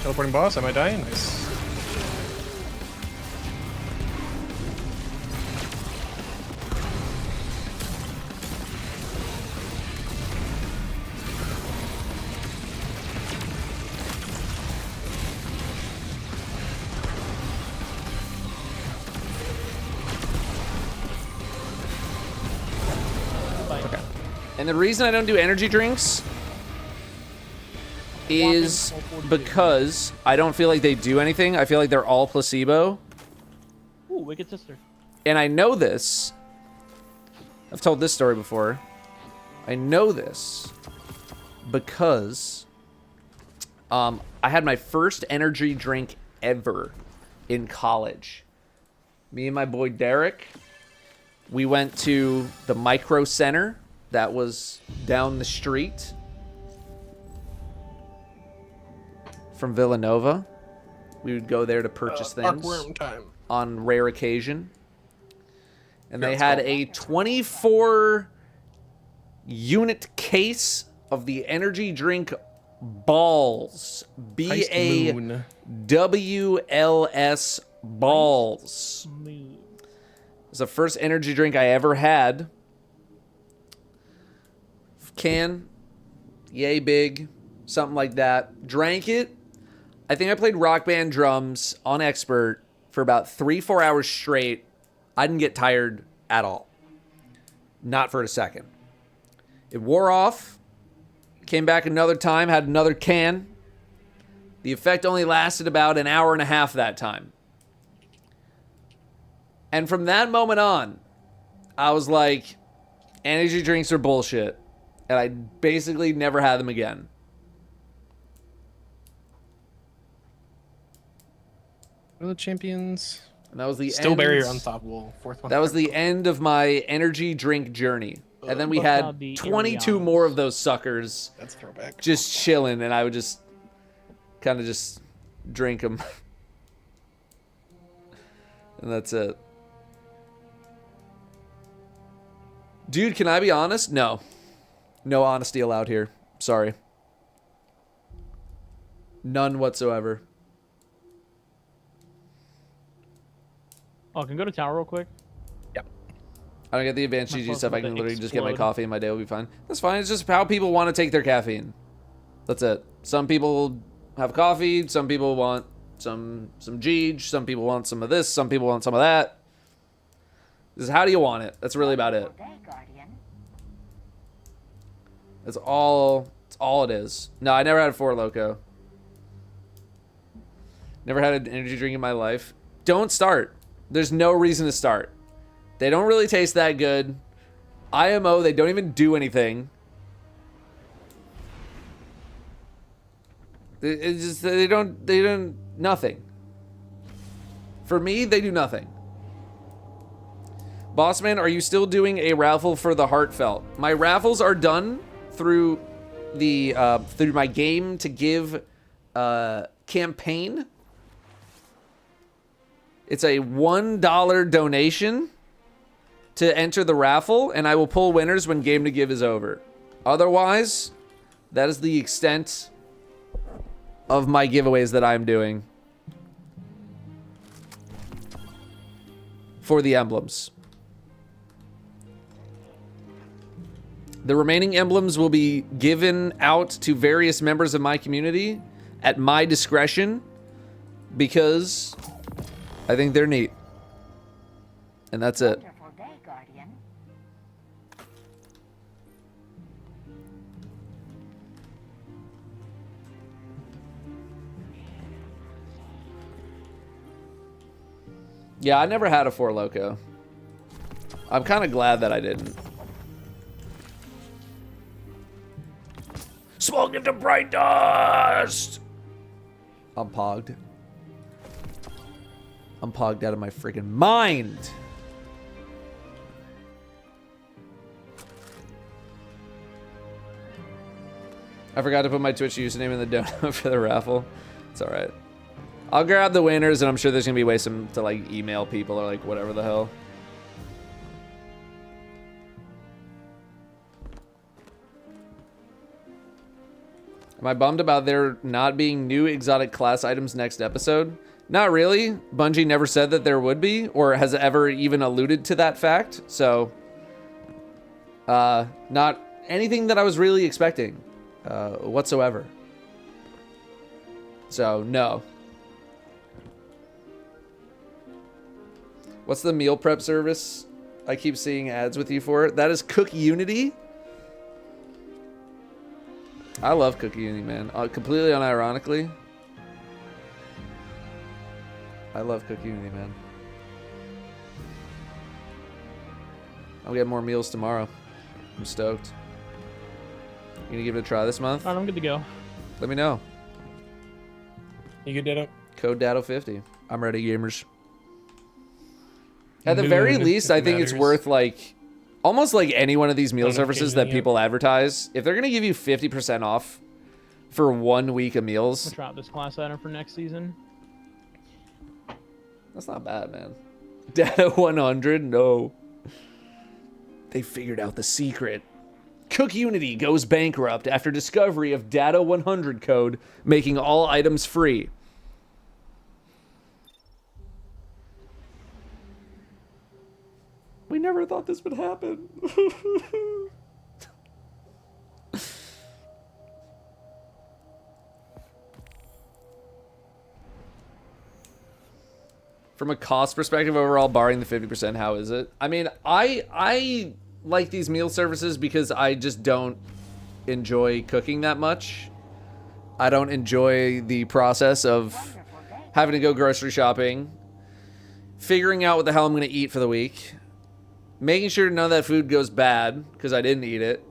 Teleporting boss, am I dying? Nice. And the reason I don't do energy drinks is because I don't feel like they do anything. I feel like they're all placebo. Ooh, Wicked Sister. And I know this. I've told this story before. I know this because I had my first energy drink ever in college. Me and my boy Derek, we went to the Micro Center that was down the street from Villanova. We would go there to purchase things on rare occasion. And they had a 24 unit case of the energy drink balls. BAWLS balls. It's the first energy drink I ever had. Can, yay big, something like that. Drank it. I think I played Rock Band drums on Expert for about 3-4 hours straight. I didn't get tired at all. Not for a second. It wore off. Came back another time, had another can. The effect only lasted about an hour and a half that time. And from that moment on, I was like, energy drinks are bullshit. And I basically never had them again. What are the champions? And that was the Still end. barrier unstoppable. Fourth one. That was the end of my energy drink journey. And then we had 22 more of those suckers. That's throwback. Just chilling, and I would just kind of just drink them. And that's it. Dude, can I be honest? No. No honesty allowed here. Sorry. None whatsoever. Oh, can I go to tower real quick? Yep. I don't get the advanced My GG phone's stuff. I about can to literally just get my explode. coffee and my day will be fine. That's fine. It's just how people want to take their caffeine. That's it. Some people have coffee. Some people want some GG. Some people want some of this. Some people want some of that. This is how do you want it. That's really about it. That's all it is. No, I never had a Four Loko. Never had an energy drink in my life. Don't start. There's no reason to start. They don't really taste that good. IMO, they don't even do anything. It's just, they don't, nothing. For me, they do nothing. Bossman, are you still doing a raffle for the Heartfelt? My raffles are done through the through my game to give campaign. It's a $1 donation to enter the raffle, and I will pull winners when game to give is over. Otherwise, that is the extent of my giveaways that I'm doing for the emblems. The remaining emblems will be given out to various members of my community at my discretion because I think they're neat. And that's it. Yeah, I never had a Four Loko. I'm kind of glad that I didn't. Smoke into bright dust! I'm pogged. I'm pogged out of my freaking mind. I forgot to put my Twitch username in the donut for the raffle. It's alright. I'll grab the winners, and I'm sure there's gonna be ways to like email people or like whatever the hell. Am I bummed about there not being new exotic class items next episode? Not really. Bungie never said that there would be, or has ever even alluded to that fact. So, not anything that I was really expecting whatsoever. So, no. What's the meal prep service I keep seeing ads with you for? That is Cook Unity. I love Cookie Unity, man. Completely unironically. I love Cookie Unity, man. I'll get more meals tomorrow. I'm stoked. You gonna give it a try this month? All right, I'm good to go. Let me know. You good, Datto? Code Datto50. I'm ready, gamers. At the very least, I think it's worth like almost like any one of these meal services that people advertise. If they're gonna give you 50% off for 1 week of meals, I'm gonna try out this class item for next season. That's not bad, man. Datto 100, no. They figured out the secret. Cook Unity goes bankrupt after discovery of Datto 100 code, making all items free. We never thought this would happen. From a cost perspective overall, barring the 50%, how is it? I mean, I like these meal services because I just don't enjoy cooking that much. I don't enjoy the process of having to go grocery shopping, figuring out what the hell I'm going to eat for the week, making sure none of that food goes bad because I didn't eat it.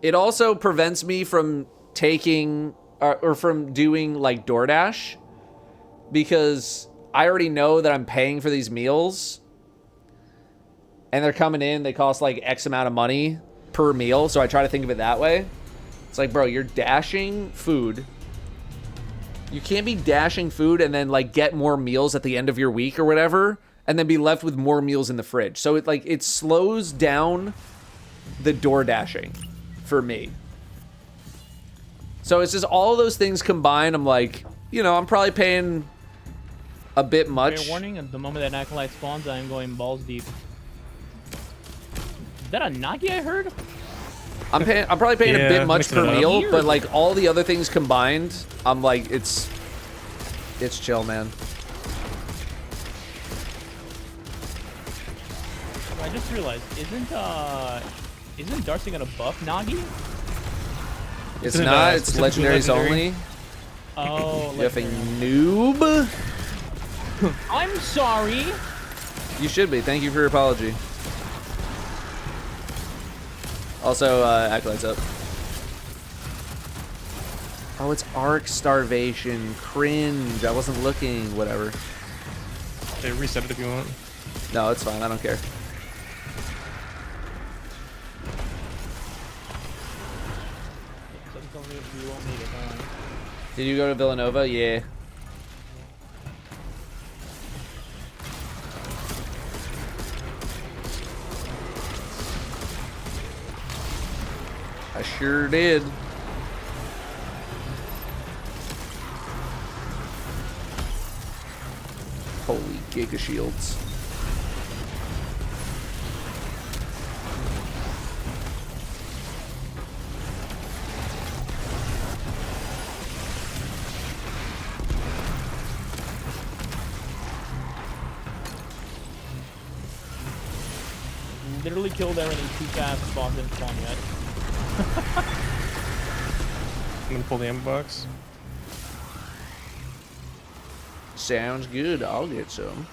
It also prevents me from taking or from doing like DoorDash because I already know that I'm paying for these meals and they're coming in, they cost like X amount of money per meal. So I try to think of it that way. It's like, bro, you're dashing food. You can't be dashing food and then like get more meals at the end of your week or whatever, and then be left with more meals in the fridge. So it slows down the door dashing for me. So it's just all of those things combined. I'm like, you know, I'm probably paying a bit much. Fair warning, at the moment that Acolyte spawns, I am going balls deep. Is that a Nagi I heard? I'm probably paying a bit much per meal, but like all the other things combined, I'm like, it's chill, man. I just realized, isn't Darcy gonna buff Nagi? It's not. It's legendaries only. Oh, you effing noob. I'm sorry. You should be. Thank you for your apology. Also, Acolyte's up. Oh, it's Arc Starvation. Cringe. I wasn't looking. Whatever. Okay, reset it if you want. No, it's fine. I don't care. Did you go to Villanova? Yeah. I sure did. Holy Giga Shields. Literally killed everything too fast. Spawn didn't spawn yet. I'm gonna pull the ammo box. Sounds good. I'll get some.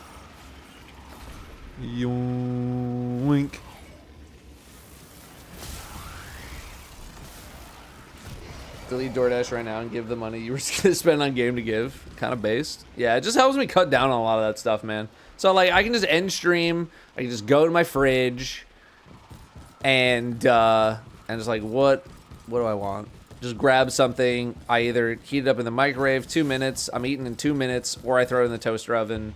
Yoink. Delete DoorDash right now and give the money you were gonna spend on game to give. Kind of based. Yeah, it just helps me cut down on a lot of that stuff, man. So like I can just end stream. I can just go to my fridge and just like what do I want? Just grab something. I either heat it up in the microwave, 2 minutes. I'm eating in 2 minutes, or I throw it in the toaster oven,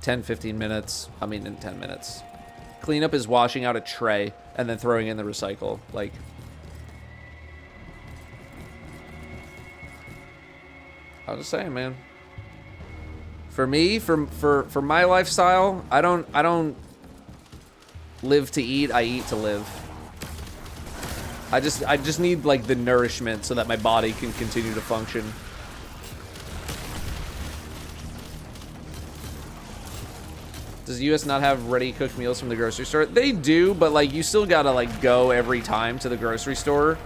10-15 minutes. I'm eating in 10 minutes. Cleanup is washing out a tray and then throwing it in the recycle. Like, I was just saying, man. For me, for my lifestyle, I don't live to eat. I eat to live. I just need like the nourishment so that my body can continue to function. Does US not have ready cooked meals from the grocery store? They do, but like you still gotta like go every time to the grocery store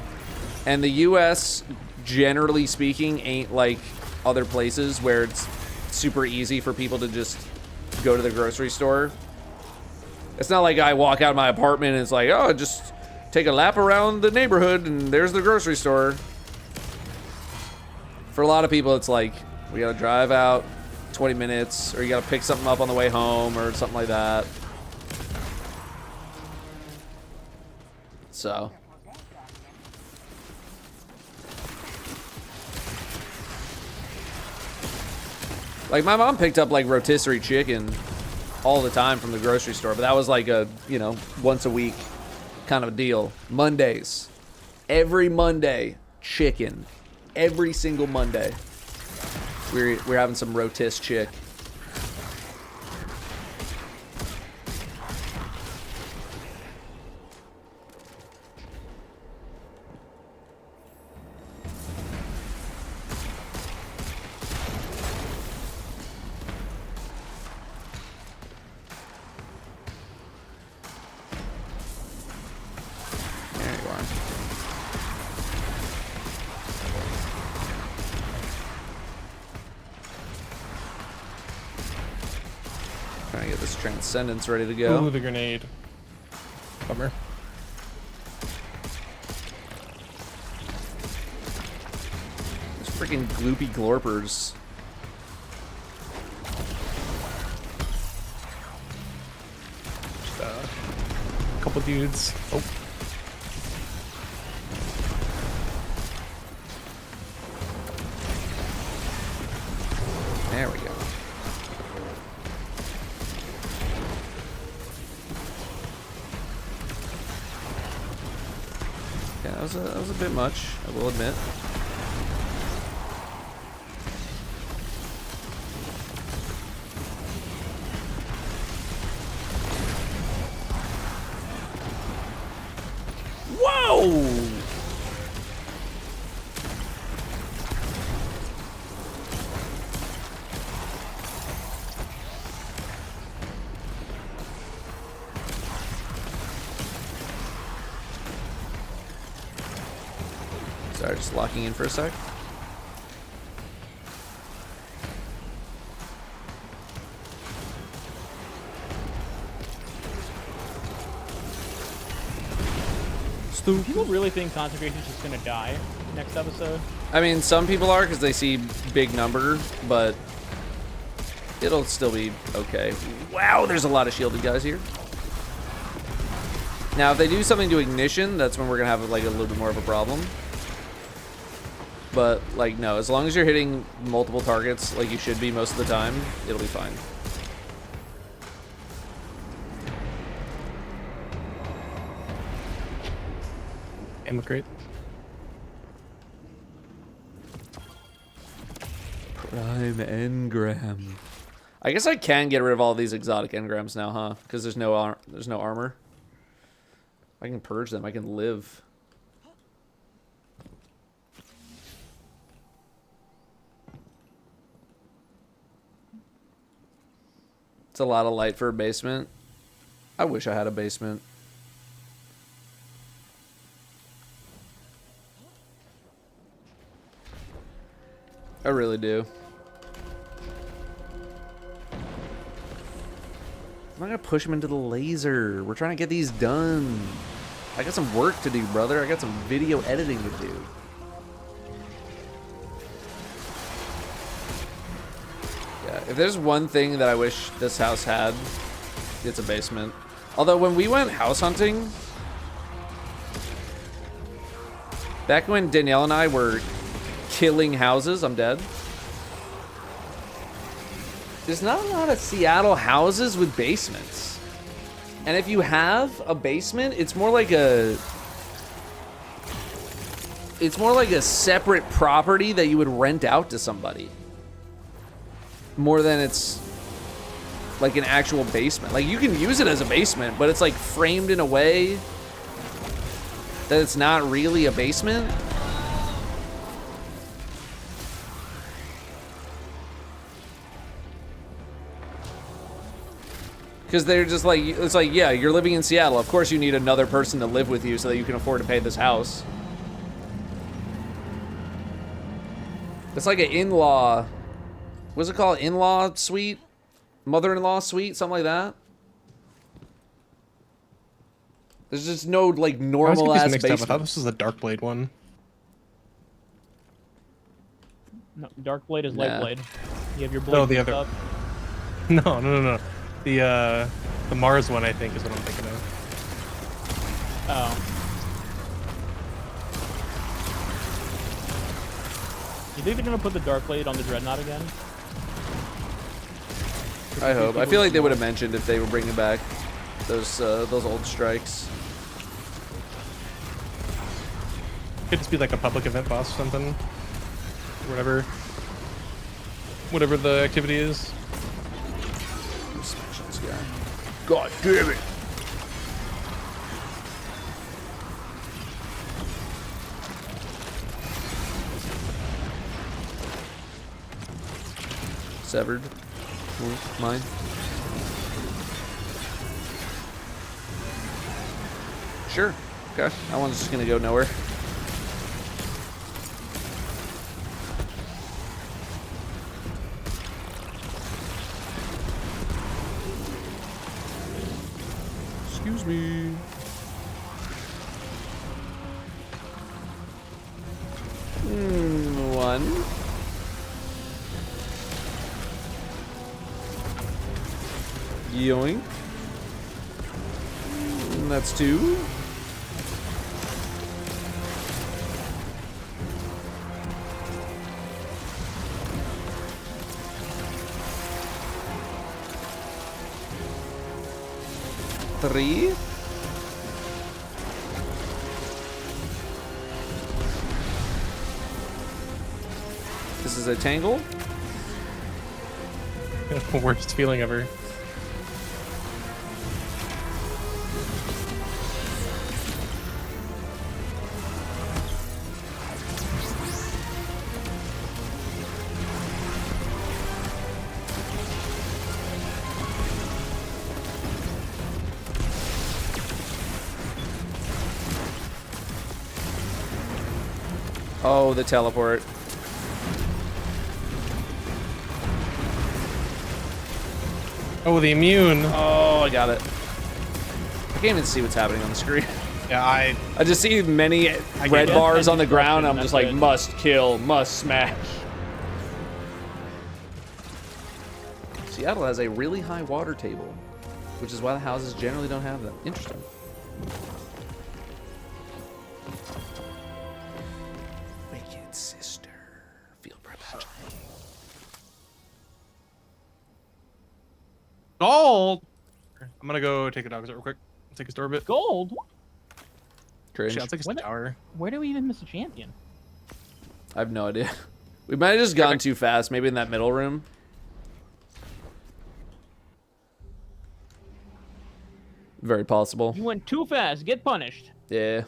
And the US, generally speaking, ain't like other places where it's super easy for people to just go to the grocery store. It's not like I walk out of my apartment and it's like, oh, just take a lap around the neighborhood and there's the grocery store. For a lot of people, it's like, we gotta drive out 20 minutes, or you gotta pick something up on the way home, or something like that. So. Like, my mom picked up, like, rotisserie chicken all the time from the grocery store, but that was like a, you know, once a week kind of deal. Mondays. Every Monday, chicken. Every single Monday. We're having some rotis chick. Trying to get this Transcendence ready to go. Ooh, the grenade. Bummer. These freaking gloopy glorpers. Just, a couple dudes. Oh. There we go. Yeah, that was a bit much, I will admit. Whoa! Sorry, just locking in for a sec. People really think Consecration's just gonna die next episode? I mean, some people are because they see big number, but it'll still be okay. Wow, there's a lot of shielded guys here. Now, if they do something to Ignition, that's when we're gonna have like a little bit more of a problem. But like, no, as long as you're hitting multiple targets like you should be most of the time, it'll be fine. Ammo crate. Prime engram. I guess I can get rid of all these exotic engrams now, huh? Because there's no armor. I can purge them. I can live. It's a lot of light for a basement. I wish I had a basement. I really do. I'm not gonna push him into the laser. We're trying to get these done. I got some work to do, brother. I got some video editing to do. Yeah, if there's one thing that I wish this house had, it's a basement. Although when we went house hunting, back when Danielle and I were killing houses, I'm dead. There's not a lot of Seattle houses with basements. And if you have a basement, it's more like a separate property that you would rent out to somebody. More than it's like an actual basement. Like, you can use it as a basement, but it's like framed in a way that it's not really a basement. Because they're just like, it's like, yeah, you're living in Seattle. Of course you need another person to live with you so that you can afford to pay this house. It's like an in-law. What's it called? In-law suite? Mother-in-law suite? Something like that? There's just no, like, normal ass mixed up. I thought basement. this was the Darkblade one. No, Darkblade is Lightblade. You have your blade. No, the other. Up. No. The Mars one, I think, is what I'm thinking of. Oh. You think they're gonna put the Darkblade on the Dreadnought again? I hope. I feel like they would have mentioned if they were bringing back those old strikes. Could just be like a public event boss or something. Whatever the activity is. Smash this guy. God damn it! Severed. Ooh, mine. Sure. Okay. That one's just gonna go nowhere. Excuse me. One. Yoink. That's two. Three. This is a tangle. Worst feeling ever. Oh, the teleport. Oh, the immune. Oh, I got it. I can't even see what's happening on the screen. Yeah, I just see many red bars on the ground. I'm just like, must kill, must smash. Seattle has a really high water table, which is why the houses generally don't have them. Interesting. Wicked sister. Feel privileged. Gold. I'm gonna go take a dog real quick. Take a store bit. Gold. Cringe. I'll take a tower. Where do we even miss a champion? I have no idea. We might have just gone too fast. Maybe in that middle room. Very possible. You went too fast. Get punished. Yeah.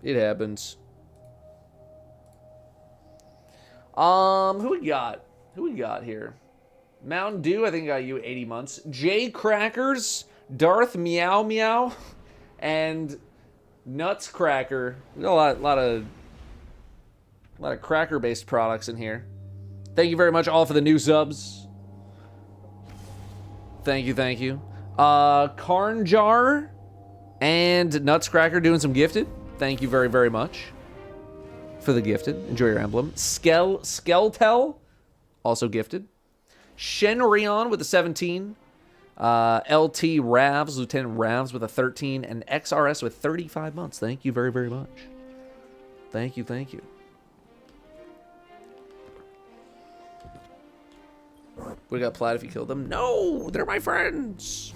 It happens. Who we got? Who we got here? Mountain Dew, I think got you 80 months. J Crackers, Darth Meow Meow, and Nuts Cracker. We got a lot of cracker-based products in here. Thank you very much all for the new subs. Thank you, thank you. Carn Jar and Nuts Cracker doing some gifted. Thank you very, very much for the gifted. Enjoy your emblem. Skeltel, also gifted. Shenrion with a 17. LT Ravs, Lieutenant Ravs with a 13. And XRS with 35 months. Thank you very, very much. Thank you, thank you. We got plat if you kill them. No, they're my friends.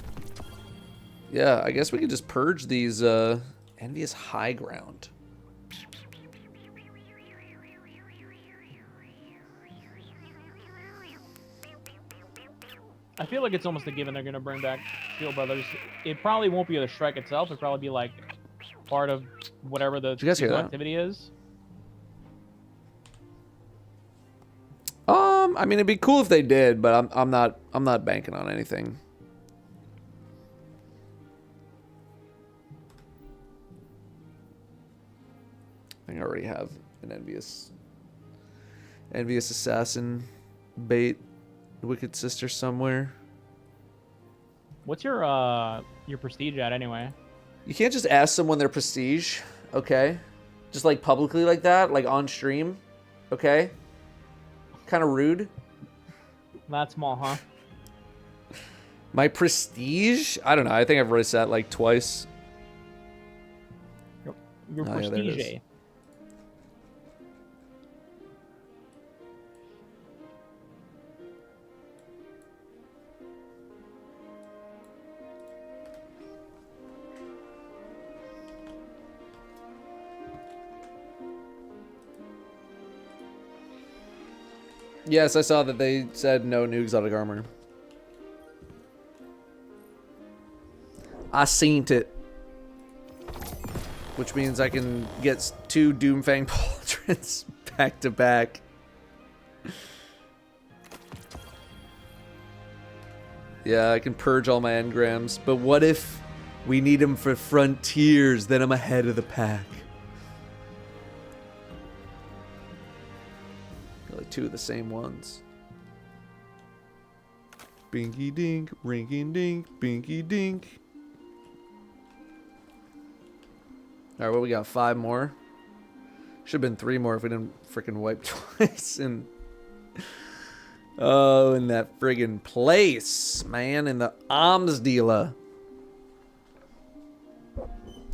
Yeah, I guess we could just purge these envious high ground. I feel like it's almost a given they're going to bring back Steel Brothers. It probably won't be the strike itself. It'll probably be like part of whatever the Did you guys hear that? activity is. I mean, it'd be cool if they did, but I'm not banking on anything. I think I already have an envious Envious assassin bait wicked sister somewhere. What's your prestige at anyway? You can't just ask someone their prestige, okay? Just like publicly like that, like on stream, okay? Kind of rude. That small, huh? My prestige? I don't know. I think I've already said it like twice. Your Oh, yeah, there it is. prestige. Yes, I saw that they said no new exotic armor. I seen it. Which means I can get 2 Doomfang Pauldrons back to back. Yeah, I can purge all my engrams. But what if we need them for frontiers? Then I'm ahead of the pack. Like 2 of the same ones. Binky dink, rinky dink, binky dink. Alright, what we got? 5 more? Should have been 3 more if we didn't freaking wipe twice. And oh, in that friggin' place, man. In the arms dealer.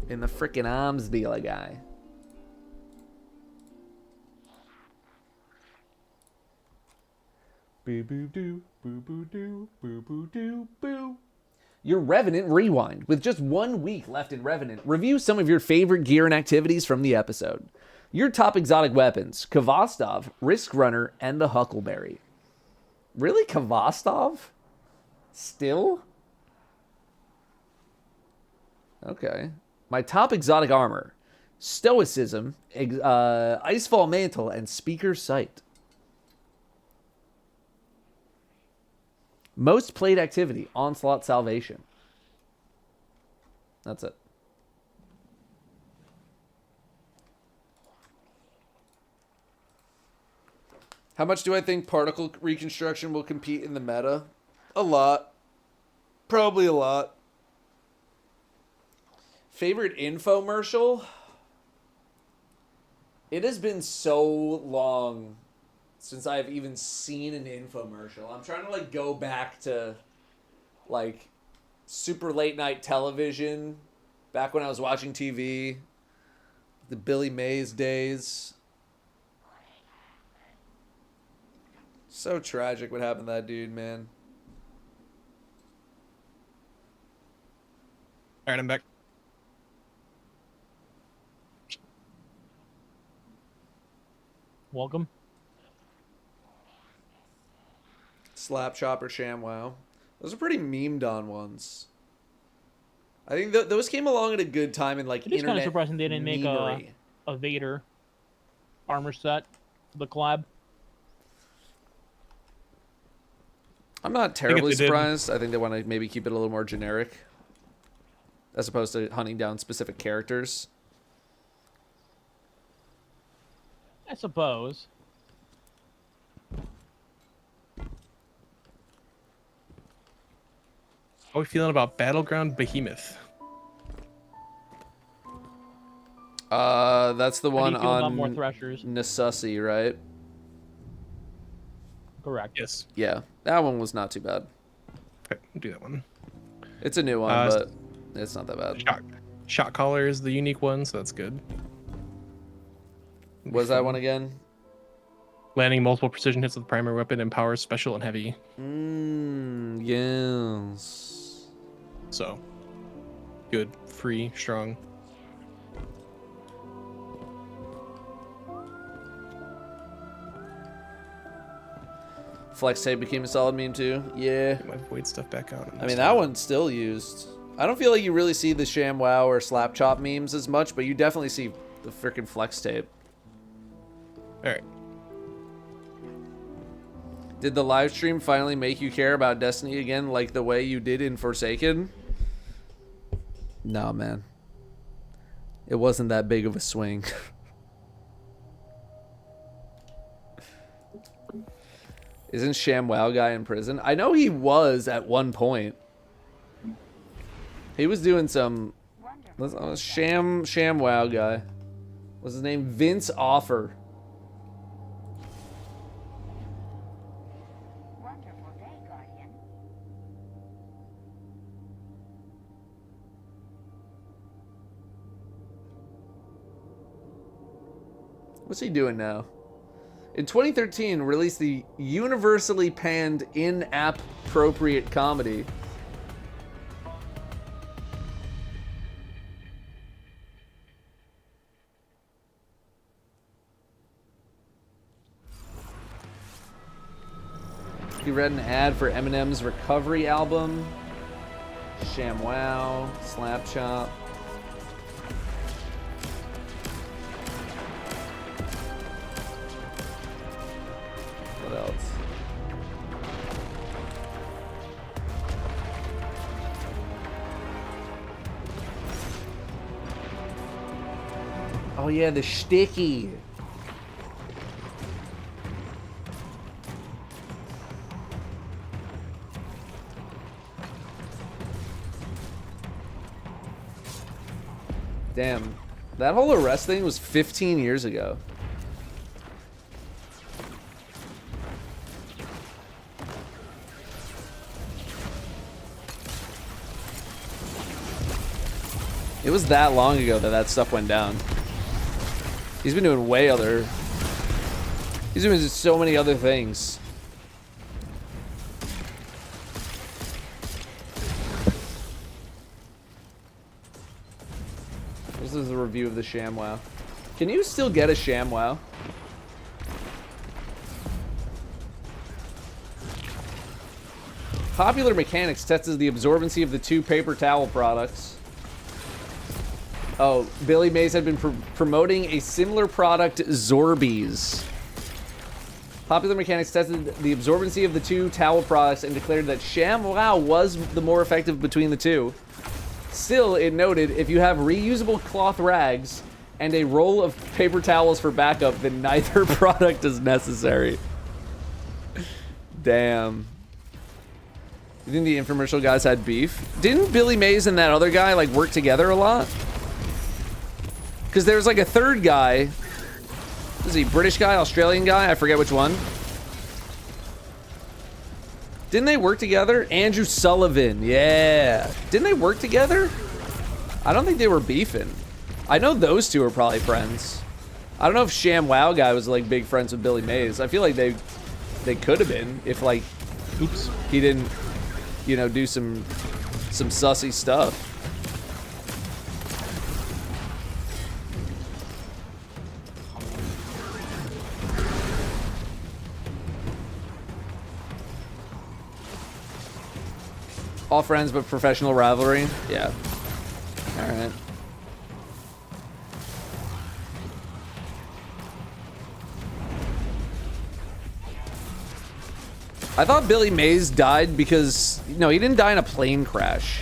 In the freaking arms dealer guy. Boo boo doo, boo boo doo, boo boo doo, boo. Your Revenant Rewind. With just 1 week left in Revenant, review some of your favorite gear and activities from the episode. Your top exotic weapons: Kvostov, Risk Runner, and the Huckleberry. Really? Kvostov? Still? Okay. My top exotic armor: Stoicism, Icefall Mantle, and Speaker Sight. Most played activity: Onslaught Salvation. That's it. How much do I think particle reconstruction will compete in the meta? A lot. Probably a lot. Favorite infomercial? It has been so long since I've even seen an infomercial. I'm trying to like go back to like super late night television, back when I was watching TV, the Billy Mays days. So tragic what happened to that dude, man. All right, I'm back. Welcome. Slap Chopper ShamWow. Those are pretty memed on ones. I think those came along at a good time in like It is internet kind of surprising they didn't make memery. a Vader armor set, the collab. I'm not terribly they did. surprised. I think they want to maybe keep it a little more generic, as opposed to hunting down specific characters. I suppose. How are we feeling about Battleground Behemoth? That's the How do one you feel about on more Threshers? Nasusi, right? Correct. Yes. Yeah, that one was not too bad. Okay, we'll do that one. It's a new one, but it's not that bad. Shot caller is the unique one, so that's good. Was that one again? Landing multiple precision hits with the primary weapon empowers special and heavy. Yes. So, good, free, strong. Flex tape became a solid meme too. Yeah. Get my void stuff back out. I mean, that one's still used. I don't feel like you really see the ShamWow or Slap Chop memes as much, but you definitely see the freaking Flex tape. All right. Did the live stream finally make you care about Destiny again like the way you did in Forsaken? No, man. It wasn't that big of a swing. Isn't ShamWow guy in prison? I know he was at one point. He was doing some ShamWow guy. What's his name? Vince Offer. Wonderful day, Guardian. What's he doing now? In 2013, released the universally panned in-app appropriate comedy. He read an ad for Eminem's Recovery album. ShamWow, Slapchop. What else? Oh yeah, the sticky. Damn, that whole arrest thing was 15 years ago. It was that long ago that stuff went down. He's been doing he's doing so many other things. This is a review of the ShamWow. Can you still get a ShamWow? Popular Mechanics tests the absorbency of the 2 paper towel products. Oh, Billy Mays had been promoting a similar product, Zorbies. Popular Mechanics tested the absorbency of the 2 towel products and declared that ShamWow was the more effective between the 2. Still, it noted, if you have reusable cloth rags and a roll of paper towels for backup, then neither product is necessary. Damn. You think the infomercial guys had beef? Didn't Billy Mays and that other guy, like, work together a lot? Because there's, like, a third guy. Is he British guy, Australian guy? I forget which one. Didn't they work together? Andrew Sullivan, yeah. Didn't they work together? I don't think they were beefing. I know those two are probably friends. I don't know if ShamWow guy was like big friends with Billy Mays. I feel like they could have been if like, oops, he didn't, you know, do some sussy stuff. All friends, but professional rivalry. Yeah. All right. I thought Billy Mays died because, no, he didn't die in a plane crash.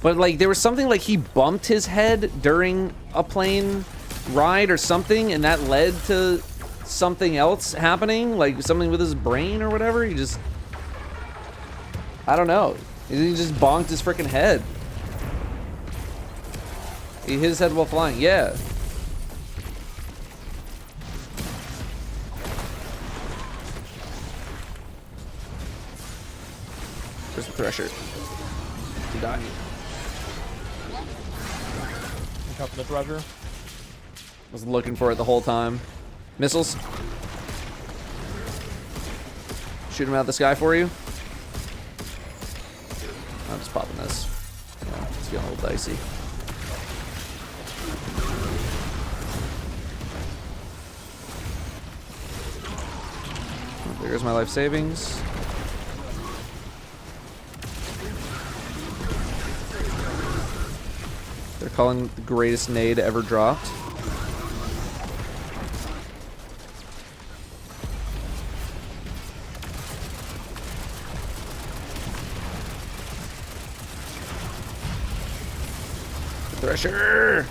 But like there was something like he bumped his head during a plane ride or something, and that led to something else happening, like something with his brain or whatever. He just, I don't know. He just bonked his freaking head. He hit his head while flying. Yeah. Where's the thresher? He died. Top of the thresher. Was looking for it the whole time. Missiles. Shoot him out of the sky for you. I'm just popping this. Yeah, it's getting a little dicey. There's my life savings. They're calling the greatest nade ever dropped. Thresher!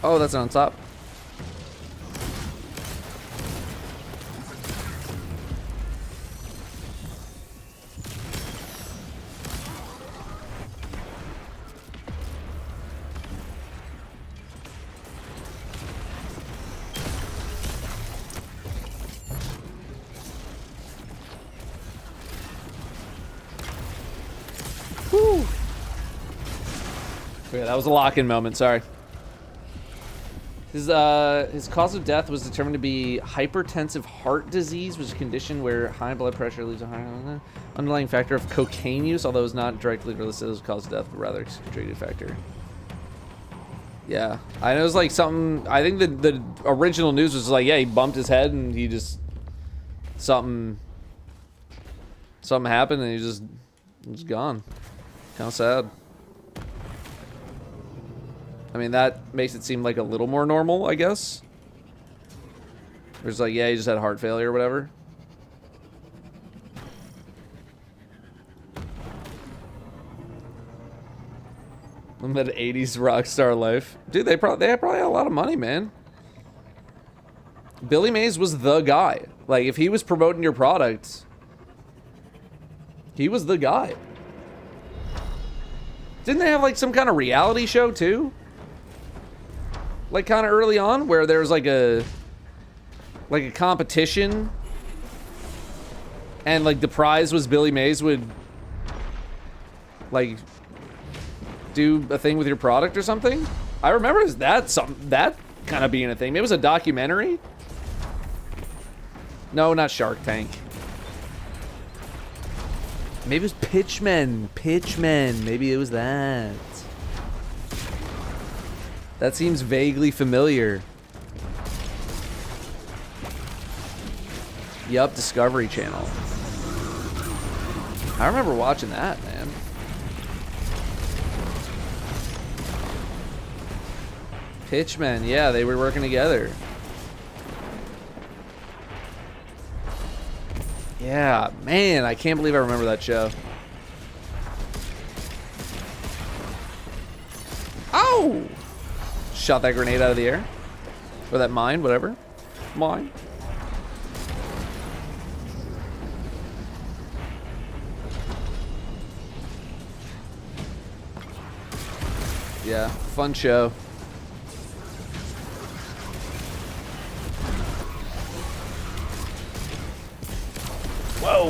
Oh, that's on top. Woo. Okay, that was a lock-in moment, sorry. His cause of death was determined to be hypertensive heart disease, which is a condition where high blood pressure leads a high underlying factor of cocaine use, although it's not directly listed as a cause of death, but rather a contributing factor. Yeah, I know it was like something. I think the original news was like, yeah, he bumped his head and he just something happened and he just was gone. Kind of sad. I mean, that makes it seem like a little more normal, I guess. There's like, yeah, he just had heart failure or whatever. That 80s rock star life. Dude, they probably had a lot of money, man. Billy Mays was the guy. Like, if he was promoting your product, he was the guy. Didn't they have like some kind of reality show too? Like kind of early on where there was like a competition and like the prize was Billy Mays would like do a thing with your product or something. I remember that kind of being a thing. Maybe it was a documentary. No, not Shark Tank. Maybe it was Pitchmen. Maybe it was that. That seems vaguely familiar. Yup, Discovery Channel. I remember watching that, man. Pitchmen, yeah, they were working together. Yeah, man, I can't believe I remember that show. Ow! Shot that grenade out of the air. Or that mine, whatever. Mine. Yeah, fun show. Whoa!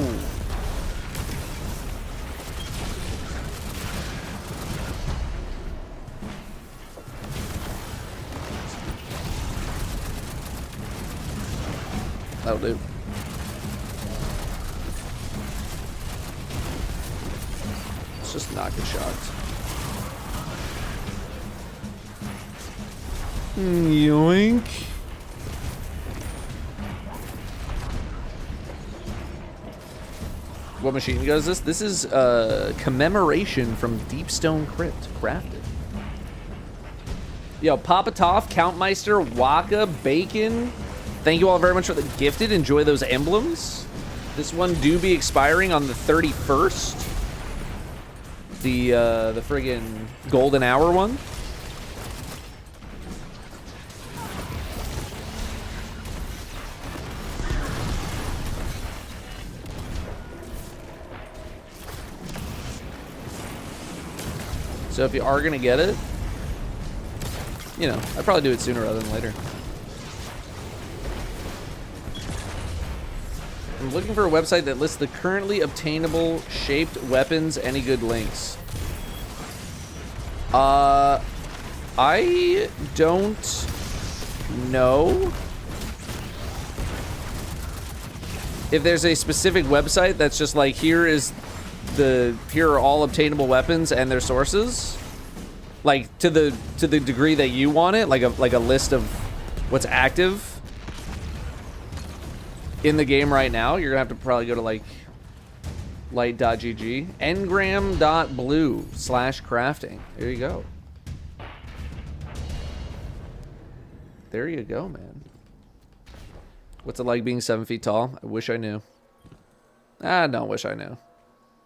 That'll do. Let's just not get shocked. Yoink. What machine gun is this? This is commemoration from Deepstone Crypt, crafted. Yo, Papa Toff, Countmeister, Waka, Bacon. Thank you all very much for the gifted. Enjoy those emblems. This one do be expiring on the 31st. The friggin' golden hour one. So if you are gonna get it, you know, I'd probably do it sooner rather than later. I'm looking for a website that lists the currently obtainable shaped weapons. Any good links? I don't know if there's a specific website that's just like, here are all obtainable weapons and their sources, like to the degree that you want it, like a list of what's active in the game right now. You're gonna have to probably go to like light.gg, engram.blue/crafting. There you go. There you go, man. What's it like being 7 feet tall? I wish I knew. I don't wish I knew.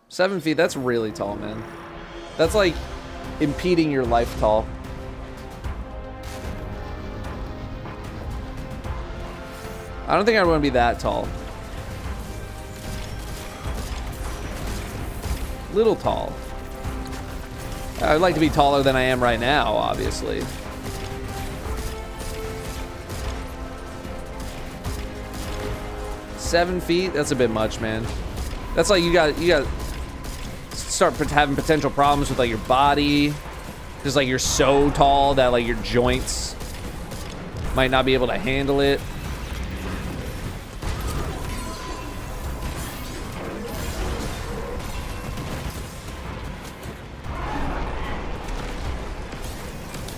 7 feet, that's really tall, man. That's like impeding your life tall. I don't think I want to be that tall. Little tall. I'd like to be taller than I am right now, obviously. $7 feet? That's a bit much, man. That's like you got start having potential problems with like your body. Just like you're so tall that like your joints might not be able to handle it.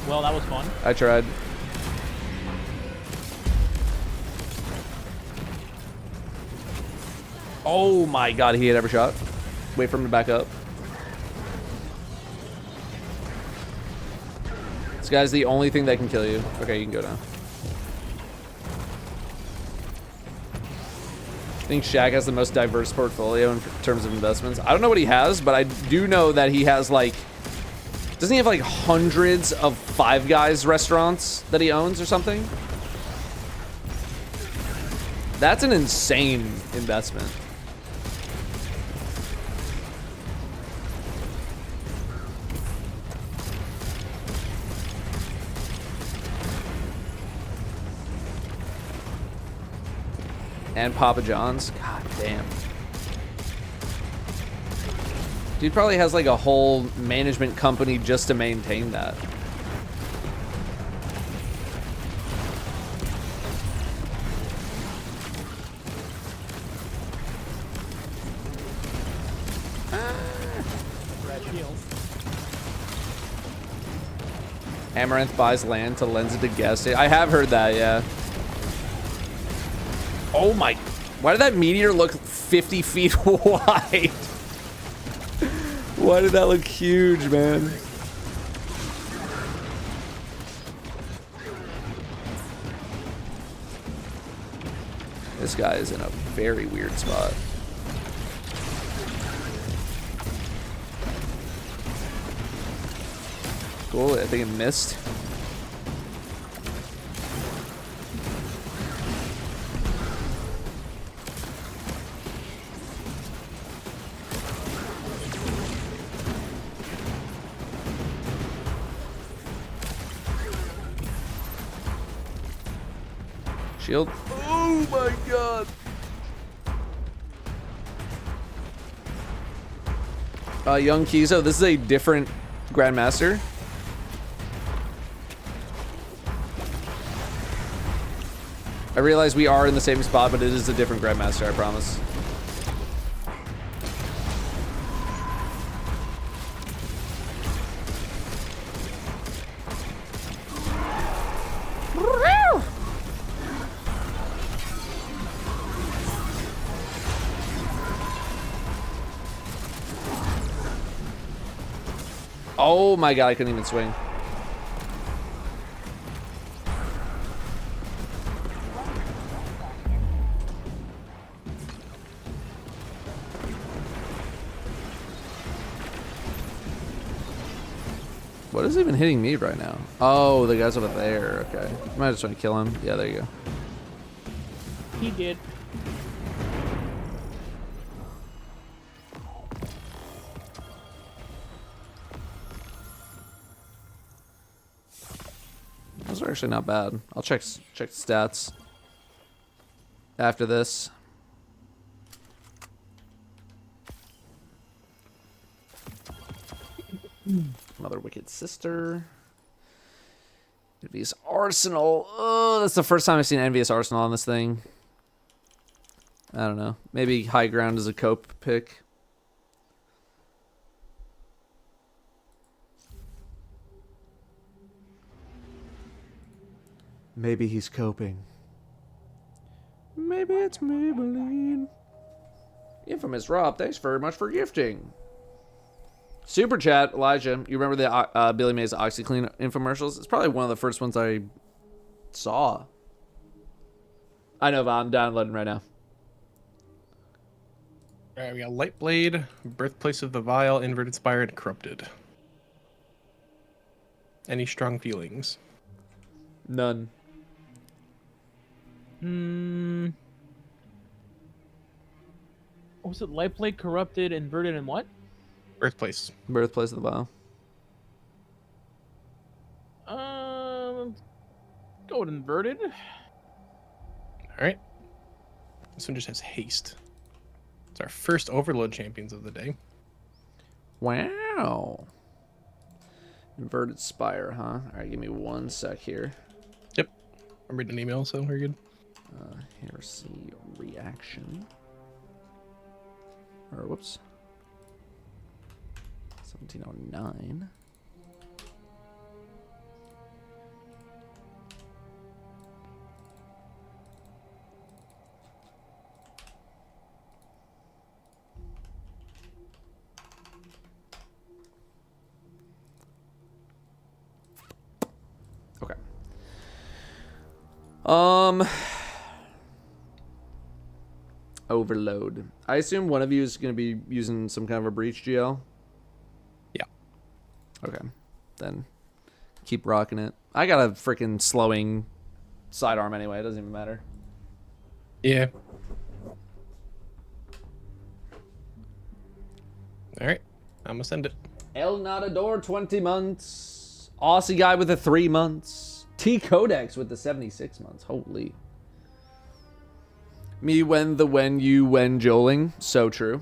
Well, that was fun. I tried. Oh my god, he hit every shot. Wait for him to back up. This guy's the only thing that can kill you. Okay, you can go now. I think Shaq has the most diverse portfolio in terms of investments. I don't know what he has, but I do know that he has like... Doesn't he have like hundreds of Five Guys restaurants that he owns or something? That's an insane investment. And Papa John's. God damn. Dude probably has like a whole management company just to maintain that. Amaranth buys land to lends it to gas station. I have heard that, yeah. Oh my, why did that meteor look 50 feet wide? Why did that look huge, man? This guy is in a very weird spot. Cool, I think it missed. Shield. Oh my god. Young Kizo, this is a different Grandmaster. I realize we are in the same spot, but it is a different Grandmaster, I promise. Oh my god, I couldn't even swing. What is even hitting me right now? Oh, the guy's over there. Okay. I might just try to kill him. Yeah, there you go. He did. Those are actually not bad. I'll check the stats after this. Mother Wicked Sister. Envious Arsenal. Oh, that's the first time I've seen Envious Arsenal on this thing. I don't know. Maybe High Ground is a cope pick. Maybe he's coping. Maybe it's Maybelline. Infamous Rob, thanks very much for gifting. Super chat, Elijah. You remember the Billy Mays OxyClean infomercials? It's probably one of the first ones I saw. I know, but I'm downloading right now. All right, we got Lightblade, Birthplace of the Vile, Inverted Spire, and Corrupted. Any strong feelings? None. What was it? Light plate, corrupted, inverted, and what? Birthplace. Birthplace of the Vow. Go with inverted. All right. This one just has haste. It's our first Overload champions of the day. Wow. Inverted Spire, huh? All right, give me 1 sec here. Yep. I'm reading an email, so we're good. Heresy reaction. Or whoops. 1709. Okay. Overload. I assume one of you is going to be using some kind of a breach GL. Yeah. Okay. Then keep rocking it. I got a freaking slowing sidearm anyway. It doesn't even matter. Yeah. All right. I'm going to send it. El Nadador, 20 months. Aussie guy with the 3 months. T Codex with the 76 months. Holy. Me when the when you when joling. So true.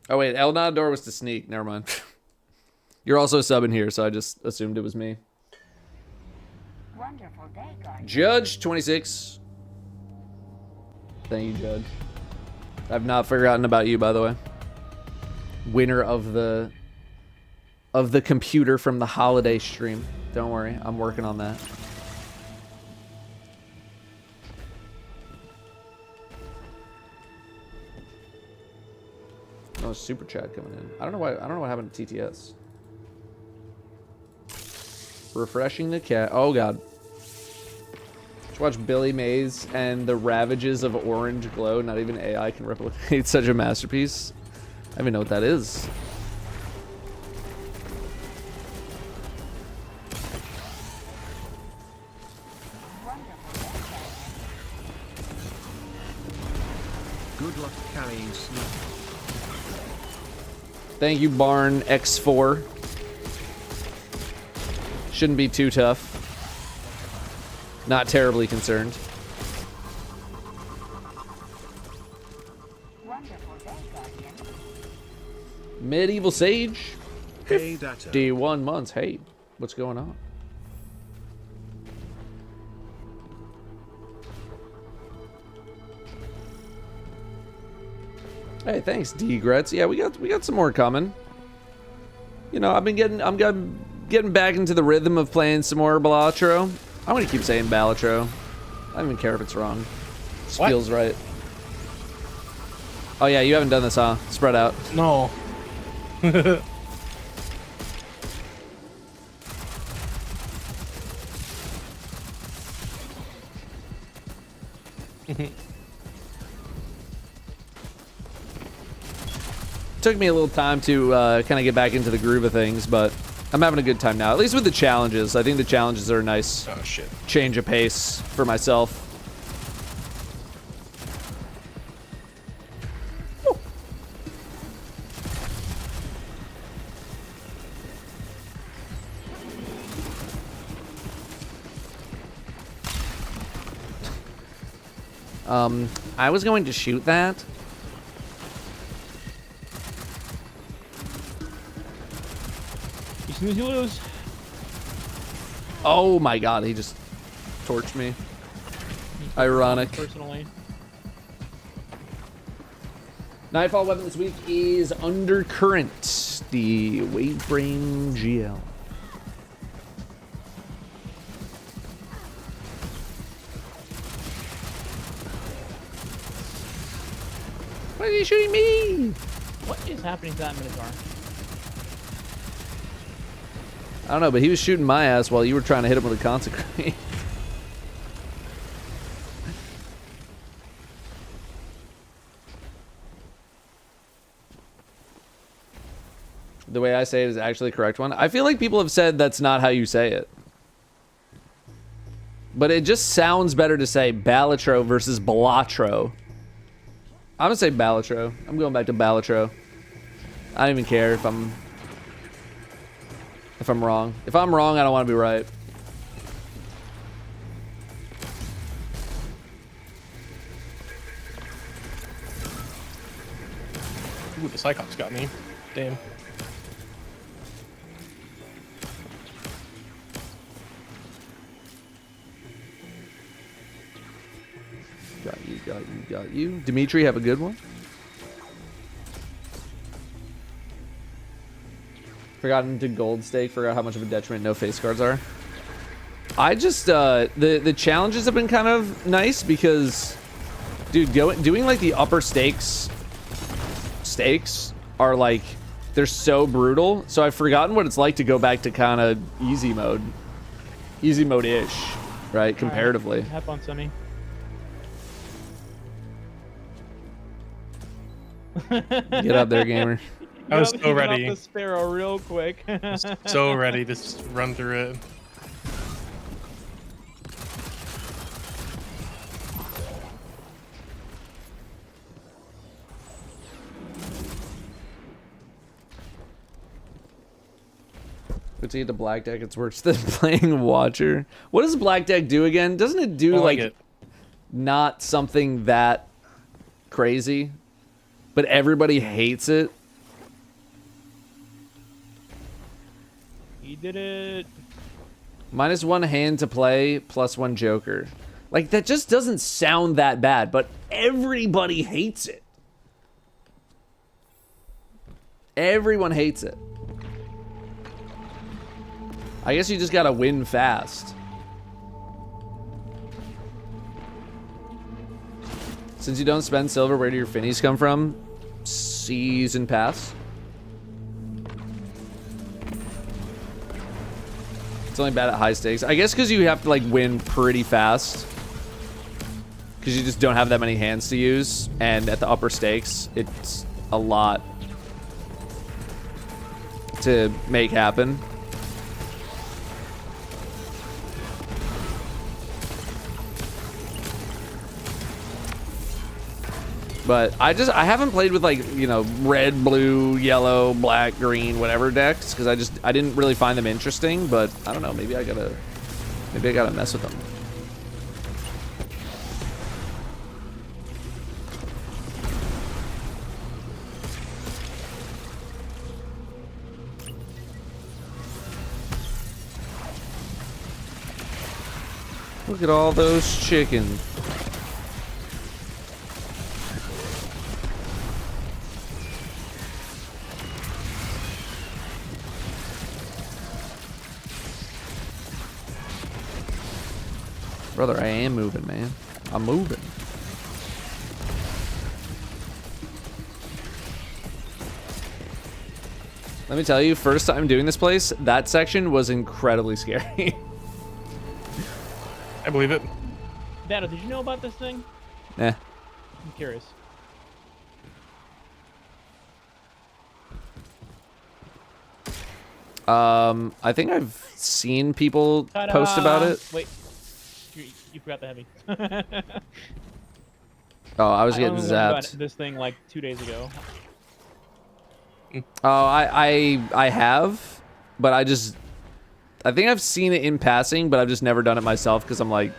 Oh wait, El Nadador was to sneak. Never mind. You're also subbing here, so I just assumed it was me. Wonderful day, Guardian. Judge 26. Thank you, Judge. I've not forgotten about you, by the way. Winner of the computer from the holiday stream. Don't worry, I'm working on that. Oh, super chat coming in. I don't know why. I don't know what happened to TTS. Refreshing the cat. Oh god. Just watch Billy Mays and the Ravages of Orange Glow. Not even AI can replicate such a masterpiece. I don't even know what that is. Good luck carrying Sneak. Thank you, Barn X4. Shouldn't be too tough. Not terribly concerned. Wonderful day, Guardian. Medieval Sage. Hey, Datto. 51 months. Hey, what's going on? Hey, thanks, D-Gretz. Yeah, we got some more coming. You know, I'm getting back into the rhythm of playing some more Balatro. I'm gonna keep saying Balatro. I don't even care if it's wrong. It feels right. Oh yeah, you haven't done this, huh? Spread out. No. Took me a little time to kind of get back into the groove of things, but I'm having a good time now. At least with the challenges. I think the challenges are a nice change of pace for myself. I was going to shoot that. You snooze, you lose. Oh my god, he just torched me. Ironic. Personally. Nightfall weapon this week is Undercurrent, the Wavebrain GL. Why is he shooting me? What is happening to that Minotaur? I don't know, but he was shooting my ass while you were trying to hit him with a consecrate. The way I say it is actually the correct one. I feel like people have said that's not how you say it. But it just sounds better to say Balatro versus Balatro. I'm gonna say Balatro. I'm going back to Balatro. I don't even care if I'm wrong. If I'm wrong, I don't want to be right. Ooh, the Cyclops got me. Damn. Got you. Dimitri, have a good one. Forgotten to gold stake. Forgot how much of a detriment no face guards are. I just the challenges have been kind of nice because, dude, doing like the upper stakes are like, they're so brutal. So I've forgotten what it's like to go back to kind of easy mode-ish, right? Comparatively. Hop on Semi. Get up there, gamer. I was so ready. Off the Sparrow real quick. So ready to just run through it. Let's get to Black Deck. It's worse than playing Watcher. What does Black Deck do again? Doesn't it do like not something that crazy, but everybody hates it? He did it. -1 hand to play, +1 Joker. Like, that just doesn't sound that bad, but everybody hates it. Everyone hates it. I guess you just gotta win fast. Since you don't spend silver, where do your finnies come from? Season pass. It's only bad at high stakes. I guess because you have to like win pretty fast. Because you just don't have that many hands to use. And at the upper stakes, it's a lot to make happen. But I haven't played with, like, you know, red, blue, yellow, black, green, whatever decks, because I didn't really find them interesting. But I don't know, maybe I gotta mess with them. Look at all those chickens. Brother, I am moving, man. I'm moving. Let me tell you, first time doing this place, that section was incredibly scary. I believe it. Datto, did you know about this thing? Yeah. I'm curious. I think I've seen people post about it. Wait. You forgot the heavy. Oh, I was getting only learned about zapped. this thing like 2 days ago. Oh, I have, but I think I've seen it in passing, but I've just never done it myself because I'm like,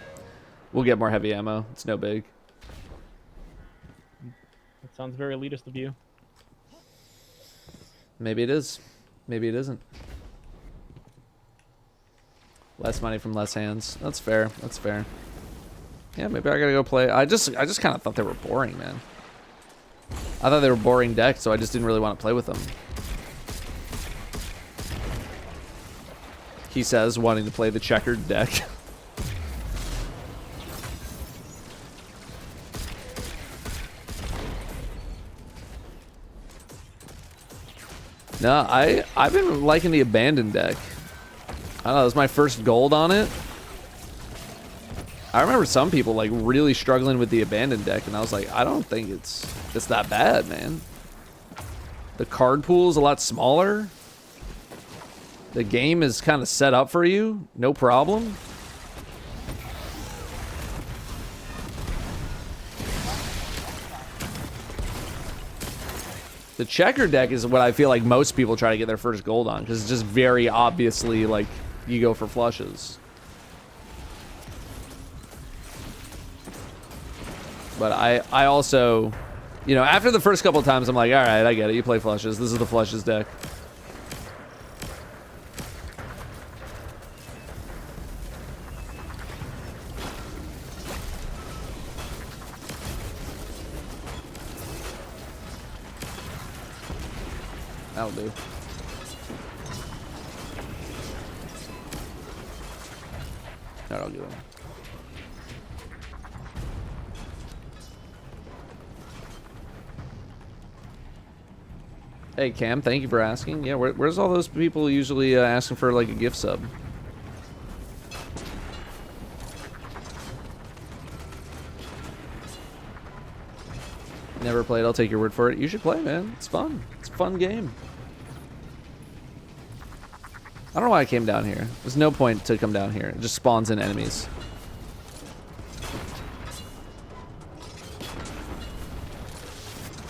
we'll get more heavy ammo. It's no big. That sounds very elitist of you. Maybe it is. Maybe it isn't. Less money from less hands. That's fair. That's fair. Yeah, maybe I gotta go play. I just kind of thought they were boring, man. I thought they were boring decks, so I just didn't really want to play with them. He says, wanting to play the checkered deck. No, I've been liking the abandoned deck. I don't know, it was my first gold on it. I remember some people like really struggling with the abandoned deck, and I was like, I don't think it's that bad, man. The card pool is a lot smaller. The game is kind of set up for you, no problem. The checker deck is what I feel like most people try to get their first gold on, because it's just very obviously like you go for flushes. But I also, you know, after the first couple of times, I'm like, all right, I get it. You play flushes. This is the flushes deck. That'll do. That'll do. Hey Cam, thank you for asking. Yeah, where's all those people usually asking for like a gift sub? Never played, I'll take your word for it. You should play, man. It's fun. It's a fun game. I don't know why I came down here. There's no point to come down here. It just spawns in enemies.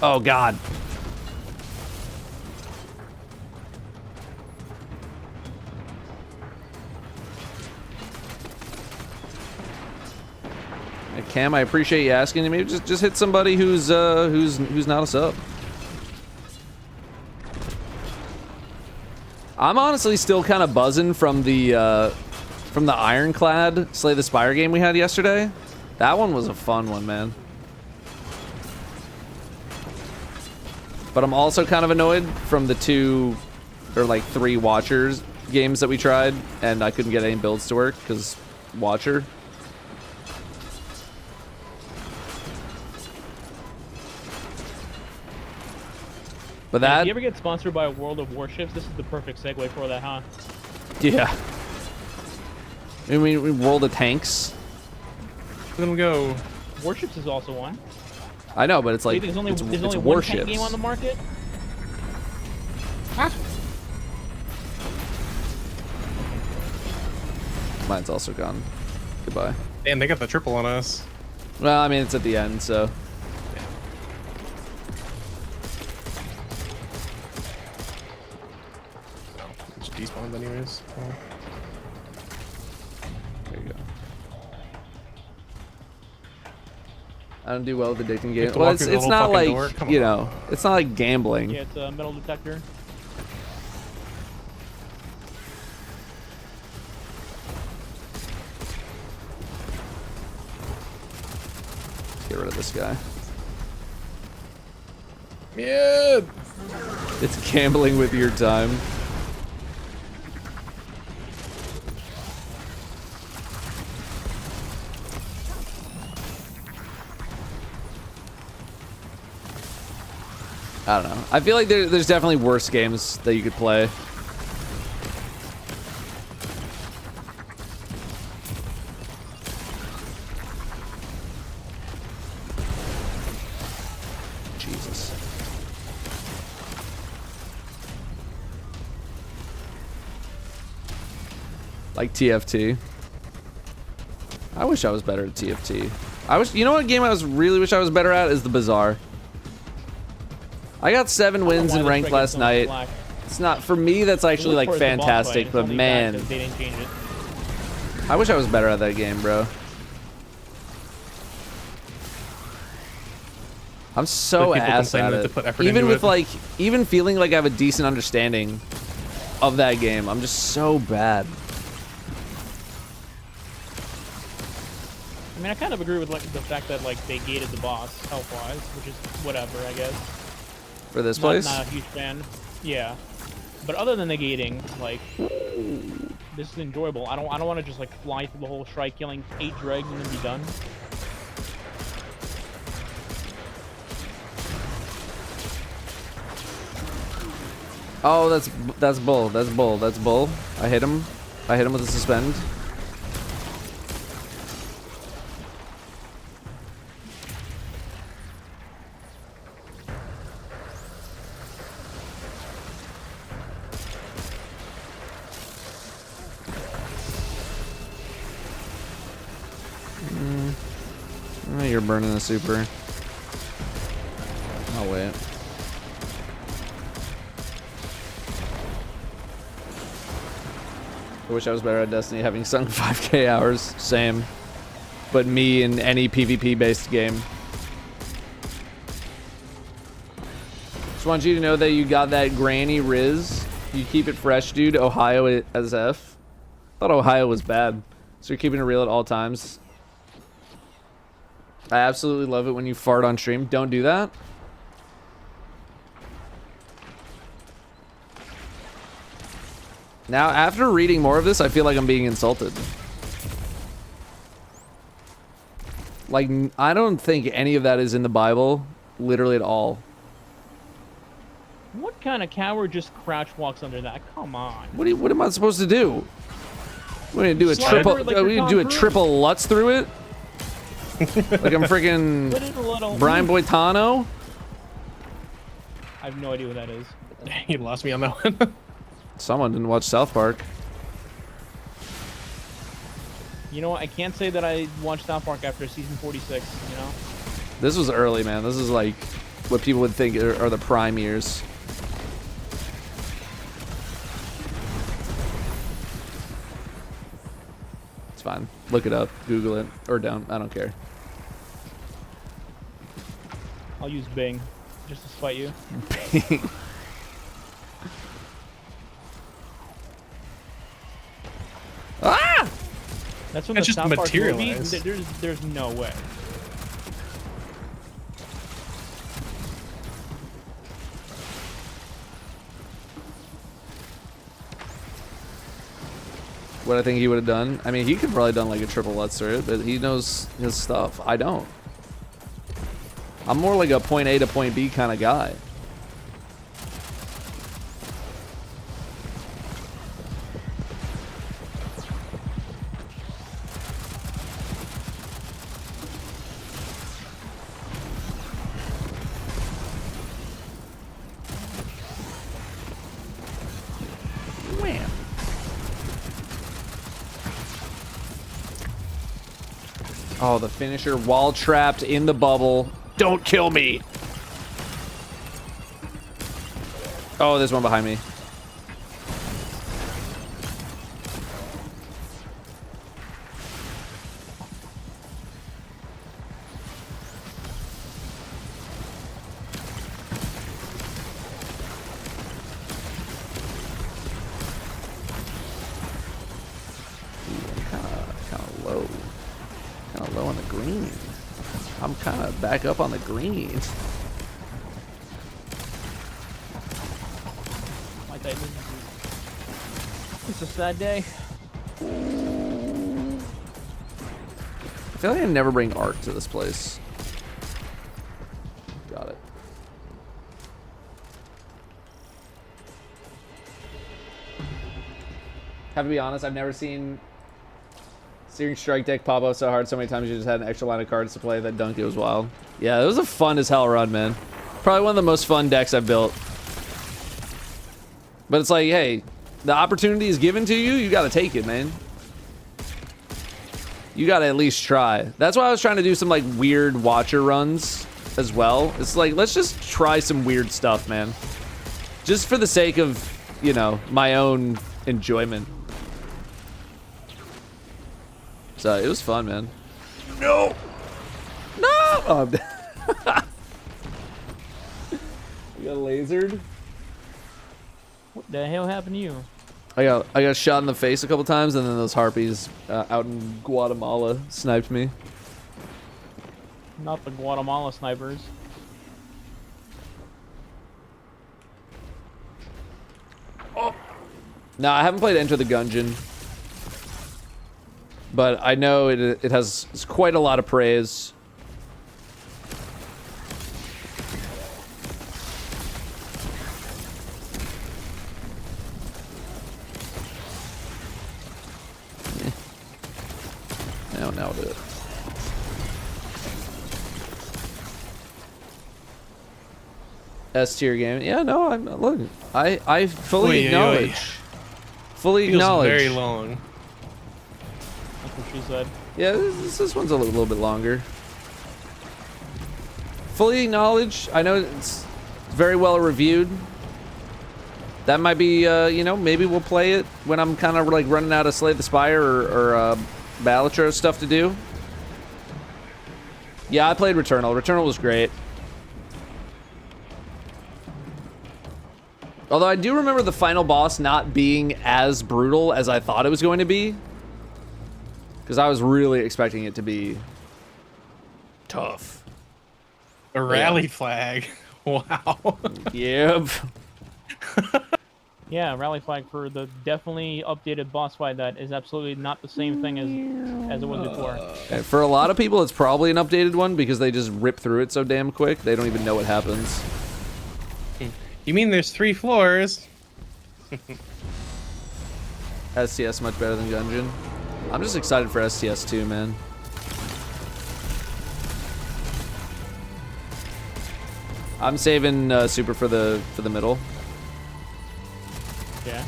Oh god. Hey, Cam, I appreciate you asking. Maybe just hit somebody who's not a sub. I'm honestly still kind of buzzing from the Ironclad Slay the Spire game we had yesterday. That one was a fun one, man. But I'm also kind of annoyed from the 2 or like 3 Watchers games that we tried, and I couldn't get any builds to work because Watcher. But that... If you ever get sponsored by World of Warships, this is the perfect segue for that, huh? Yeah. I mean, World of Tanks. Then we go. Warships is also one. I know, but it's like there's only it's one warships. tank game on the market. Mine's also gone. Goodbye. Damn, they got the triple on us. Well, I mean, it's at the end, so. It's despawned anyways. Oh. There you go. I don't do well with addicting games. Well, it's not like, you know, it's not like gambling. Yeah, it's a metal detector. Get rid of this guy. Yeah. It's gambling with your time. I don't know. I feel like there's definitely worse games that you could play. Jesus. Like TFT. I wish I was better at TFT. You know what game I really wish I was better at is the Bazaar. I got 7 wins in ranked last night. It's not, for me, that's actually like fantastic, but man. I wish I was better at that game, bro. I'm so ass at it. Even with like, even feeling like I have a decent understanding of that game, I'm just so bad. I mean, I kind of agree with like the fact that like they gated the boss health-wise, which is whatever, I guess. For this place? Not a huge fan. Yeah. But other than the gating, like, this is enjoyable. I don't want to just like fly through the whole strike, killing 8 dregs and then be done. Oh, that's bull. That's bull. That's bull. I hit him. I hit him with a suspend. burning a super. Oh, wait. I wish I was better at Destiny, having sunk 5k hours. Same. But me in any PvP-based game. Just want you to know that you got that granny Riz. You keep it fresh, dude. Ohio as F. Thought Ohio was bad. So you're keeping it real at all times. I absolutely love it when you fart on stream. Don't do that. Now, after reading more of this, I feel like I'm being insulted. Like, I don't think any of that is in the Bible, literally at all. What kind of coward just crouch walks under that? Come on. What am I supposed to do? We're gonna do a triple. Like we gonna do a triple Lutz through it. Like I'm freaking Brian Boitano. I have no idea what that is. You lost me on that one. Someone didn't watch South Park. You know what? I can't say that I watched South Park after season 46. You know. This was early, man. This is like what people would think are the prime years. It's fine. Look it up. Google it. Or don't. I don't care. I'll use Bing just to spite you. Bing. Ah! That's when That's the just South Park movie. materialized. There's no way. What I think he would have done. I mean, he could probably done like a triple Lutz through it, but he knows his stuff. I don't. I'm more like a point A to point B kind of guy. Wham. Oh, the finisher wall trapped in the bubble. Don't kill me. Oh, there's one behind me. Kind of low on the green. I'm kind of back up on the green. It's a sad day. I feel like I never bring art to this place. Got it. Have to be honest, I've never seen Searing Strike deck pop up so hard so many times you just had an extra line of cards to play. That dunk, it was wild. Yeah, it was a fun as hell run, man. Probably one of the most fun decks I've built. But it's like, hey, the opportunity is given to you, you gotta take it, man. You gotta at least try. That's why I was trying to do some like weird watcher runs as well. It's like, let's just try some weird stuff, man. Just for the sake of, you know, my own enjoyment. So it was fun, man. No! No! Oh, you got lasered? What the hell happened to you? I got shot in the face a couple times, and then those harpies out in Guatemala sniped me. Not the Guatemala snipers. Oh. No, I haven't played Enter the Gungeon, but I know it has quite a lot of praise. Now do it. S tier game. Yeah, no, I'm look. I fully acknowledge. Fully Feels acknowledge. very long. That's what she said. Yeah, this one's a little bit longer. fully acknowledge. I know it's very well reviewed. That might be, you know, maybe we'll play it when I'm kind of like running out of Slay the Spire or Balatro stuff to do. Yeah, I played Returnal. Returnal was great. Although I do remember the final boss not being as brutal as I thought it was going to be. Because I was really expecting it to be tough. A rally flag. Wow. Yep. Yeah, rally flag for the definitely updated boss fight that is absolutely not the same thing as it was before. And for a lot of people, it's probably an updated one because they just rip through it so damn quick. They don't even know what happens. You mean there's 3 floors? STS much better than Gungeon. I'm just excited for STS too, man. I'm saving Super for the middle. Yeah.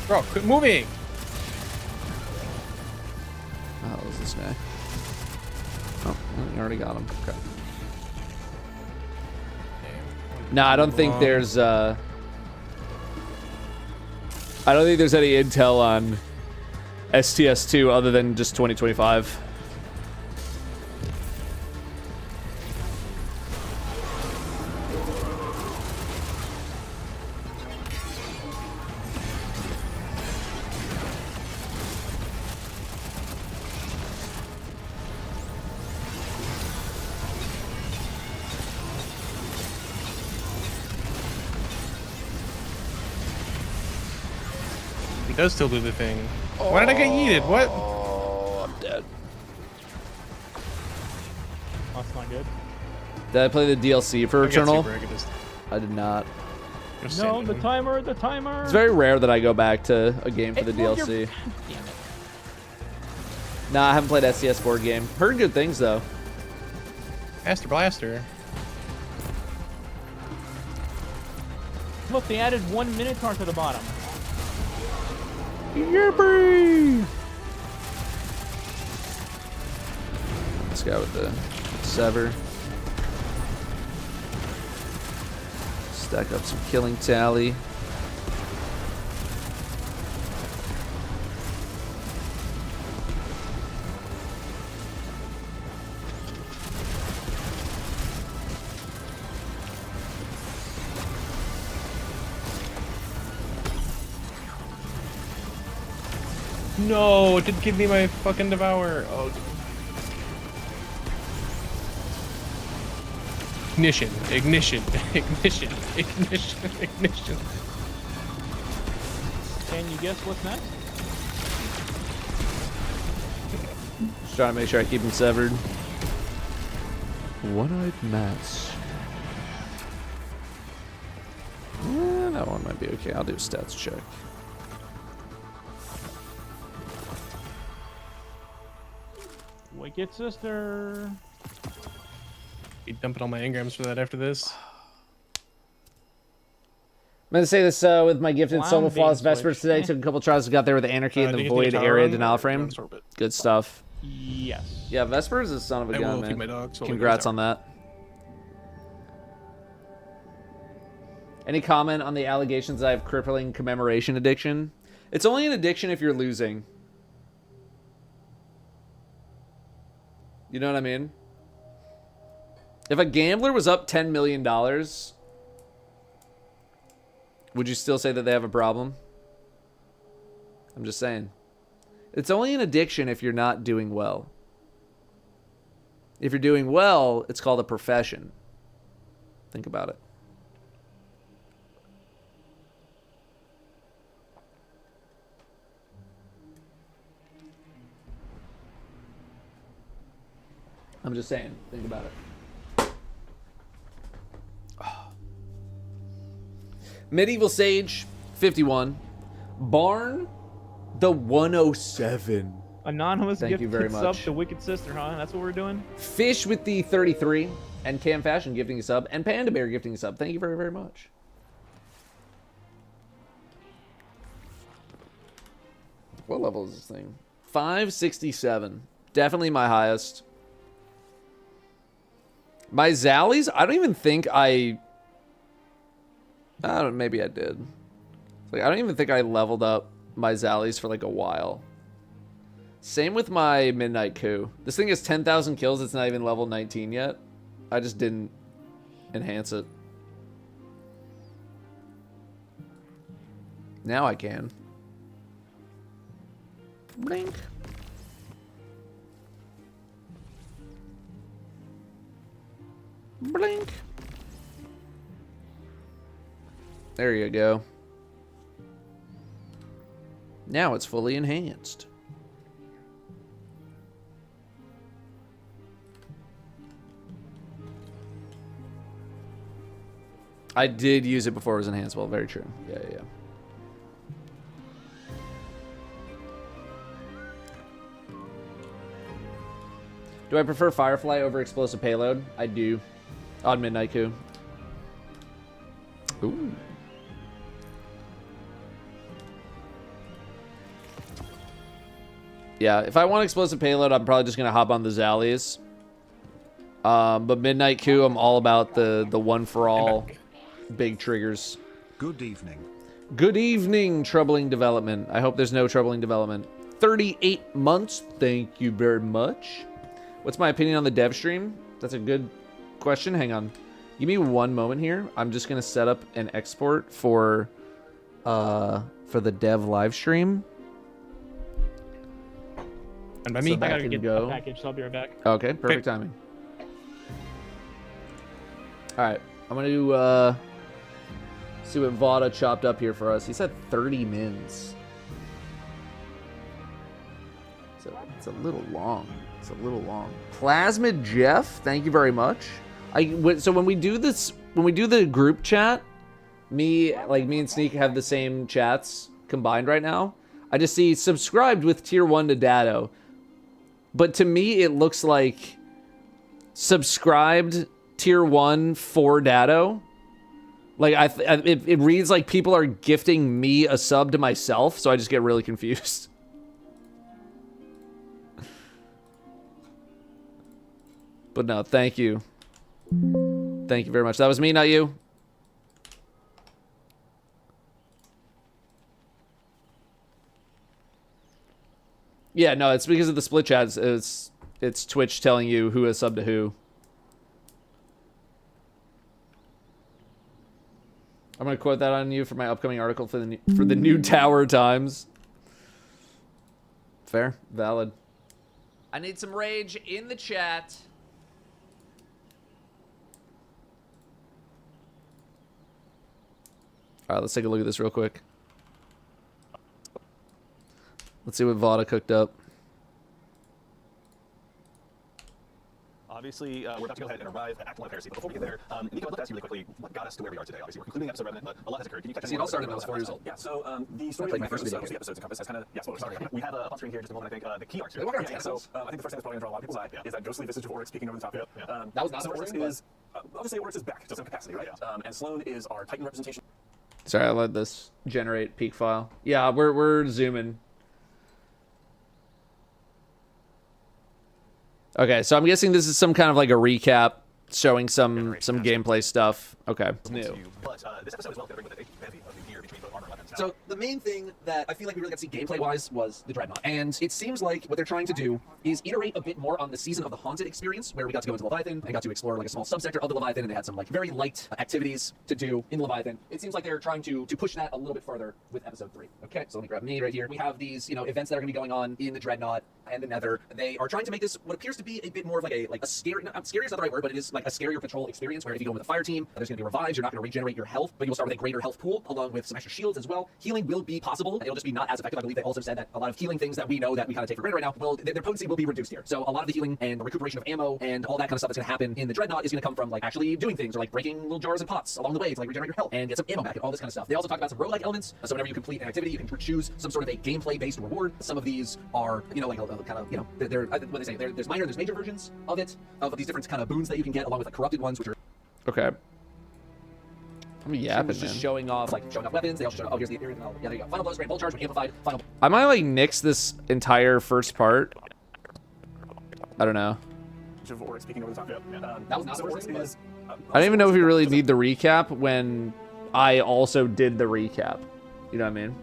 Bro, quit moving! Oh, is this guy? Oh, well, you already got him. Okay. No, I don't think there's I don't think there's any intel on STS2 other than just 2025. He does still do the thing. Why did I get yeeted? What? Oh, I'm dead. That's not good. Did I play the DLC for Returnal? Super Agonist. I did not. No, the timer, the timer. It's very rare that I go back to a game for the Well, DLC. you're- Damn it. Nah, I haven't played SCS board game. Heard good things though. Blaster, blaster. Look, they added 1 Minotaur to the bottom. Yippee! This guy with the sever. Stack up some killing tally. No, it didn't give me my fucking devour. Oh. Ignition, ignition, ignition, ignition, ignition. Can you guess what's next? Just trying to make sure I keep him severed. One-eyed Mats. That one might be okay. I'll do a stats check. Wicked Sister. Be dumping all my engrams for that after this. I'm gonna say this with my gifted Wow, Soul being Flawless Vespers switched. today. Took a couple tries, got there with the Anarchy and do the you Void think area Tauron denial or frame. Sorbet? Good stuff. Yes. Yeah, Vespers is son of a I gun, will man. keep my dog, so Congrats on that. Any comment on the allegations that I have crippling commemoration addiction? It's only an addiction if you're losing. You know what I mean? If a gambler was up $10 million, would you still say that they have a problem? I'm just saying. It's only an addiction if you're not doing well. If you're doing well, it's called a profession. Think about it. I'm just saying. Think about it. Oh. Medieval Sage, 51. Barn, the 107. Anonymous Thank you very sub much. to Wicked Sister, huh? That's what we're doing? Fish with the 33. And Cam Fashion gifting a sub. And Panda Bear gifting a sub. Thank you very, very much. What level is this thing? 567. Definitely my highest. My Zallies, I don't even think I don't, maybe I did. Like, I don't even think I leveled up my Zallies for like a while. Same with my Midnight Coup. This thing has 10,000 kills. It's not even level 19 yet. I just didn't enhance it. Now I can. Blink. Blink. There you go. Now it's fully enhanced. I did use it before it was enhanced. Well, very true. Yeah, yeah. Do I prefer Firefly over Explosive Payload? I do. On Midnight Coup. Ooh. Yeah, if I want Explosive Payload, I'm probably just going to hop on the Zallies. But Midnight Coup, I'm all about the one-for-all big triggers. Good evening. Good evening, Troubling Development. I hope there's no troubling development. 38 months. Thank you very much. What's my opinion on the dev stream? That's a good question. Hang on. Give me one moment here. I'm just going to set up an export for the dev live stream. And by me, I gotta get the package, so I'll be right back. Okay, perfect timing. All right, I'm going to see what Vada chopped up here for us. He said 30 mins. So it's a little long. It's a little long. Plasmid Jeff, thank you very much. So when we do this, when we do the group chat, me and Sneak have the same chats combined right now. I just see subscribed with tier 1 to Datto. But to me, it looks like subscribed tier 1 for Datto. Like, it reads like people are gifting me a sub to myself, so I just get really confused. But no, thank you. Thank you very much. That was me, not you. Yeah, no, it's because of the split chats. It's Twitch telling you who has subbed to who. I'm gonna quote that on you for my upcoming article for the new Tower Times. Fair, valid. I need some rage in the chat. All right, let's take a look at this real quick. Let's see what Vada cooked up. Obviously, we're about to go ahead and arrive at Act 1 of Heresy, but before we get there, Nico, I'd love to ask you really quickly what got us to where we are today. Obviously, we're concluding the episode Revenant, but a lot has occurred. Can you touch on it all started when I was 4 years old. Yeah, so the story of my first video, the episodes encompass has kind of, yeah, sorry. We have a screen here just a moment, I think, the key arcs here. Yeah, so I think the first thing that's probably going to draw a lot of people's eye is that ghostly visage of Oryx peeking over the top here. That was not so the Oryx is, I'll just say Oryx is back to some capacity, right? And Sloan is our Titan representation. Sorry, I let this generate peak file. Yeah, we're zooming. Okay, so I'm guessing this is some kind of like a recap showing some gameplay stuff. Okay. New. But this episode as well is going to bring with it a bevy of new gear between both armor and weapons. So the main thing that I feel like we really got to see gameplay-wise was the Dreadnought. And it seems like what they're trying to do is iterate a bit more on the Season of the Haunted experience, where we got to go into Leviathan and got to explore like a small subsector of the Leviathan, and they had some like very light activities to do in Leviathan. It seems like they're trying to push that a little bit further with Episode 3. Okay, so let me grab me right here. We have these, events that are going to be going on in the Dreadnought and the Nether. They are trying to make this what appears to be a bit more of like a scary, scary is not the right word, but it is like a scarier patrol experience, where if you go with a fire team, there's going to be revives, you're not going to regenerate your health, but you'll start with a greater health pool, along with some extra shields as well. Healing will be possible, and it'll just be not as effective. I believe they also said that a lot of healing things that we know that we kind of take for granted right now, their potency will be reduced here. So a lot of the healing and recuperation of ammo and all that kind of stuff that's going to happen in the Dreadnought is going to come from like actually doing things, or like breaking little jars and pots along the way to like regenerate your health and get some ammo back and all this kind of stuff. They also talk about some roguelike elements, so whenever you complete an activity, you can choose some sort of a gameplay-based reward. Some of these are, like a kind of, they're what they say, there's minor, there's major versions of it, of these different kind of boons that you can get, along with like corrupted ones, which are okay. I'm yapping, just showing off weapons. They also show, here's the Ethereum. Yeah, there you go. Final blows, great bolt charge with amplified. Final. I might like nix this entire first part I don't know. Of Oryx speaking over the top. That was not what Oryx is. I don't even know if you really need the recap when I also did the recap. You know what I mean?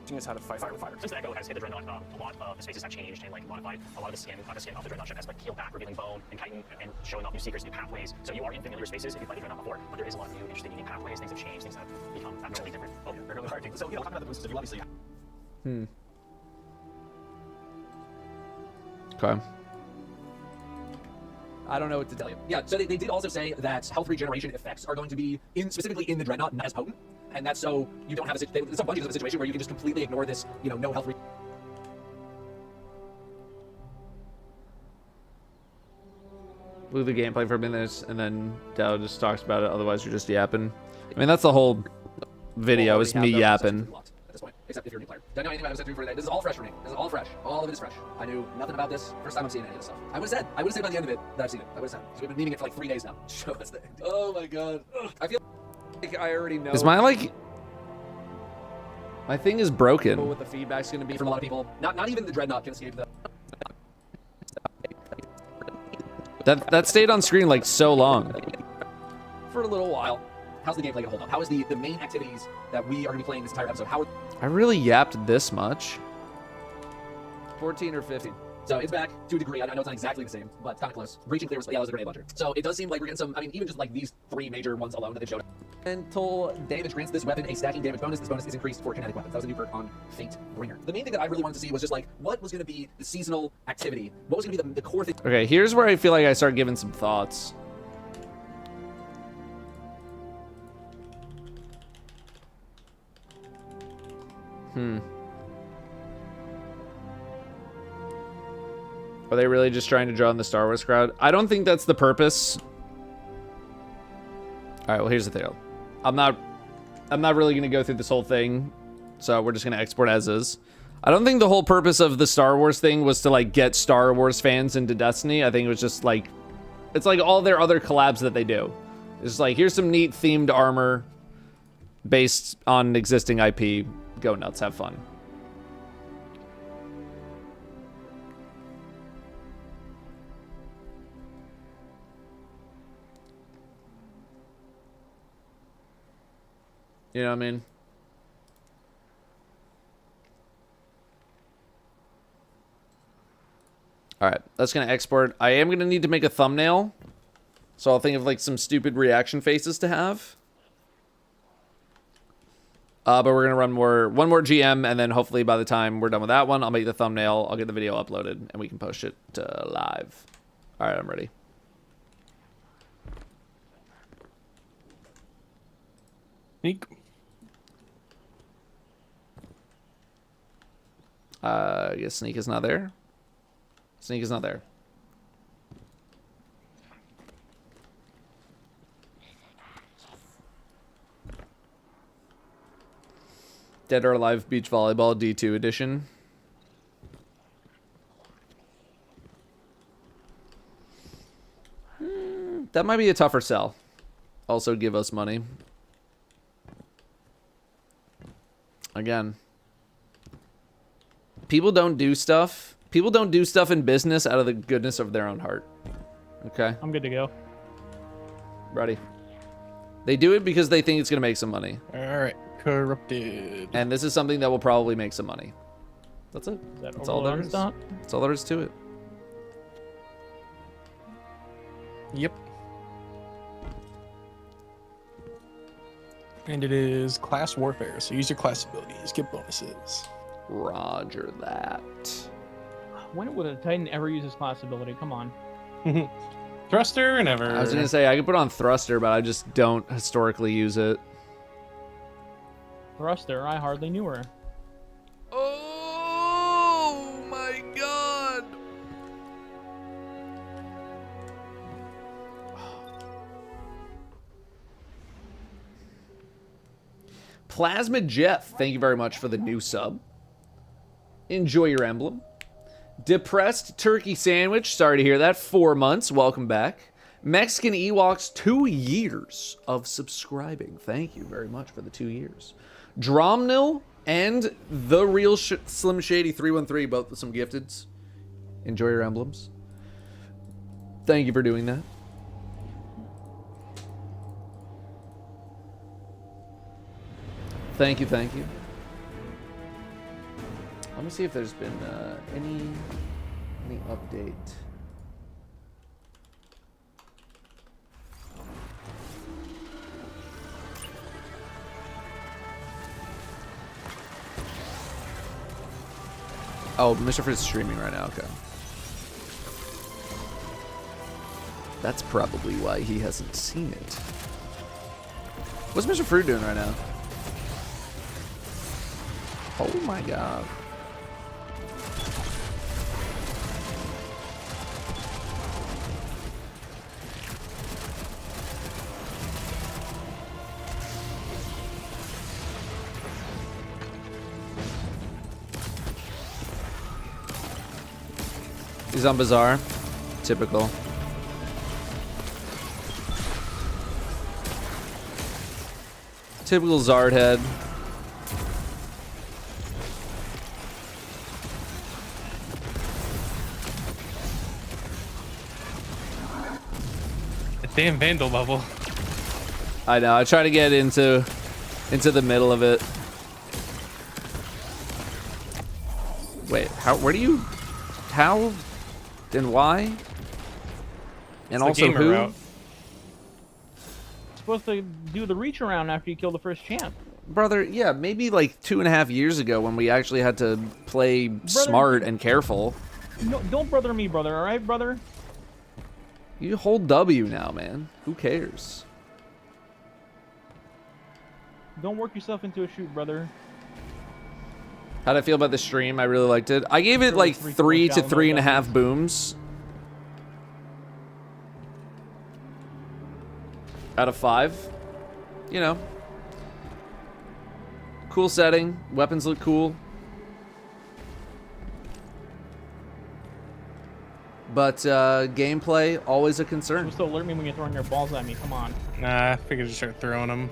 Teaching us how to fight fire with fire. Since Echo has hit the Dreadnought, a lot of the spaces have changed and like modified. A lot of the skin off the Dreadnought ship has like peeled back, revealing bone and chitin and showing off new secrets, new pathways. So you are in familiar spaces if you played the Dreadnought before, but there is a lot of new, interesting, unique pathways. Things have changed. Things have become abnormally different. Oh, they're really hard. So talking about the boosters, you obviously. Okay. I don't know what to tell you. Yeah, so they did also say that health regeneration effects are going to be specifically in the Dreadnought, not as potent. And that's so you don't have some bunches of a situation where you can just completely ignore this, no health Move the gameplay for a minute, and then Datto just talks about it. Otherwise, you're just yapping. I mean, that's the whole video, is me yapping. At this point, except if you're a new player. Don't know anything about it for today. This is all fresh for me. This is all fresh. All of it is fresh. I knew nothing about this. First time I'm seeing any of this stuff. I would have said by the end of it that I've seen it. I would have said. So we've been needing it for like 3 days now. Show us the end. Oh my god. I feel like I already know. Is my my thing is broken. What the feedback's going to be from a lot of people. Not even the Dreadnought can escape the. That stayed on screen like so long. For a little while. How's the gameplay going to hold up? How is the main activities that we are going to be playing this entire episode? How are... I really yapped this much. 14 or 15. So it's back to a degree. I know it's not exactly the same, but kind of close. Breaching clear was, yeah, that was a grenade launcher. So it does seem like we're getting some, even just like these 3 major ones alone that they've showed. Mental damage grants this weapon a stacking damage bonus. This bonus is increased for kinetic weapons. That was a new perk on Fate Bringer. The main thing that I really wanted to see was just like, what was going to be the seasonal activity? What was going to be the core thing? Okay, here's where I feel like I start giving some thoughts. Are they really just trying to draw in the Star Wars crowd? I don't think that's the purpose. All right, well, here's the thing. I'm not really going to go through this whole thing, so we're just going to export as is. I don't think the whole purpose of the Star Wars thing was to, like, get Star Wars fans into Destiny. I think it was just, like, it's like all their other collabs that they do. It's like, here's some neat themed armor based on existing IP. Go nuts, have fun. You know what I mean? All right, that's going to export. I am going to need to make a thumbnail. So I'll think of like some stupid reaction faces to have. But we're going to run one more GM, and then hopefully by the time we're done with that one, I'll make the thumbnail, I'll get the video uploaded, and we can post it live. All right, I'm ready. Sneak. I guess Sneak is not there. Sneak is not there. Dead or Alive Beach Volleyball D2 edition. That might be a tougher sell. Also give us money. Again. People don't do stuff. People don't do stuff in business out of the goodness of their own heart. Okay? I'm good to go. Ready. They do it because they think it's going to make some money. All right. Corrupted. And this is something that will probably make some money. That's it. That's all there is. That's all there is to it. Yep. And it is class warfare, so use your class abilities, get bonuses. Roger that. When would a Titan ever use his class ability? Come on. Thruster, never. I was going to say, I could put on Thruster, but I just don't historically use it. Thruster, I hardly knew her. Oh my god! Plasma Jeff, thank you very much for the new sub. Enjoy your emblem. Depressed Turkey Sandwich, sorry to hear that. 4 months, welcome back. Mexican Ewoks, 2 years of subscribing. Thank you very much for the 2 years. Dromnil and the real Slim Shady 313, both with some gifteds. Enjoy your emblems. Thank you for doing that. Thank you, thank you. Let me see if there's been any update. Oh, Mr. Fritz is streaming right now, okay. That's probably why he hasn't seen it. What's Mr. Fruit doing right now? Oh my god. He's on Bazaar. Typical. Typical Zard head. A damn Vandal level. I know. I try to get into the middle of it. Wait, how? Where do you? How? And why? And also who? Route. Supposed to do the reach around after you kill the first champ. Brother, yeah, maybe like 2.5 years ago when we actually had to play smart and careful. No, don't brother me, brother. All right, brother. You hold W now, man. Who cares? Don't work yourself into a shoot, brother. How'd I feel about the stream? I really liked it. I gave it like 3 to 3.5 booms. Out of 5. You know. Cool setting. Weapons look cool. But gameplay, always a concern. You're still alert me when you're throwing your balls at me. Come on. Nah, I figured just start throwing them.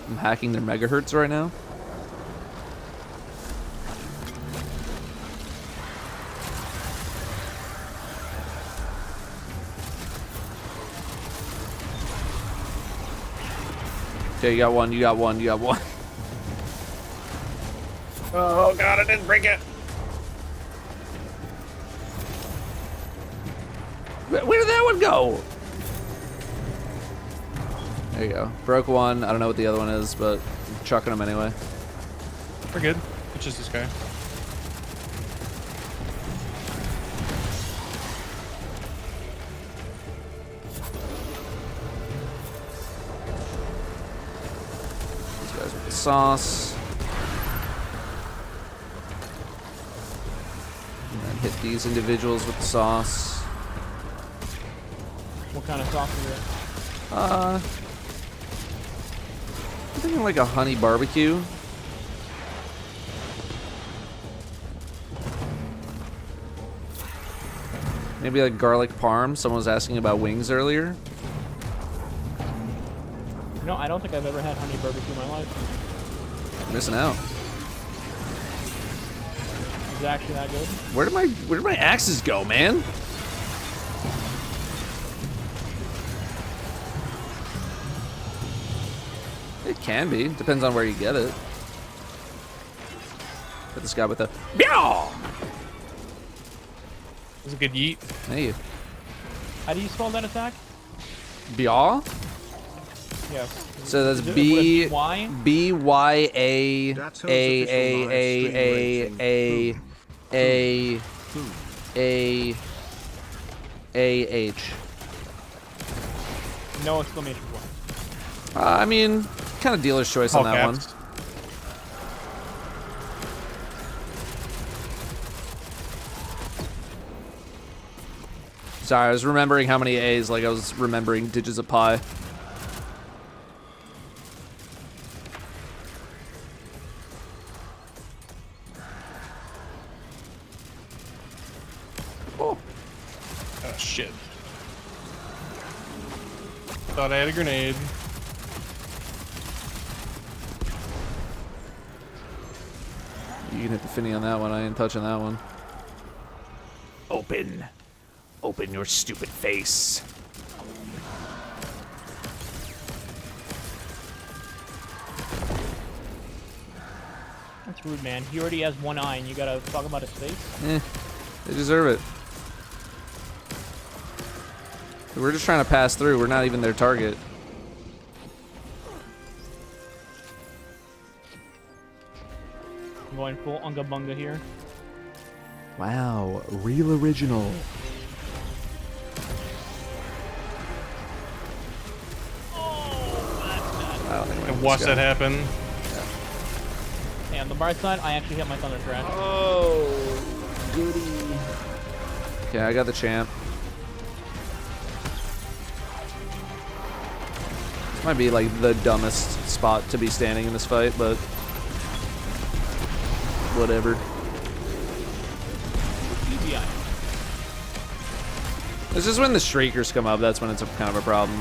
I'm hacking their megahertz right now. Okay, you got one, you got one, you got one. Oh god, I didn't break it. Where did that one go? There you go. Broke one. I don't know what the other one is, but I'm chucking them anyway. We're good. It's just this guy. These guys with the sauce. And then hit these individuals with the sauce. What kind of sauce is it? I'm thinking like a honey barbecue. Maybe like garlic parm. Someone was asking about wings earlier. No, I don't think I've ever had honey barbecue in my life. You're missing out. Is it actually that good? Where did my axes go, man? It can be. Depends on where you get it. Hit this guy with a Byaw! It was a good yeet. Hey. How do you spell that attack? Byaw? Yeah. So that's Is it B with Y? B Y A H. No exclamation point. I mean, kind of dealer's choice on All that caps. one. Sorry, I was remembering how many A's, like I was remembering digits of pi. Oh shit. thought I had a grenade. You can hit the finny on that one. I ain't touching that one. Open. Open your stupid face. That's rude, man. He already has one eye, and you gotta talk about his face. They deserve it. We're just trying to pass through. We're not even their target. I'm going full unga bunga here. Wow, real original. I don't think And watch that happen. Hey, on the bright side, I actually hit my thunder crash. Oh, goody. Okay, I got the champ. This might be like the dumbest spot to be standing in this fight, but whatever. It's just when the streakers come up, that's when it's kind of a problem.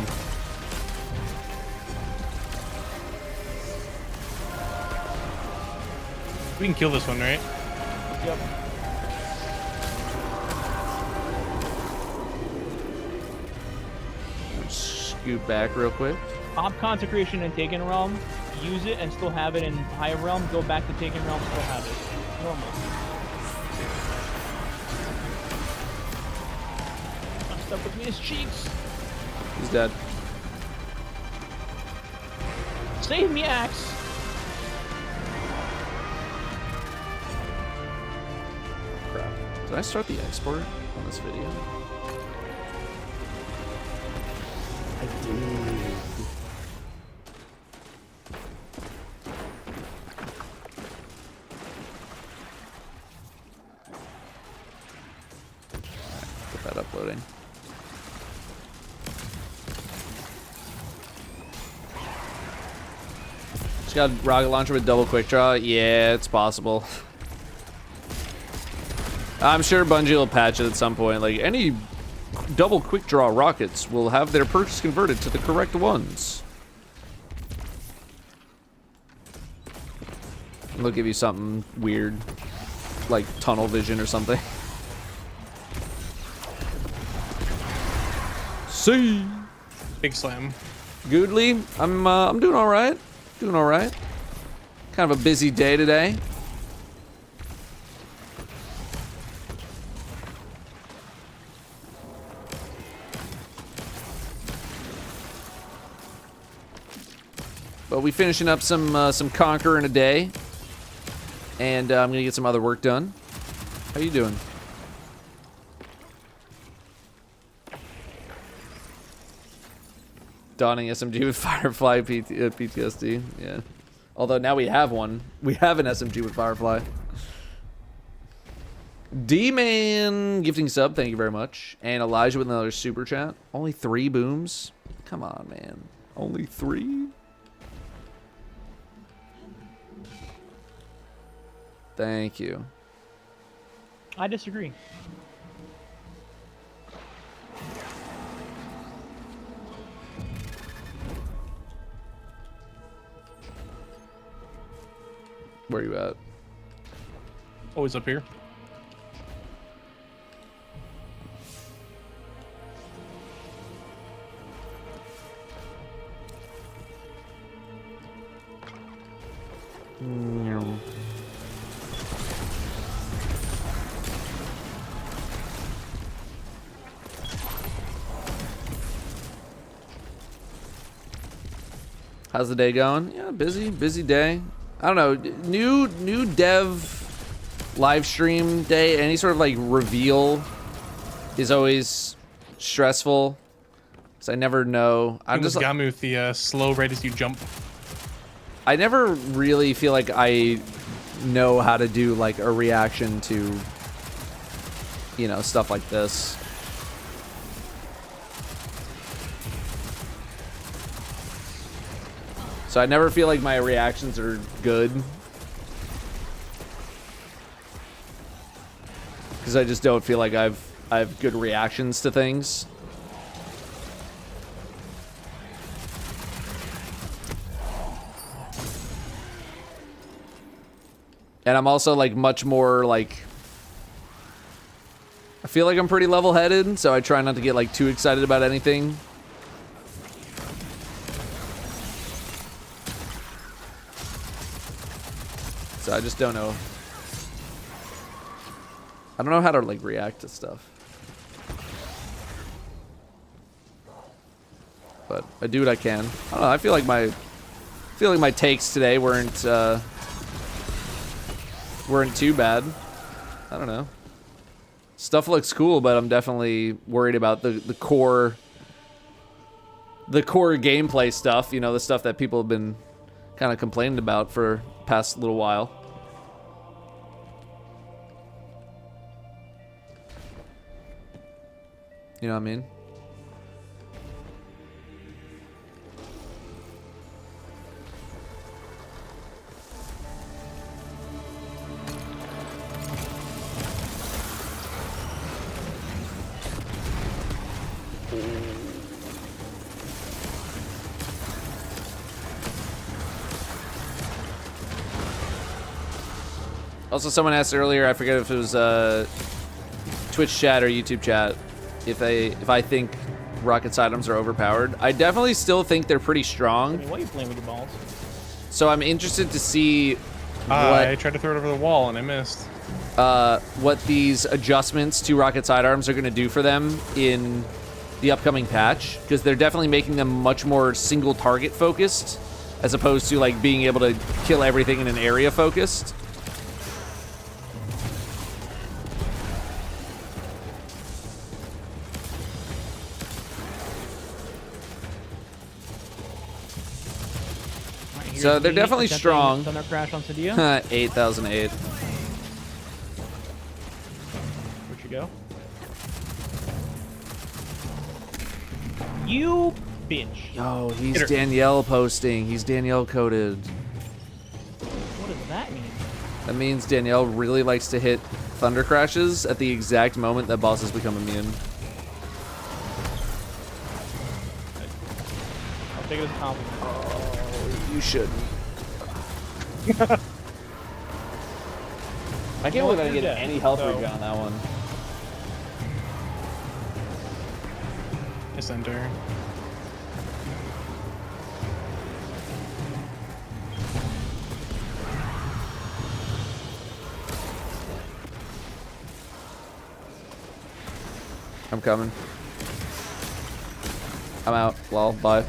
We can kill this one, right? Yep. Scoot back real quick. Pop Consecration and Taken Realm, use it and still have it in High Realm, go back to Taken Realm, still have it. Normal. I'm stuck with me his cheeks. He's dead. Save me, Axe! Crap. Did I start the export on this video? I did. Get that uploading. Just got rocket launcher with double quick draw. Yeah, it's possible. I'm sure Bungie will patch it at some point. Like, any double quick draw rockets will have their perks converted to the correct ones. And they'll give you something weird, like tunnel vision or something. See. Big slam. Goodly, I'm doing all right. Doing all right. Kind of a busy day today. But we finishing up some Conqueror in a day, and I'm gonna get some other work done. How you doing? Donning SMG with Firefly PTSD. Yeah. Although now we have one. We have an SMG with Firefly. D-Man gifting sub, thank you very much. And Elijah with another super chat. Only 3 booms? Come on, man. Only 3? Thank you. I disagree. Where are you at? Always up here. How's the day going? Yeah, busy day. I don't know, new dev live stream day, any sort of like reveal is always stressful. So I never know. I'm just Gamu, the slow right as you jump. I never really feel like I know how to do like a reaction to, you know, stuff like this. So I never feel like my reactions are good. Because I just don't feel like I have good reactions to things. And I'm also like much more like, I feel like I'm pretty level-headed, so I try not to get like too excited about anything. So I just don't know. I don't know how to like react to stuff. But I do what I can. I don't know, I feel like my takes today weren't too bad. I don't know. Stuff looks cool, but I'm definitely worried about the core gameplay stuff, you know, the stuff that people have been kind of complaining about for the past little while. You know what I mean? Also, someone asked earlier, I forget if it was Twitch chat or YouTube chat, if I think rocket sidearms are overpowered. I definitely still think they're pretty strong. I mean, why are you playing with your balls? So I'm interested to see I tried to throw it over the wall and I missed. What these adjustments to rocket sidearms are going to do for them in the upcoming patch, because they're definitely making them much more single target focused, as opposed to like being able to kill everything in an area focused. So they're definitely strong. Thunder crash on Sadia. 8008. Where'd you go? You bitch. Yo, he's Danielle posting. He's Danielle coded. What does that mean? That means Danielle really likes to hit thunder crashes at the exact moment that bosses become immune. I'll take it as a compliment. You shouldn't. I can't believe I didn't get any health regen on that one. Just enter. I'm coming. I'm out. Lol. Bye.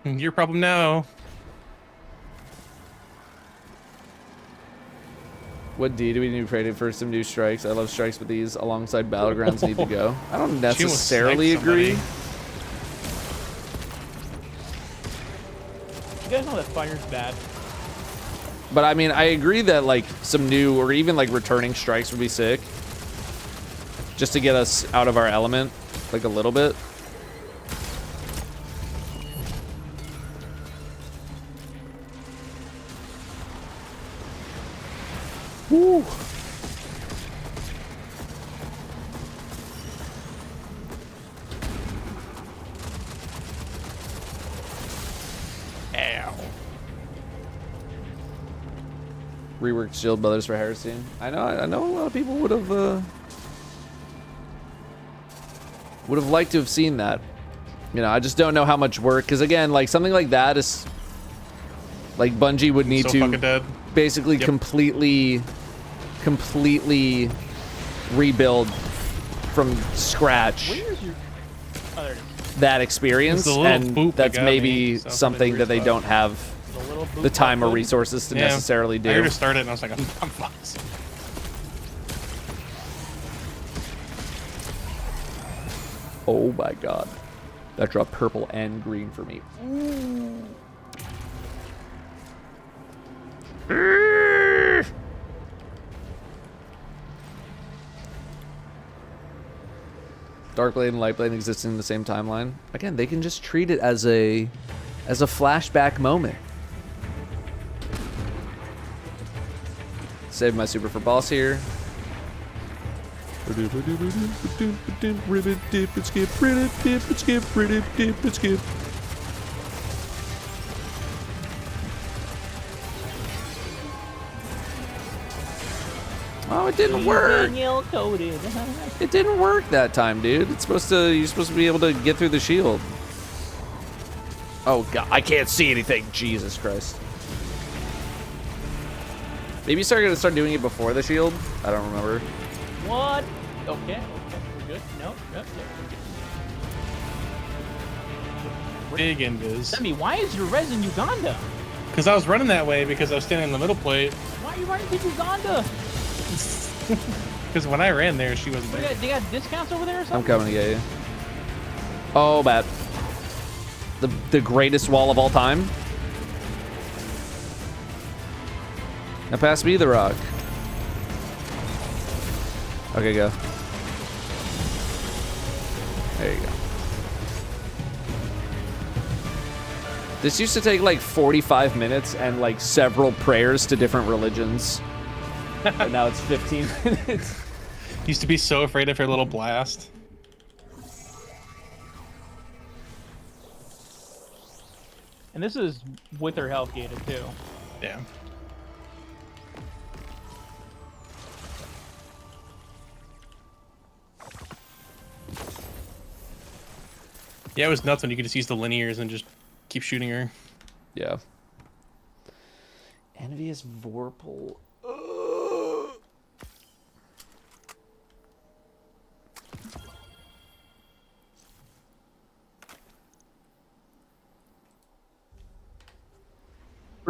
Your problem now. What D do we need to create for some new strikes? I love strikes, but these alongside battlegrounds need to go. I don't necessarily agree. You guys know that fire's bad. But I mean, I agree that like some new or even like returning strikes would be sick. Just to get us out of our element, like a little bit. Woo. Ow. Reworked Shield Brothers for Heresy. I know a lot of people would have liked to have seen that. You know, I just don't know how much work, because again, like something like that is like Bungie would need to basically completely rebuild from scratch that experience, and that's maybe something that they don't have the time or resources to necessarily do. I just started and I was like, I'm fucked. Oh my god. That dropped purple and green for me. Darkblade and Lightblade existing in the same timeline. Again, they can just treat it as a flashback moment. Save my super for boss here. Oh, it didn't work. Danielle coded. It didn't work that time, dude. It's supposed to. You're supposed to be able to get through the shield. Oh god, I can't see anything. Jesus Christ. Maybe you're gonna start doing it before the shield. I don't remember. What? Okay, we're good. No, yep. Big invis. Semi, why is your res in Uganda? Because I was running that way because I was standing in the middle plate. Why are you running to Uganda? Because when I ran there, she wasn't there. They got discounts over there or I'm something? coming to get you. Oh, bad. The greatest wall of all time. Now pass me the rock. Okay, go. There you go. This used to take like 45 minutes and like several prayers to different religions. But now it's 15 minutes. Used to be so afraid of her little blast. And this is with her health gated too. Yeah. Yeah, it was nuts when you could just use the linears and just keep shooting her. Yeah. Envious Vorpal.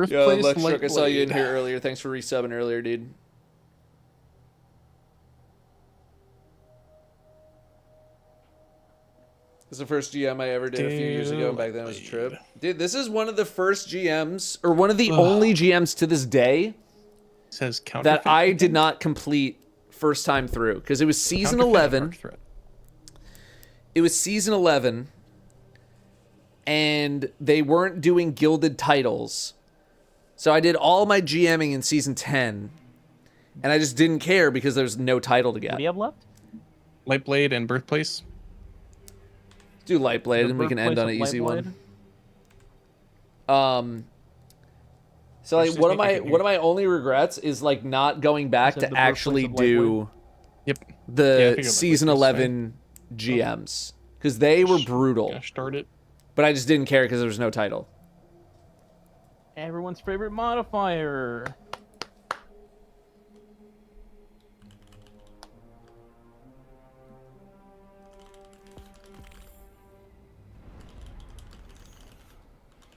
Yo, Lextruck, I saw you in here earlier. Thanks for resubbing earlier, dude. This is the first GM I ever did a few years ago. Back then it was a trip. Dude, this is one of the first GMs, or one of the only GMs to this day says that I did not complete first time through. Because it was season 11. It was season 11. And they weren't doing gilded titles. So I did all my GMing in season 10. And I just didn't care because there's no title to get. What do you have left? Lightblade and Birthplace. Do Lightblade and we can end on an easy one. So like one of my only regrets is like not going back to actually do the season 11 GMs because they were brutal. Start it. But I just didn't care because there was no title. Everyone's favorite modifier.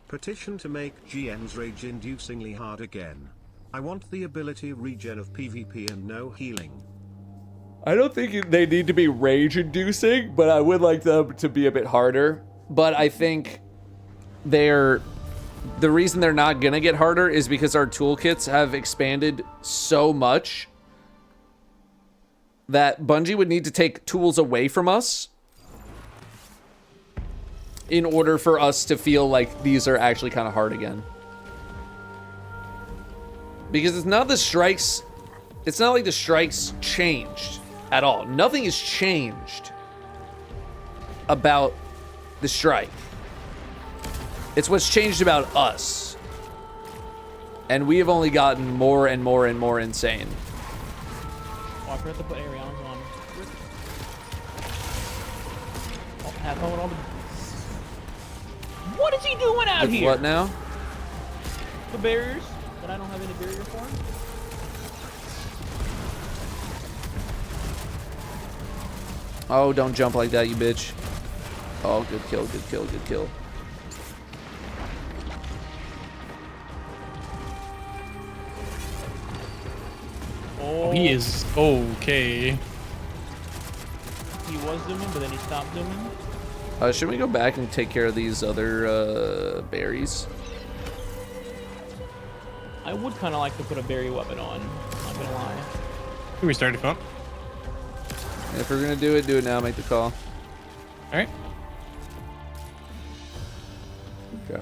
Petition to make GMs rage-inducingly hard again. I want the ability regen of PvP and no healing. I don't think they need to be rage-inducing, but I would like them to be a bit harder. But I think the reason they're not gonna get harder is because our toolkits have expanded so much that Bungie would need to take tools away from us in order for us to feel like these are actually kind of hard again. Because it's not like the strikes changed at all. Nothing has changed about the strike. It's what's changed about us. And we have only gotten more and more and more insane. Oh, I forgot to put Ariana's on. Oh, have fun with all the... What is he doing out With here? what now? The barriers, but I don't have any barrier for him. Oh, don't jump like that, you bitch. Oh, good kill, good kill, good kill. Oh, he is okay. He was zooming, but then he stopped zooming. Should we go back and take care of these other berries? I would kind of like to put a berry weapon on. Not gonna lie. Can we start if you want? If we're gonna do it now. Make the call. All right. Okay.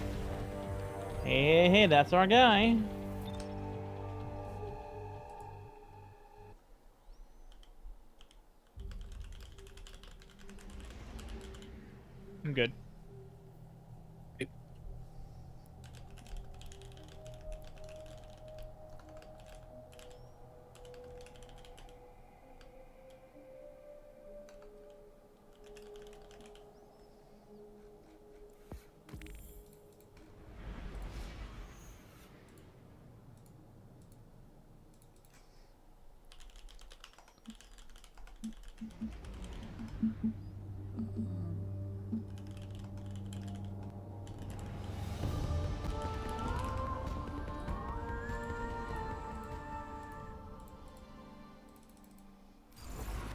Hey, that's our guy. I'm good.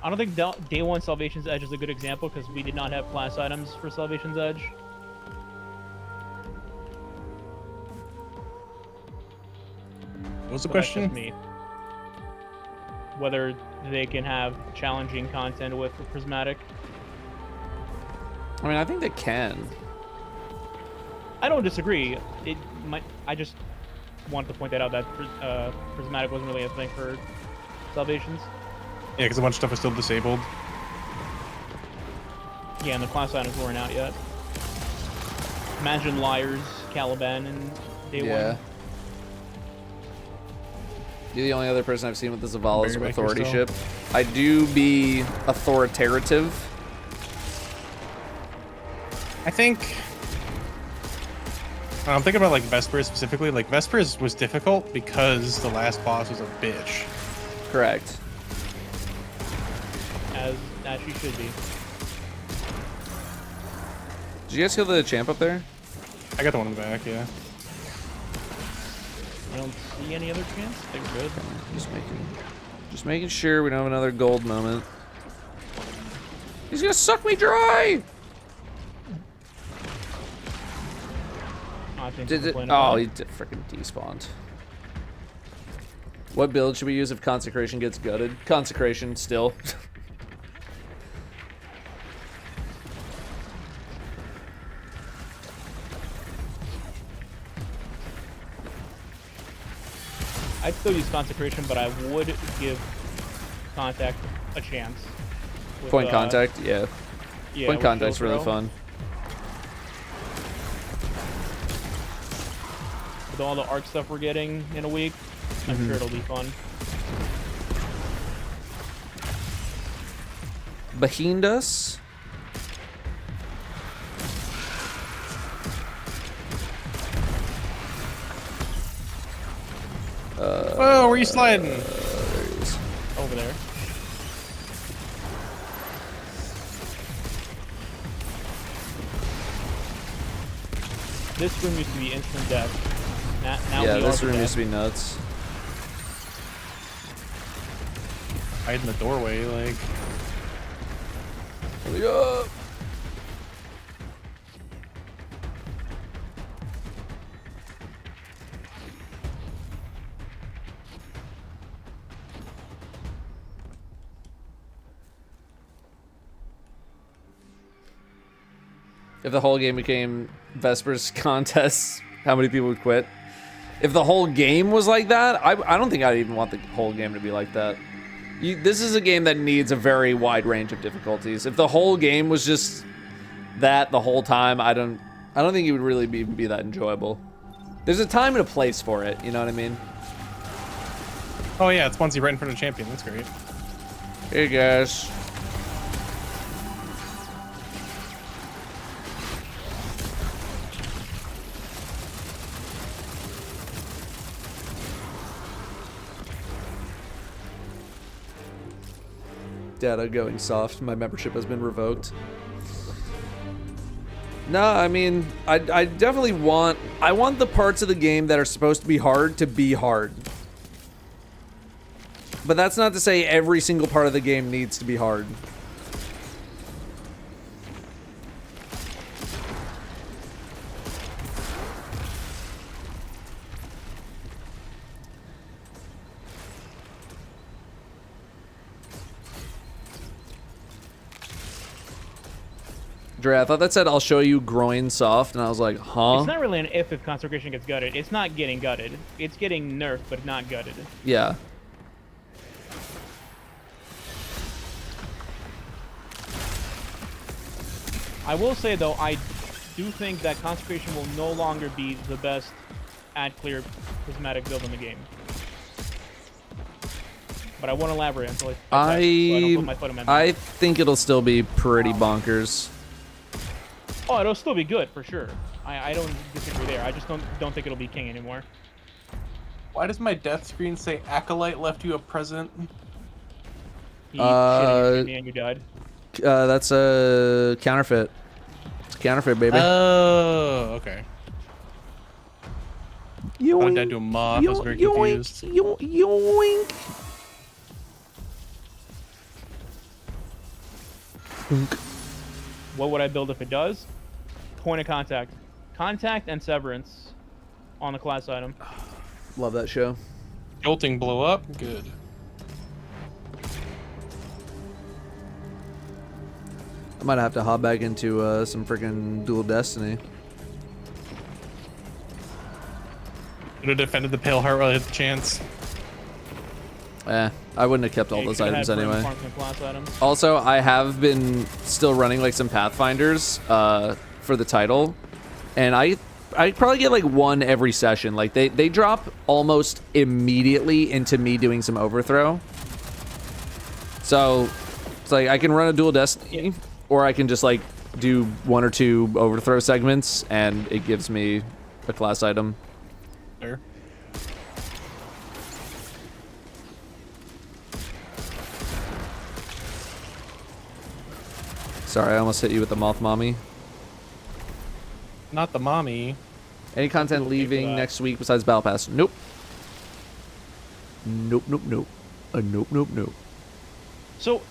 I don't think Day 1 Salvation's Edge is a good example because we did not have class items for Salvation's Edge. What's the But that's question? just me. Whether they can have challenging content with Prismatic. I mean, I think they can. I don't disagree. It might. I just wanted to point that out that Prismatic wasn't really a thing for Salvations. Yeah, because a bunch of stuff is still disabled. Yeah, and the class items weren't out yet. Imagine Liars, Caliban, and Day 1. You're the only other person I've seen with the Zavala's Barry Baker authority still. ship. I do be authoritative. I think. I'm thinking about like Vespers specifically. Like Vespers was difficult because the last boss was a bitch. Correct. As she should be. Did you guys kill the champ up there? I got the one in the back, yeah. I don't see any other chance. They're good. Just making sure we don't have another gold moment. He's gonna suck me dry! I think Did it? Oh, he did freaking despawned. What build should we use if Consecration gets gutted? Consecration still. I'd still use Consecration, but I would give Contact a chance. With, Point contact, yeah. Yeah, Point with contact's Shield really Throw. fun. With all the art stuff we're getting in a week, I'm sure it'll be fun. Behind us. Oh, where are you sliding? There he is. Over there. This room used to be instant death. Now Yeah, we this are room dead. used to be nuts. Hide in the doorway, like. Hurry up! If the whole game became Vespers contests, how many people would quit? If the whole game was like that, I don't think I'd even want the whole game to be like that. This is a game that needs a very wide range of difficulties. If the whole game was just that the whole time, I don't think it would really be that enjoyable. There's a time and a place for it, you know what I mean? Oh yeah, it spawns you right in front of the champion. That's great. Hey guys. Data going soft. My membership has been revoked. No, I mean, I definitely want the parts of the game that are supposed to be hard. But that's not to say every single part of the game needs to be hard. Dre, I thought that said I'll show you groin soft, and I was like, huh? It's not really an if Consecration gets gutted. It's not getting gutted. It's getting nerfed, but not gutted. Yeah. I will say, though, I do think that Consecration will no longer be the best ad-clear prismatic build in the game. But I won't elaborate until I don't put my foot in my mouth. I think it'll still be pretty bonkers. Oh, it'll still be good, for sure. I don't disagree there. I just don't think it'll be king anymore. Why does my death screen say Acolyte left you a present? He shitted in your and you died. That's a counterfeit. It's a counterfeit, baby. Oh, okay. Yoink, I died to a moth. I was very confused. Yoink. What would I build if it does? Point of contact. Contact and severance on the class item. Love that show. Jolting blow up. Good. I might have to hop back into some freaking Dual Destiny. Could have defended the Pale Heart while I had the chance. I wouldn't have kept all those items anyway. Class items. Also, I have been still running like some Pathfinders for the title, and I probably get like one every session. Like they drop almost immediately into me doing some overthrow. So it's like I can run a Dual Destiny, or I can just like do 1 or 2 overthrow segments, and it gives me a class item. Sure. Sorry, I almost hit you with the Moth Mommy. Not the mommy. Any content leaving next week besides Battle Pass? Nope. Nope, nope, nope. Nope, nope, nope. So,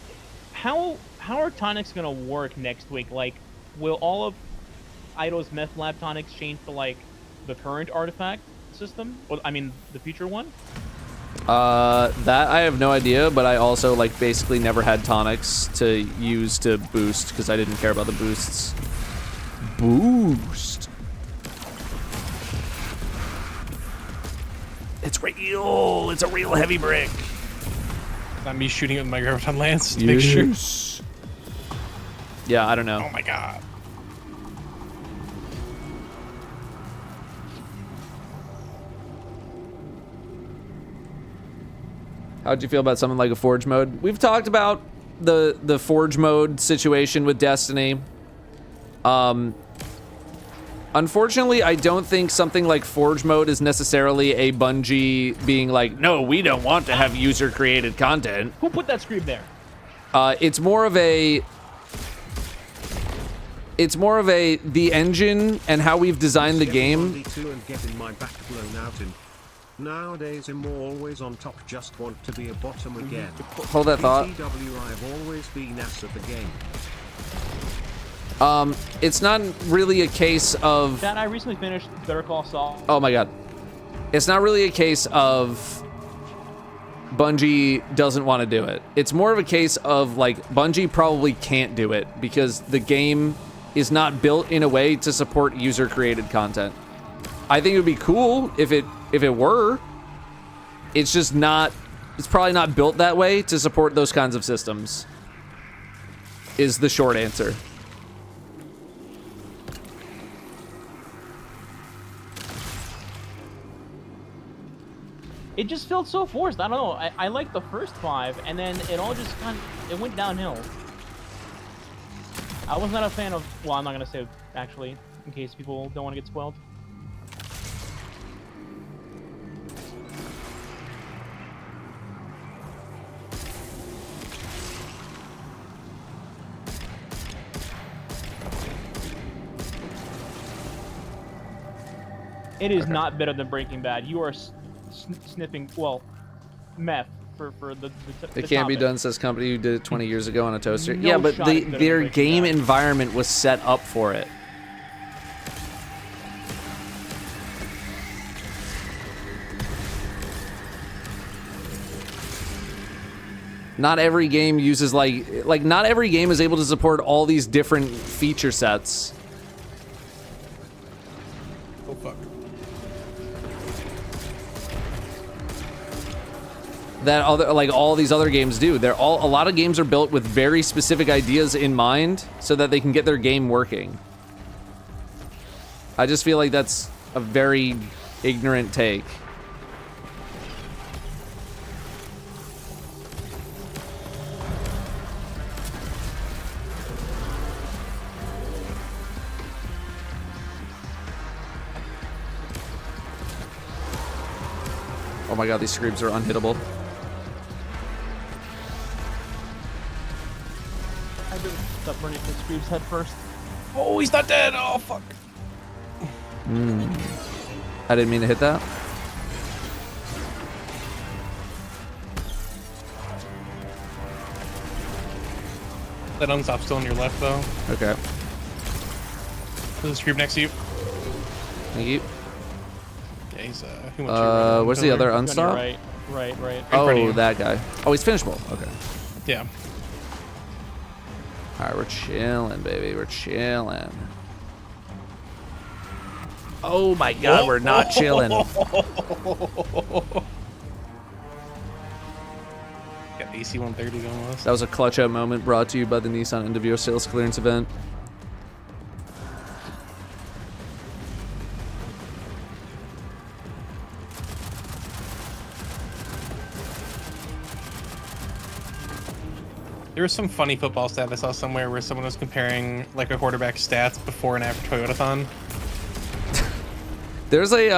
how are tonics gonna work next week? Like, will all of Ido's Meth Lab tonics change to like the current artifact system? Well, I mean, the future one. That I have no idea, but I also like basically never had tonics to use to boost because I didn't care about the boosts. Boost. It's real. It's a real heavy brick. Not me shooting it with my graviton lance to make sure. Yeah, I don't know. Oh my god. How'd you feel about something like a Forge mode? We've talked about the Forge mode situation with Destiny. Unfortunately, I don't think something like Forge mode is necessarily a Bungie being like, no, we don't want to have user-created content. Who put that scream there? It's more of a the engine and how we've designed the game. Nowadays I'm always on top, just want to be a bottom again. Hold that thought. I've always been ass at the game. It's not really a case of... Chad, I recently finished Better Call Saul. Oh my god. It's not really a case of Bungie doesn't want to do it. It's more of a case of like Bungie probably can't do it because the game is not built in a way to support user-created content. I think it would be cool if it were. It's just not, it's probably not built that way to support those kinds of systems, is the short answer. It just felt so forced. I don't know. I liked the first 5, and then it all just it went downhill. I was not a fan of, well, I'm not gonna say actually, in case people don't want to get spoiled. It is not better than Breaking Bad. You are sniffing, well, meth for the It can't be done, says company who did it 20 years ago on a toaster. No yeah, but shot at their Breaking game Bad. environment was set up for it. Not every game uses like not every game is able to support all these different feature sets. Oh fuck. That other, like all these other games do. A lot of games are built with very specific ideas in mind so that they can get their game working. I just feel like that's a very ignorant take. Oh my god, these screams are unhittable. I did stop running for Scream's head first. Oh, he's not dead. Oh fuck. I didn't mean to hit that. That unstop's still on your left, though. Okay. There's a scream next to you. Thank you. Yeah, he's he went to Where's the other On your unstop? right. Oh, that guy. Oh, he's finishable. Okay. Yeah. All right, we're chilling, baby. We're chilling. Oh my God, we're not chilling. Got AC 130 almost. That was a clutch out moment brought to you by the Nissan Individual Sales Clearance event. There was some funny football stat I saw somewhere where someone was comparing like a quarterback's stats before and after Toyotathon. There's a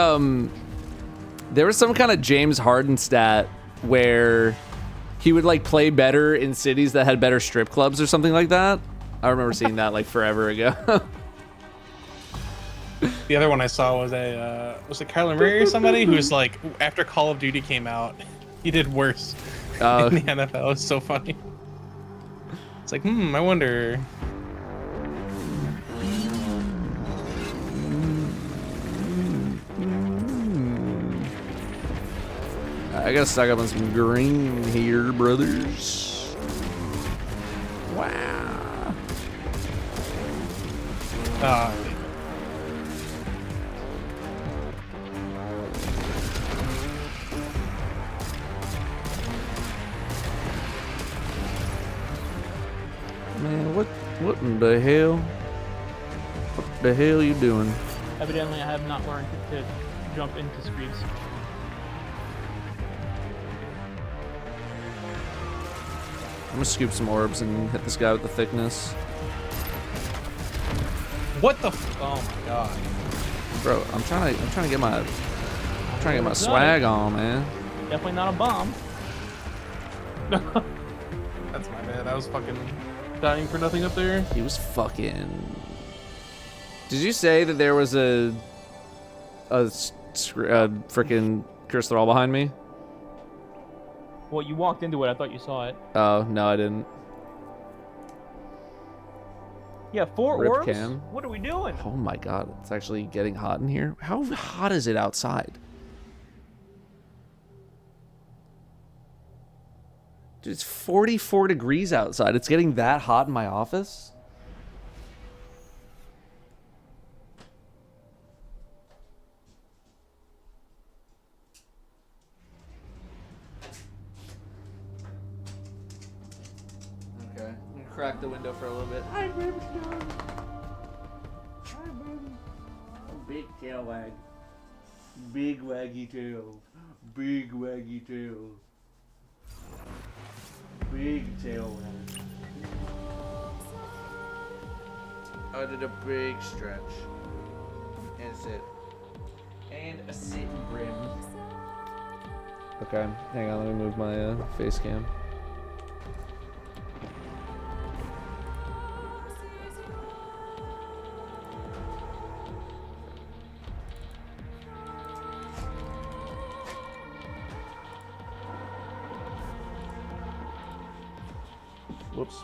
there was some kind of James Harden stat where he would like play better in cities that had better strip clubs or something like that. I remember seeing that like forever ago. The other one I saw was was it Kyler Murray or somebody who's like after Call of Duty came out, he did worse in the NFL. It's so funny. It's like, I wonder. I gotta stock up on some green here, brothers. Wow. Man, what in the hell? What the hell you doing? Evidently, I have not learned to jump into screens. I'm gonna scoop some orbs and hit this guy with the thickness. What the? Oh my God, bro! I'm trying to get my swag on, man. Definitely not a bomb. That's my bad. I was fucking dying for nothing up there. He was fucking. Did you say that there was a freaking Curse the Wall behind me? Well, you walked into it. I thought you saw it. Oh no, I didn't. Yeah, 4 Rip orbs? cam. What are we doing? Oh my God, it's actually getting hot in here. How hot is it outside? Dude, it's 44 degrees outside. It's getting that hot in my office? Okay, I'm gonna crack the window for a little bit. Hi, baby. Hi, baby. Big tail wag. Big waggy tail. Big waggy tail. Big tail wag. I did a big stretch. And sit. And a sit brim. Okay, hang on, let me move my face cam. Whoops.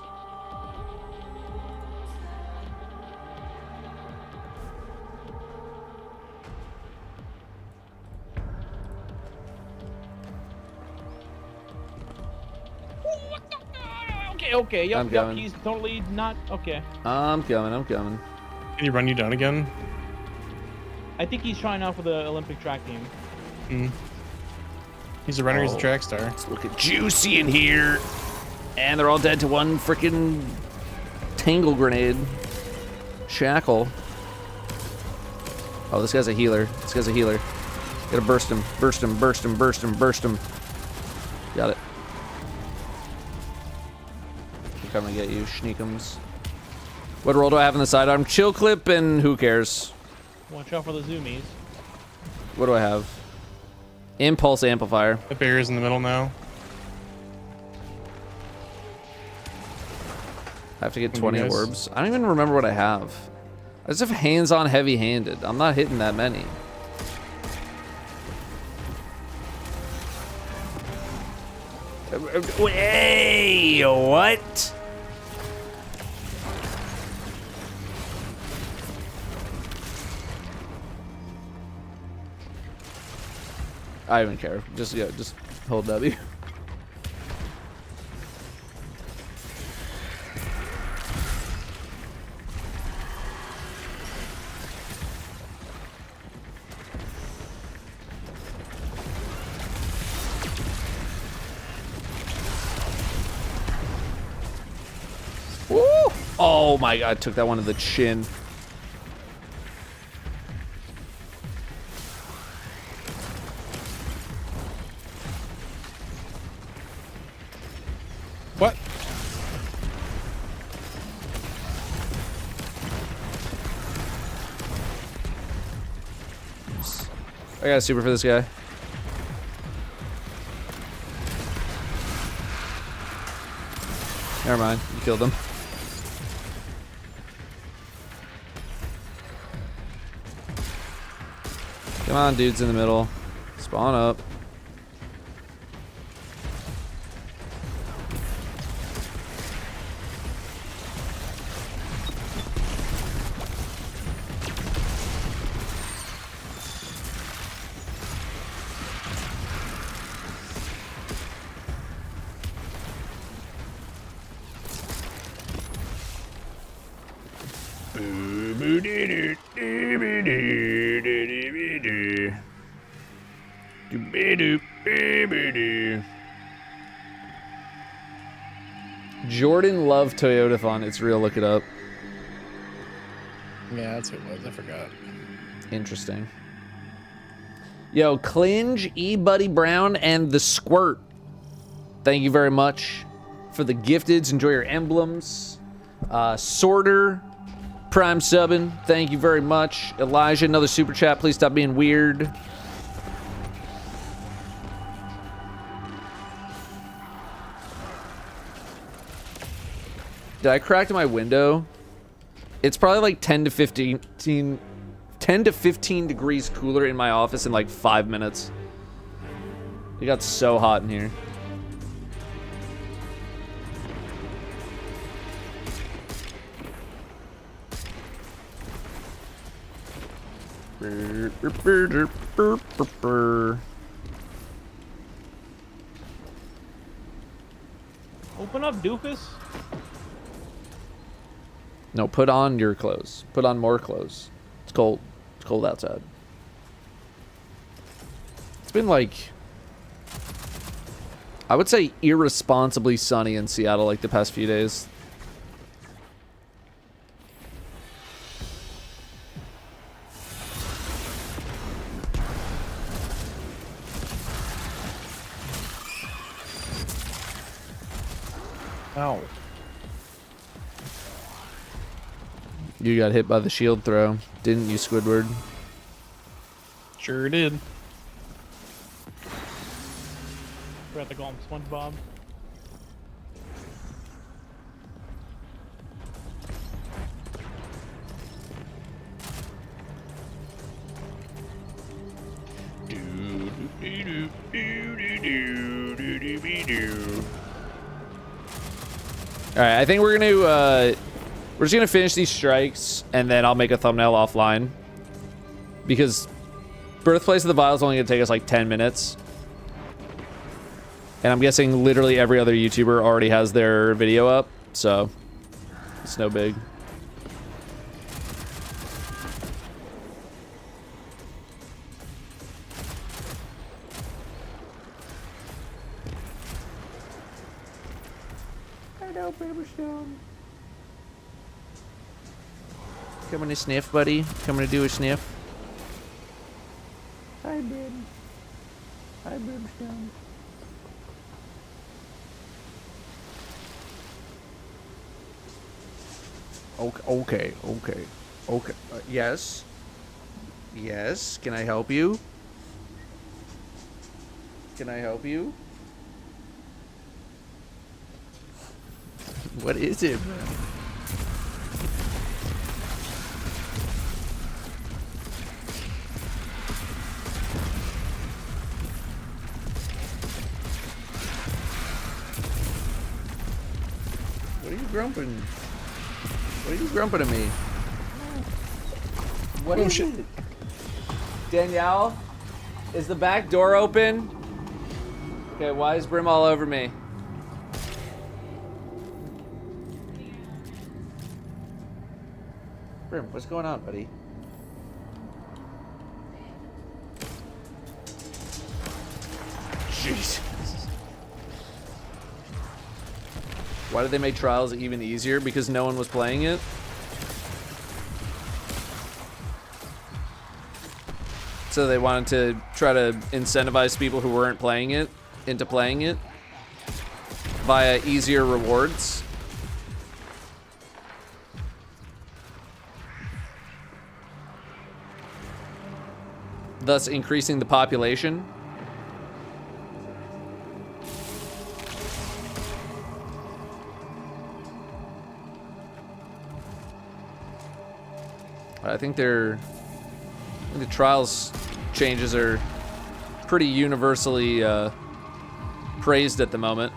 Okay. Yup, I'm going. he's totally not. Okay. I'm coming. Can he run you down again? I think he's trying out for the Olympic track team. He's a runner, he's a track star. It's looking juicy in here. And they're all dead to one freaking tangle grenade. Shackle. Oh, this guy's a healer. Gotta burst him. Got it. I'm coming to get you, Schneekums. What role do I have in the sidearm? Chill clip and who cares? Watch out for the zoomies. What do I have? Impulse amplifier. The barrier's in the middle now. I have to get 20 orbs. I don't even remember what I have. I just have hands-on heavy-handed. I'm not hitting that many. Hey, what? I don't even care. Just hold W. Woo! Oh my god, took that one to the chin. What? I got a super for this guy. Never mind, you killed him. Come on, dudes in the middle. Spawn up. Jordan Love Toyotathon. It's real. Look it up. Yeah, that's who it was. I forgot. Interesting. Yo, Clinge, E Buddy Brown, and the Squirt. Thank you very much for the gifteds. Enjoy your emblems. Sorter, Prime subbing. Thank you very much. Elijah, another super chat. Please stop being weird. Did I crack my window? It's probably like 10 to 15 degrees cooler in my office in like 5 minutes. It got so hot in here. Open up, doofus. No, put on your clothes. Put on more clothes. It's cold. It's cold outside. It's been like, I would say irresponsibly sunny in Seattle like the past few days. Ow. You got hit by the shield throw, didn't you, Squidward? Sure did. Forgot to call him SpongeBob. All right, I think we're just gonna finish these strikes, and then I'll make a thumbnail offline, because Birthplace of the Vile is only gonna take us like 10 minutes, and I'm guessing literally every other YouTuber already has their video up, so it's no big. Hello, Paperstone. Coming to sniff, buddy. Coming to do a sniff. Hi, babe. Hi, Brimstone. Okay. Yes. Yes. Can I help you? Can I help you? What is it, man? What are you grumping? What are you grumping at me? What is it? Danielle? Is the back door open? Okay, why is Brim all over me? Brim, what's going on, buddy? Jesus. Why did they make trials even easier? Because no one was playing it? So they wanted to try to incentivize people who weren't playing it into playing it via easier rewards. Thus increasing the population. I think the trials changes are pretty universally praised at the moment.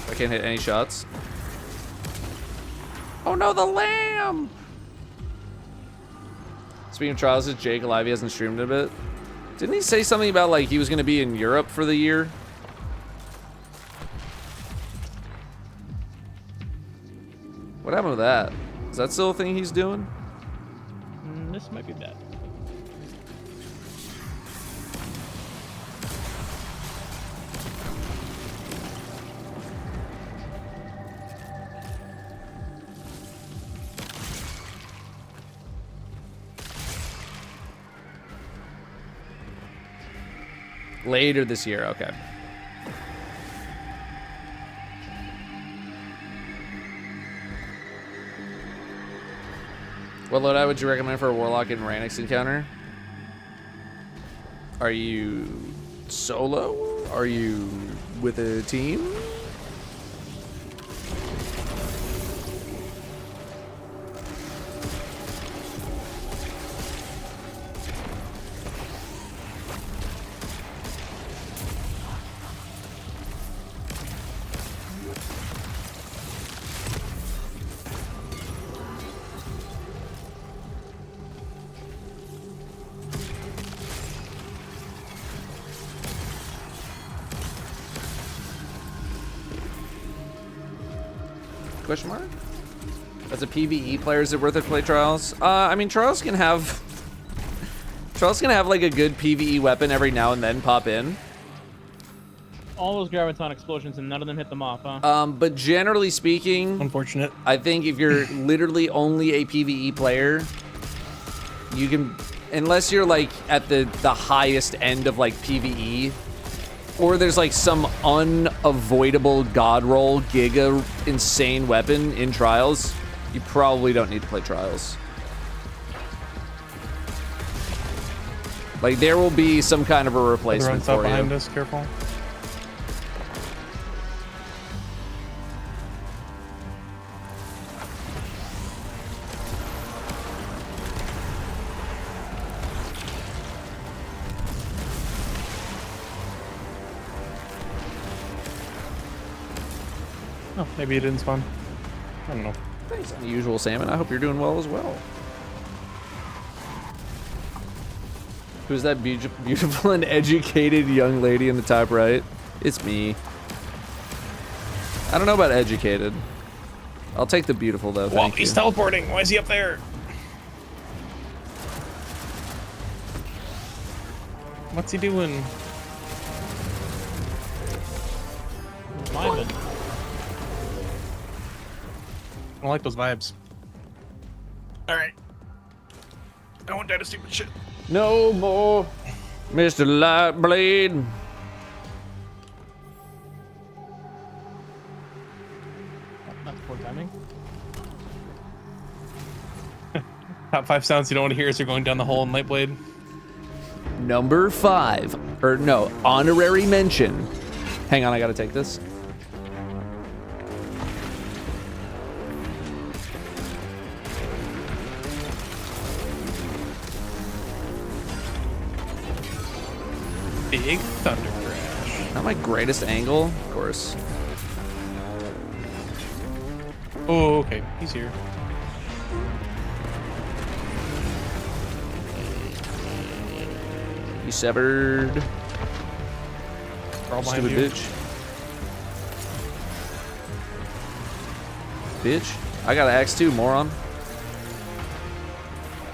I can't hit any shots. Oh no, the lamb! Speaking of trials, is Jake alive? He hasn't streamed a bit. Didn't he say something about like he was going to be in Europe for the year? What happened with that? Is that still a thing he's doing? This might be bad. Later this year, okay. What loadout would you recommend for a Warlock and Ranix encounter? Are you solo? Are you with a team? Question mark? As a PvE player, is it worth it to play trials? I mean, trials can have like a good PvE weapon every now and then pop in. All those graviton explosions and none of them hit them off, huh? But generally speaking, unfortunate. I think if you're literally only a PvE player, you can, unless you're like at the highest end of like PvE, or there's like some unavoidable god roll giga insane weapon in trials, you probably don't need to play trials. Like there will be some kind of a replacement for you. Behind us, careful. Oh, maybe it didn't spawn. I don't know. Thanks, unusual salmon. I hope you're doing well as well. Who's that beautiful and educated young lady in the top right? It's me. I don't know about educated. I'll take the beautiful though. Whoa, he's teleporting. Why is he up there? What's he doing? Vibing. I don't like those vibes. All right. I won't die to stupid shit. No more, Mr. Lightblade. That's poor timing. Top 5 sounds you don't want to hear as you're going down the hole in Lightblade. Number 5, or no, honorary mention. Hang on, I gotta take this. Big thunder crash. Not my greatest angle, of course. Oh, okay. He's here. You severed. All behind Stupid you. bitch. Bitch. I got an X2, moron.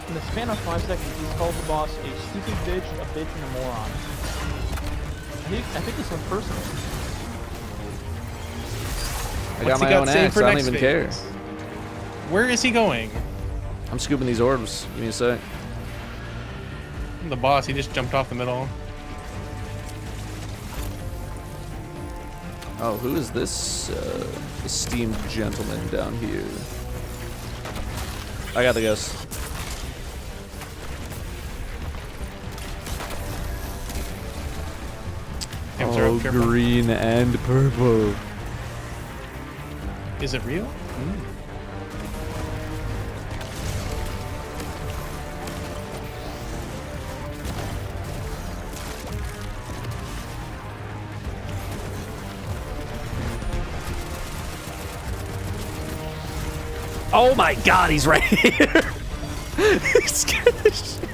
In the span of 5 seconds, he's called the boss a stupid bitch, a bitch, and a moron. I think this one's personal. I got my own X. I don't even care. Where is he going? I'm scooping these orbs. Give me a sec. I'm the boss. He just jumped off the middle. Oh, who is this esteemed gentleman down here? I got the ghost. Oh, green and purple. Is it real? Oh my god, he's right here. He scared the shit.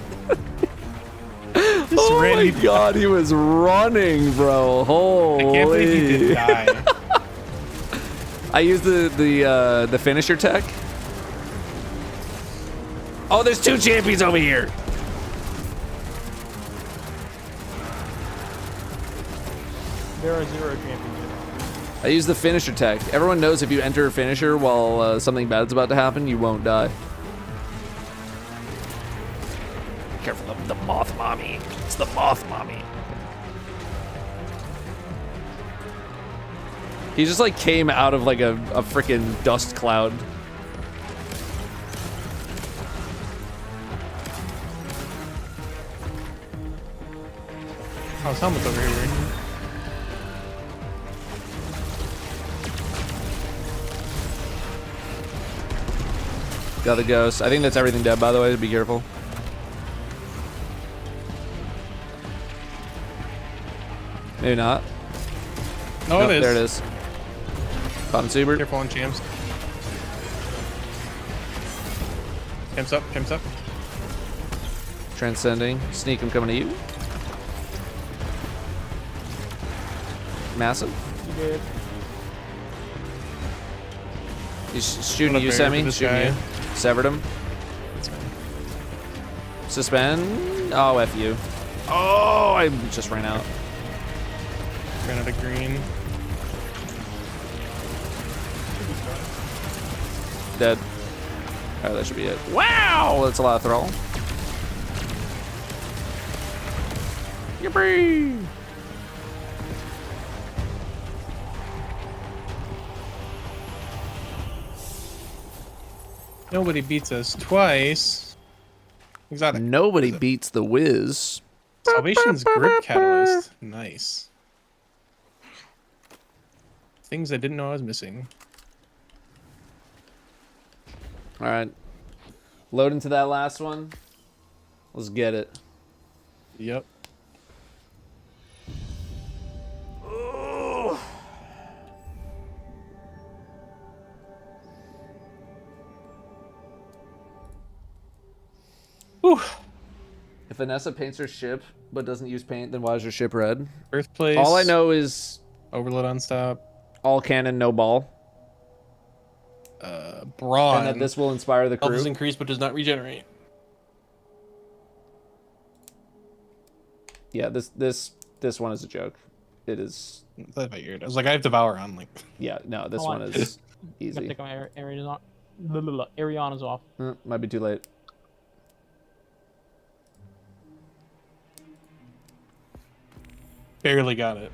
Oh my god, he was running, bro. Holy. I can't believe he didn't die. I used the finisher tech. Oh, there's 2 champions over here. There are 0 champions. I use the finisher tech. Everyone knows if you enter a finisher while something bad's about to happen, you won't die. Careful of the moth mommy. It's the moth mommy. He just like came out of like a freaking dust cloud. Oh, his helmet's over here. Got the ghost. I think that's everything dead, by the way. Be careful. Maybe not. No, Nope, it is. There it is. Cotton Super. Careful on champs. Champs up, champs up. Transcending. Sneak, I'm coming to you. Massive. You did. He's shooting you, Semi. Shooting you. Severed him. Suspend. Oh, F you. Oh, I just ran out. Ran out of green. Dead. Oh, that should be it. Wow, that's a lot of thrall. Yippee! Nobody beats us twice. Exotic. Nobody beats the Wiz. Salvation's grip catalyst. Nice. Things I didn't know I was missing. All right. Load into that last one. Let's get it. Yep. Whew. If Vanessa paints her ship but doesn't use paint, then why is her ship red? Birthplace. All I know is Overload on stop. all cannon, no ball. Brawn. And that this will inspire the crew. Health is increased but does not regenerate. Yeah, this one is a joke. It is. I figured. I was like, I have Devour on. Like. Yeah, no, this Hold one on. is I easy. think my Ariana's off. Might be too late. Barely got it.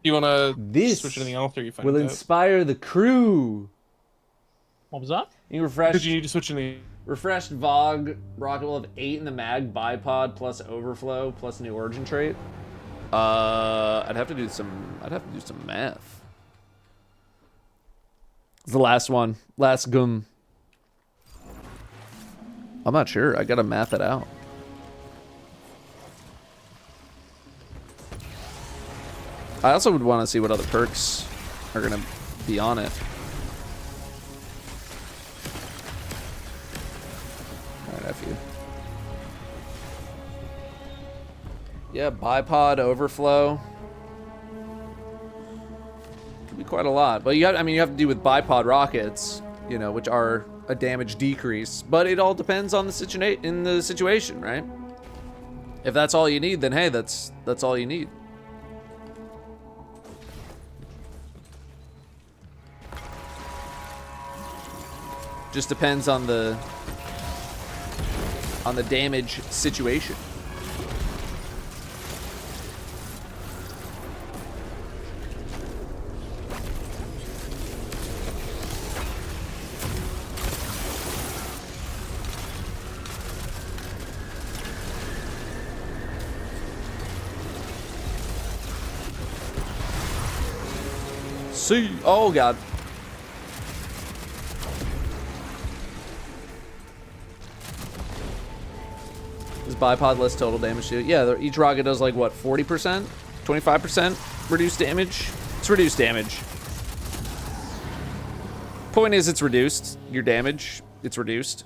Do you want to switch anything else, or you find will it out? inspire the crew. What was that? You refresh. Did you need to switch anything? Refreshed Vogue rocket will have 8 in the mag, bipod plus overflow plus new origin trait. I'd have to do some math. It's the last one. Last gum. I'm not sure. I gotta math it out. I also would want to see what other perks are gonna be on it. All right, F you. Yeah, bipod overflow. Could be quite a lot, but you have, I mean, you have to do with bipod rockets, you know, which are a damage decrease, but it all depends on the situation, right? If that's all you need, then hey, that's all you need. Just depends on the damage situation. See, oh god. Is bipod less total damage too? Yeah, each rocket does like what, 40%? 25% reduced damage? It's reduced damage. Point is, it's reduced. Your damage, it's reduced.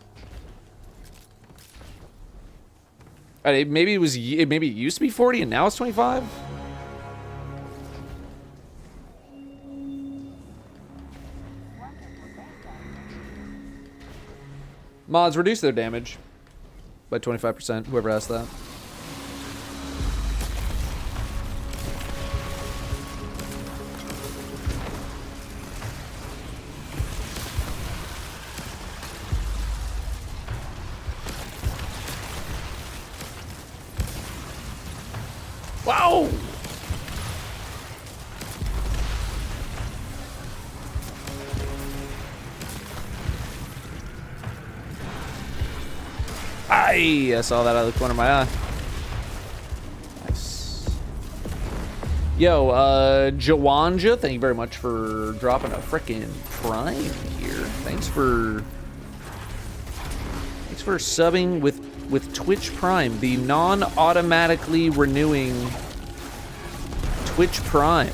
Maybe it used to be 40 and now it's 25? Mods reduce their damage by 25%, whoever asked that. Wow! I saw that out of the corner of my eye. Nice. Yo, Jawanja, thank you very much for dropping a frickin' prime here. Thanks for subbing with Twitch Prime, the non-automatically renewing Twitch Prime.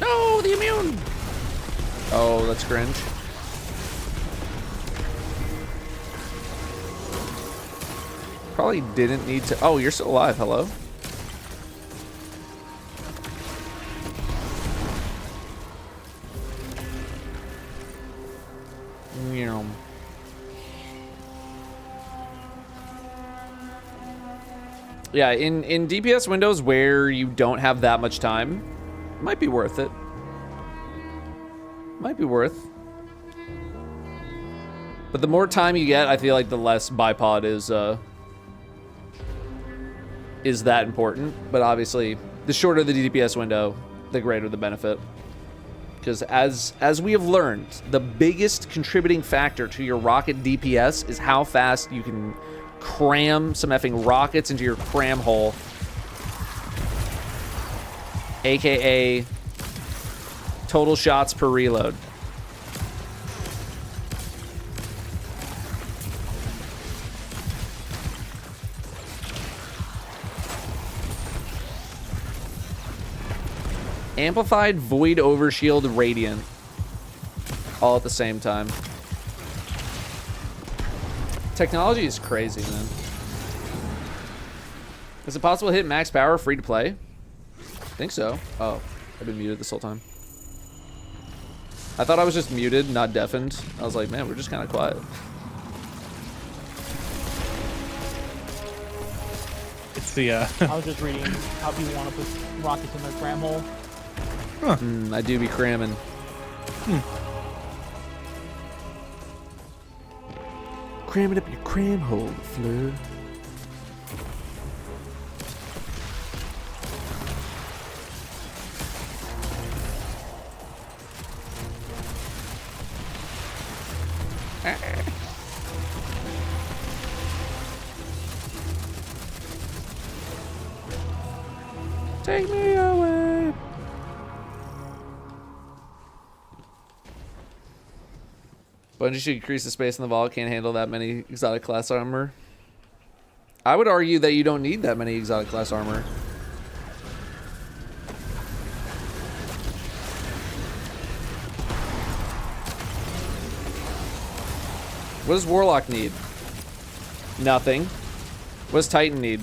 No, the immune. Oh, that's cringe. Probably didn't need to. Oh, you're still alive. Hello. Yeah, in DPS windows where you don't have that much time, might be worth it. Might be worth. But the more time you get, I feel like the less bipod is that important. But obviously, the shorter the DPS window, the greater the benefit. Because as we have learned, the biggest contributing factor to your rocket DPS is how fast you can cram some effing rockets into your cram hole. AKA total shots per reload. Amplified Void Overshield Radiant. All at the same time. Technology is crazy, man. Is it possible to hit max power free to play? I think so. Oh, I've been muted this whole time. I thought I was just muted, not deafened. I was like, man, we're just kind of quiet. It's the, I was just reading how people want to put rockets in their cram hole. Huh. I do be cramming. Cram it up your cram hole, Fleur. Take me away. Bungie should increase the space in the vault. Can't handle that many exotic class armor. I would argue that you don't need that many exotic class armor. What does Warlock need? Nothing. What does Titan need?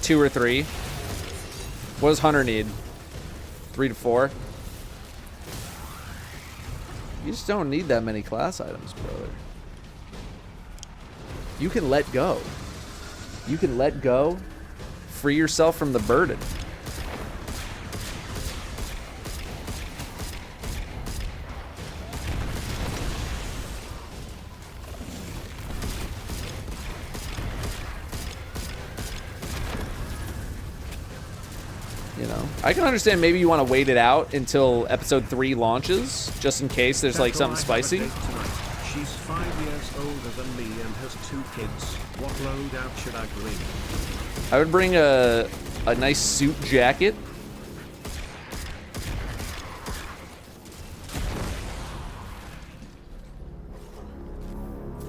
2 or 3. What does Hunter need? 3 to 4. You just don't need that many class items, brother. You can let go. You can let go. Free yourself from the burden. You know, I can understand maybe you want to wait it out until episode 3 launches, just in case there's like something spicy. She's 5 years older than me and has 2 kids. What loadout should I bring? I would bring a nice suit jacket.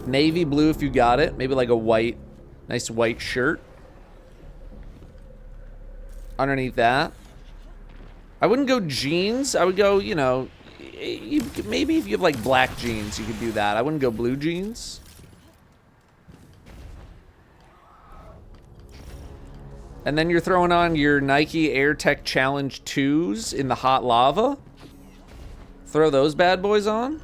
Navy blue if you got it. Maybe like a white, nice white shirt. Underneath that, I wouldn't go jeans. I would go, you know, maybe if you have like black jeans, you could do that. I wouldn't go blue jeans. And then you're throwing on your Nike Air Tech Challenge 2s in the hot lava. Throw those bad boys on.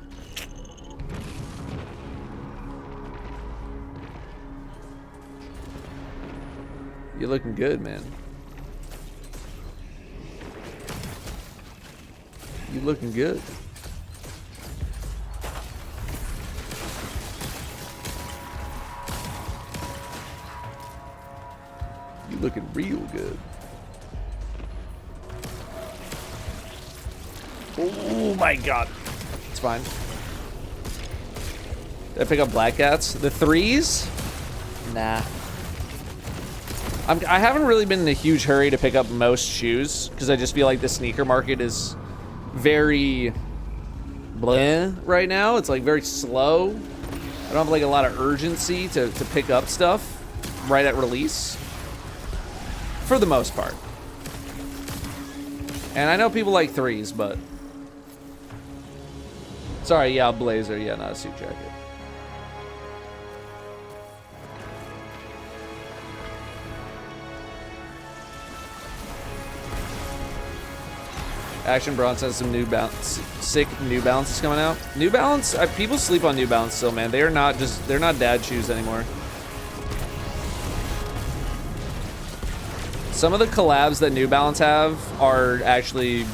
You're looking good, man. You looking good. You looking real good. Oh my god. It's fine. Did I pick up Black Cats? The 3s? Nah. I haven't really been in a huge hurry to pick up most shoes because I just feel like the sneaker market is very bleh right now. It's like very slow. I don't have like a lot of urgency to pick up stuff right at release for the most part. And I know people like 3s, but sorry, yeah, blazer, yeah, not a suit jacket. Action Bronson has some New Balance, sick New Balances coming out. New Balance, people sleep on New Balance still, man. They are not just, they're not dad shoes anymore. Some of the collabs that New Balance have are actually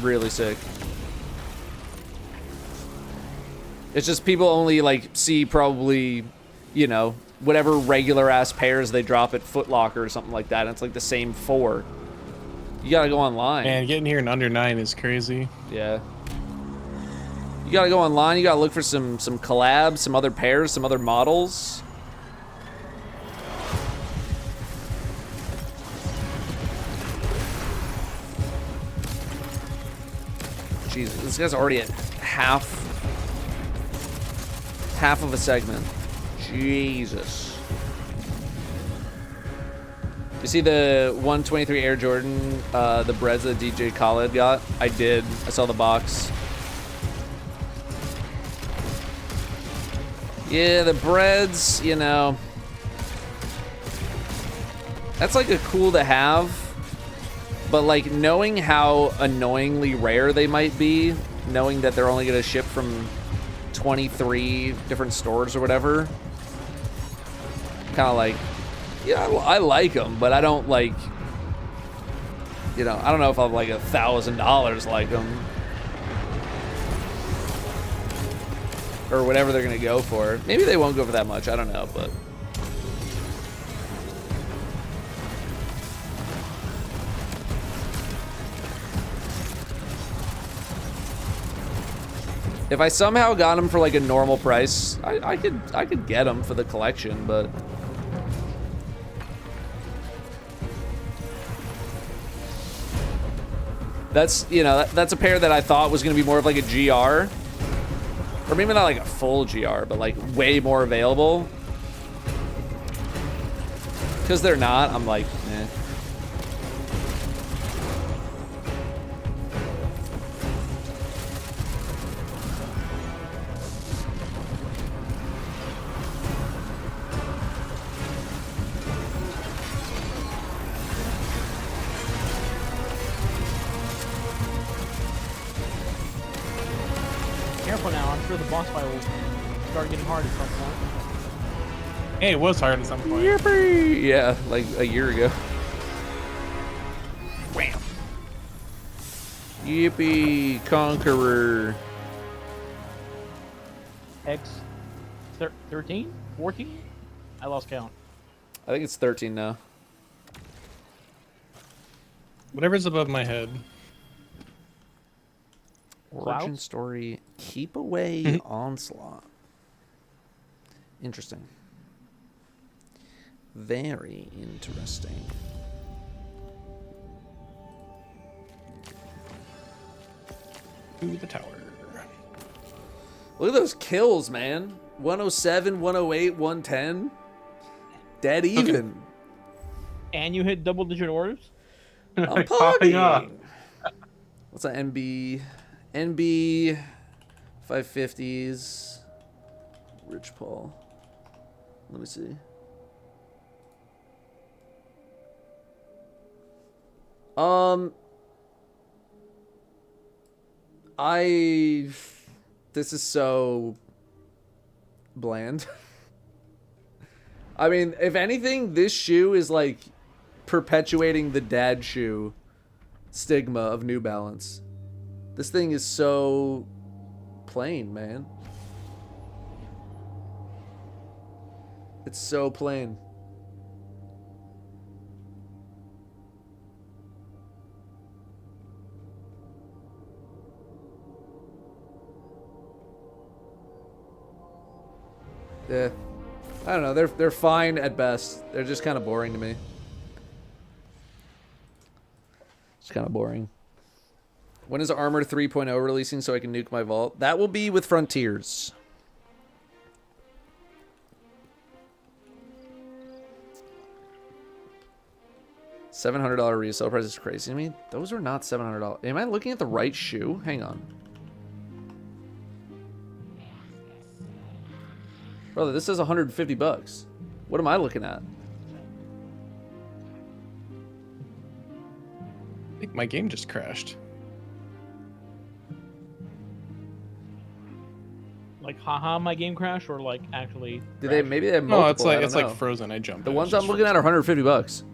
really sick. It's just people only like see probably, you know, whatever regular ass pairs they drop at Foot Locker or something like that. And it's like the same 4. You gotta go online. Man, getting here in under 9 is crazy. Yeah. You gotta go online. You gotta look for some collabs, some other pairs, some other models. Jeez, this guy's already at half of a segment. Jesus. You see the 123 Air Jordan, the breads that DJ Khaled got? I did. I saw the box. Yeah, the breads, you know. That's like a cool to have. But like knowing how annoyingly rare they might be, knowing that they're only gonna ship from 23 different stores or whatever. Kind of like, yeah, I like them, but I don't like, you know, I don't know if I'm like $1,000 like them. Or whatever they're gonna go for. Maybe they won't go for that much, I don't know, but. If I somehow got them for like a normal price, I could get them for the collection, but. That's, you know, that's a pair that I thought was going to be more of like a GR. Or maybe not like a full GR, but like way more available. Because they're not, I'm like, eh. Careful now. I'm sure the boss fight will start getting hard at some point. Hey, it was hard at some point. Yippee! Yeah, like a year ago. Wham! Yippee! Conqueror. X 13? 14? I lost count. I think it's 13 now. Whatever's above my head. Origin Clouds? story. Keep away onslaught. Interesting. Very interesting. To the tower. Look at those kills, man. 107, 108, 110. Dead even. And you hit double-digit orders? I'm Popping up. pogging. What's that? NB 550s. Rich Paul. Let me see. This is so bland. I mean, if anything, this shoe is like perpetuating the dad shoe stigma of New Balance. This thing is so plain, man. It's so plain. Yeah. I don't know. They're fine at best. They're just kind of boring to me. It's kind of boring. When is Armor 3.0 releasing so I can nuke my vault? That will be with Frontiers. $700 resale price is crazy to me. Those are not $700. Am I looking at the right shoe? Hang on. Brother, this says 150 bucks. What am I looking at? I think my game just crashed. Like, haha, my game crashed, or like actually? Did they? Maybe they have multiple. No, it's like I don't know. like frozen. I jumped. The in, ones it's I'm just looking at are 150 bucks.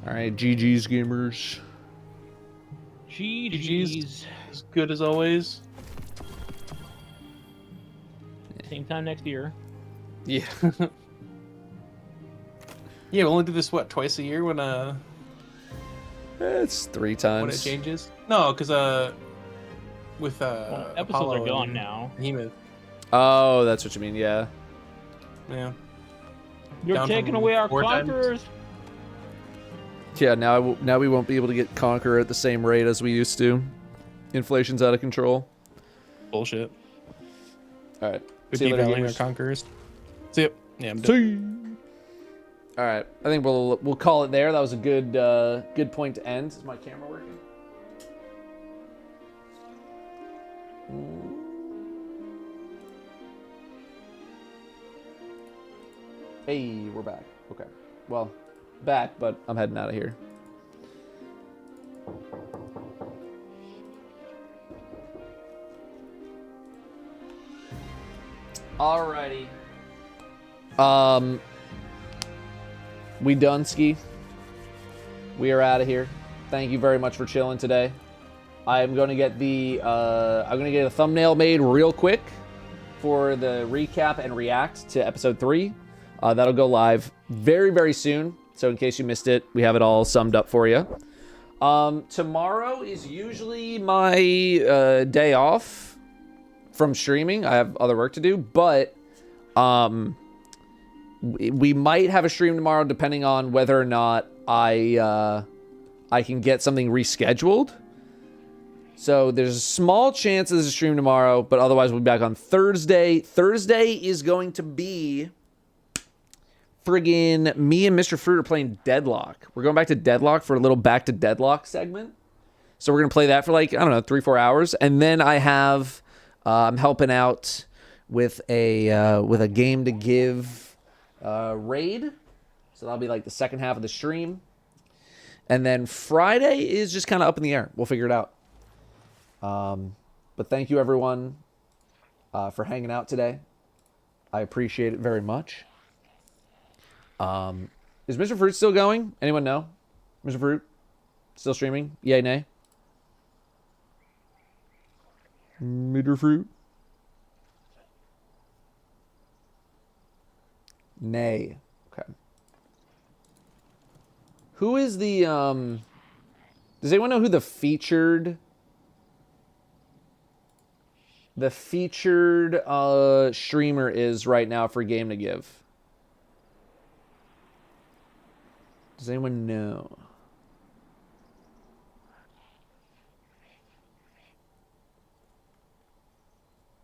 All right, GG's gamers. GG's. as good as always. Same time next year. Yeah. Yeah, we only do this what, twice a year when It's 3 times. when it changes. No, because with Well, episodes Apollo are gone and now. Behemoth. Oh, that's what you mean. Yeah. Yeah. You're Down taking from away our 4 times. conquerors. Yeah. Now we won't be able to get Conqueror at the same rate as we used to. Inflation's out of control. Bullshit. All right. We're See you later, devaluing our gamers. conquerors. See ya. Yeah, I'm done. All right. I think we'll call it there. That was a good point to end. Is my camera working? Hey, we're back. Okay. Well, back, but I'm heading out of here. Alrighty. We done, Ski. We are out of here. Thank you very much for chilling today. I am going to get a thumbnail made real quick for the recap and react to episode 3. That'll go live very, very soon. So in case you missed it, we have it all summed up for you. Tomorrow is usually my day off from streaming. I have other work to do, but We might have a stream tomorrow depending on whether or not I can get something rescheduled. So there's a small chance there's a stream tomorrow, but otherwise we'll be back on Thursday. Thursday is going to be friggin' me and Mr. Fruit are playing Deadlock. We're going back to Deadlock for a little back to Deadlock segment. So we're going to play that for like, I don't know, 3-4 hours. And then I have, I'm helping out with a game to give raid. So that'll be like the second half of the stream. And then Friday is just kind of up in the air. We'll figure it out. But thank you everyone for hanging out today. I appreciate it very much. Is Mr. Fruit still going? Anyone know? Mr. Fruit? Still streaming? Yay, nay? Mr. Fruit? Nay. Okay. Who is the, does anyone know who the featured streamer is right now for Game to Give? Does anyone know?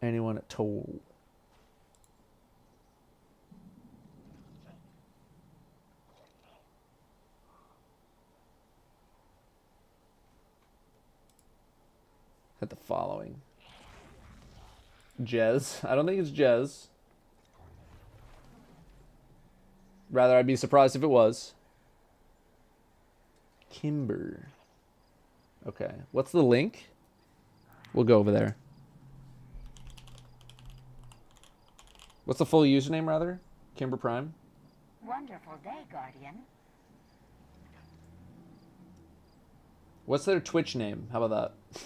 Anyone at all? At the following. Jez. I don't think it's Jez. Rather, I'd be surprised if it was. Kimber. Okay. What's the link? We'll go over there. What's the full username, rather? Kimber Prime? Wonderful day, Guardian. What's their Twitch name? How about that?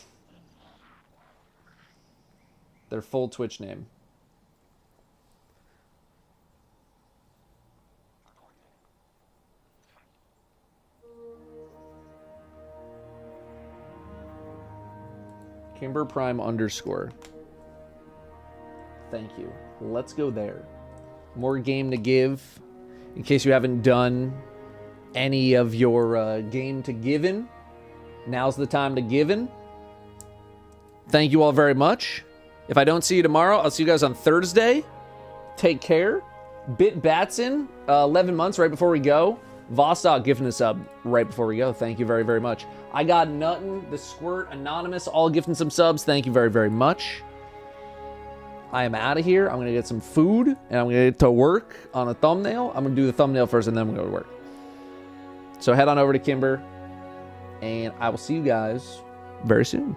Their full Twitch name. Kimber Prime _. Thank you. Let's go there. More game to give. In case you haven't done any of your game to given, now's the time to given. Thank you all very much. If I don't see you tomorrow, I'll see you guys on Thursday. Take care. Bit Batson, 11 months right before we go. Vostok gifting a sub right before we go. Thank you very, very much. I Got Nuttin, The Squirt, Anonymous, all gifting some subs. Thank you very, very much. I am out of here. I'm going to get some food, and I'm going to get to work on a thumbnail. I'm going to do the thumbnail first, and then I'm going to go to work. So head on over to Kimber, and I will see you guys very soon.